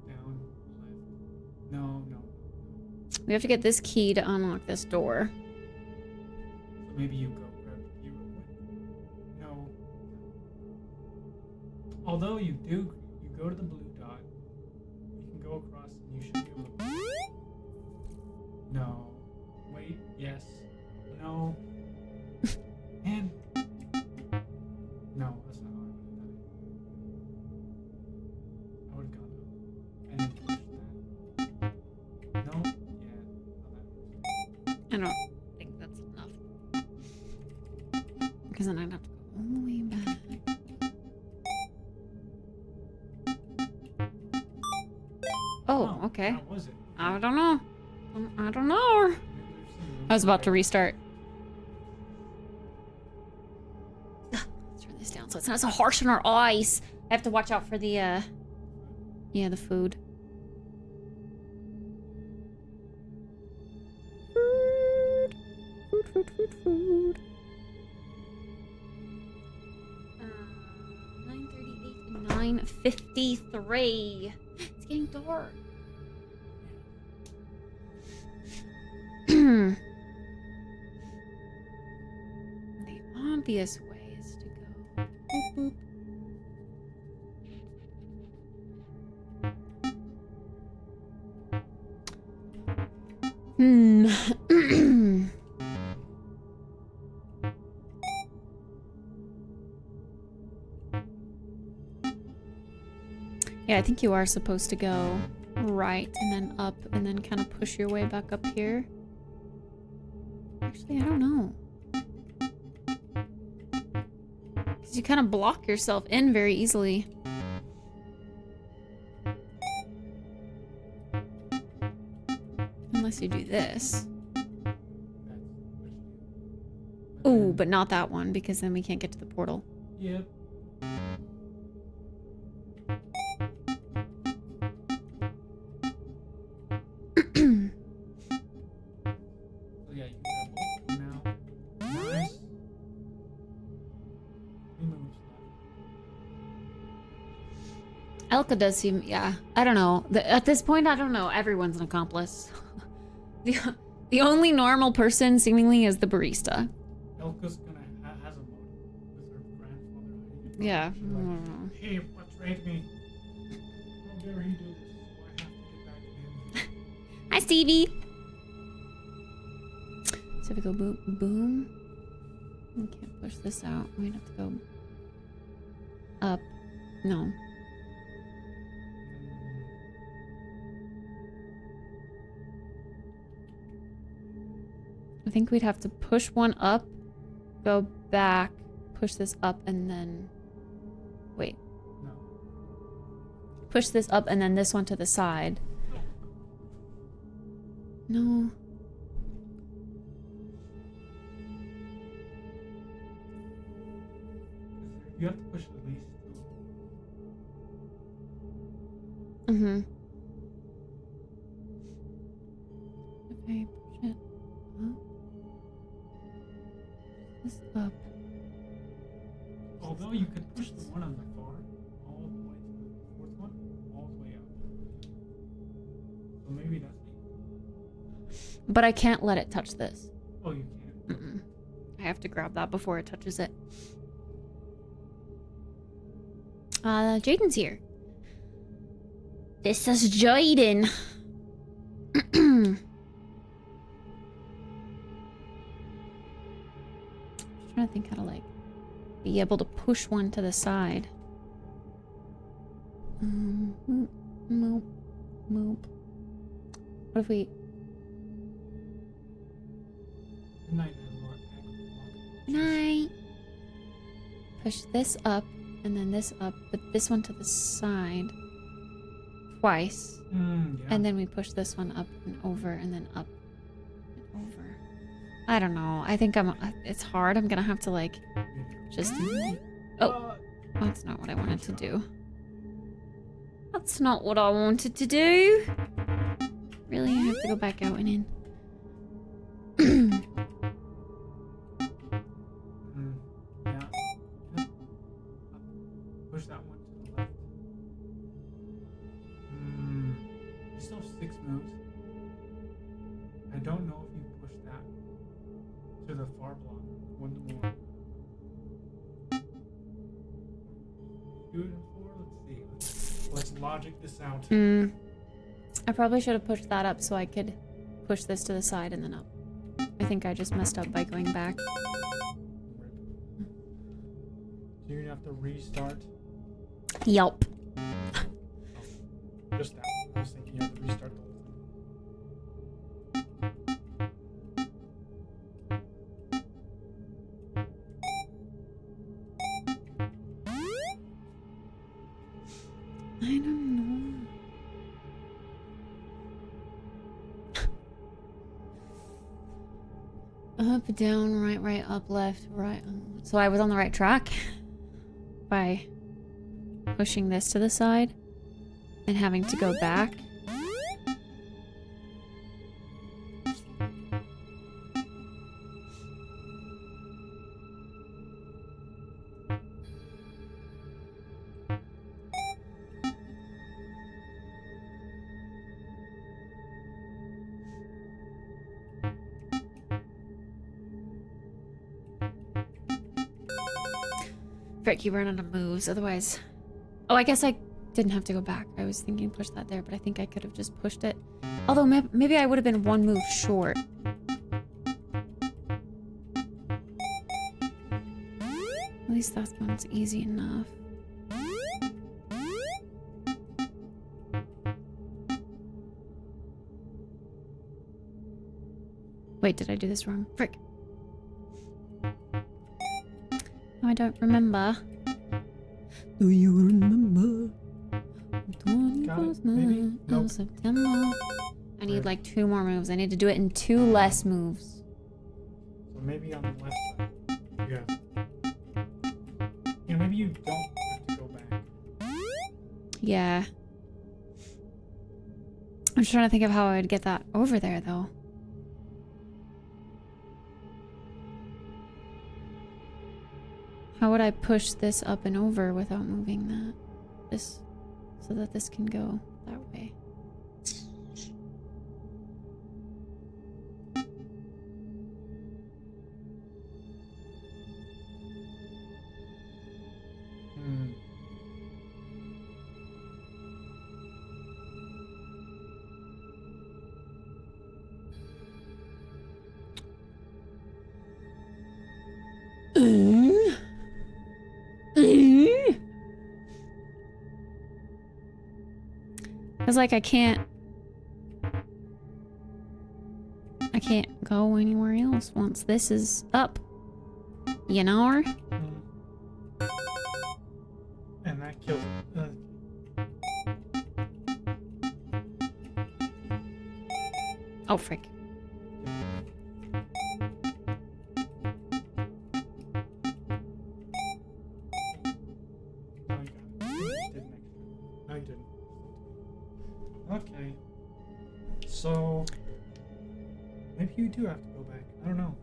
Down, left. No. We have to get this key to unlock this door. So maybe you go grab the key real quick. No. Although you go to the blue dot. You can go across and you should be able to. No. Wait. Yes. No. And. No, that's not how I would have done it. I would have gone up. And then pushed that. No. Yeah. I don't think that's enough. Because then I'd have to go all the way back. Oh, okay. How was it? I don't know. I don't know. I was about to restart. Let's turn this down so it's not so harsh on our eyes. I have to watch out for the, yeah, the food. Food. 9:38 and 9:53. It's getting dark. The obvious way is to go boop, boop. Yeah, I think you are supposed to go right and then up and then kind of push your way back up here. Actually, I don't know. Because you kind of block yourself in very easily. Unless you do this. Ooh, but not that one, because then we can't get to the portal. Yep. So yeah, you can have both now. Nice. 3 moves left. Elka does seem, yeah. I don't know. At this point, I don't know. Everyone's an accomplice. The only normal person, seemingly, is the barista. Elka's gonna has a motive with her grandfather. Yeah. She's like, he betrayed me. How dare he do this? So I have to get back at him. Hi, Stevie. So if we go boom, boom. We can't push this out. We'd have to go up. No. I think we'd have to push one up, go back, push this up, and then... Wait. No. Push this up, and then this one to the side. No. You have to push at least 2. Mm-hmm. Okay, push it up. This up. Although you could push the one on the far all the way to the 4th one, all the way up. So maybe that's the... But I can't let it touch this. Oh, you can't. Mm-mm. I have to grab that before it touches it. Jaden's here. This is Jaden. Trying to think how to like be able to push one to the side. Moop, moop, moop. What if we? Night. Night. Push this up and then this up, but this one to the side twice, Yeah. and then we push this one up and over, and then up and over. I don't know. I think it's hard. I'm gonna have to like just. Oh, that's not what I wanted to do. That's not what I wanted to do. Really, I have to go back out and in. Yeah. Push that one to the left. You still have 6 moves. I don't know if you push that to the far block. One more. Do it in 4. Let's see. Let's logic this out. I probably should have pushed that up so I could push this to the side and then up. I think I just messed up by going back. So you're gonna have to restart. Yelp. Just that. I was thinking you have to restart the whole thing. I don't know. Up, down, right, up, left, right. So I was on the right track by pushing this to the side and having to go back. Frick, you ran out of moves, otherwise... Oh, I guess I didn't have to go back. I was thinking push that there, but I think I could have just pushed it. Although, maybe I would have been one move short. At least that one's easy enough. Wait, did I do this wrong? Frick. Oh, I don't remember. Do you remember? Got it? Maybe? Nope. September. I need like 2 more moves. I need to do it in 2 less moves. So maybe on the left side. Yeah. Yeah, maybe you don't have to go back. Yeah. I'm just trying to think of how I would get that over there, though. How would I push this up and over without moving that? This, so that this can go that way. It's like I can't go anywhere else once this is up. You know? And that kills Oh, frick. No, you didn't. Okay. So maybe you do have to go back. I don't know.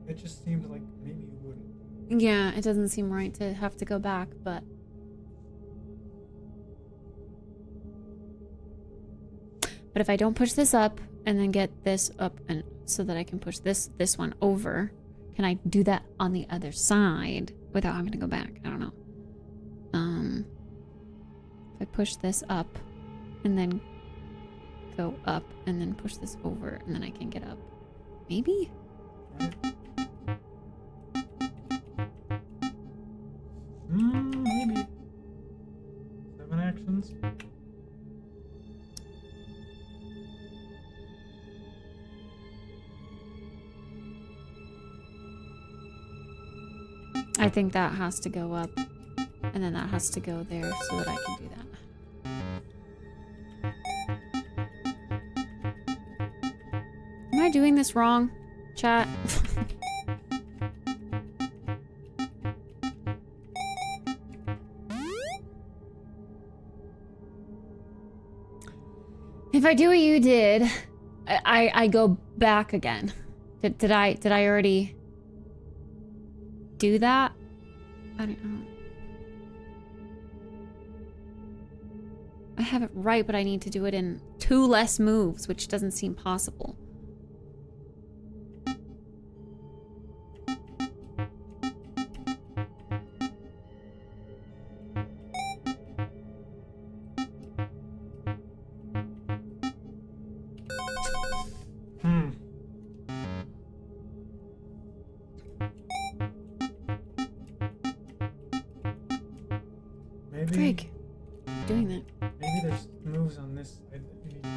It just seems like maybe you wouldn't. Yeah, it doesn't seem right to have to go back, but... But if I don't push this up and then get this up and so that I can push this one over, can I do that on the other side without having to go back? I don't know. If I push this up and then go up and then push this over and then I can get up. Maybe? Maybe. 7 actions. I think that has to go up and then that has to go there so that I can do that. Am I doing this wrong, chat? If I do what you did, I go back again. Did I already do that? I don't know. I have it right, but I need to do it in 2 less moves, which doesn't seem possible. Frig. Doing that. Maybe there's moves on this side that you need to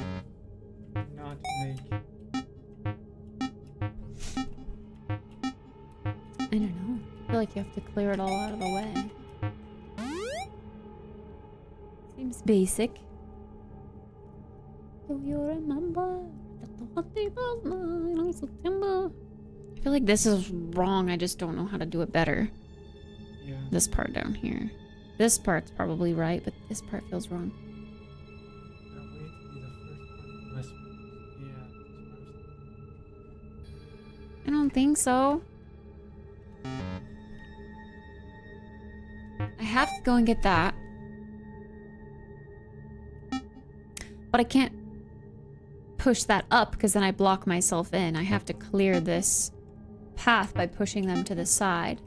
not make. I don't know. I feel like you have to clear it all out of the way. Seems basic. Do you remember that the hot day was mine on September? I feel like this is wrong. I just don't know how to do it better. Yeah. This part down here. This part's probably right, but this part feels wrong. I don't think so. I have to go and get that. But I can't push that up because then I block myself in. I have to clear this path by pushing them to the side.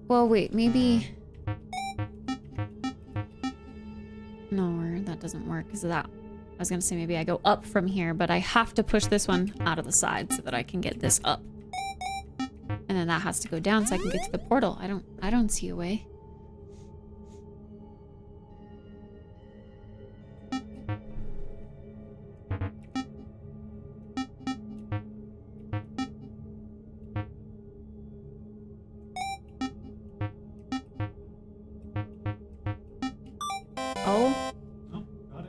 Well, wait, maybe... No, that doesn't work because of that. I was gonna say maybe I go up from here, but I have to push this one out of the side so that I can get this up. And then that has to go down so I can get to the portal. I don't see a way.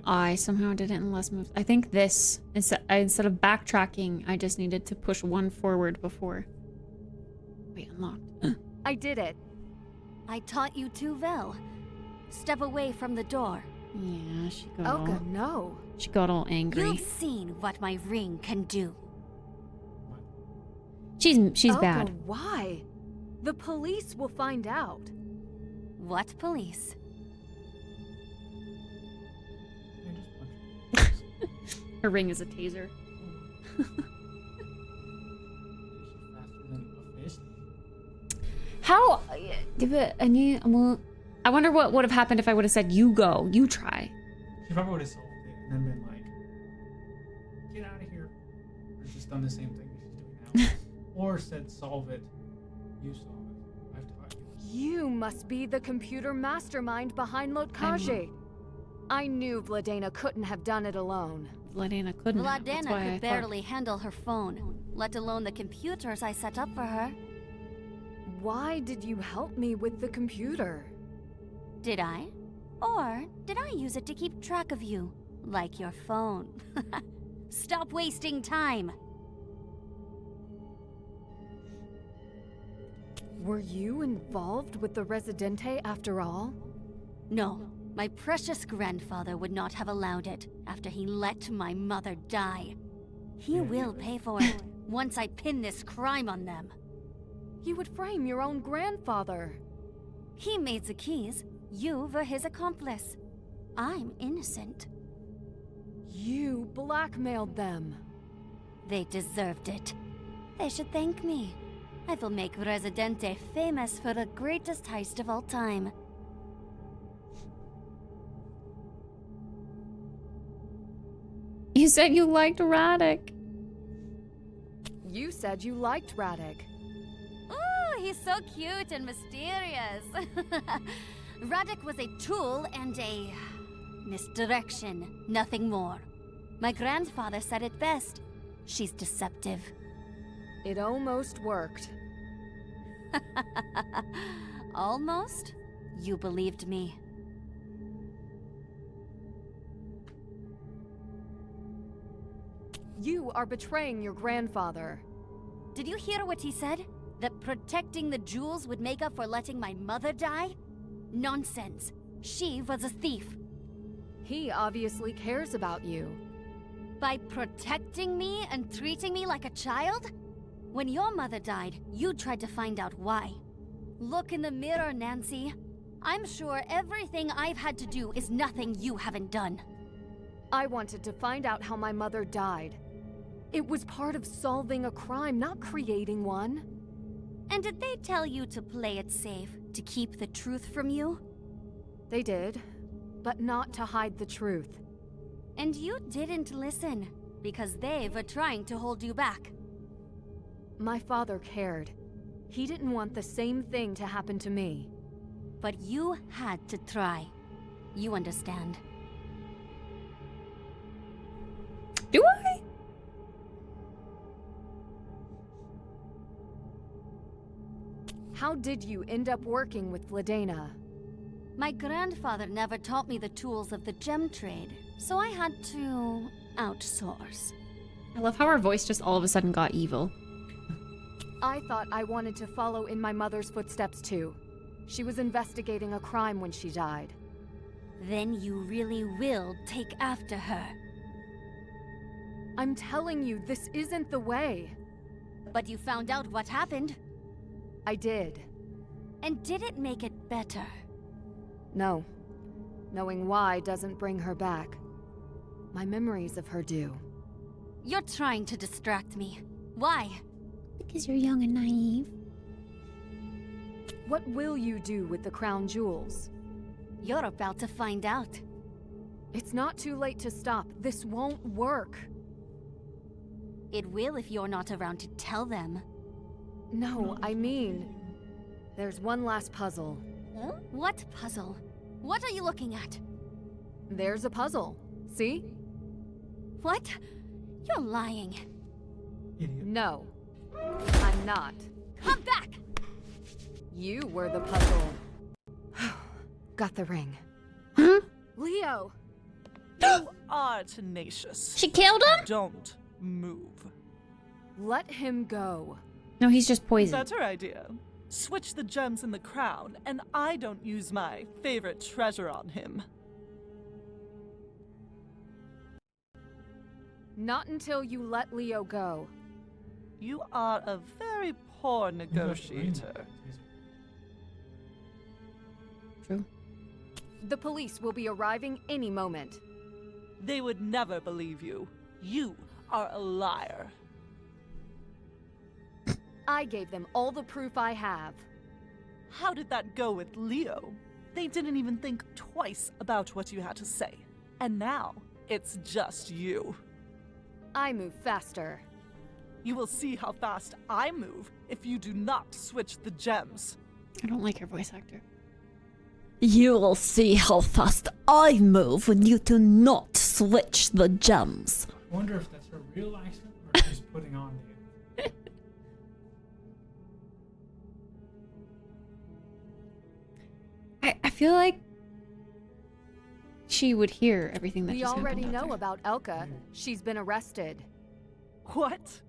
I somehow did it in less moves. I think this, instead of backtracking, I just needed to push one forward before. Wait, unlocked. I did it. I taught you too well. Step away from the door. Yeah, she got Elka, all... no. She got all angry. You've seen what my ring can do. She's Elka, bad. Why? The police will find out. What police? Her ring is a taser. How? I wonder what would have happened if I would have said, "You go, you try." She probably would have solved it and then been like, "Get out of here," or just done the same thing that she's doing now, or said, "Solve it, you solve it. I've taught you." You must be the computer mastermind behind Lotkaje. I knew Vladena couldn't have done it alone. Vladena couldn't. Vladena could barely handle her phone, let alone the computers I set up for her. Why did you help me with the computer? Did I? Or did I use it to keep track of you, like your phone? Stop wasting time. Were you involved with the Residente after all? No, my precious grandfather would not have allowed it after he let my mother die. He will pay for it once I pin this crime on them. You would frame your own grandfather. He made the keys. You were his accomplice. I'm innocent. You blackmailed them. They deserved it. They should thank me. I will make Residente famous for the greatest heist of all time. You said you liked Radek. You said you liked Radek. Ooh, he's so cute and mysterious. Radek was a tool and a misdirection, nothing more. My grandfather said it best. She's deceptive. It almost worked. Almost? You believed me. You are betraying your grandfather. Did you hear what he said? That protecting the jewels would make up for letting my mother die? Nonsense. She was a thief. He obviously cares about you. By protecting me and treating me like a child? When your mother died, you tried to find out why. Look in the mirror, Nancy. I'm sure everything I've had to do is nothing you haven't done. I wanted to find out how my mother died. It was part of solving a crime, not creating one. And did they tell you to play it safe, to keep the truth from you? They did, but not to hide the truth. And you didn't listen, because they were trying to hold you back. My father cared. He didn't want the same thing to happen to me. But you had to try. You understand. Do I? How did you end up working with Vladena? My grandfather never taught me the tools of the gem trade, so I had to outsource. I love how her voice just all of a sudden got evil. I thought I wanted to follow in my mother's footsteps too. She was investigating a crime when she died. Then you really will take after her. I'm telling you, this isn't the way. But you found out what happened. I did. And did it make it better? No. Knowing why doesn't bring her back. My memories of her do. You're trying to distract me. Why? Because you're young and naive. What will you do with the crown jewels? You're about to find out. It's not too late to stop. This won't work. It will if you're not around to tell them. No, I mean... There's one last puzzle. Huh? What puzzle? What are you looking at? There's a puzzle. See? What? You're lying. Idiot. No. I'm not. Come back! You were the puzzle. Got the ring. Huh? Leo! You are tenacious. She killed him? Don't move. Let him go. No, he's just poisoned. Better idea. Switch the gems in the crown, and I don't use my favorite treasure on him. Not until you let Leo go. You are a very poor negotiator. True. The police will be arriving any moment. They would never believe you. You are a liar. I gave them all the proof I have. How did that go with Leo? They didn't even think twice about what you had to say. And now, it's just you. I move faster. You will see how fast I move if you do not switch the gems. I don't like her voice actor. You'll see how fast I move when you do not switch the gems. I wonder if that's her real accent or she's putting on the. I feel like she would hear everything that We just already happened out know there. about Elka. She's been arrested. What?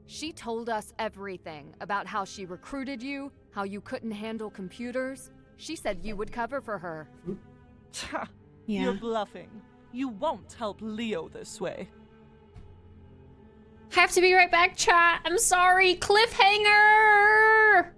She told us everything about how she recruited you, how you couldn't handle computers. She said you would cover for her. Yeah. You're bluffing. You won't help Leo this way. Have to be right back, chat. I'm sorry. Cliffhanger!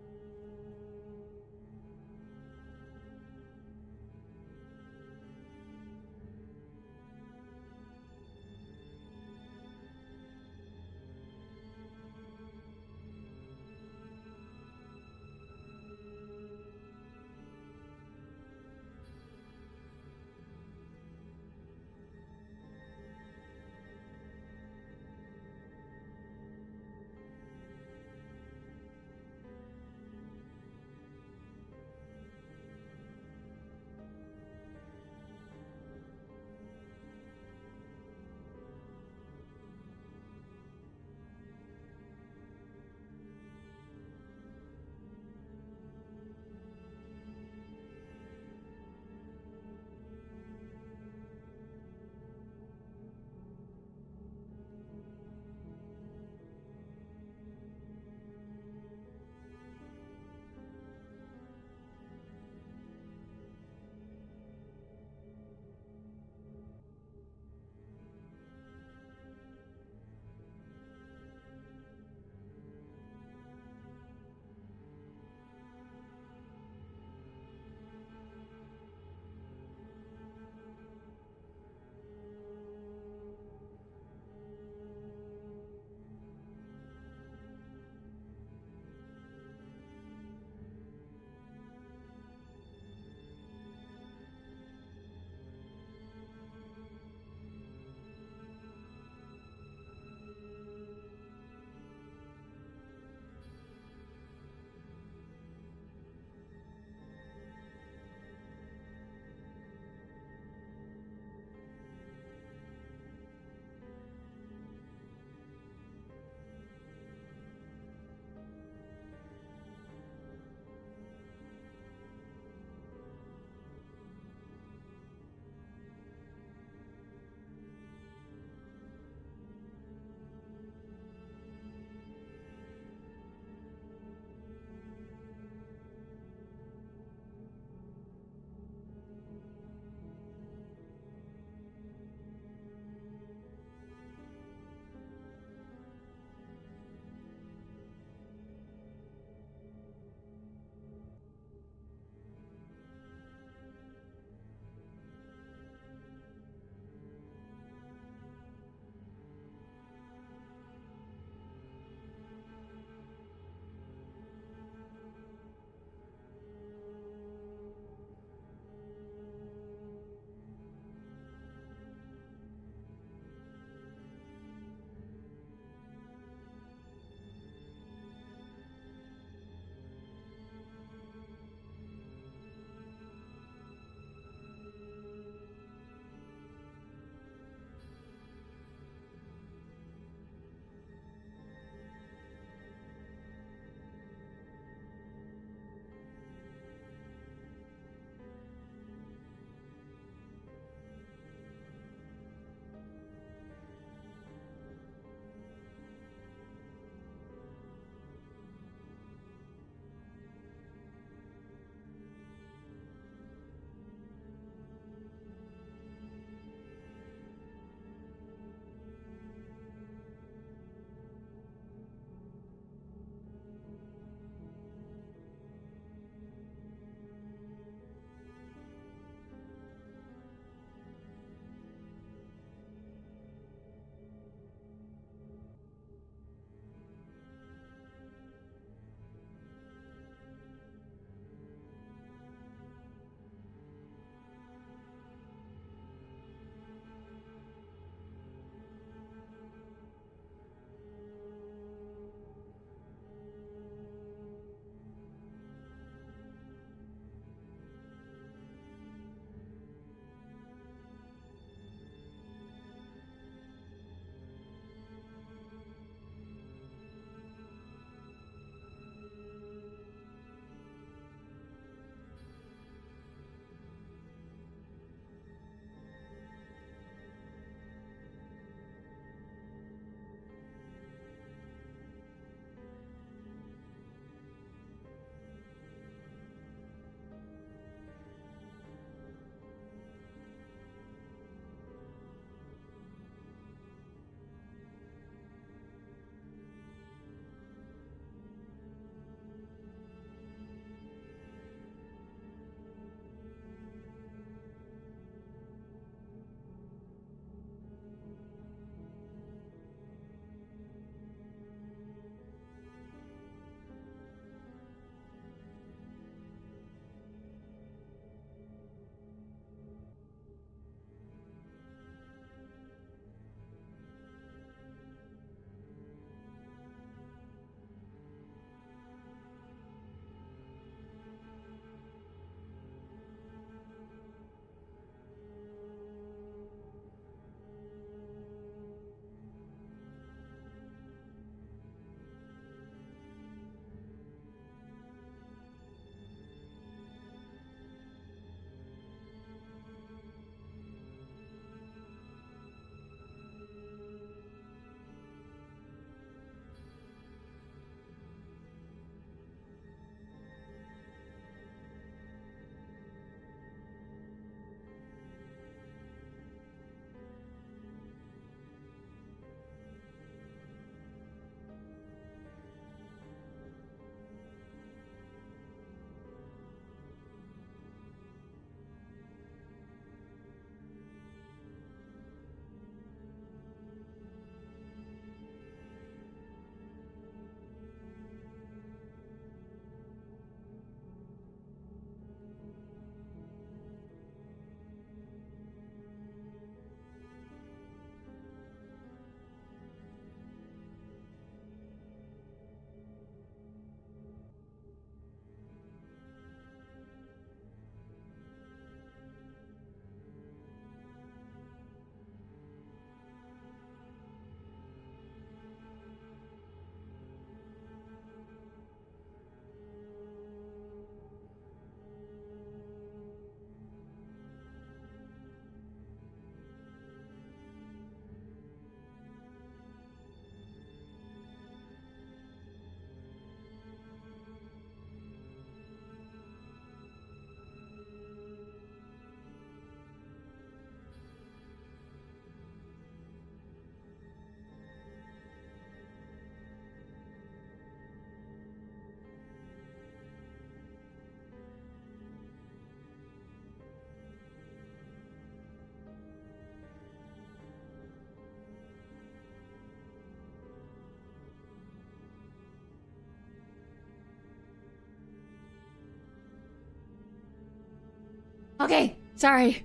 Okay, sorry.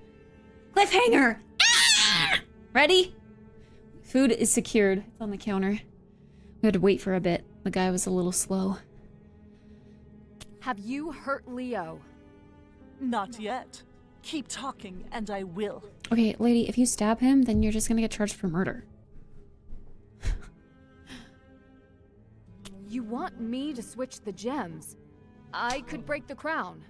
Cliffhanger! Ah! Ready? Food is secured. It's on the counter. We had to wait for a bit. The guy was a little slow. Have you hurt Leo? Not yet. Keep talking, and I will. Okay, lady, if you stab him, then you're just gonna get charged for murder. You want me to switch the gems? I could break the crown.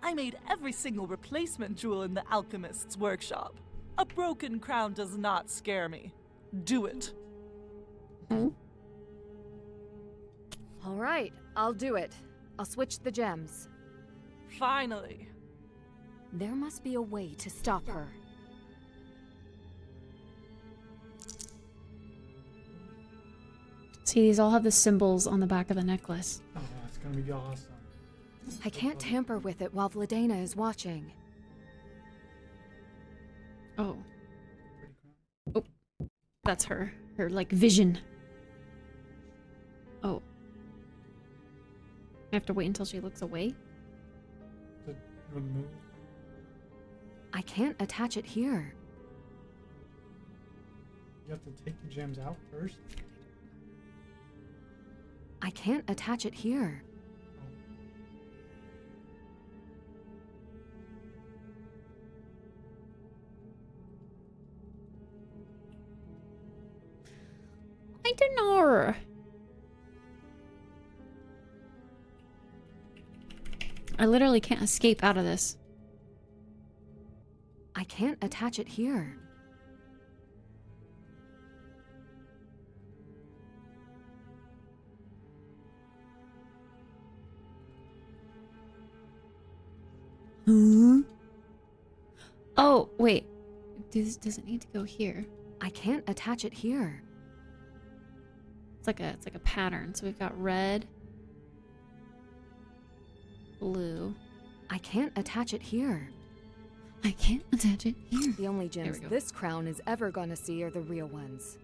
I made every single replacement jewel in the alchemist's workshop. A broken crown does not scare me. Do it. Hmm? All right, I'll do it. I'll switch the gems. Finally. There must be a way to stop her. See, these all have the symbols on the back of the necklace. Oh, that's gonna be awesome. I can't tamper with it while Vladena is watching. Oh. Oh. That's her. Her, like, vision. Oh. I have to wait until she looks away? To remove. I can't attach it here. You have to take the gems out first. I can't attach it here. I don't know. I literally can't escape out of this. I can't attach it here. Huh? Oh, wait. Does it need to go here? I can't attach it here. It's like a pattern. So we've got red, blue. I can't attach it here. I can't attach it here. The only gems this crown is ever gonna see are the real ones.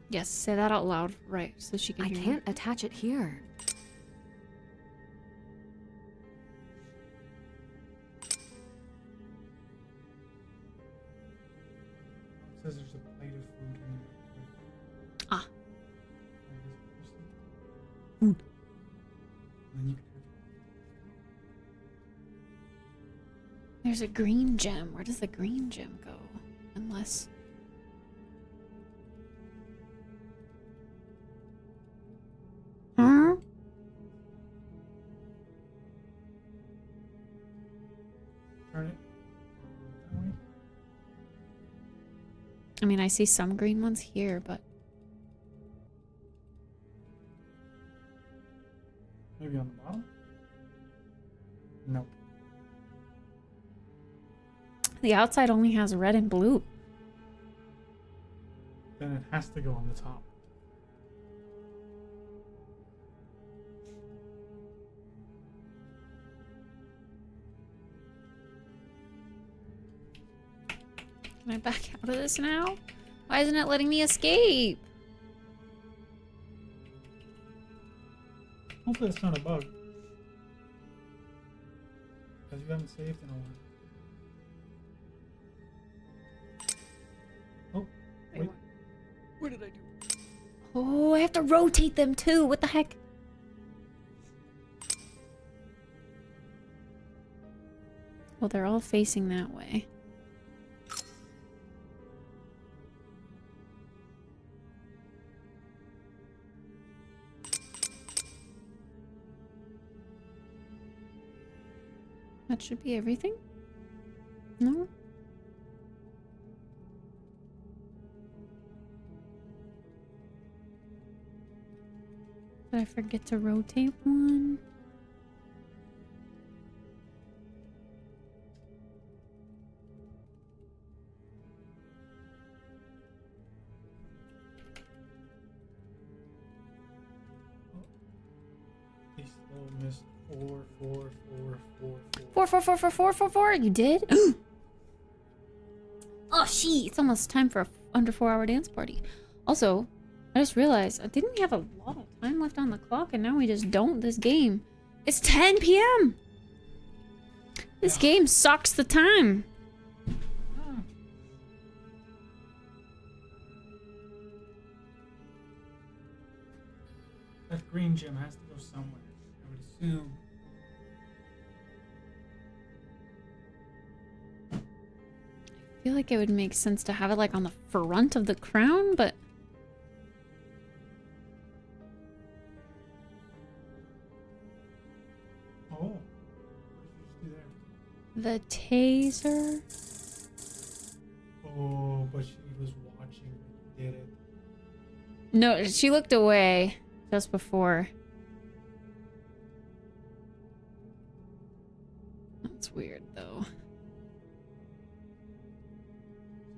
Yes, say that out loud, right, so she can I hear you. can't attach it here. It says there's a plate of food in there. Ah. Food. And then you can There's a green gem. Where does the green gem go? Unless... Huh? turn it that way. I mean, I see some green ones here, but... Maybe on the bottom? Nope. The outside only has red and blue. Then it has to go on the top. Can I back out of this now? Why isn't it letting me escape? Hopefully it's not a bug. Because you haven't saved in a while. Oh, wait. What did I do? Oh, I have to rotate them too. What the heck? Well, they're all facing that way. That should be everything? No? Did I forget to rotate one? He still missed 4, 4, 4, 4, 4. You did? Oh, she! It's almost time for a under 4-hour dance party. Also, I just realized, didn't we have a lot of time left on the clock, and now we just don't this game? It's 10 p.m. This game sucks the time. That green gem has to go somewhere, I would assume. I feel like it would make sense to have it like on the front of the crown, but Oh. What did you just do there? the taser. Oh, but she was watching when you did it. No, she looked away just before. That's weird though.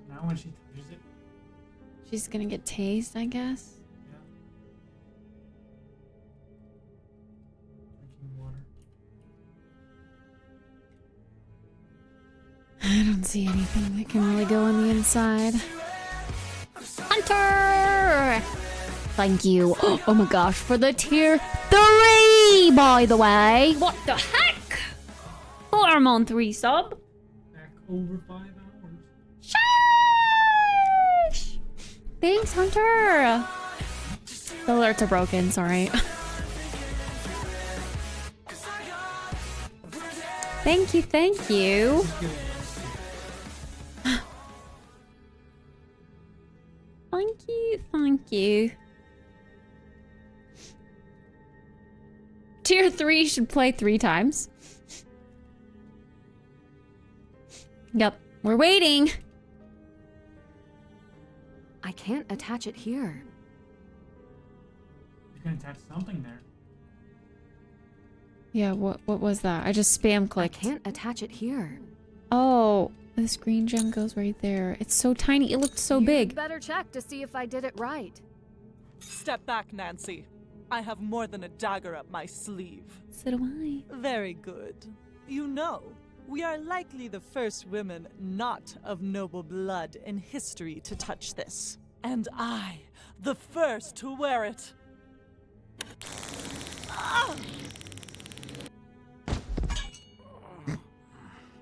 Now when she touches it, She's gonna get tased, I guess. yeah. Drinking water. I don't see anything that can really go on the inside. Hunter! Thank you. Oh my gosh, for the tier 3, by the way. What the heck? 4-month resub. Back over 5 hours. Sheesh! Thanks, Hunter. The alerts are broken, sorry. Thank you, thank you. Thank you, thank you. Tier 3 should play 3 times. Yep, we're waiting. I can't attach it here. You can attach something there. Yeah, what was that? I just spam I clicked. can't attach it here. Oh, this green gem goes right there. It's so tiny. It looked so You'd big. better check to see if I did it right. Step back, Nancy. I have more than a dagger up my sleeve. So do I. Very good. You know, we are likely the first women not of noble blood in history to touch this. And I, the first to wear it. Ah!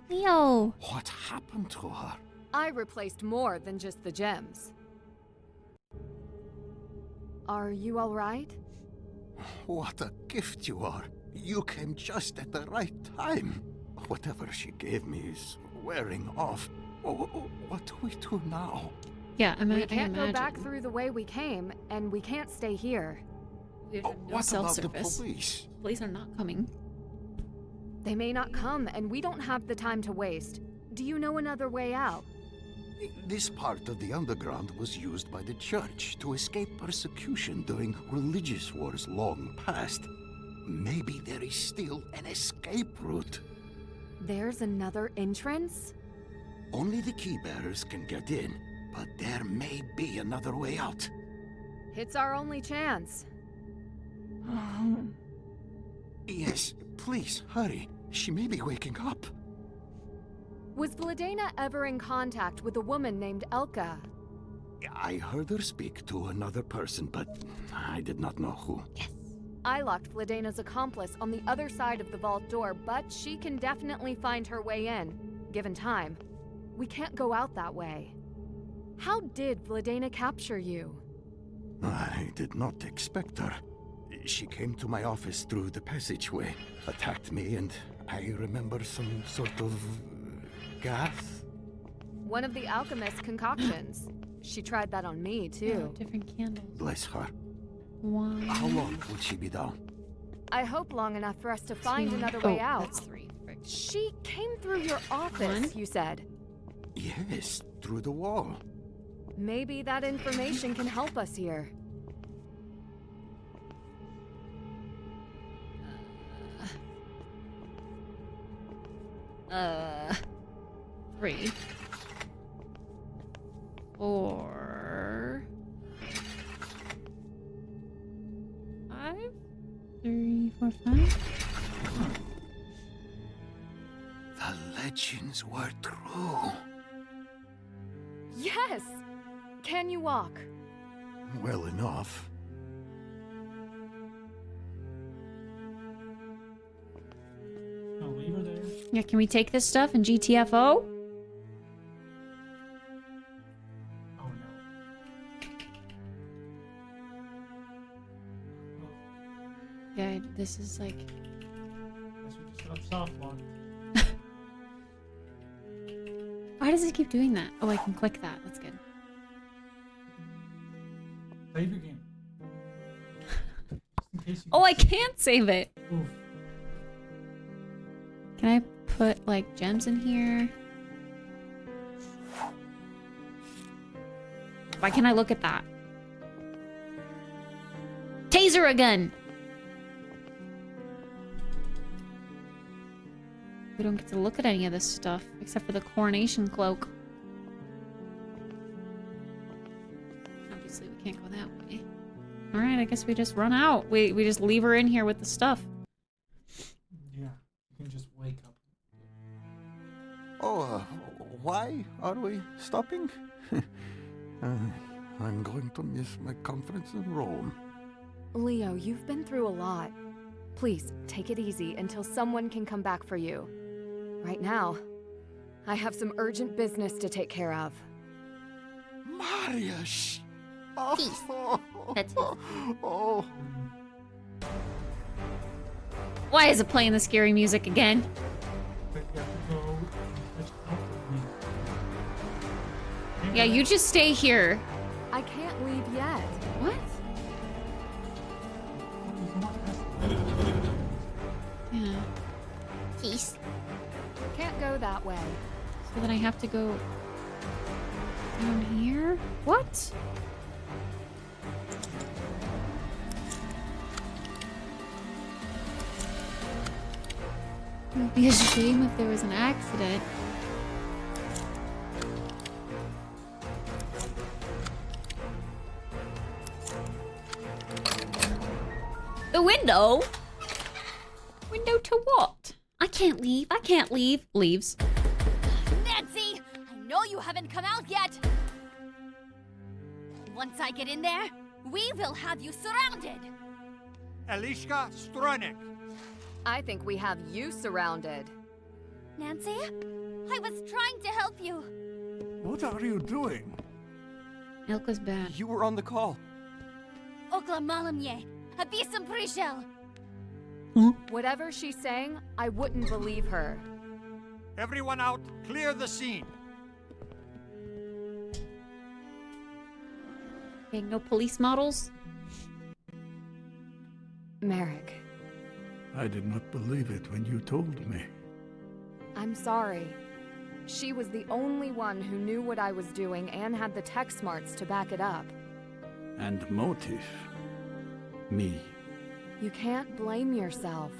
Leo. What happened to her? I replaced more than just the gems. Are you all right? What a gift you are. You came just at the right time. Whatever she gave me is wearing off. What do we do now? Yeah, We can't go back through the way we came, and we can't stay here. What about the police? Police are not coming. They may not come, and we don't have the time to waste. Do you know another way out? This part of the underground was used by the church to escape persecution during religious wars long past. Maybe there is still an escape route. There's another entrance? Only the key bearers can get in, but there may be another way out. It's our only chance. Yes, please, hurry. She may be waking up. Was Vladena ever in contact with a woman named Elka? I heard her speak to another person, but I did not know who. Yes. I locked Vladena's accomplice on the other side of the vault door, but she can definitely find her way in, given time. We can't go out that way. How did Vladena capture you? I did not expect her. She came to my office through the passageway, attacked me, and I remember some sort of gas. One of the alchemist's concoctions. She tried that on me, too. Oh, different candles. Bless her. One. How long would she be down? I hope long enough for us to find Two. another way Oh, out. that's 3. Frick. She came through your office, you said. Yes, through the wall. Maybe that information can help us here. Uh, 3, 4, 5, 3, 4, 5. The legends were true. Yes! Can you walk? Well enough. Yeah, can we take this stuff in GTFO? Oh no. Yeah, this is like... Guess we just got soft locked. Why does it keep doing that? Oh, I can click that. That's good. Save your game. Just in case you Oh, I can't save it. Oof. Can I put, like, gems in here? Why can't I look at that? Taser again! We don't get to look at any of this stuff, except for the coronation cloak. Obviously, we can't go that way. Alright, I guess we just run out. We just leave her in here with the stuff. Yeah, you can just wake up. Oh, why are we stopping? I'm going to miss my conference in Rome. Leo, you've been through a lot. Please, take it easy until someone can come back for you. Right now, I have some urgent business to take care of. Marius! Peace. Oh, That's it. oh. Why is it playing the scary music again? But you have to go and catch up with me. Yeah, you just stay here. I can't leave yet. What? Yeah. Peace. Can't go that way. So then I have to go down here? What? It would be a shame if there was an accident. The window? Window to what? I can't leave. I can't leave. Leaves. Nancy! I know you haven't come out yet! Once I get in there, we will have you surrounded! Elishka Stronik. I think we have you surrounded. Nancy? I was trying to help you. What are you doing? Elka's bad. You were on the call. Okla malamye, abisam prishel. Whatever she's saying, I wouldn't believe her. Everyone out, clear the scene. Okay, no police models? Merrick, I did not believe it when you told me. I'm sorry. She was the only one who knew what I was doing and had the tech smarts to back it up. And motive? Me. You can't blame yourself.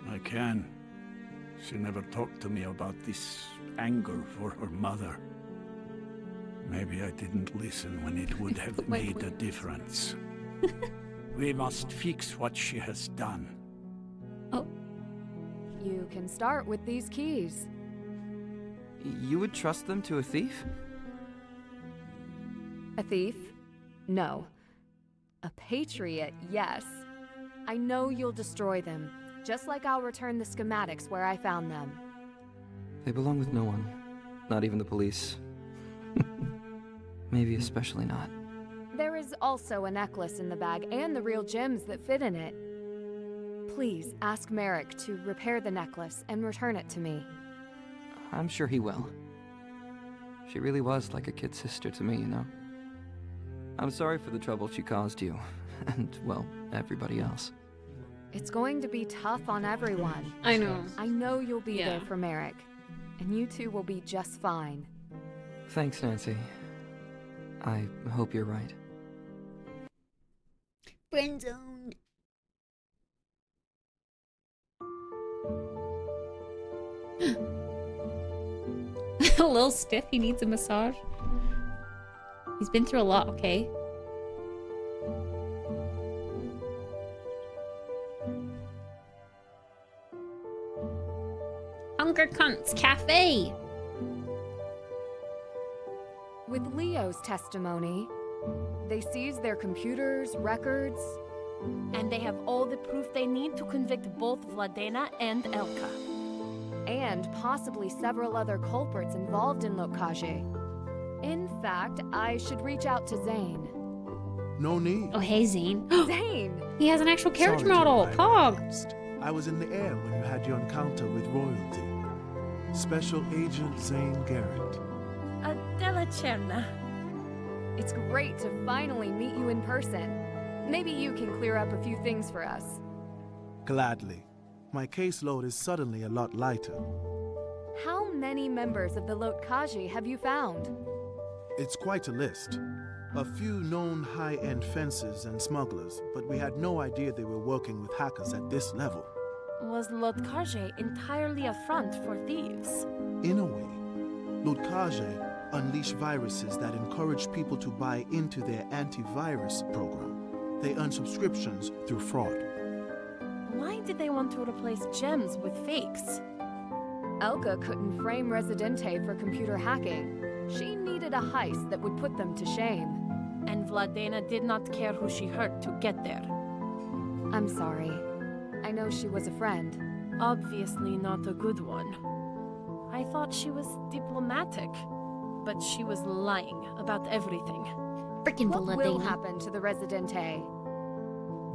I can. She never talked to me about this anger for her mother. Maybe I didn't listen when it would have made a difference. We must fix what she has done. Oh. You can start with these keys. You would trust them to a thief? A thief? No. A patriot, yes. I know you'll destroy them, just like I'll return the schematics where I found them. They belong with no one. Not even the police. Maybe especially not. There is also a necklace in the bag and the real gems that fit in it. Please ask Merrick to repair the necklace and return it to me. I'm sure he will. She really was like a kid sister to me, you know? I'm sorry for the trouble she caused you, and, well, everybody else. It's going to be tough on everyone. I know. I know you'll be Yeah. there for Merrick, and you two will be just fine. Thanks, Nancy. I hope you're right. Friend zone. A little stiff. He needs a massage. He's been through a lot, okay? Hunger Cunts Cafe. With Leo's testimony, they seized their computers, records, And they have all the proof they need to convict both Vladena and Elka. and possibly several other culprits involved in Lokage. In fact, I should reach out to Zane. No need. Oh, hey, Zane. Zane! He has an actual character Sorry to model. lie, Pog. I was in the air when you had your encounter with royalty. Special Agent Zane Garrett. Adela Cherna. It's great to finally meet you in person. Maybe you can clear up a few things for us. Gladly. My caseload is suddenly a lot lighter. How many members of the Lokage have you found? It's quite a list. A few known high-end fencers and smugglers, but we had no idea they were working with hackers at this level. Was Lokage entirely a front for thieves? In a way, Lokage unleash viruses that encourage people to buy into their antivirus program. They earn subscriptions through fraud. Why did they want to replace gems with fakes? Elka couldn't frame Residente for computer hacking. She needed a heist that would put them to shame. And Vladena did not care who she hurt to get there. I'm sorry. I know she was a friend. Obviously not a good one. I thought she was diplomatic, but she was lying about everything. Freaking What will happen to the Residente?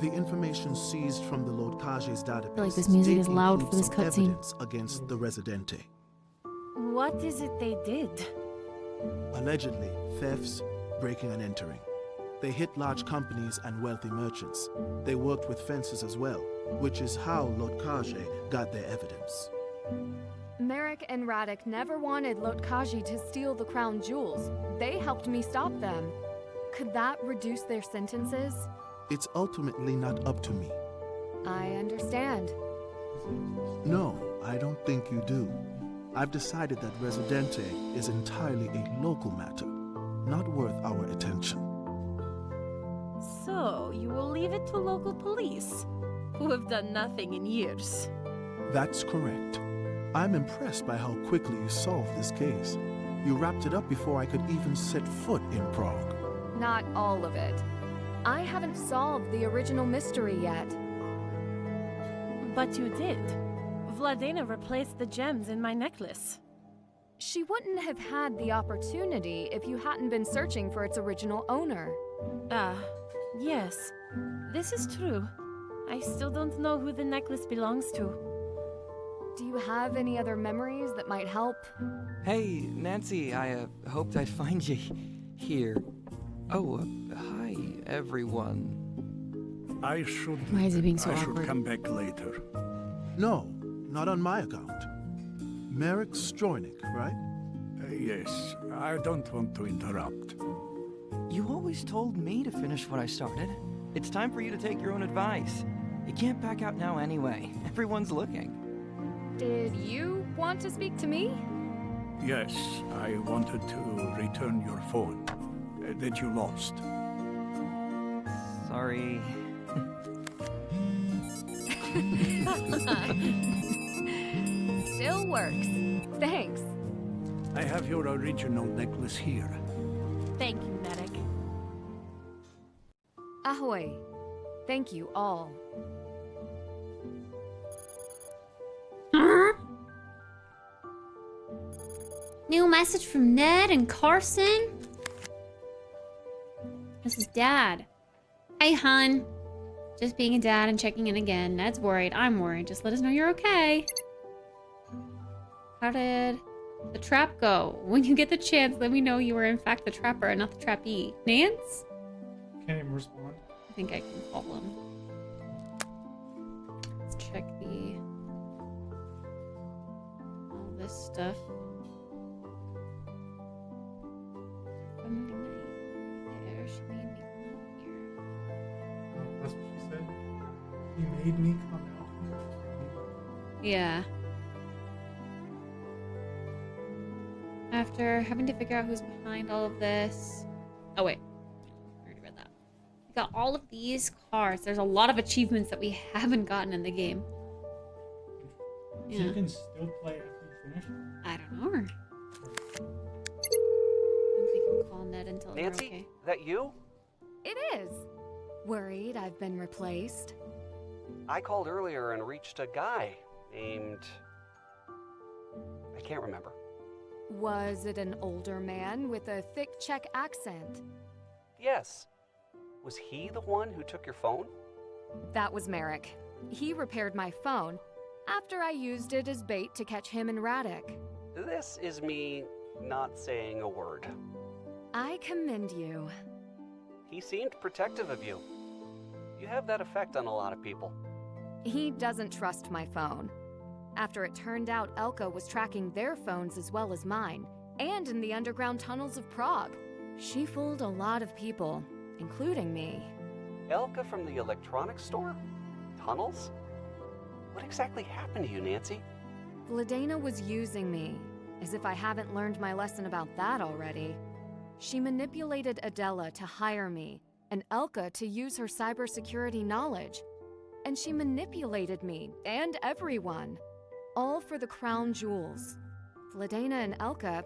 The information seized from the Lokkage's database. I feel like this music is loud for this includes cutscene. evidence against the Residente. What is it they did? Allegedly, thefts, breaking and entering. They hit large companies and wealthy merchants. They worked with fencers as well, which is how Lotkage got their evidence. Merrick and Radek never wanted Lokage to steal the crown jewels. They helped me stop them. Could that reduce their sentences? It's ultimately not up to me. I understand. No, I don't think you do. I've decided that Residente is entirely a local matter, not worth our attention. So, you will leave it to local police, who have done nothing in years. That's correct. I'm impressed by how quickly you solved this case. You wrapped it up before I could even set foot in Prague. Not all of it. I haven't solved the original mystery yet. But you did. Vladena replaced the gems in my necklace. She wouldn't have had the opportunity if you hadn't been searching for its original owner. Yes. This is true. I still don't know who the necklace belongs to. Do you have any other memories that might help? Hey, Nancy, I hoped I'd find you here. Oh, hi, everyone. I should. Why is he being so I awkward? should come back later. No, not on my account. Merrick Stroynick, right? Yes, I don't want to interrupt. You always told me to finish what I started. It's time for you to take your own advice. You can't back out now anyway. Everyone's looking. Did you want to speak to me? Yes, I wanted to return your phone that you lost. Sorry. Still works. Thanks. I have your original necklace here. Thank you, Merrick. Ahoy. Thank you all. New message from Ned and Carson. This is Dad. Hey, hun. Just being a dad and checking in again. Ned's worried. I'm worried. Just let us know you're okay. How did the trap go? When you get the chance, let me know you were in fact the trapper and not the trappee. Nance? Can't even respond. I think I can call him. Let's check all this stuff. There, she made me come out here. That's what she said. He made me come out here. Yeah. After having to figure out who's behind all of this. Oh, wait. I already read that. We got all of these cards. There's a lot of achievements that we haven't gotten in the game. So you can still play after you finish? I don't know. I think we can call Ned and tell him we're Nancy, okay. that you? It is. Worried I've been replaced? I called earlier and reached a guy named can't remember. Was it an older man with a thick Czech accent? Yes. Was he the one who took your phone? That was Merrick. He repaired my phone after I used it as bait to catch him and Radek. This is me not saying a word. I commend you. He seemed protective of you. You have that effect on a lot of people. He doesn't trust my phone. After it turned out Elka was tracking their phones as well as mine, and in the underground tunnels of Prague. She fooled a lot of people, including me. Elka from the electronics store? Tunnels? What exactly happened to you, Nancy? Vladena was using me, as if I haven't learned my lesson about that already. She manipulated Adela to hire me, and Elka to use her cybersecurity knowledge. And she manipulated me, and everyone. All for the crown jewels. Vladena and Elka...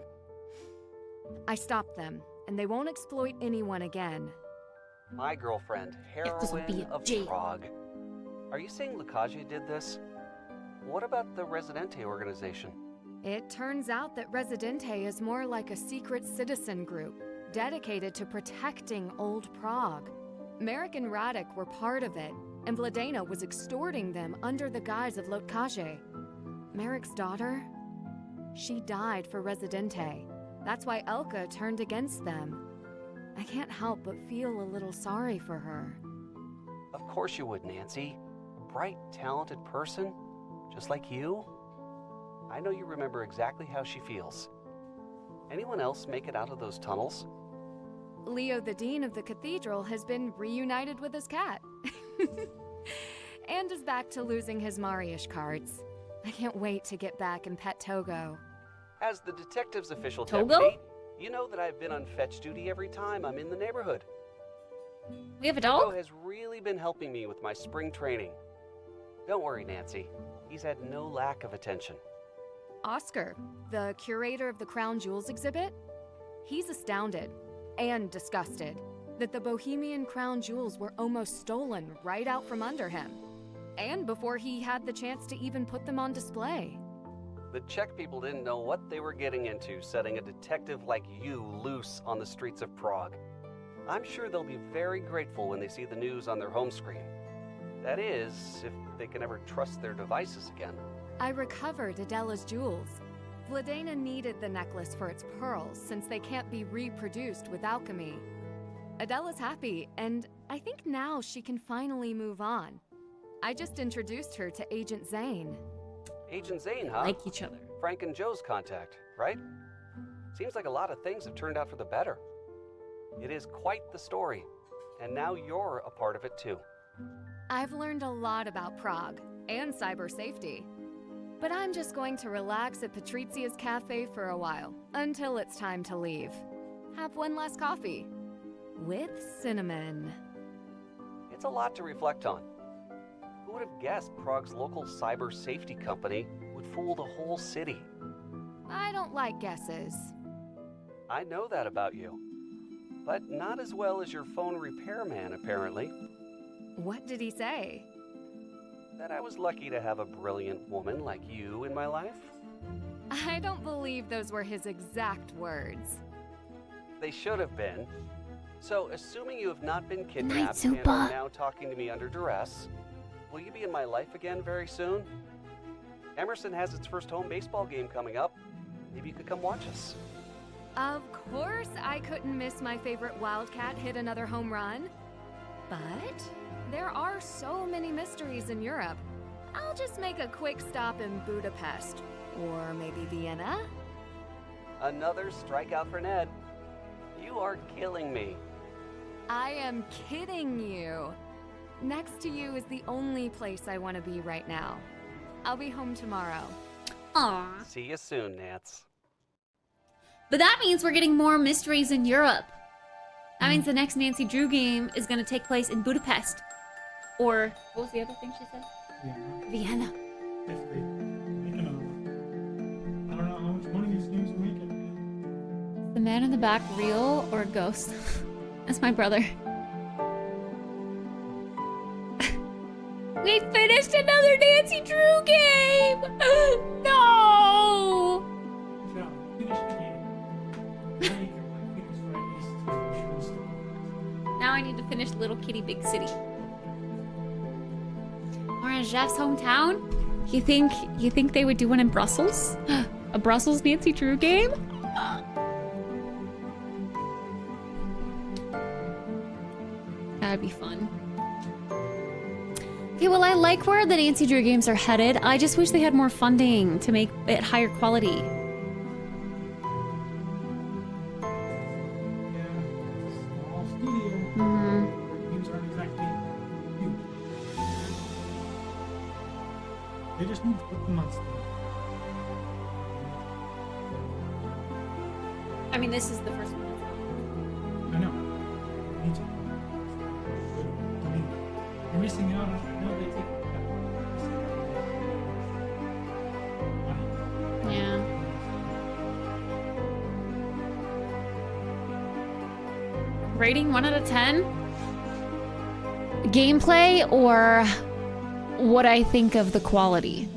I stopped them, and they won't exploit anyone again. My girlfriend, Heroine of Prague. Are you saying Lukaje did this? What about the Residente organization? It turns out that Residente is more like a secret citizen group, dedicated to protecting old Prague. Merrick and Radek were part of it, and Vladena was extorting them under the guise of Lukaje. Merrick's daughter? She died for Residente. That's why Elka turned against them. I can't help but feel a little sorry for her. Of course you would, Nancy. A bright, talented person, just like you. I know you remember exactly how she feels. Anyone else make it out of those tunnels? Leo, the dean of the cathedral, has been reunited with his cat. And is back to losing his Mariusz cards. I can't wait to get back and pet Togo. As the detective's official Togo? deputy, you know that I've been on fetch duty every time I'm in the neighborhood. We have a dog? Togo has really been helping me with my spring training. Don't worry, Nancy. He's had no lack of attention. Oscar, the curator of the Crown Jewels exhibit, he's astounded and disgusted that the Bohemian Crown Jewels were almost stolen right out from under him, and before he had the chance to even put them on display. The Czech people didn't know what they were getting into setting a detective like you loose on the streets of Prague. I'm sure they'll be very grateful when they see the news on their home screen. That is, if they can ever trust their devices again. I recovered Adela's jewels. Vladena needed the necklace for its pearls since they can't be reproduced with alchemy. Adela's happy, and I think now she can finally move on. I just introduced her to Agent Zane. Agent Zane, huh? Like each other. Frank and Joe's contact, right? Seems like a lot of things have turned out for the better. It is quite the story, and now you're a part of it too. I've learned a lot about Prague and cyber safety. But I'm just going to relax at Patrizia's Cafe for a while, until it's time to leave. Have one last coffee. With cinnamon. It's a lot to reflect on. Who would have guessed Prague's local cyber safety company would fool the whole city? I don't like guesses. I know that about you. But not as well as your phone repairman, apparently. What did he say? That I was lucky to have a brilliant woman like you in my life. I don't believe those were his exact words. They should have been. So, assuming you have not been kidnapped and are now talking to me under duress, will you be in my life again very soon? Emerson has its first home baseball game coming up. Maybe you could come watch us. Of course I couldn't miss my favorite Wildcat hit another home run. But there are so many mysteries in Europe. I'll just make a quick stop in Budapest. Or maybe Vienna? Another strikeout for Ned. You are killing me. I am kidding you. Next to you is the only place I want to be right now. I'll be home tomorrow. Aww. See you soon, Nance. But that means we're getting more mysteries in Europe. That means the next Nancy Drew game is going to take place in Budapest. Or, what was the other thing she said? Vienna. If they make another one. I don't know how much money these games are making. Is the man in the back real or a ghost? That's my brother. We finished another Nancy Drew game! No! little kitty big city. Or in Jeff's hometown? You think they would do one in Brussels? A Brussels Nancy Drew game? That'd be fun. Okay, well, I like where the Nancy Drew games are headed. I just wish they had more funding to make it higher quality. Games aren't exactly huge. They just need to put them on Steam. I mean, this is the first one. I know. They need to. I mean, you're missing out on. No, they take it. Yeah. Rating 1 out of 10? Gameplay or what I think of the quality?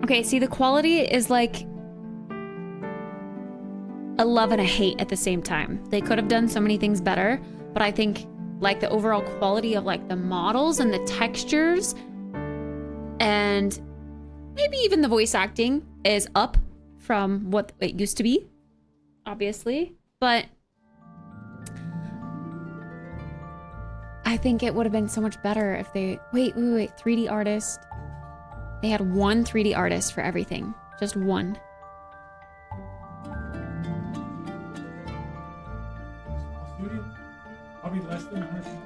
Okay, see, the quality is like a love and a hate at the same time. They could have done so many things better, but I think like the overall quality of like the models and the textures and maybe even the voice acting is up from what it used to be, obviously, but I think it would have been so much better if they, wait, 3D artist. They had one 3D artist for everything, just one. Probably less than 100 people.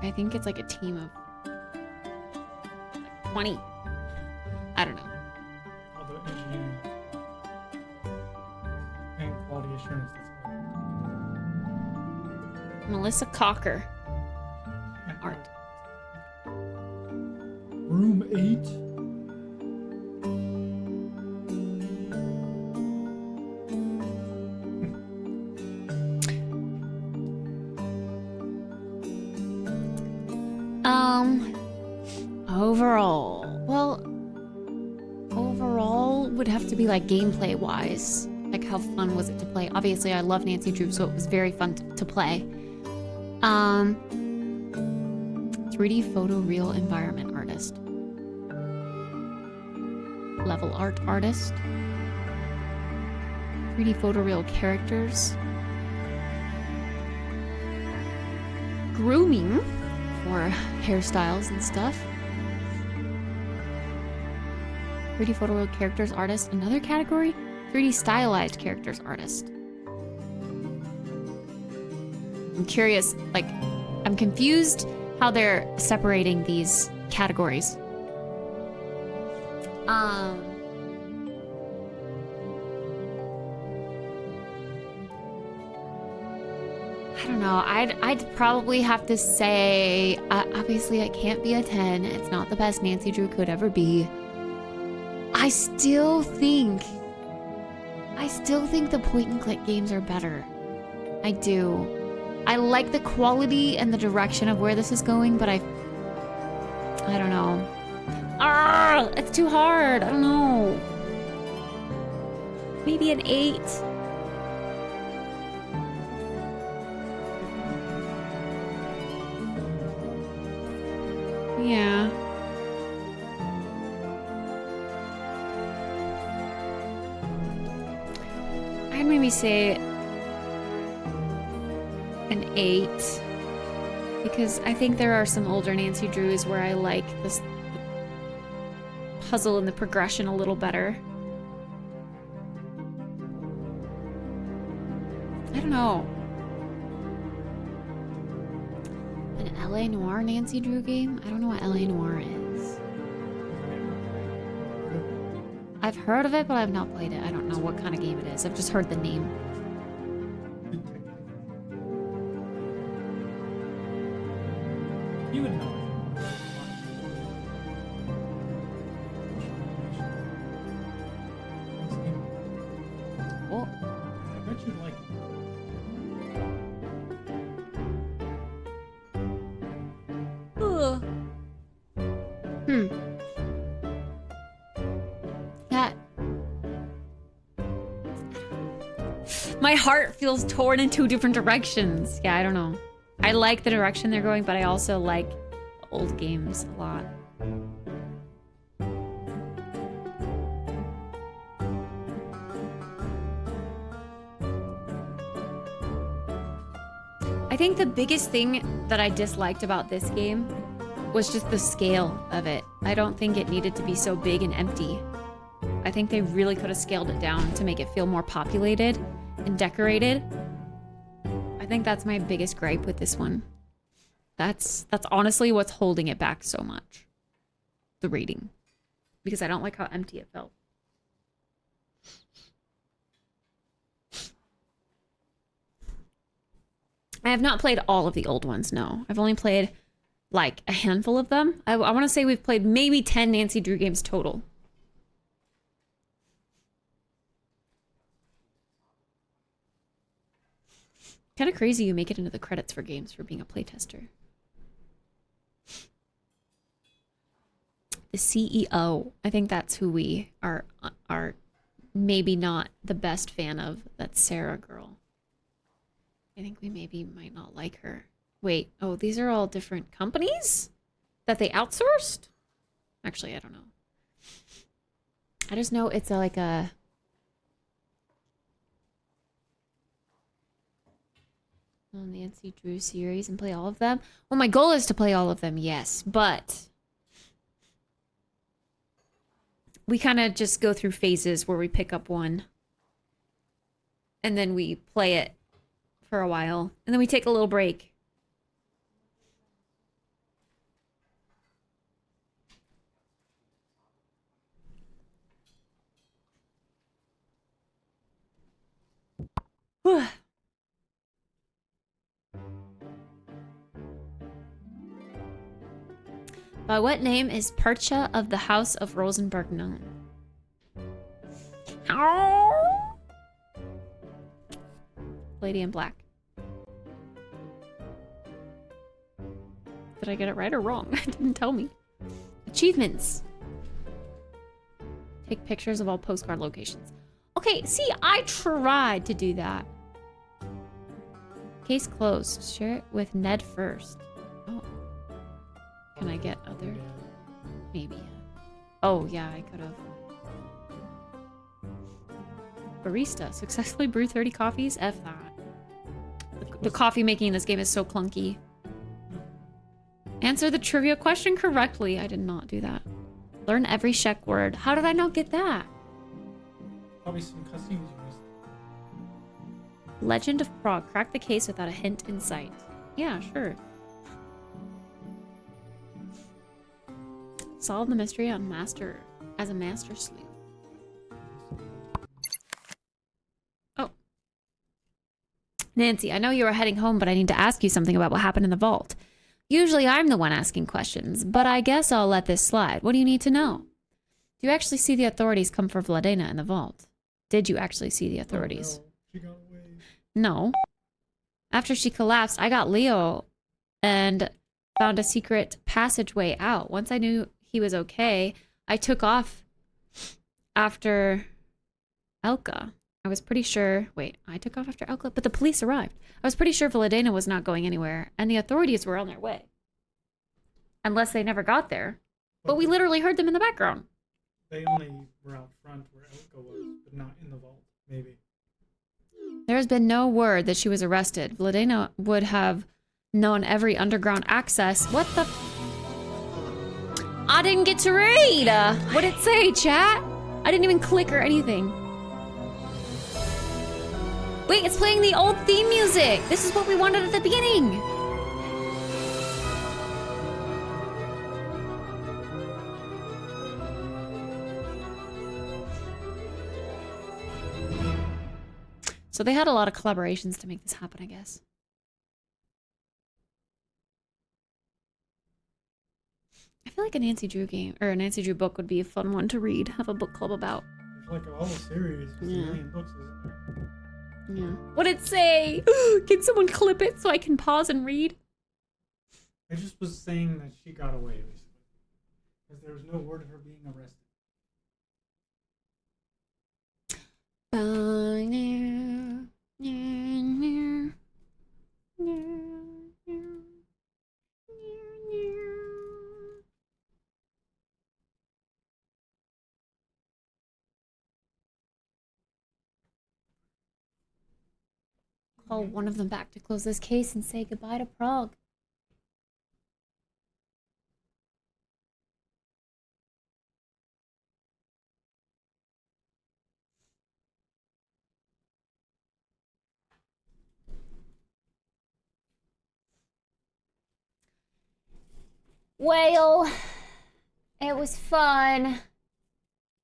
I think it's like a team of like 20. I don't know. All the engineering and quality assurance. Melissa Cocker. Art. Room 8. Overall would have to be like gameplay wise. Like how fun was it to play? Obviously I love Nancy Drew, so it was very fun to play. 3D photoreal environment artist. Level art artist. 3D photoreal characters. Grooming for hairstyles and stuff. 3D photoreal characters artist. Another category? 3D stylized characters artist. I'm curious, like, I'm confused how they're separating these categories. I don't know. I'd probably have to say, obviously it can't be a 10. It's not the best Nancy Drew could ever be. I still think the point and click games are better. I do. I like the quality and the direction of where this is going, but I don't know. It's too hard. I don't know. Maybe an 8. Yeah. I'd maybe say an 8, because I think there are some older Nancy Drews where I like this puzzle and the progression a little better. I don't know. An LA Noire Nancy Drew game? I don't know what LA Noire is. I've heard of it, but I've not played it. I don't know what kind of game it is. I've just heard the name. You would know. Oh. I bet you'd like it. Ugh. My heart feels torn in two different directions. Yeah, I don't know. I like the direction they're going, but I also like old games a lot. I think the biggest thing that I disliked about this game was just the scale of it. I don't think it needed to be so big and empty. I think they really could have scaled it down to make it feel more populated and decorated. I think that's my biggest gripe with this one. That's honestly what's holding it back so much. The rating. Because I don't like how empty it felt. I have not played all of the old ones, no. I've only played like a handful of them. I want to say we've played maybe 10 Nancy Drew games total. Kind of crazy you make it into the credits for games for being a playtester. The CEO. I think that's who we are maybe not the best fan of. That's Sarah girl. I think we maybe might not like her. Wait, oh, these are all different companies that they outsourced? Actually, I don't know. I just know it's like a... Nancy Drew series and play all of them. Well, my goal is to play all of them, yes, but we kind of just go through phases where we pick up one and then we play it for a while and then we take a little break. By what name is Percha of the House of Rosenberg known? Lady in Black. Did I get it right or wrong? It didn't tell me. Achievements. Take pictures of all postcard locations. Okay, see, I tried to do that. Case closed. Share it with Ned first. Oh. Can I get other? Maybe. Oh, yeah, I could have. Barista. Successfully brew 30 coffees? F that. The coffee making in this game is so clunky. Answer the trivia question correctly. I did not do that. Learn every Czech word. How did I not get that? Probably some cussing was used. Legend of Prague. Crack the case without a hint in sight. Yeah, sure. Solve the mystery on as a master sleuth. Oh. Nancy, I know you are heading home, but I need to ask you something about what happened in the vault. Usually I'm the one asking questions, but I guess I'll let this slide. What do you need to know? Do you actually see the authorities come for Vladena in the vault? Did you actually see the authorities? Oh, no. She got away. No. After she collapsed, I got Leo and found a secret passageway out. Once I knew he was okay, I took off after Elka. I was pretty sure... Wait, I took off after Elka? But the police arrived. I was pretty sure Vladena was not going anywhere, and the authorities were on their way. Unless they never got there. But we literally heard them in the background. They only were out front where Elka was, but not in the vault, maybe. There has been no word that she was arrested. Vladena would have known every underground access. What the... I didn't get to read! What'd it say, chat? I didn't even click or anything. Wait, it's playing the old theme music! This is what we wanted at the beginning! So they had a lot of collaborations to make this happen, I guess. I feel like a Nancy Drew game, or a Nancy Drew book would be a fun one to read, have a book club about. There's like a whole series with a million books, isn't there? Yeah. What'd it say? Can someone clip it so I can pause and read? I just was saying that she got away, basically. Because there was no word of her being arrested. Call one of them back to close this case and say goodbye to Prague. Well, it was fun.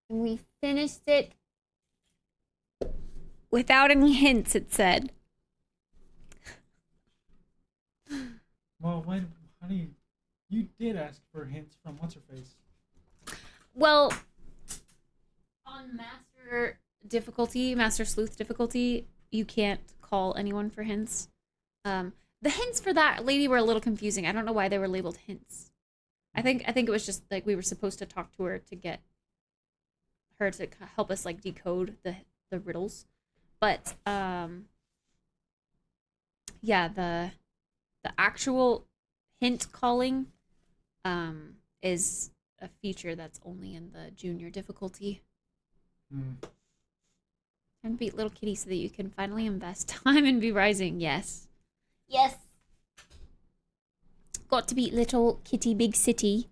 And we finished it without any hints, it said. Well, how do you did ask for hints from what's her face? Well, on Master Sleuth difficulty, you can't call anyone for hints. The hints for that lady were a little confusing. I don't know why they were labeled hints. I think it was just like we were supposed to talk to her to get her to help us like decode the riddles. But yeah, the actual hint calling is a feature that's only in the junior difficulty. And beat little kitty so that you can finally invest time in V Rising. Yes. Yes. Got to beat little kitty big city.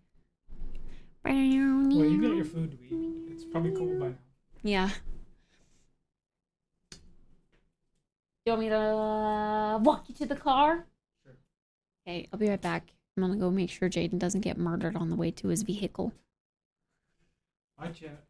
Well, you got your food to eat. It's probably cold by now. Yeah. You want me to walk you to the car? Sure. Okay, I'll be right back. I'm gonna go make sure Jaden doesn't get murdered on the way to his vehicle. Bye, chat.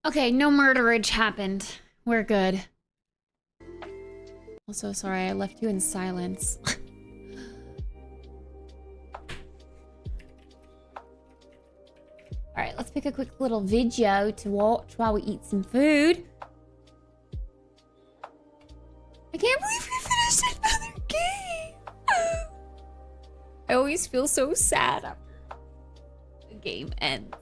Okay, no murderage happened. We're good. Also, sorry, I left you in silence. Alright, let's pick a quick little video to watch while we eat some food. I can't believe we finished another game! I always feel so sad after the game ends.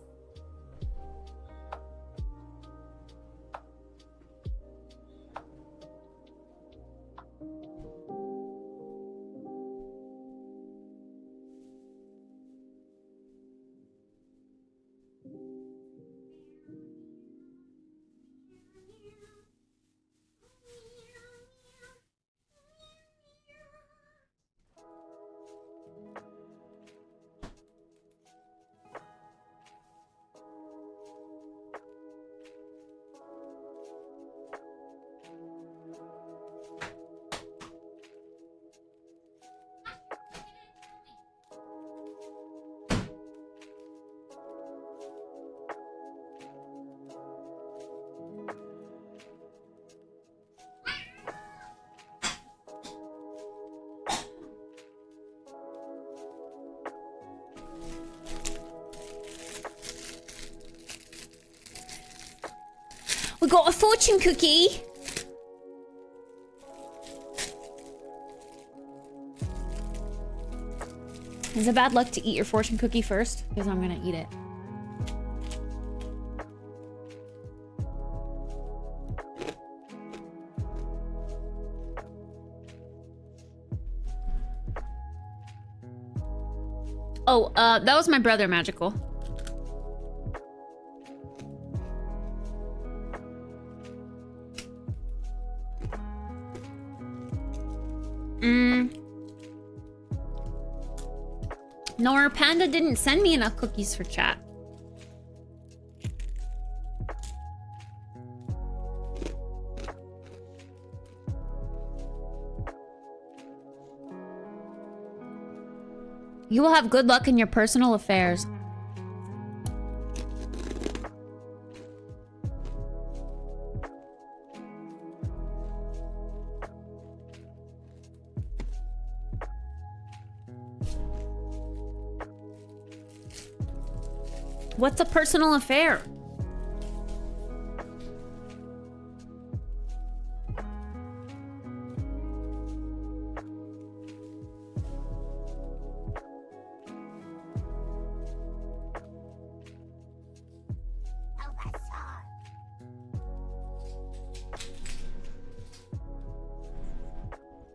We got a fortune cookie. Is it bad luck to eat your fortune cookie first? Because I'm gonna eat it. Oh, that was my brother, Magical. Nor Panda didn't send me enough cookies for chat. You will have good luck in your personal affairs. What's a personal affair?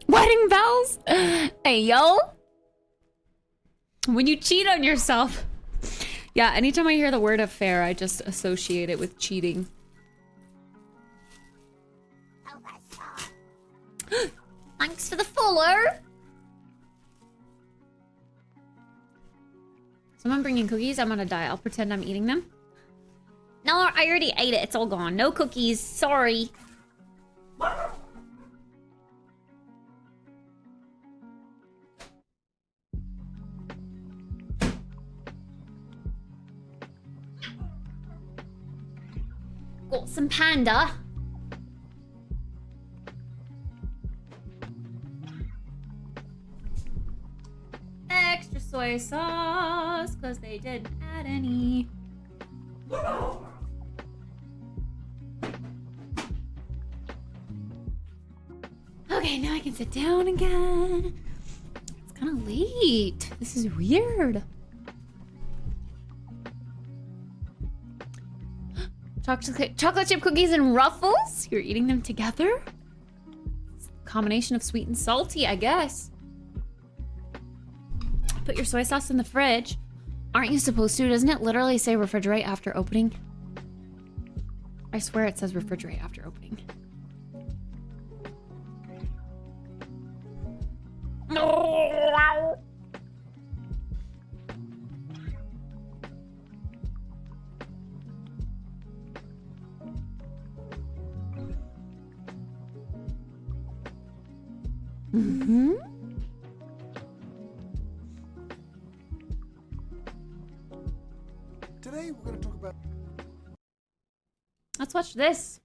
Wedding bells? Hey, yo. When you cheat on yourself. Yeah, anytime I hear the word affair, I just associate it with cheating. Thanks for the follow. Someone bringing cookies? I'm gonna die. I'll pretend I'm eating them. No, I already ate it. It's all gone. No cookies. Sorry. Got some panda. Extra soy sauce, because they didn't add any. Okay, now I can sit down again. It's kind of late. This is weird. Chocolate chip cookies and Ruffles? You're eating them together? It's a combination of sweet and salty, I guess. Put your soy sauce in the fridge. Aren't you supposed to? Doesn't it literally say refrigerate after opening? I swear it says refrigerate after opening. No. Mm-hmm. Today we're going to talk about... Let's watch this.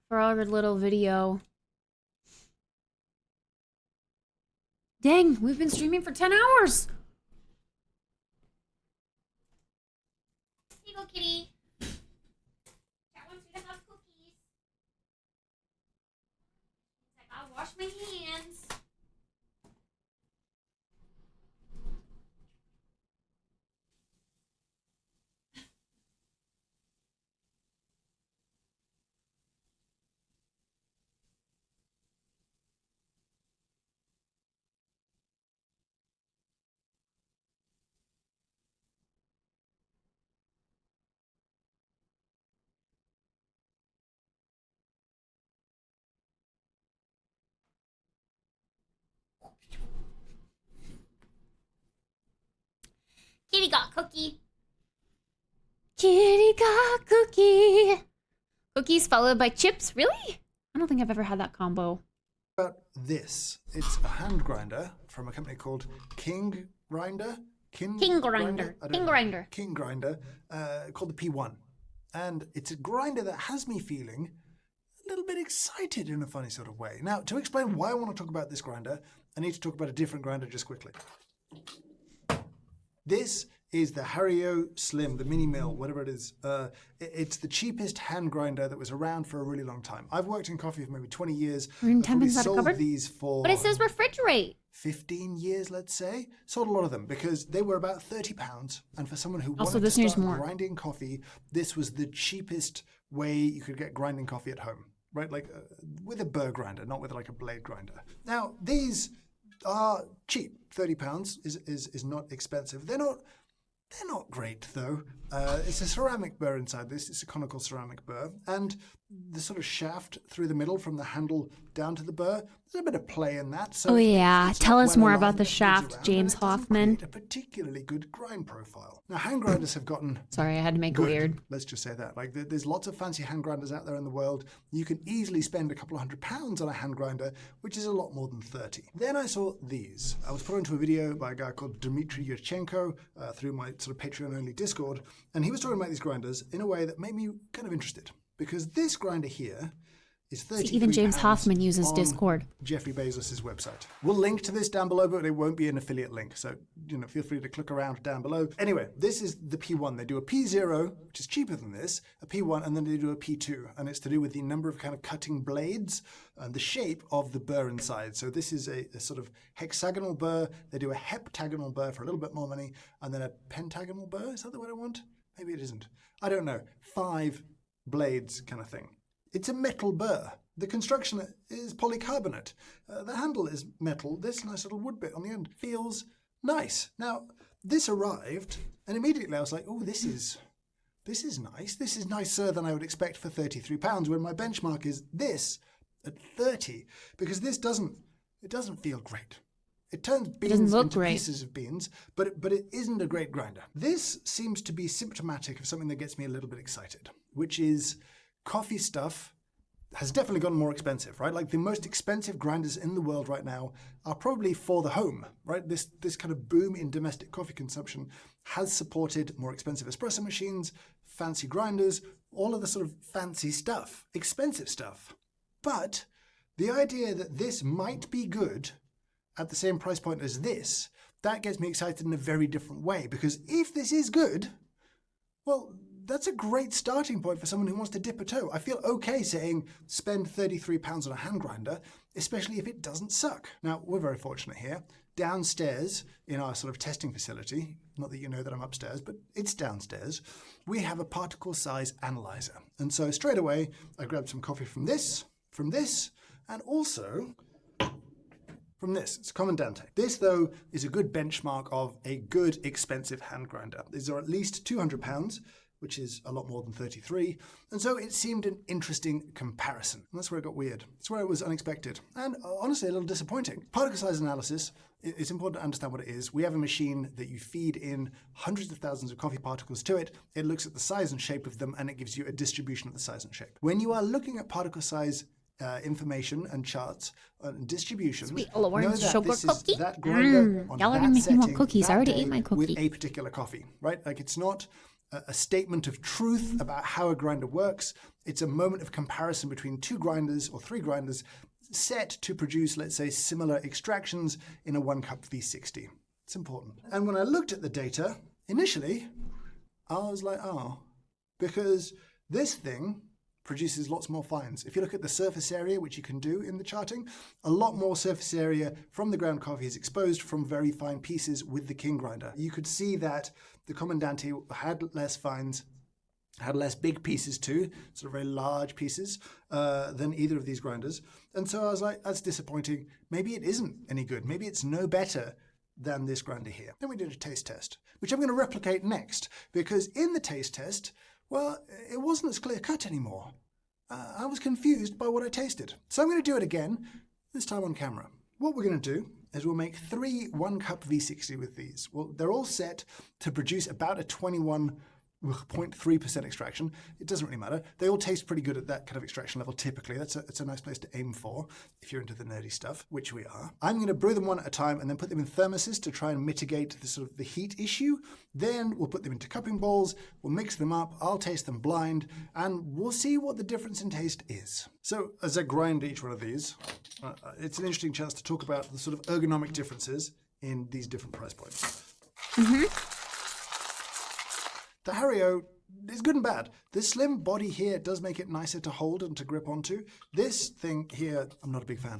For our little video. Dang, we've been streaming for 10 hours. Here you go, kitty. Cat wants me to have cookies. It's like, I'll wash my hands. Kitty got cookie. Kitty got cookie. Cookies followed by chips? Really? I don't think I've ever had that combo. About this, it's a hand grinder from a company called King Grinder, called the P1, and it's a grinder that has me feeling a little bit excited in a funny sort of way. Now, to explain why I want to talk about this grinder, I need to talk about a different grinder just quickly. This is the Hario Slim, the mini mill, whatever it is. It's the cheapest hand grinder that was around for a really long time. I've worked in coffee for maybe 20 years. I've probably sold these for... But it says refrigerate. 15 years, let's say. Sold a lot of them because they were about £30. And for someone who Also, wanted this to needs start more. grinding coffee, this was the cheapest way you could get grinding coffee at home, right? Like with a burr grinder, not with like a blade grinder. Now, these are cheap. £30 is not expensive. They're not great though. It's a ceramic burr inside this. It's a conical ceramic burr. And the sort of shaft through the middle from the handle down to the burr, there's a bit of play in that. So Oh yeah, it's tell not us well more aligned, about the it moves shaft, around, James and it doesn't Hoffman. create a particularly good grind profile. Now, hand grinders have gotten Sorry, I had to make it good. weird. Let's just say that. Like, there's lots of fancy hand grinders out there in the world. You can easily spend a couple of £100 on a hand grinder, which is a lot more than 30. Then I saw these. I was put onto a video by a guy called Dmitry Yurchenko through my sort of Patreon-only Discord, and he was talking about these grinders in a way that made me kind of interested. Because this grinder here is £33 See, even James Hoffman uses on Discord. Jeffrey Bezos' website. We'll link to this down below, but it won't be an affiliate link. So, feel free to click around down below. Anyway, this is the P1. They do a P0, which is cheaper than this, a P1, and then they do a P2. And it's to do with the number of kind of cutting blades and the shape of the burr inside. So this is a sort of hexagonal burr. They do a heptagonal burr for a little bit more money, and then a pentagonal burr. Is that the word I want? Maybe it isn't. I don't know. 5 blades kind of thing. It's a metal burr. The construction is polycarbonate. The handle is metal. This nice little wood bit on the end feels nice. Now, this arrived, and immediately I was like, oh, this is nice. This is nicer than I would expect for £33, when my benchmark is this at 30, because this doesn't feel great. It turns beans into pieces of beans, but it isn't a great grinder. This seems to be symptomatic of something that gets me a little bit excited, which is coffee stuff has definitely gotten more expensive, right? Like the most expensive grinders in the world right now are probably for the home, right? This kind of boom in domestic coffee consumption has supported more expensive espresso machines, fancy grinders, all of the sort of fancy stuff, expensive stuff. But the idea that this might be good at the same price point as this, that gets me excited in a very different way, because if this is good, well, that's a great starting point for someone who wants to dip a toe. I feel okay saying spend £33 on a hand grinder, especially if it doesn't suck. Now, we're very fortunate here. Downstairs in our sort of testing facility, not that you know that I'm upstairs, but it's downstairs, we have a particle size analyzer. And so straight away, I grabbed some coffee from this, and also from this. It's Comandante. This, though, is a good benchmark of a good, expensive hand grinder. These are at least £200, which is a lot more than 33, and so it seemed an interesting comparison. And that's where it got weird. It's where it was unexpected, and honestly a little disappointing. Particle size analysis, it's important to understand what it is. We have a machine that you feed in hundreds of thousands of coffee particles to it. It looks at the size and shape of them, and it gives you a distribution of the size and shape. When you are looking at particle size information and charts and distributions, Sweet know orange that sugar this is cookie. that grinder on Y'all are that gonna make me want setting, cookies. I that already day ate my cookie. with a particular coffee, right? Like it's not a statement of truth about how a grinder works. It's a moment of comparison between two grinders or three grinders set to produce, let's say, similar extractions in a 1-cup V60. It's important. And when I looked at the data, initially, I was like, oh, because this thing produces lots more fines. If you look at the surface area, which you can do in the charting, a lot more surface area from the ground coffee is exposed from very fine pieces with the king grinder. You could see that the Comandante had less fines, had less big pieces too, sort of very large pieces, than either of these grinders. And so I was like, that's disappointing. Maybe it isn't any good. Maybe it's no better than this grinder here. Then we did a taste test, which I'm going to replicate next, because in the taste test, well, it wasn't as clear-cut anymore. I was confused by what I tasted. So I'm going to do it again, this time on camera. What we're going to do is we'll make 3 1-cup V60 with these. Well, they're all set to produce about a 21.3% extraction. It doesn't really matter. They all taste pretty good at that kind of extraction level typically. It's a nice place to aim for if you're into the nerdy stuff, which we are. I'm going to brew them one at a time and then put them in thermoses to try and mitigate the heat issue. Then we'll put them into cupping bowls, we'll mix them up, I'll taste them blind, and we'll see what the difference in taste is. So as I grind each one of these, it's an interesting chance to talk about the sort of ergonomic differences in these different price points. The Hario is good and bad. The slim body here does make it nicer to hold and to grip onto. This thing here, I'm not a big fan.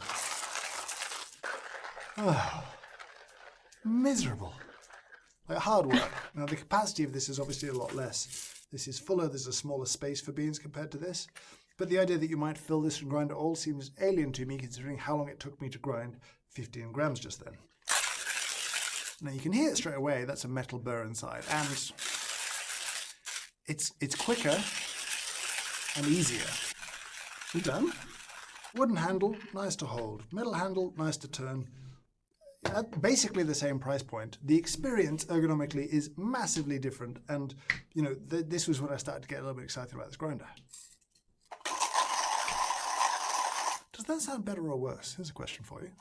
Oh, miserable. Like hard work. Now the capacity of this is obviously a lot less. This is fuller, there's a smaller space for beans compared to this. But the idea that you might fill this and grind it all seems alien to me, considering how long it took me to grind 15 grams just then. Now you can hear it straight away, that's a metal burr inside. And it's quicker and easier. You done? Wooden handle, nice to hold. Metal handle, nice to turn. At basically the same price point. The experience ergonomically is massively different, and you know this was when I started to get a little bit excited about this grinder. Does that sound better or worse? Here's a question for you.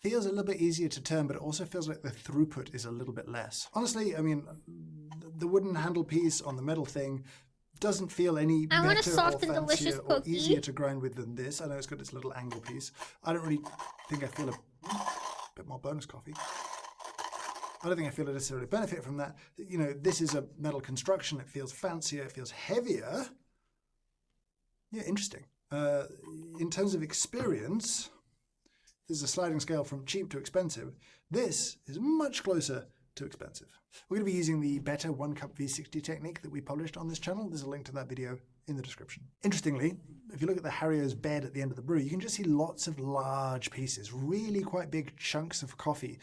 Feels a little bit easier to turn, but it also feels like the throughput is a little bit less. Honestly, I mean, the wooden handle piece on the metal thing doesn't feel any better or fancier or easier to grind with than this. I know it's got this little angle piece. I don't really think I feel a bit more bonus coffee. I don't think I feel a necessarily benefit from that. You know, this is a metal construction. It feels fancier. It feels heavier. Yeah, interesting. In terms of experience, there's a sliding scale from cheap to expensive. This is much closer to expensive. We're going to be using the better 1-cup V60 technique that we published on this channel. There's a link to that video in the description. Interestingly, if you look at the Hario's bed at the end of the brew, you can just see lots of large pieces, really quite big chunks of coffee,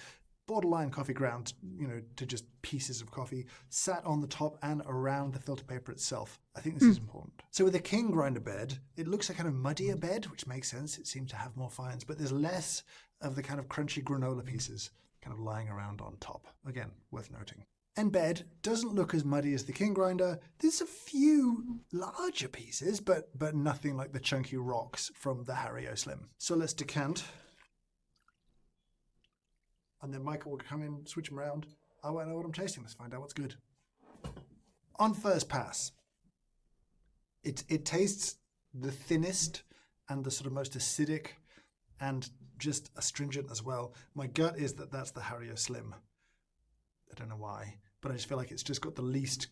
borderline coffee ground, you know, to just pieces of coffee, sat on the top and around the filter paper itself. I think this is important. So with the king grinder bed, it looks a kind of muddier bed, which makes sense. It seemed to have more fines, but there's less of the kind of crunchy granola pieces kind of lying around on top. Again, worth noting. And bed doesn't look as muddy as the king grinder. There's a few larger pieces, but nothing like the chunky rocks from the Hario Slim. So let's decant. And then Michael will come in, switch them around. I won't know what I'm tasting. Let's find out what's good. On first pass, it tastes the thinnest and the sort of most acidic and just astringent as well. My gut is that that's the Hario Slim. I don't know why, but I just feel like it's just got the least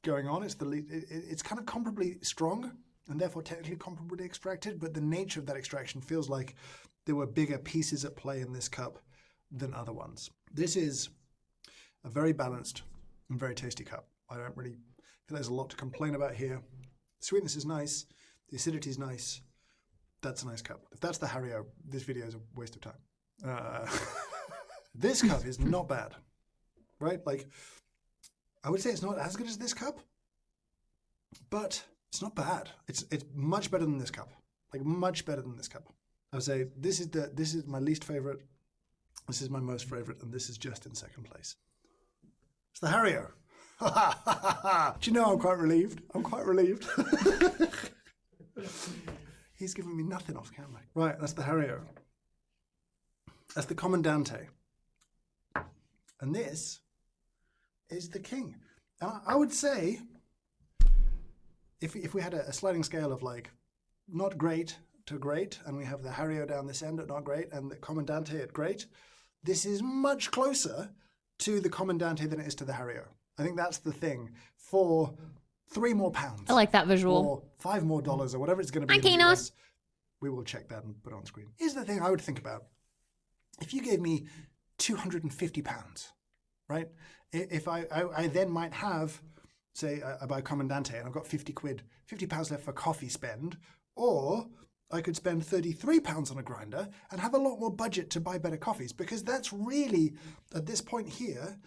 going on. It's kind of comparably strong and therefore technically comparably extracted, but the nature of that extraction feels like there were bigger pieces at play in this cup than other ones. This is a very balanced and very tasty cup. I don't really feel there's a lot to complain about here. The sweetness is nice. The acidity is nice. That's a nice cup. If that's the Hario, this video is a waste of time. This cup is not bad, right? Like, I would say it's not as good as this cup, but it's not bad. It's much better than this cup. Like, much better than this cup. I would say this is my least favorite. This is my most favorite, and this is just in second place. It's the Hario. Do you know I'm quite relieved? I'm quite relieved. He's giving me nothing off camera. Right, that's the Hario. That's the Comandante. And this is the king. And I would say, if we had a sliding scale of like not great to great, and we have the Hario down this end at not great, and the Commandante at great, this is much closer to the Commandante than it is to the Hario. I think that's the thing. For £3 more, I like that visual. or $5 more, or whatever it's going to be. Hi, in the Kanos. US, we will check that and put it on screen. Here's the thing I would think about. If you gave me £250, right? If I then might have, say, I buy Commandante and I've got £50 left for coffee spend, or I could spend £33 on a grinder and have a lot more budget to buy better coffees, because that's really, at this point here,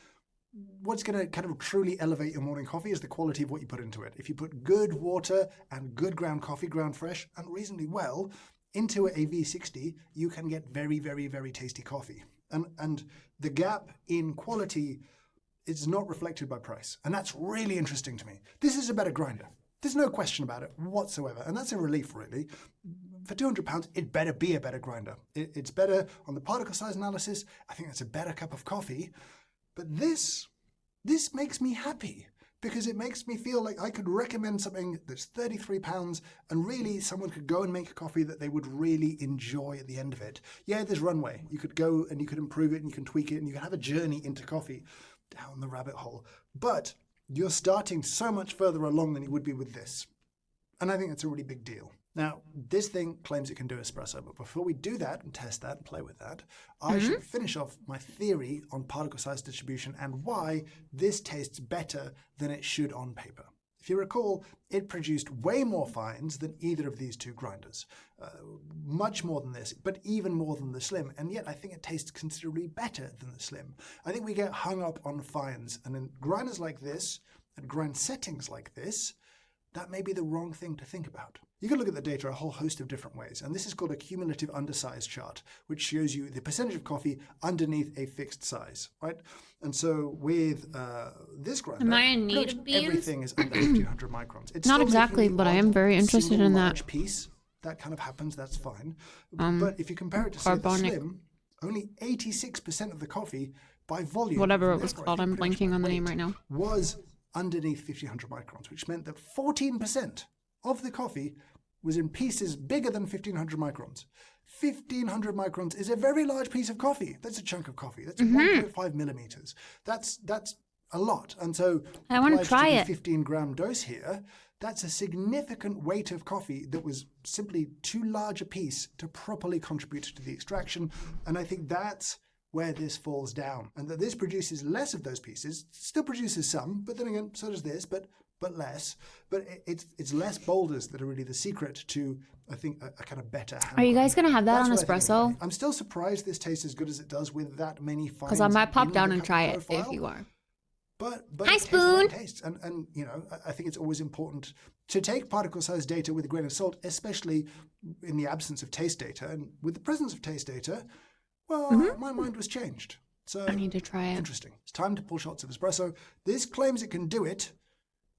what's going to kind of truly elevate your morning coffee is the quality of what you put into it. If you put good water and good ground coffee, ground fresh, and reasonably well, into a V60, you can get very, very, very tasty coffee. And the gap in quality is not reflected by price. And that's really interesting to me. This is a better grinder. There's no question about it whatsoever. And that's a relief, really. For £200, it better be a better grinder. It's better on the particle size analysis. I think that's a better cup of coffee. But this makes me happy, because it makes me feel like I could recommend something that's £33 and really someone could go and make a coffee that they would really enjoy at the end of it. Yeah, there's runway. You could go and you could improve it and you can tweak it and you can have a journey into coffee down the rabbit hole. But you're starting so much further along than you would be with this. And I think that's a really big deal. Now, this thing claims it can do espresso, but before we do that and test that and play with that, I should finish off my theory on particle size distribution and why this tastes better than it should on paper. If you recall, it produced way more fines than either of these two grinders. Much more than this, but even more than the Slim, and yet I think it tastes considerably better than the Slim. I think we get hung up on fines, and in grinders like this, and grind settings like this, that may be the wrong thing to think about. You can look at the data a whole host of different ways, and this is called a cumulative undersize chart, which shows you the percentage of coffee underneath a fixed size, right? And so with this grinder, Am I in need of beans? everything is under 1500 microns. It's Not still exactly, making the but I am odd very interested single in that. large piece. That kind of happens, that's fine. But if you compare it to say the carbonic. Slim, only 86% of the coffee by volume, Whatever it and was therefore I called, think I'm pretty blanking much on the by name weight, right now. was underneath 1500 microns, which meant that 14% of the coffee was in pieces bigger than 1500 microns. 1500 microns is a very large piece of coffee. That's a chunk of coffee. That's 1.5 millimeters. That's a lot. And so I want to applied try the it. 15-gram dose here, that's a significant weight of coffee that was simply too large a piece to properly contribute to the extraction. And I think that's where this falls down. And that this produces less of those pieces, still produces some, but then again, so does this, but less. But it's less boulders that are really the secret to, I think, a kind of better hand Are you guys grind. gonna have that That's on what I think espresso? anyway. I'm still surprised this tastes as good as it does with that many fines. Because I might pop in down the and cup try it profile. if you are. But Hi, it tastes the way Spoon. it tastes. And you know, I think it's always important to take particle size data with a grain of salt, especially in the absence of taste data. And with the presence of taste data, well, my mind was changed. So I need to try it. Interesting. It's time to pull shots of espresso. This claims it can do it.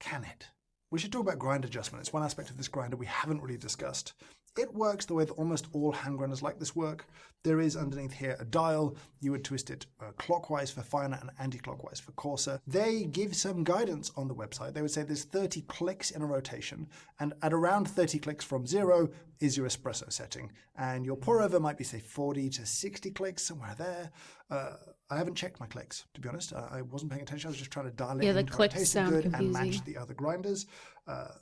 Can it? We should talk about grind adjustment. It's one aspect of this grinder we haven't really discussed. It works the way that almost all hand grinders like this work. There is underneath here a dial. You would twist it clockwise for finer and anti-clockwise for coarser. They give some guidance on the website. They would say there's 30 clicks in a rotation, and at around 30 clicks from 0 is your espresso setting. And your pour over might be, say, 40 to 60 clicks, somewhere there. I haven't checked my clicks, to be honest. I wasn't paying attention. I was just trying to dial it Yeah, in the to clicks taste sound good and confusing. match the other grinders.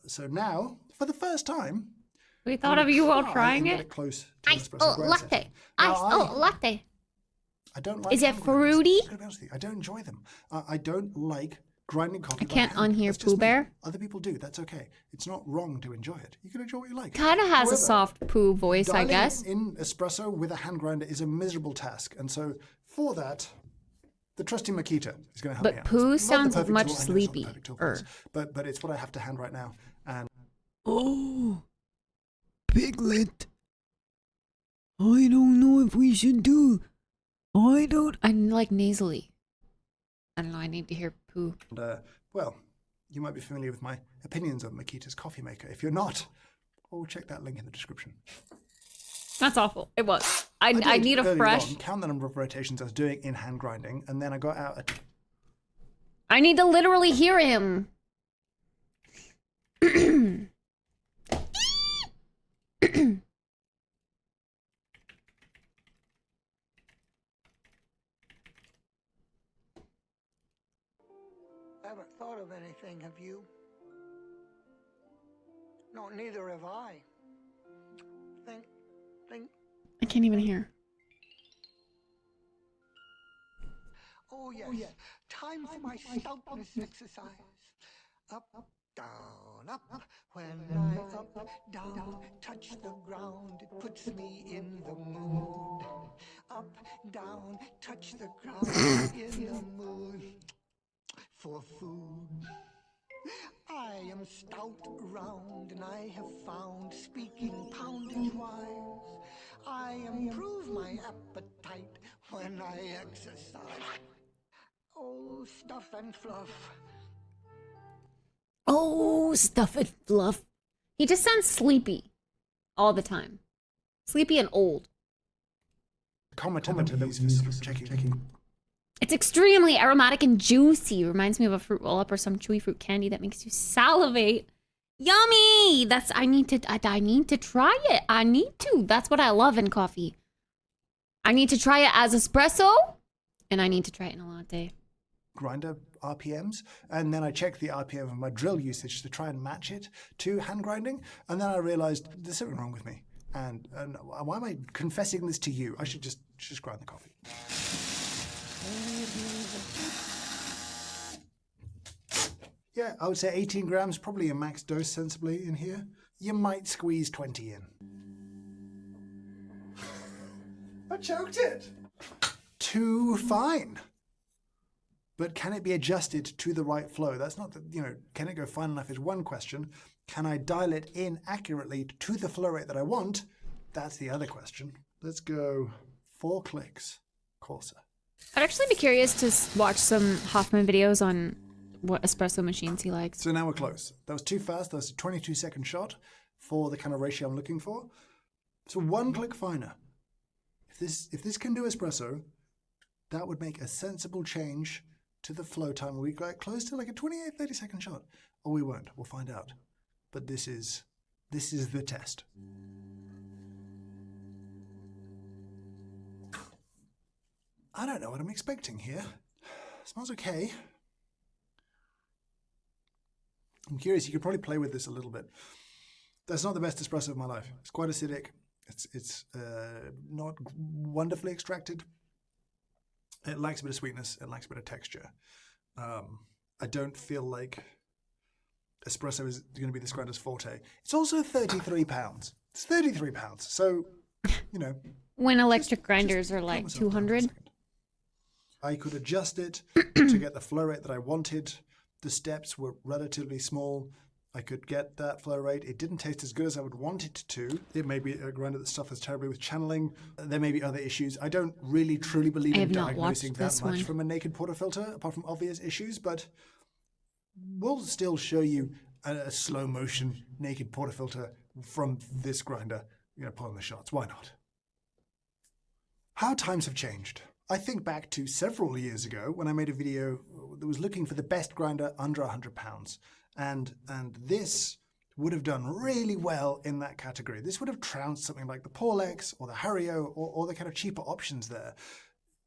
So now, for the first time, We thought of you while trying and get it. close to Ice espresso grind latte. setting. Ice Now, latte. I don't like Is it hand grinders. fruity? I'm gonna be honest with you. I don't enjoy them. I don't like grinding coffee. I can't by hand. unhear That's just Pooh me. Bear. Other people do. That's okay. It's not wrong to enjoy it. You can enjoy what you like. Kind of has However, a soft poo voice, I dialing guess. in espresso with a hand grinder is a miserable task, and so for that, the trusty Makita is going to help But me out. Pooh It's not the sounds perfect much tool. I know it's not the sleepy. perfect tool for this, but it's what I have to hand right now. And Oh, Piglet. I don't know if we should do. I'm like nasally. I don't know. I need to hear Pooh. well, you might be familiar with my opinions on Makita's coffee maker. If you're not, oh, check that link in the description. That's awful. It was. I did need a earlier fresh. on count the number of rotations I was doing in hand grinding, and then I got out I need to literally hear him. I haven't thought of anything, have you? No, neither have I. Think. I can't even hear. Oh, yes. Time for my stoutness exercise. Up, down, up. When I up, down, touch the ground, it puts me in the mood. Up, down, touch the ground, in the mood for food. I am stout round, and I have found, speaking poundage-wise, I improve my appetite when I exercise. Oh, stuff and fluff. Oh, stuff and fluff. He just sounds sleepy all the time. Sleepy and old. Commenter that we use for checking. It's extremely aromatic and juicy. Reminds me of a fruit roll-up or some chewy fruit candy that makes you salivate. Yummy! I need to try it. I need to. That's what I love in coffee. I need to try it as espresso, and I need to try it in a latte. Grinder RPMs, and then I checked the RPM of my drill usage to try and match it to hand grinding, and then I realized there's something wrong with me. And why am I confessing this to you? I should just grind the coffee. Yeah, I would say 18 grams, probably a max dose sensibly in here. You might squeeze 20 in. I choked it! Too fine. But can it be adjusted to the right flow? That's not the, can it go fine enough is one question. Can I dial it in accurately to the flow rate that I want? That's the other question. Let's go 4 clicks. Corsa. I'd actually be curious to watch some Hoffman videos on what espresso machines he likes. So now we're close. That was too fast. That was a 22-second shot for the kind of ratio I'm looking for. So 1 click finer. If this can do espresso, that would make a sensible change to the flow time. We got close to like a 28-30 second shot. Or we won't. We'll find out. But this is the test. I don't know what I'm expecting here. Smells okay. I'm curious. You could probably play with this a little bit. That's not the best espresso of my life. It's quite acidic. It's not wonderfully extracted. It lacks a bit of sweetness. It lacks a bit of texture. I don't feel like espresso is going to be this grinder's forte. It's also 33 pounds. It's 33 pounds. So, When electric grinders are like 200. I could adjust it to get the flow rate that I wanted. The steps were relatively small. I could get that flow rate. It didn't taste as good as I would want it to. It may be a grinder that suffers terribly with channeling. There may be other issues. I don't really truly believe in diagnosing that much from a naked portafilter, apart from obvious issues, but we'll still show you a slow motion naked portafilter from this grinder, pulling the shots. Why not? How times have changed. I think back to several years ago when I made a video that was looking for the best grinder under 100 pounds. And this would have done really well in that category. This would have trounced something like the Paulex or the Hario or the kind of cheaper options there.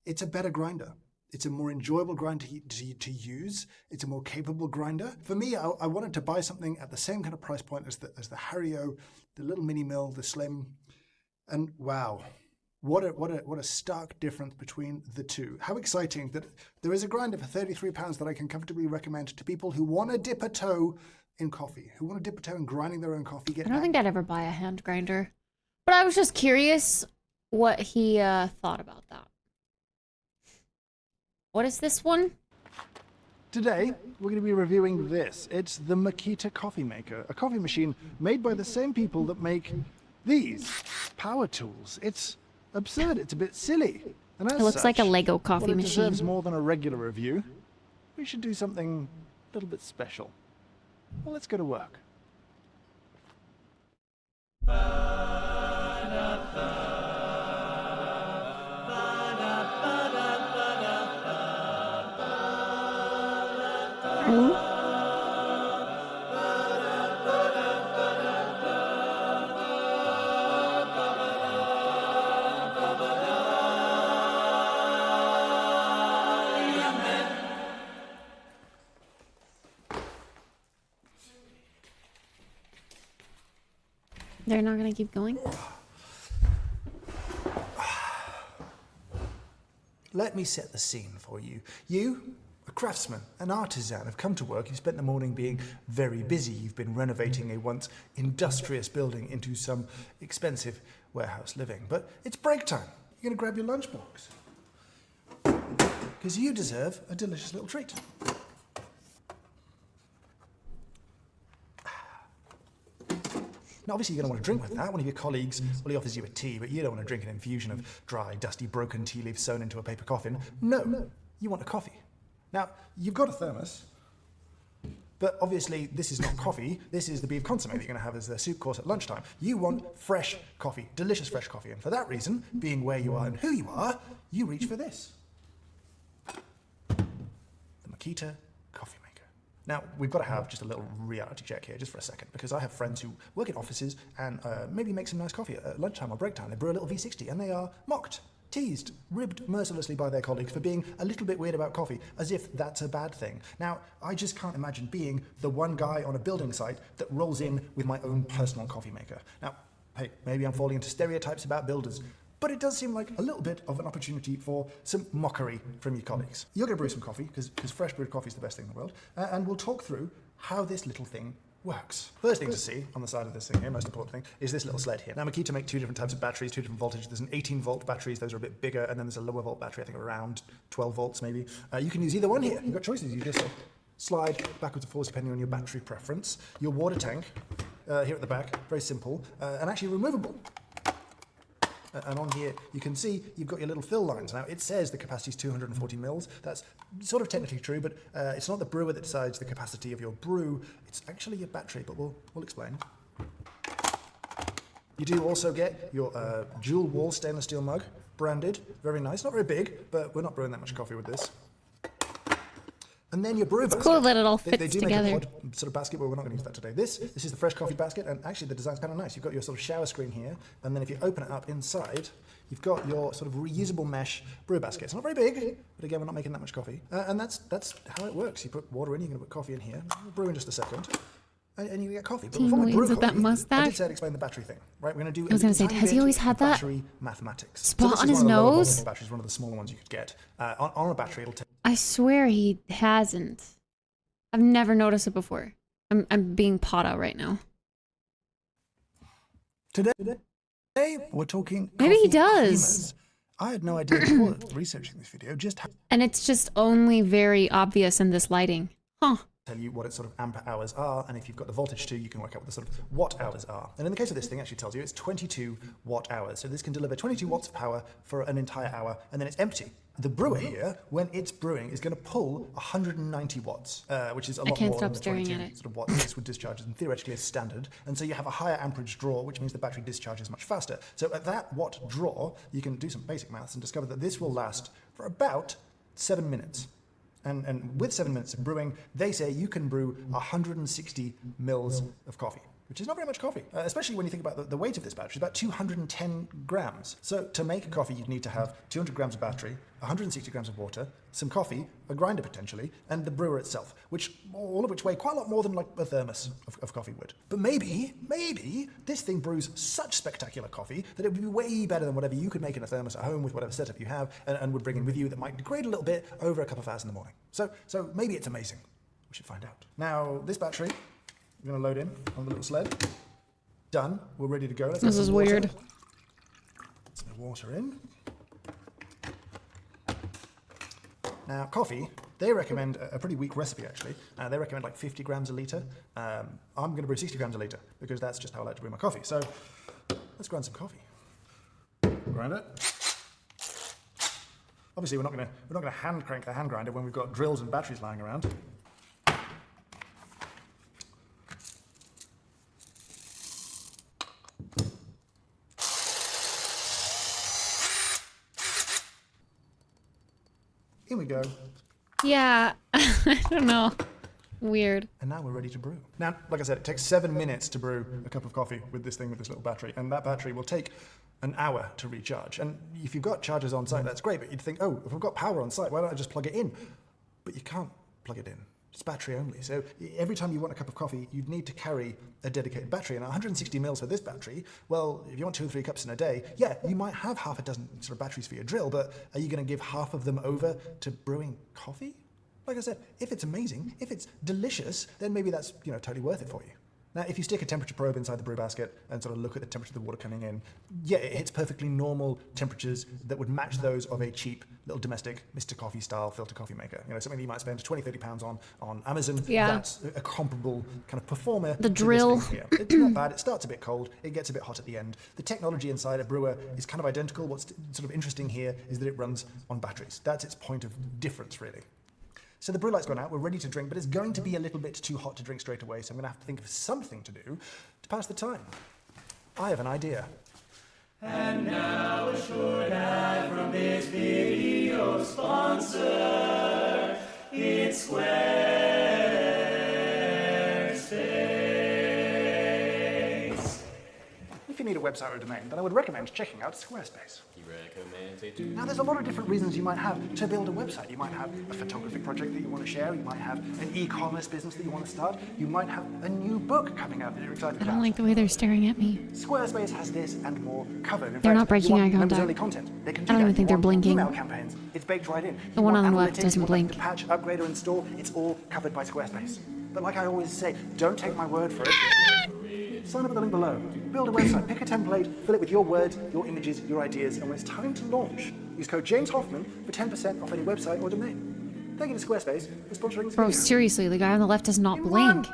It's a better grinder. It's a more enjoyable grinder to use. It's a more capable grinder. For me, I wanted to buy something at the same kind of price point as the Hario, the little mini mill, the Slim. And wow. What a stark difference between the two. How exciting that there is a grinder for £33 that I can comfortably recommend to people who want to dip a toe in coffee, who want to dip a toe in grinding their own coffee. I don't think I'd ever buy a hand grinder. But I was just curious what he thought about that. What is this one? Today, we're going to be reviewing this. It's the Makita Coffee Maker, a coffee machine made by the same people that make these power tools. It's absurd. It's a bit silly. And It looks like a Lego coffee it machine. deserves more than a regular review. We should do something a little bit special. Well, let's go to work. They're not gonna keep going? Let me set the scene for you. You, a craftsman, an artisan, have come to work. You've spent the morning being very busy. You've been renovating a once industrious building into some expensive warehouse living. But it's break time. You're going to grab your lunchbox. Because you deserve a delicious little treat. Now, obviously, you're going to want to drink with that. One of your colleagues, well, he offers you a tea, but you don't want to drink an infusion of dry, dusty, broken tea leaves sewn into a paper coffin. No, you want a coffee. Now, you've got a thermos, but obviously, this is not coffee. This is the beef consomme that you're going to have as the soup course at lunchtime. You want fresh coffee, delicious fresh coffee. And for that reason, being where you are and who you are, you reach for this. The Makita coffee maker. Now, we've got to have just a little reality check here, just for a second, because I have friends who work in offices and maybe make some nice coffee at lunchtime or break time. They brew a little V60 and they are mocked, teased, ribbed mercilessly by their colleagues for being a little bit weird about coffee, as if that's a bad thing. Now, I just can't imagine being the one guy on a building site that rolls in with my own personal coffee maker. Now, hey, maybe I'm falling into stereotypes about builders, but it does seem like a little bit of an opportunity for some mockery from your colleagues. You're going to brew some coffee, because fresh brewed coffee is the best thing in the world, and we'll talk through how this little thing works. First thing to see on the side of this thing here, most important thing, is this little sled here. Now, Makita make two different types of batteries, two different voltages. There's an 18-volt batteries, those are a bit bigger, and then there's a lower volt battery, I think around 12 volts maybe. You can use either one here. You've got choices. You just slide backwards and forwards depending on your battery preference. Your water tank, here at the back, very simple, and actually removable. And on here, you can see you've got your little fill lines. Now, it says the capacity is 240 mils. That's sort of technically true, but it's not the brewer that decides the capacity of your brew. It's actually your battery, but we'll explain. You do also get your dual wall stainless steel mug, branded. Very nice. Not very big, but we're not brewing that much coffee with this. And then your brew basket. It's cool that it all fits they do together. make a pod sort of basket, but we're not going to use that today. This is the fresh coffee basket, and actually the design's kind of nice. You've got your sort of shower screen here, and then if you open it up inside, you've got your sort of reusable mesh brew basket. It's not very big, but again, we're not making that much coffee. And that's how it works. You put water in, you're going to put coffee in here. We'll brew in just a second. And you get coffee. But before we brew with that coffee, I mustache. did say I'd explain the battery thing, right? We're going to do. I was going to say, has he always had that battery mathematics? spot So on this his is one of the lower nose? voltage batteries, one of the smaller ones you could get. On a battery, it'll take. I swear he hasn't. I've never noticed it before. I'm being pot out right now. Today we're talking. Maybe he coffee does. creamers. I had no idea before researching this video just how. And it's just only very obvious in this lighting. Huh. Tell you what its sort of ampere hours are, and if you've got the voltage too, you can work out what the sort of watt hours are. And in the case of this thing, it actually tells you it's 22 watt hours. So this can deliver 22 watts of power for an entire hour, and then it's empty. The brewer here, when it's brewing, is going to pull 190 watts, which is a lot more than the 22 sort of watts this would discharge, and theoretically is standard. And so you have a higher amperage draw, which means the battery discharges much faster. So at that watt draw, you can do some basic maths and discover that this will last for about 7 minutes. And with 7 minutes of brewing, they say you can brew 160 mils of coffee, which is not very much coffee, especially when you think about the weight of this battery. It's about 210 grams. So to make coffee, you'd need to have 200 grams of battery, 160 grams of water, some coffee, a grinder potentially, and the brewer itself, all of which weigh quite a lot more than like a thermos of coffee would. But maybe this thing brews such spectacular coffee that it would be way better than whatever you could make in a thermos at home with whatever setup you have and would bring in with you that might degrade a little bit over a couple of hours in the morning. So maybe it's amazing. We should find out. Now, this battery, we're going to load in on the little sled. Done. We're ready to go. Let's This add is some water. weird. Some water in. Now, coffee, they recommend a pretty weak recipe, actually. They recommend like 50 grams a litre. I'm going to brew 60 grams a litre because that's just how I like to brew my coffee. So let's grind some coffee. Grind it. Obviously, we're not going to hand crank the hand grinder when we've got drills and batteries lying around. Here we go. Yeah, I don't know. Weird. And now we're ready to brew. Now, like I said, it takes 7 minutes to brew a cup of coffee with this thing, with this little battery. And that battery will take an hour to recharge. And if you've got chargers on site, that's great. But you'd think, oh, if I've got power on site, why don't I just plug it in? But you can't plug it in. It's battery only. So every time you want a cup of coffee, you'd need to carry a dedicated battery. And 160 mils for this battery, well, if you want 2 or 3 cups in a day, yeah, you might have half a dozen sort of batteries for your drill, but are you going to give half of them over to brewing coffee? Like I said, if it's amazing, if it's delicious, then maybe that's, totally worth it for you. Now, if you stick a temperature probe inside the brew basket and sort of look at the temperature of the water coming in, yeah, it hits perfectly normal temperatures that would match those of a cheap little domestic Mr. Coffee style filter coffee maker. Something that you might spend 20, 30 pounds on Amazon. Yeah. That's a comparable kind of performer. The drill. Here. It's not bad. It starts a bit cold. It gets a bit hot at the end. The technology inside a brewer is kind of identical. What's sort of interesting here is that it runs on batteries. That's its point of difference, really. So the brew light's gone out, we're ready to drink, but it's going to be a little bit too hot to drink straight away, so I'm going to have to think of something to do to pass the time. I have an idea. And now a short ad from this video sponsor. It's Squarespace. If you need a website or a domain, then I would recommend checking out Squarespace. Now, there's a lot of different reasons you might have to build a website. You might have a photography project that you want to share. You might have an e-commerce business that you want to start. You might have a new book coming out that you're excited I about. don't like the way they're staring at me. Squarespace has this and more covered. In They're fact, not breaking you want eye contact. members-only content. They can do I don't that. even think You they're want blinking. Email campaigns. It's baked right in. The You one want on the left analytics, doesn't you want blink. To patch, upgrade, or install. It's all covered by Squarespace. But like I always say, don't take my word for it. Sign up at the link below. Build a website, pick a template, fill it with your words, your images, your ideas, and when it's time to launch, use code James Hoffman for 10% off any website or domain. Thank you to Squarespace for sponsoring this Bro, video. seriously, the guy on the left does not blink.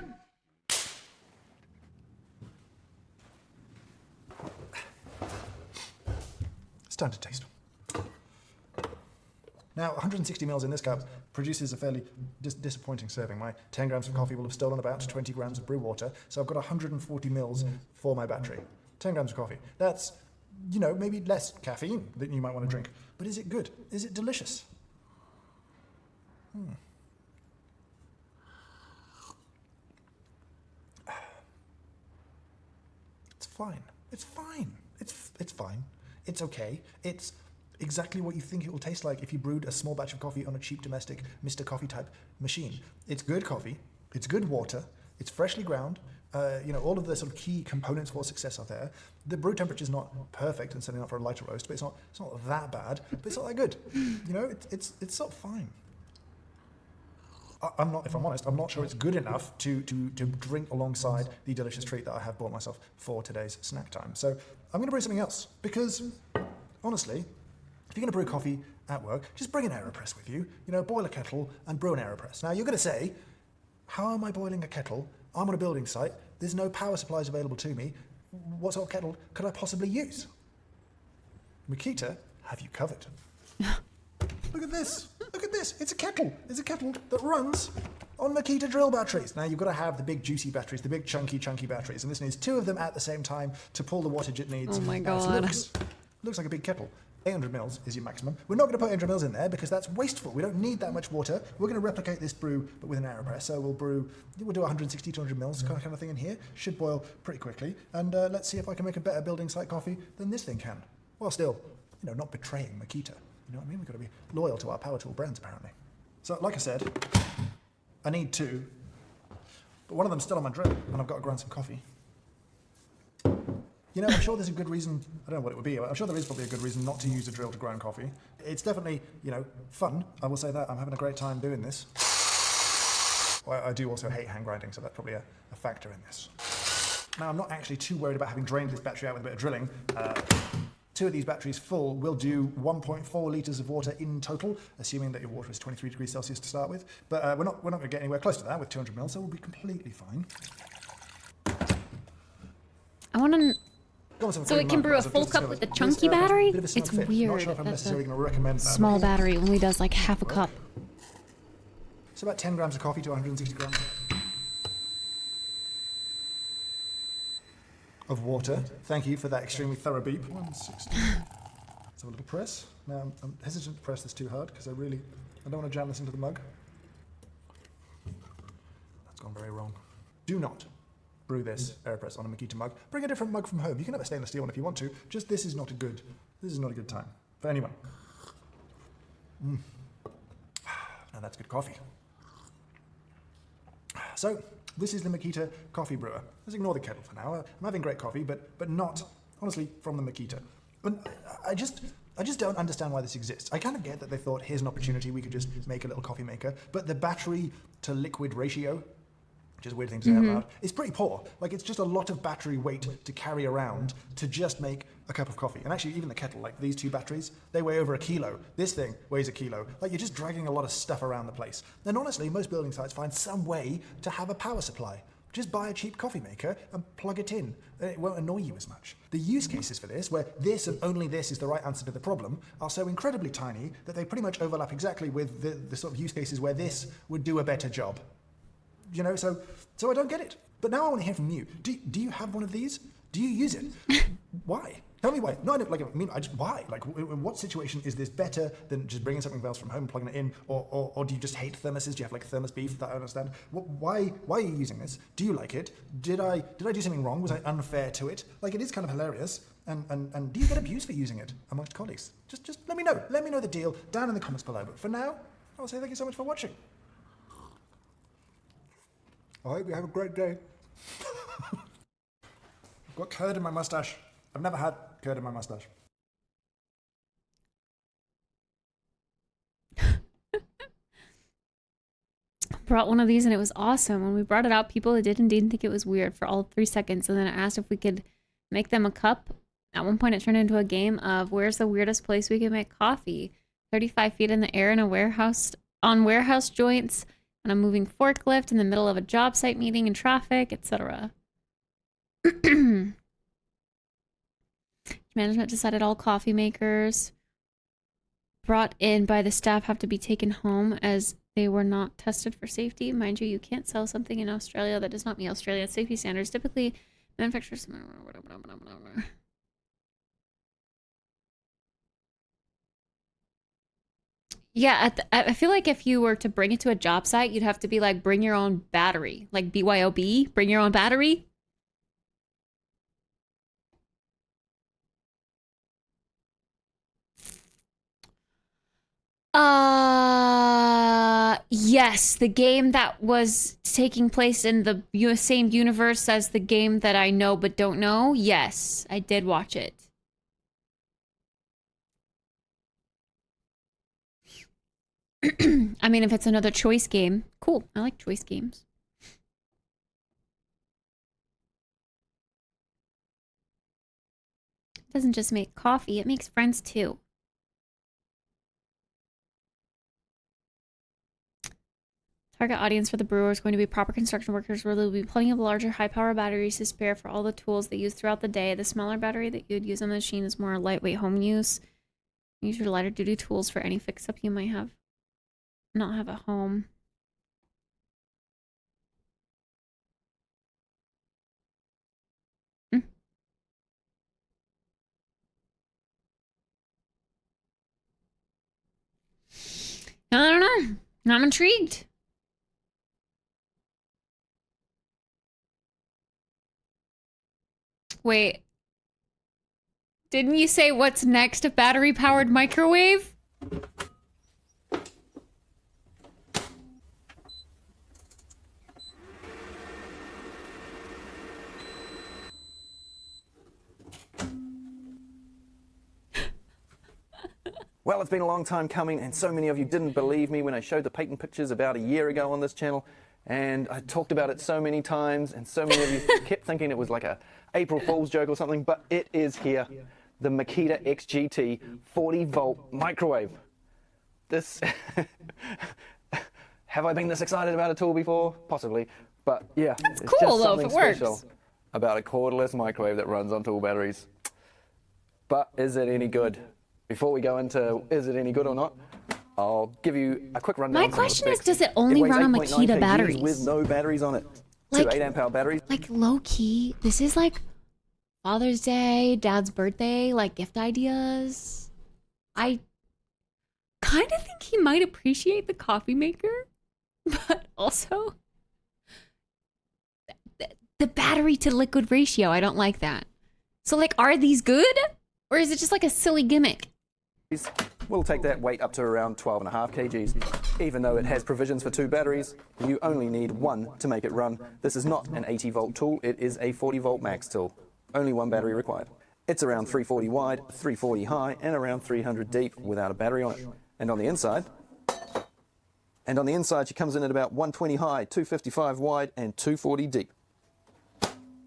It's time to taste. Now, 160 mils in this cup produces a fairly disappointing serving. My 10 grams of coffee will have stolen about 20 grams of brew water, so I've got 140 mils for my battery. 10 grams of coffee. That's, maybe less caffeine than you might want to drink. But is it good? Is it delicious? It's fine. It's fine. It's fine. It's okay. It's exactly what you think it will taste like if you brewed a small batch of coffee on a cheap domestic Mr. Coffee type machine. It's good coffee. It's good water. It's freshly ground. All of the sort of key components for success are there. The brew temperature is not perfect and setting up for a lighter roast, but it's not that bad. But it's not that good. It's sort of fine. If I'm honest, I'm not sure it's good enough to drink alongside the delicious treat that I have bought myself for today's snack time. So I'm going to brew something else because, honestly, if you're going to brew coffee at work, just bring an AeroPress with you. Boil a kettle and brew an AeroPress. Now, you're going to say, how am I boiling a kettle? I'm on a building site. There's no power supplies available to me. What sort of kettle could I possibly use? Makita have you covered. Look at this. Look at this. It's a kettle. It's a kettle that runs on Makita drill batteries. Now, you've got to have the big juicy batteries, the big chunky batteries, and this needs 2 of them at the same time to pull the wattage it needs. Oh my Now, God. It looks like a big kettle. 800 mils is your maximum. We're not going to put 800 mils in there because that's wasteful. We don't need that much water. We're going to replicate this brew, but with an AeroPress. So we'll do 160, 200 mils kind of thing in here. Should boil pretty quickly. And let's see if I can make a better building site coffee than this thing can. While still, not betraying Makita. You know what I mean? We've got to be loyal to our power tool brands, apparently. So, like I said, I need 2. But one of them's still on my drill, and I've got to grind some coffee. I'm sure there's a good reason, I don't know what it would be, but I'm sure there is probably a good reason not to use a drill to grind coffee. It's definitely, fun. I will say that. I'm having a great time doing this. Well, I do also hate hand grinding, so that's probably a factor in this. Now, I'm not actually too worried about having drained this battery out with a bit of drilling. 2 of these batteries full will do 1.4 litres of water in total, assuming that your water is 23 degrees Celsius to start with. But we're not going to get anywhere close to that with 200 mils, so we'll be completely fine. I want to... So it can brew a full cup with a chunky battery? It's weird. Not sure if I'm that necessarily the going to recommend that. small battery only does like half a cup. So about 10 grams of coffee to 160 grams of water. Thank you for that extremely thorough beep. 160. Let's have a little press. Now, I'm hesitant to press this too hard because I don't want to jam this into the mug. That's gone very wrong. Do not brew this AeroPress on a Makita mug. Bring a different mug from home. You can have a stainless steel one if you want to. Just this is not a good time for anyone. Now that's good coffee. So, this is the Makita coffee brewer. Let's ignore the kettle for now. I'm having great coffee, but not, honestly, from the Makita. And I just don't understand why this exists. I kind of get that they thought, here's an opportunity, we could just make a little coffee maker, but the battery to liquid ratio, which is a weird thing to say out loud, is pretty poor. Like, it's just a lot of battery weight to carry around to just make a cup of coffee. And actually, even the kettle, like these two batteries, they weigh over 1 kilo. This thing weighs 1 kilo. Like, you're just dragging a lot of stuff around the place. And honestly, most building sites find some way to have a power supply. Just buy a cheap coffee maker and plug it in. It won't annoy you as much. The use cases for this, where this and only this is the right answer to the problem, are so incredibly tiny that they pretty much overlap exactly with the sort of use cases where this would do a better job. You know, so I don't get it. But now I want to hear from you. Do you have one of these? Do you use it? Why? Tell me why. No, I don't, like, I mean, why? Like, in what situation is this better than just bringing something else from home and plugging it in? Or do you just hate thermoses? Do you have, like, thermos beef that I understand? Why are you using this? Do you like it? Did I do something wrong? Was I unfair to it? Like, it is kind of hilarious. And do you get abused for using it amongst colleagues? Just let me know. Let me know the deal down in the comments below. But for now, I'll say thank you so much for watching. I hope you have a great day. I've got curd in my mustache. I've never had curd in my mustache. Brought one of these and it was awesome. When we brought it out, people did indeed think it was weird for all 3 seconds. And then I asked if we could make them a cup. At one point, it turned into a game of where's the weirdest place we can make coffee. 35 feet in the air in a warehouse, on warehouse joints, on a moving forklift, in the middle of a job site meeting in traffic, etc. Management decided all coffee makers brought in by the staff have to be taken home as they were not tested for safety. Mind you, you can't sell something in Australia that does not meet Australian safety standards. Typically, manufacturers... Yeah, I feel like if you were to bring it to a job site, you'd have to be like, bring your own battery. Like BYOB, bring your own battery. Yes, the game that was taking place in the same universe as the game that I know but don't know. Yes, I did watch it. I mean, if it's another choice game, cool. I like choice games. It doesn't just make coffee, it makes friends too. Target audience for the brewer is going to be proper construction workers where there will be plenty of larger high-power batteries to spare for all the tools they use throughout the day. The smaller battery that you'd use on the machine is more lightweight home use. Use your lighter-duty tools for any fix-up you might not have at home. I don't know. I'm intrigued. Wait. Didn't you say what's next? A battery-powered microwave? Well, it's been a long time coming, and so many of you didn't believe me when I showed the patent pictures about a year ago on this channel. And I talked about it so many times, and so many of you kept thinking it was like a April Fool's joke or something, but it is here. The Makita XGT 40-volt microwave. This... Have I been this excited about a tool before? Possibly. But yeah, it's cool just though, if it special works. About a cordless microwave that runs on tool batteries. But is it any good? Before we go into is it any good or not, I'll give you a quick rundown. My question is, does it only run on Makita batteries? With no batteries on it. Like, 2 8-amp-hour batteries. Like, low-key, this is like Father's Day, Dad's birthday, like gift ideas. I kind of think he might appreciate the coffee maker, but also the battery to liquid ratio. I don't like that. So like, are these good? Or is it just like a silly gimmick? We'll take that weight up to around 12.5 kgs. Even though it has provisions for 2 batteries, you only need 1 to make it run. This is not an 80 volt tool, it is a 40 volt max tool. Only 1 battery required. It's around 340 wide, 340 high, and around 300 deep without a battery on it. And on the inside, she comes in at about 120 high, 255 wide, and 240 deep.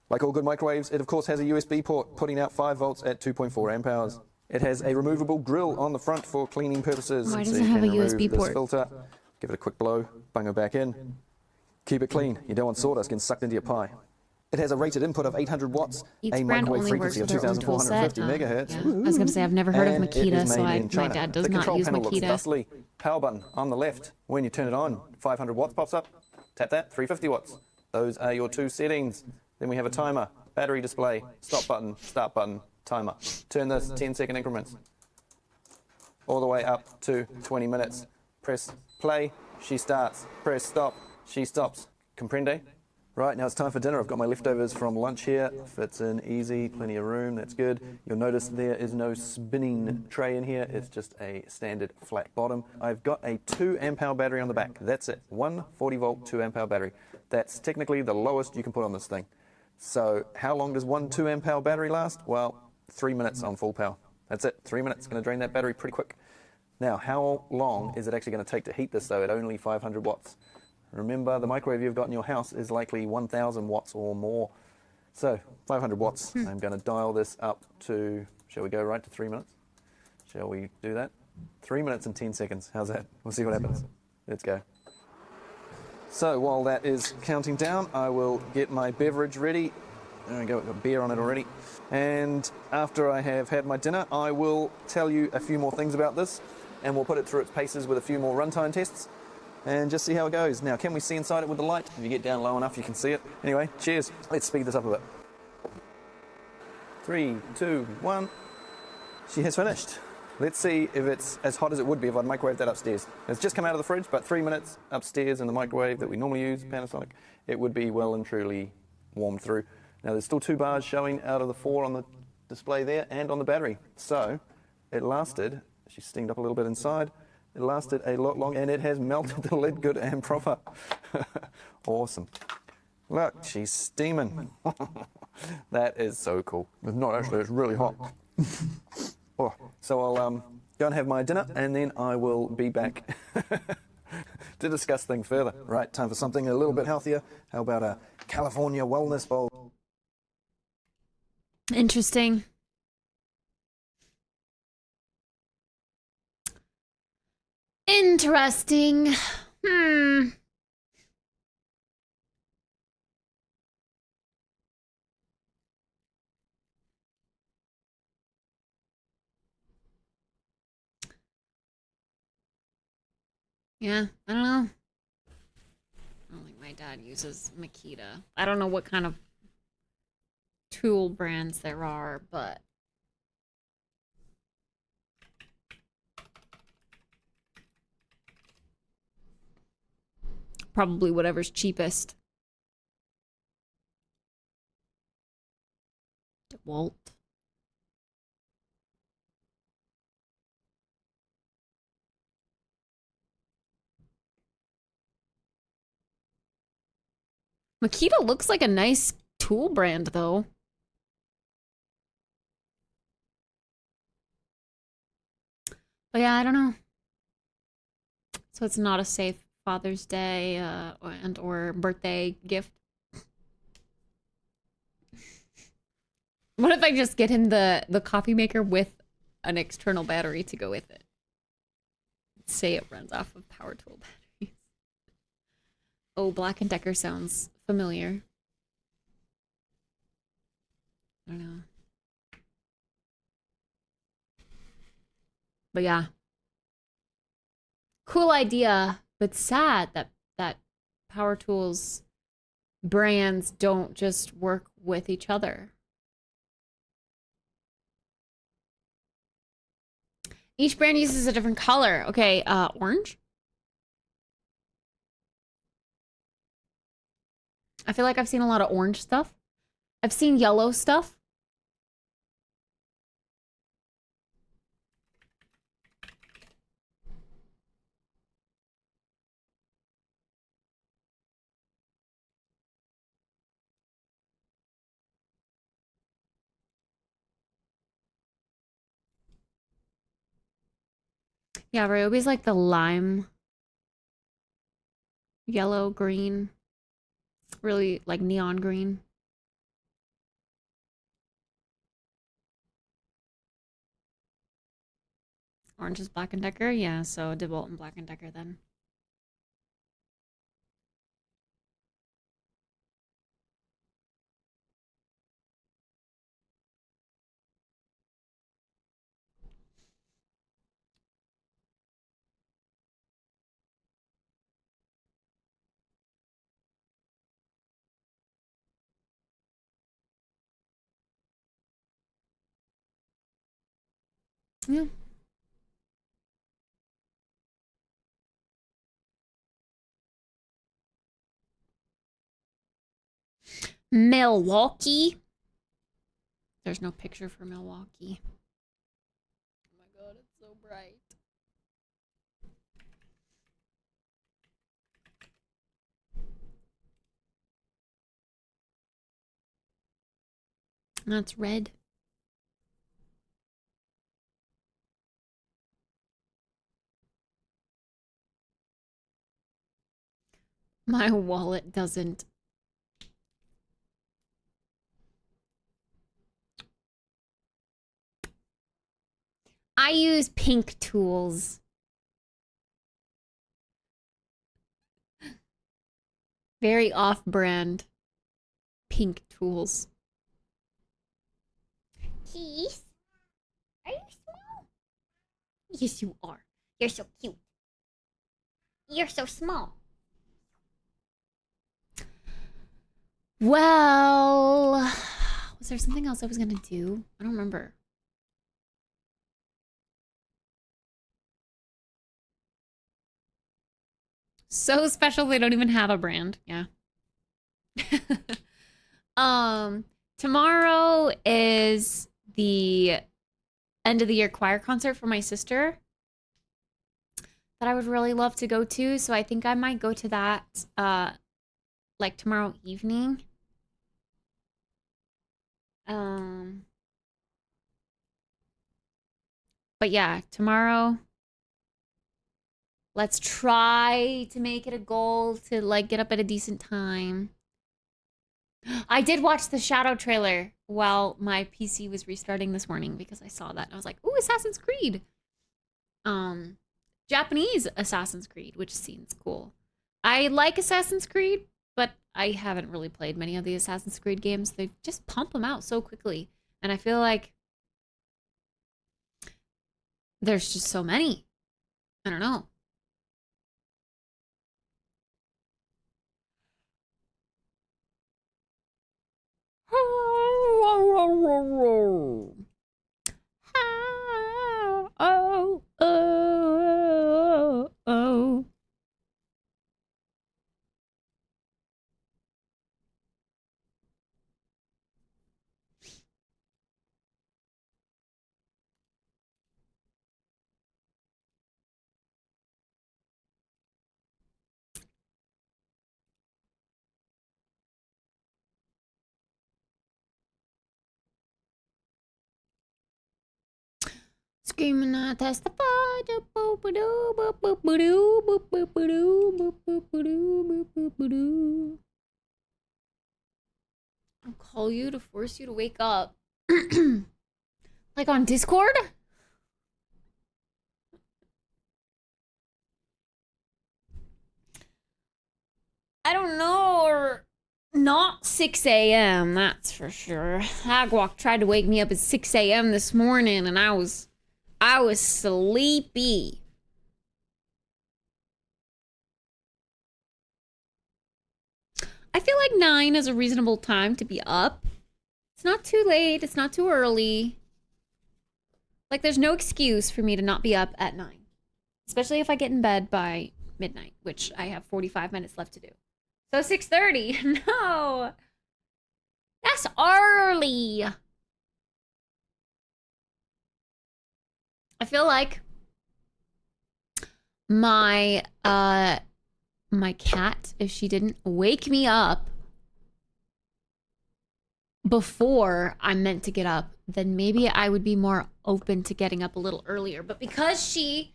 Like all good microwaves, it of course has a USB port, putting out 5 volts at 2.4 amp hours. It has a removable grill on the front for cleaning purposes. Why does it have a USB this port? Filter, give it a quick blow, bung it back in. Keep it clean. You don't want sawdust getting sucked into your pie. It has a rated input of 800 watts, Each a brand microwave only works frequency of with their own tool set. 2,450 megahertz. Yeah. I was going to say, I've never heard of And it Makita, is so made in my China. dad does the not control use panel Makita. looks dustly. Power button on the left. When you turn it on, 500 watts pops up. Tap that, 350 watts. Those are your 2 settings. Then we have a timer, battery display, stop button, start button, timer. Turn this 10-second increments. All the way up to 20 minutes. Press play, she starts. Press stop, she stops. Comprende? Right, now it's time for dinner. I've got my leftovers from lunch here. Fits in easy, plenty of room, that's good. You'll notice there is no spinning tray in here. It's just a standard flat bottom. I've got a 2 amp hour battery on the back. That's it, 1 40 volt 2 amp hour battery. That's technically the lowest you can put on this thing. So how long does 1 2 amp hour battery last? Well, 3 minutes on full power. That's it, 3 minutes. Going to drain that battery pretty quick. Now, how long is it actually going to take to heat this though at only 500 watts? Remember, the microwave you've got in your house is likely 1,000 watts or more. So, 500 watts. I'm going to dial this up to, shall we go right to 3 minutes? Shall we do that? 3 minutes and 10 seconds. How's that? We'll see what happens. Let's go. So, while that is counting down, I will get my beverage ready. There we go, I've got beer on it already. And after I have had my dinner, I will tell you a few more things about this, and we'll put it through its paces with a few more runtime tests, and just see how it goes. Now, can we see inside it with the light? If you get down low enough, you can see it. Anyway, cheers. Let's speed this up a bit. 3, 2, 1. She has finished. Let's see if it's as hot as it would be if I'd microwaved that upstairs. It's just come out of the fridge, but 3 minutes upstairs in the microwave that we normally use, Panasonic, it would be well and truly warmed through. Now, there's still 2 bars showing out of the 4 on the display there and on the battery. So, it lasted, she steamed up a little bit inside, it lasted a lot longer, and it has melted the lid good and proper. Awesome. Look, she's steaming. That is so cool. It's not actually, it's really hot. Oh, so I'll go and have my dinner, and then I will be back to discuss things further. Right, time for something a little bit healthier. How about a California Wellness Bowl? Interesting. Interesting. Yeah, I don't know. I don't think my dad uses Makita. I don't know what kind of tool brands there are, but probably whatever's cheapest. DeWalt. Makita looks like a nice tool brand, though. But yeah, I don't know. So it's not a safe Father's Day or birthday gift. What if I just get him the coffee maker with an external battery to go with it? Say it runs off of power tool batteries. Oh, Black & Decker sounds familiar. I don't know. But yeah. Cool idea, but sad that power tools brands don't just work with each other. Each brand uses a different color. Okay, orange. I feel like I've seen a lot of orange stuff. I've seen yellow stuff. Yeah, Ryobi's like the lime, yellow, green, really like neon green. Orange is Black and Decker, yeah. So DeWalt and Black and Decker then. Yeah. Milwaukee. There's no picture for Milwaukee. Oh my god, it's so bright. That's red. My wallet doesn't. I use pink tools. Very off-brand pink tools. Keith, are you small? Yes, you are. You're so cute. You're so small. Well, was there something else I was gonna do? I don't remember. So special they don't even have a brand. Yeah. Tomorrow is the end of the year choir concert for my sister that I would really love to go to, so I think I might go to that like tomorrow evening. But yeah, tomorrow let's try to make it a goal to like get up at a decent time. I did watch the Shadow trailer while my PC was restarting this morning because I saw that and I was like, "Ooh, Assassin's Creed." Japanese Assassin's Creed, which seems cool. I like Assassin's Creed, but I haven't really played many of the Assassin's Creed games. They just pump them out so quickly, and I feel like there's just so many. I don't know. Oh. Screaming, I testify. I'll call you to force you to wake up. Like on Discord? I don't know, or not 6 a.m., that's for sure. Hagwalk tried to wake me up at 6 a.m. this morning, and I was sleepy. I feel like 9 is a reasonable time to be up. It's not too late, it's not too early. Like, there's no excuse for me to not be up at 9. Especially if I get in bed by midnight, which I have 45 minutes left to do. So 6:30, no! That's early! I feel like my cat, if she didn't wake me up before I'm meant to get up, then maybe I would be more open to getting up a little earlier. But because she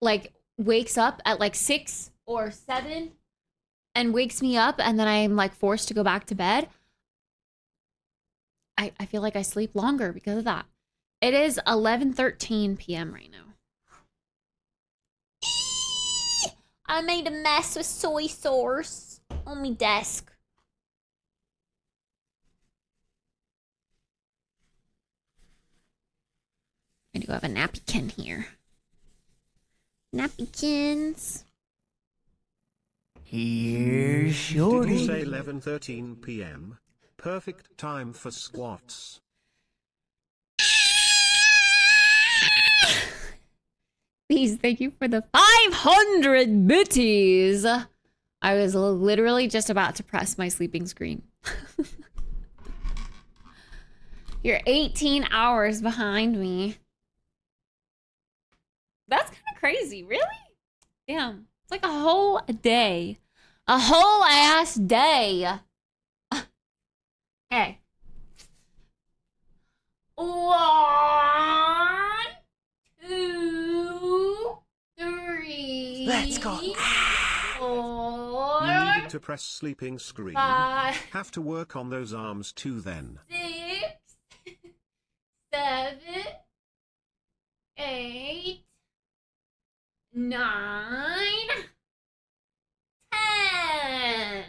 like wakes up at like 6 or 7 and wakes me up and then I'm like forced to go back to bed, I feel like I sleep longer because of that. It is 11:13 p.m. right now. I made a mess with soy sauce on my desk. I do have a napkin here. Napkins. Here's your... Did you say 11:13 p.m.? Perfect time for squats. Please, thank you for the 500 bitties. I was literally just about to press my sleeping screen. You're 18 hours behind me. That's kind of crazy, really? Damn, it's like a whole day. A whole ass day. Okay. 1, 2, 3. Let's go. 4. You needed to press sleeping screen. 5. Have to work on those arms too then. 6. 7. 8. 9. 10.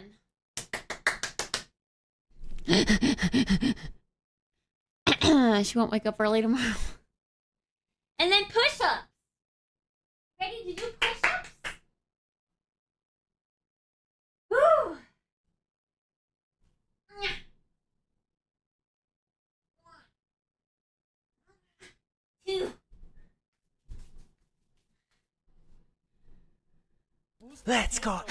She won't wake up early tomorrow. And then push-ups. Ready to do push-ups? Woo! 2. Let's go.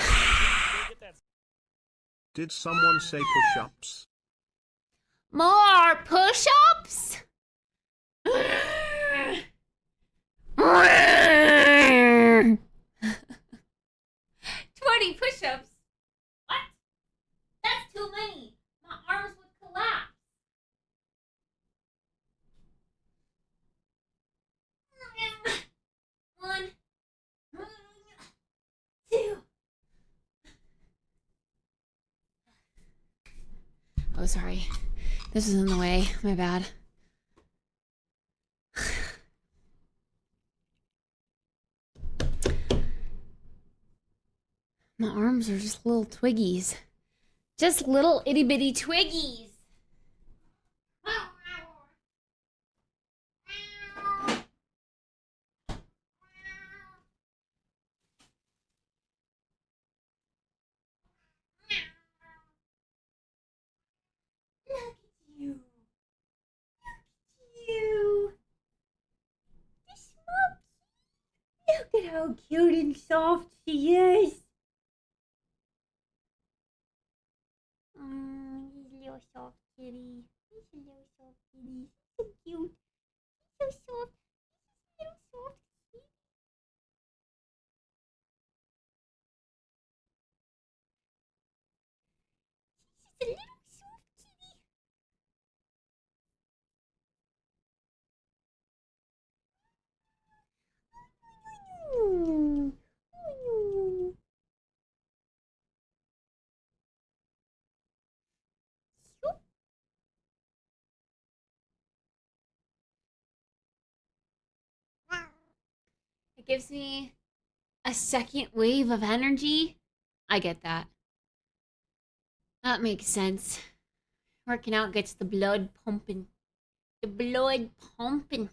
Did someone say push-ups? More push-ups? 20 push-ups? What? That's too many. My arms would collapse. One, 2. Oh, sorry. This is in the way. My bad. My arms are just little twiggies. Just little itty bitty twiggies. Look at you. Look at you. You're smoky. Look at how cute and soft she is. He's a little soft kitty. He's a little soft kitty. He's so cute. He's so soft. He's a little soft kitty. He's just a little soft kitty. It gives me a second wave of energy. I get that. That makes sense. Working out gets the blood pumping. The blood pumping.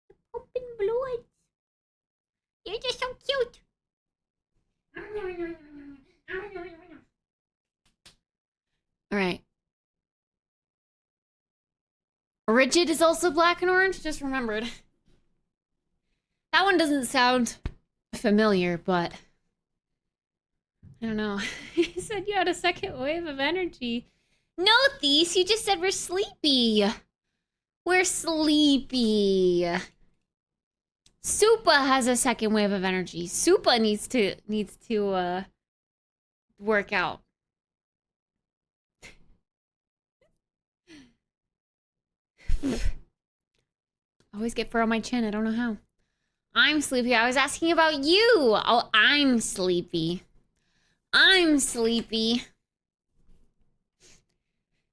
The pumping blood. You're just so cute. All right. Rigid is also black and orange. Just remembered. That one doesn't sound familiar, but I don't know. You said you had a second wave of energy. No, Thies, you just said we're sleepy. We're sleepy. Supa has a second wave of energy. Supa needs to work out. I always get fur on my chin. I don't know how. I'm sleepy. I was asking about you. Oh, I'm sleepy. I'm sleepy.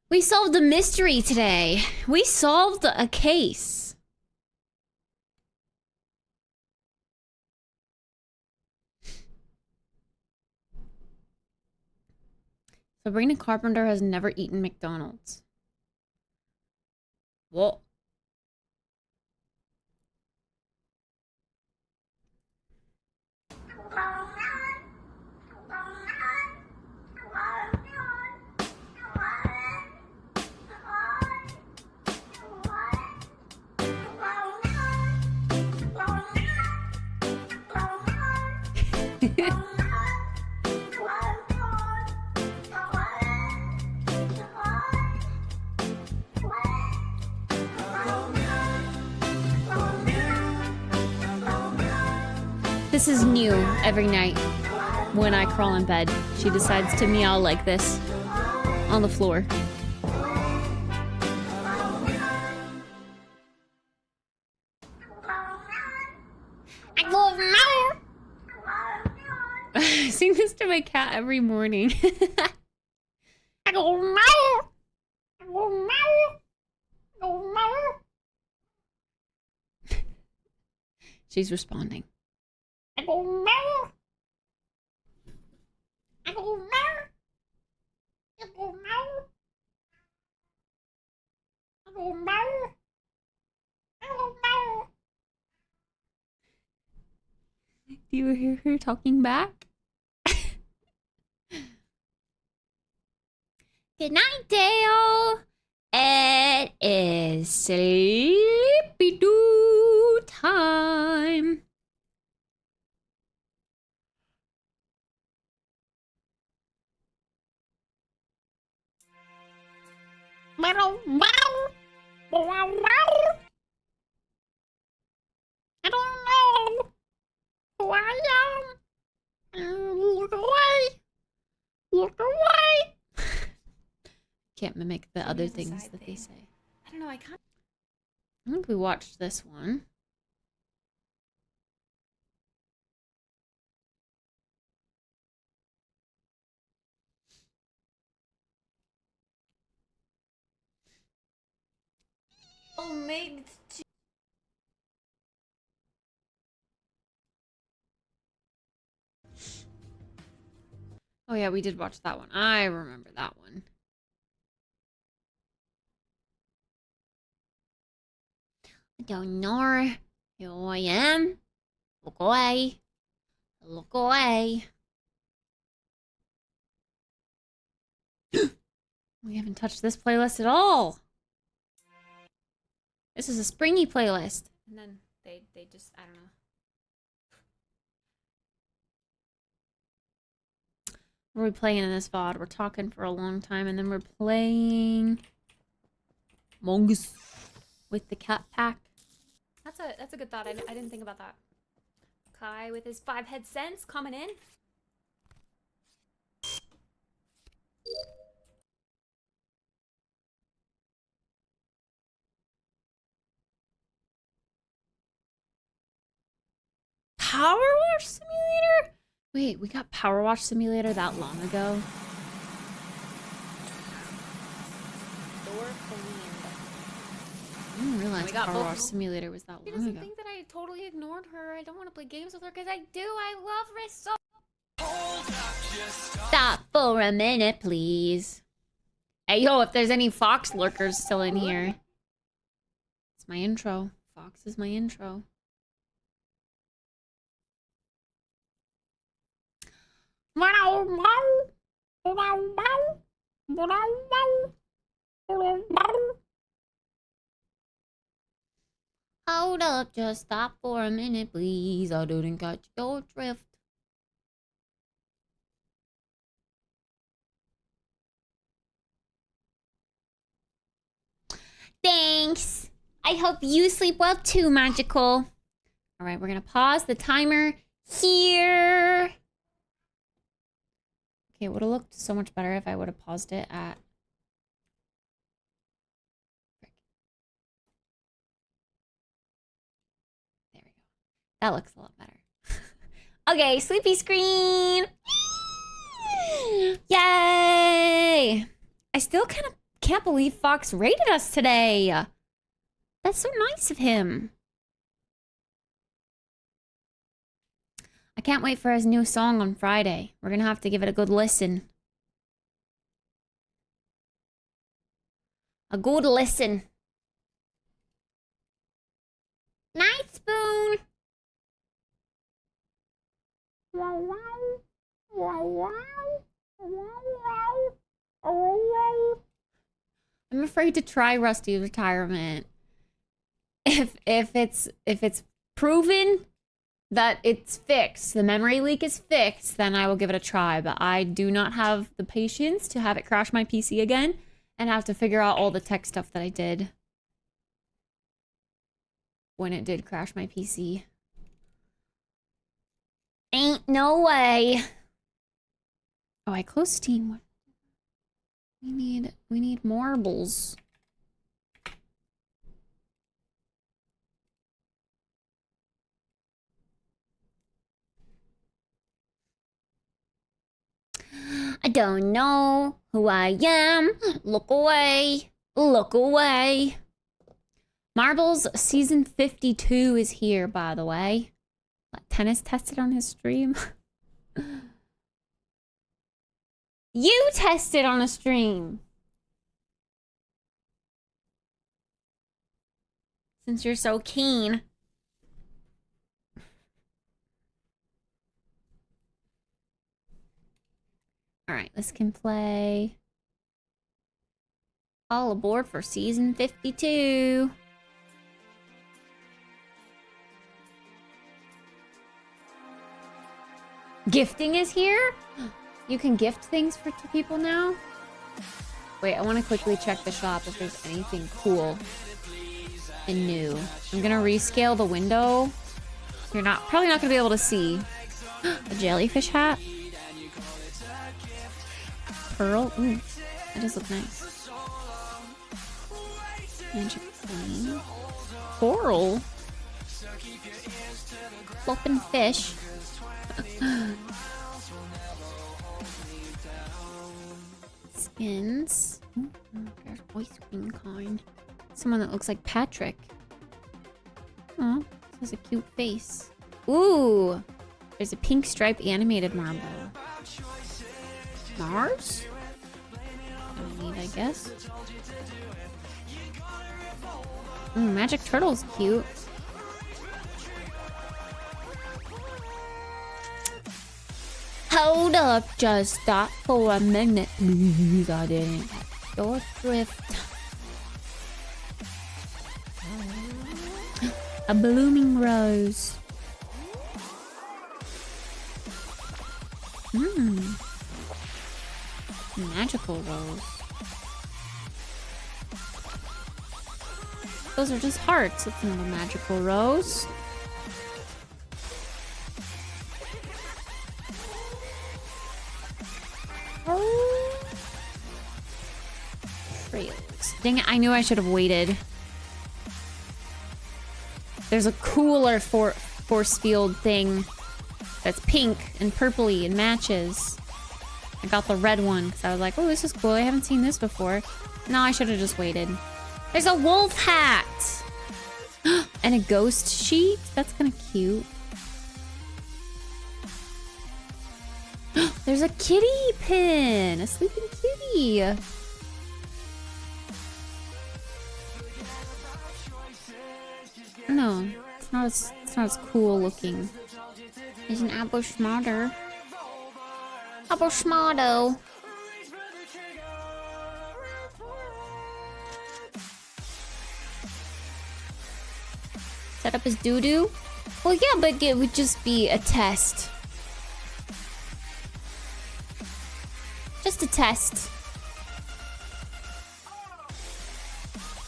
We solved a mystery today. We solved a case. Sabrina Carpenter has never eaten McDonald's. What? This is new every night when I crawl in bed. She decides to meow like this on the floor. I go meow. I sing this to my cat every morning. I go meow. I go meow. I go meow. She's responding. I go meow. I go meow. I go meow. I go meow. I go meow. Do you hear her talking back? Good night, Dale. It is sleepy-doo time. I don't know who I am. Look away. Look away. Can't mimic the other things that they say. I don't know, I can't. I think we watched this one. Oh, maybe it's too. Oh yeah, we did watch that one. I remember that one. I don't know who I am. Look away. Look away. We haven't touched this playlist at all. This is a springy playlist. And then they just, I don't know. What are we playing in this VOD? We're talking for a long time, and then we're playing Mongoose with the cat pack. That's a good thought. I didn't think about that. Kai with his 5 head sense coming in. Power Wash Simulator? Wait, we got Power Wash Simulator that long ago? I didn't realize We got Power both. Wash Simulator was that She long doesn't ago. think that I totally ignored her. I don't want to play games with her because I do. I love her so. Stop for a minute, please. Hey, yo, if there's any Fox lurkers still in here. It's my intro. Fox is my intro. Hold up, just stop for a minute, please. I didn't catch your drift. Thanks. I hope you sleep well too, Magical. All right, we're gonna pause the timer here. Okay, it would have looked so much better if I would have paused it at... There we go. That looks a lot better. Okay, sleepy screen. Yay! I still kind of can't believe Fox rated us today. That's so nice of him. I can't wait for his new song on Friday. We're gonna have to give it a good listen. A good listen. Night spoon. Wow, wow. Wow, wow. Wow, wow. I'm afraid to try Rusty Retirement. If it's proven that it's fixed, the memory leak is fixed, then I will give it a try. But I do not have the patience to have it crash my PC again and have to figure out all the tech stuff that I did when it did crash my PC. Ain't no way. Oh, I closed Steam. We need marbles. I don't know who I am. Look away. Look away. Marbles season 52 is here, by the way. Tennis tested on his stream. You tested on a stream. Since you're so keen. Alright, this can play. All aboard for season 52. Gifting is here? You can gift things to people now? Wait, I want to quickly check the shop if there's anything cool and new. I'm gonna rescale the window. You're probably not gonna be able to see. A jellyfish hat? Pearl? Ooh, that does look nice. Magic flame. Coral? Flopping fish. Skins. Ooh, there's ice cream kind. Someone that looks like Patrick. Oh, this has a cute face. Ooh, there's a pink stripe animated marble. Mars? I need, I guess. Ooh, magic turtle's cute. Hold up, just stop for a minute, please. I didn't catch your drift. A blooming rose. Magical rose. Those are just hearts. It's not a magical rose. Trails. Dang it, I knew I should have waited. There's a cooler force field thing that's pink and purpley and matches. I got the red one because I was like, oh, this is cool. I haven't seen this before. No, I should have just waited. There's a wolf hat! And a ghost sheet? That's kind of cute. There's a kitty pin! A sleeping kitty! No, it's not as cool looking. There's an Aboschmader. Aboschmado! Set up as doo-doo? Well, yeah, but it would just be a test. Just a test.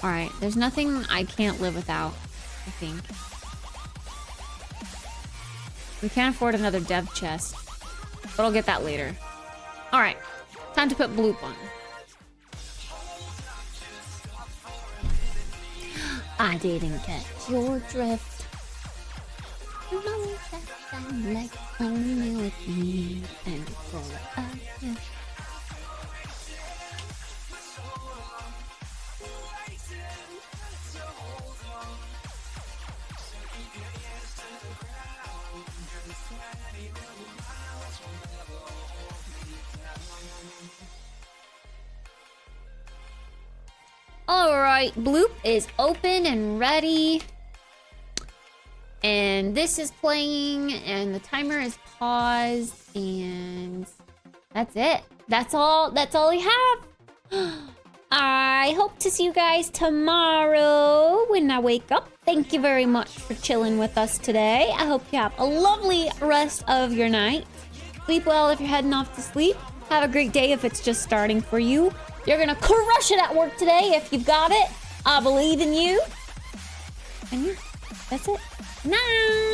Alright, there's nothing I can't live without, I think. We can't afford another dev chest, but I'll get that later. Alright, time to put bloop on. I didn't catch your drift. La sound like only with me and for us. Yeah. Alright, Bloop is open and ready. And this is playing, and the timer is paused, and that's it. That's all we have. I hope to see you guys tomorrow when I wake up. Thank you very much for chilling with us today. I hope you have a lovely rest of your night. Sleep well if you're heading off to sleep. Have a great day if it's just starting for you. You're gonna crush it at work today if you've got it. I believe in you. And yeah, that's it. Night.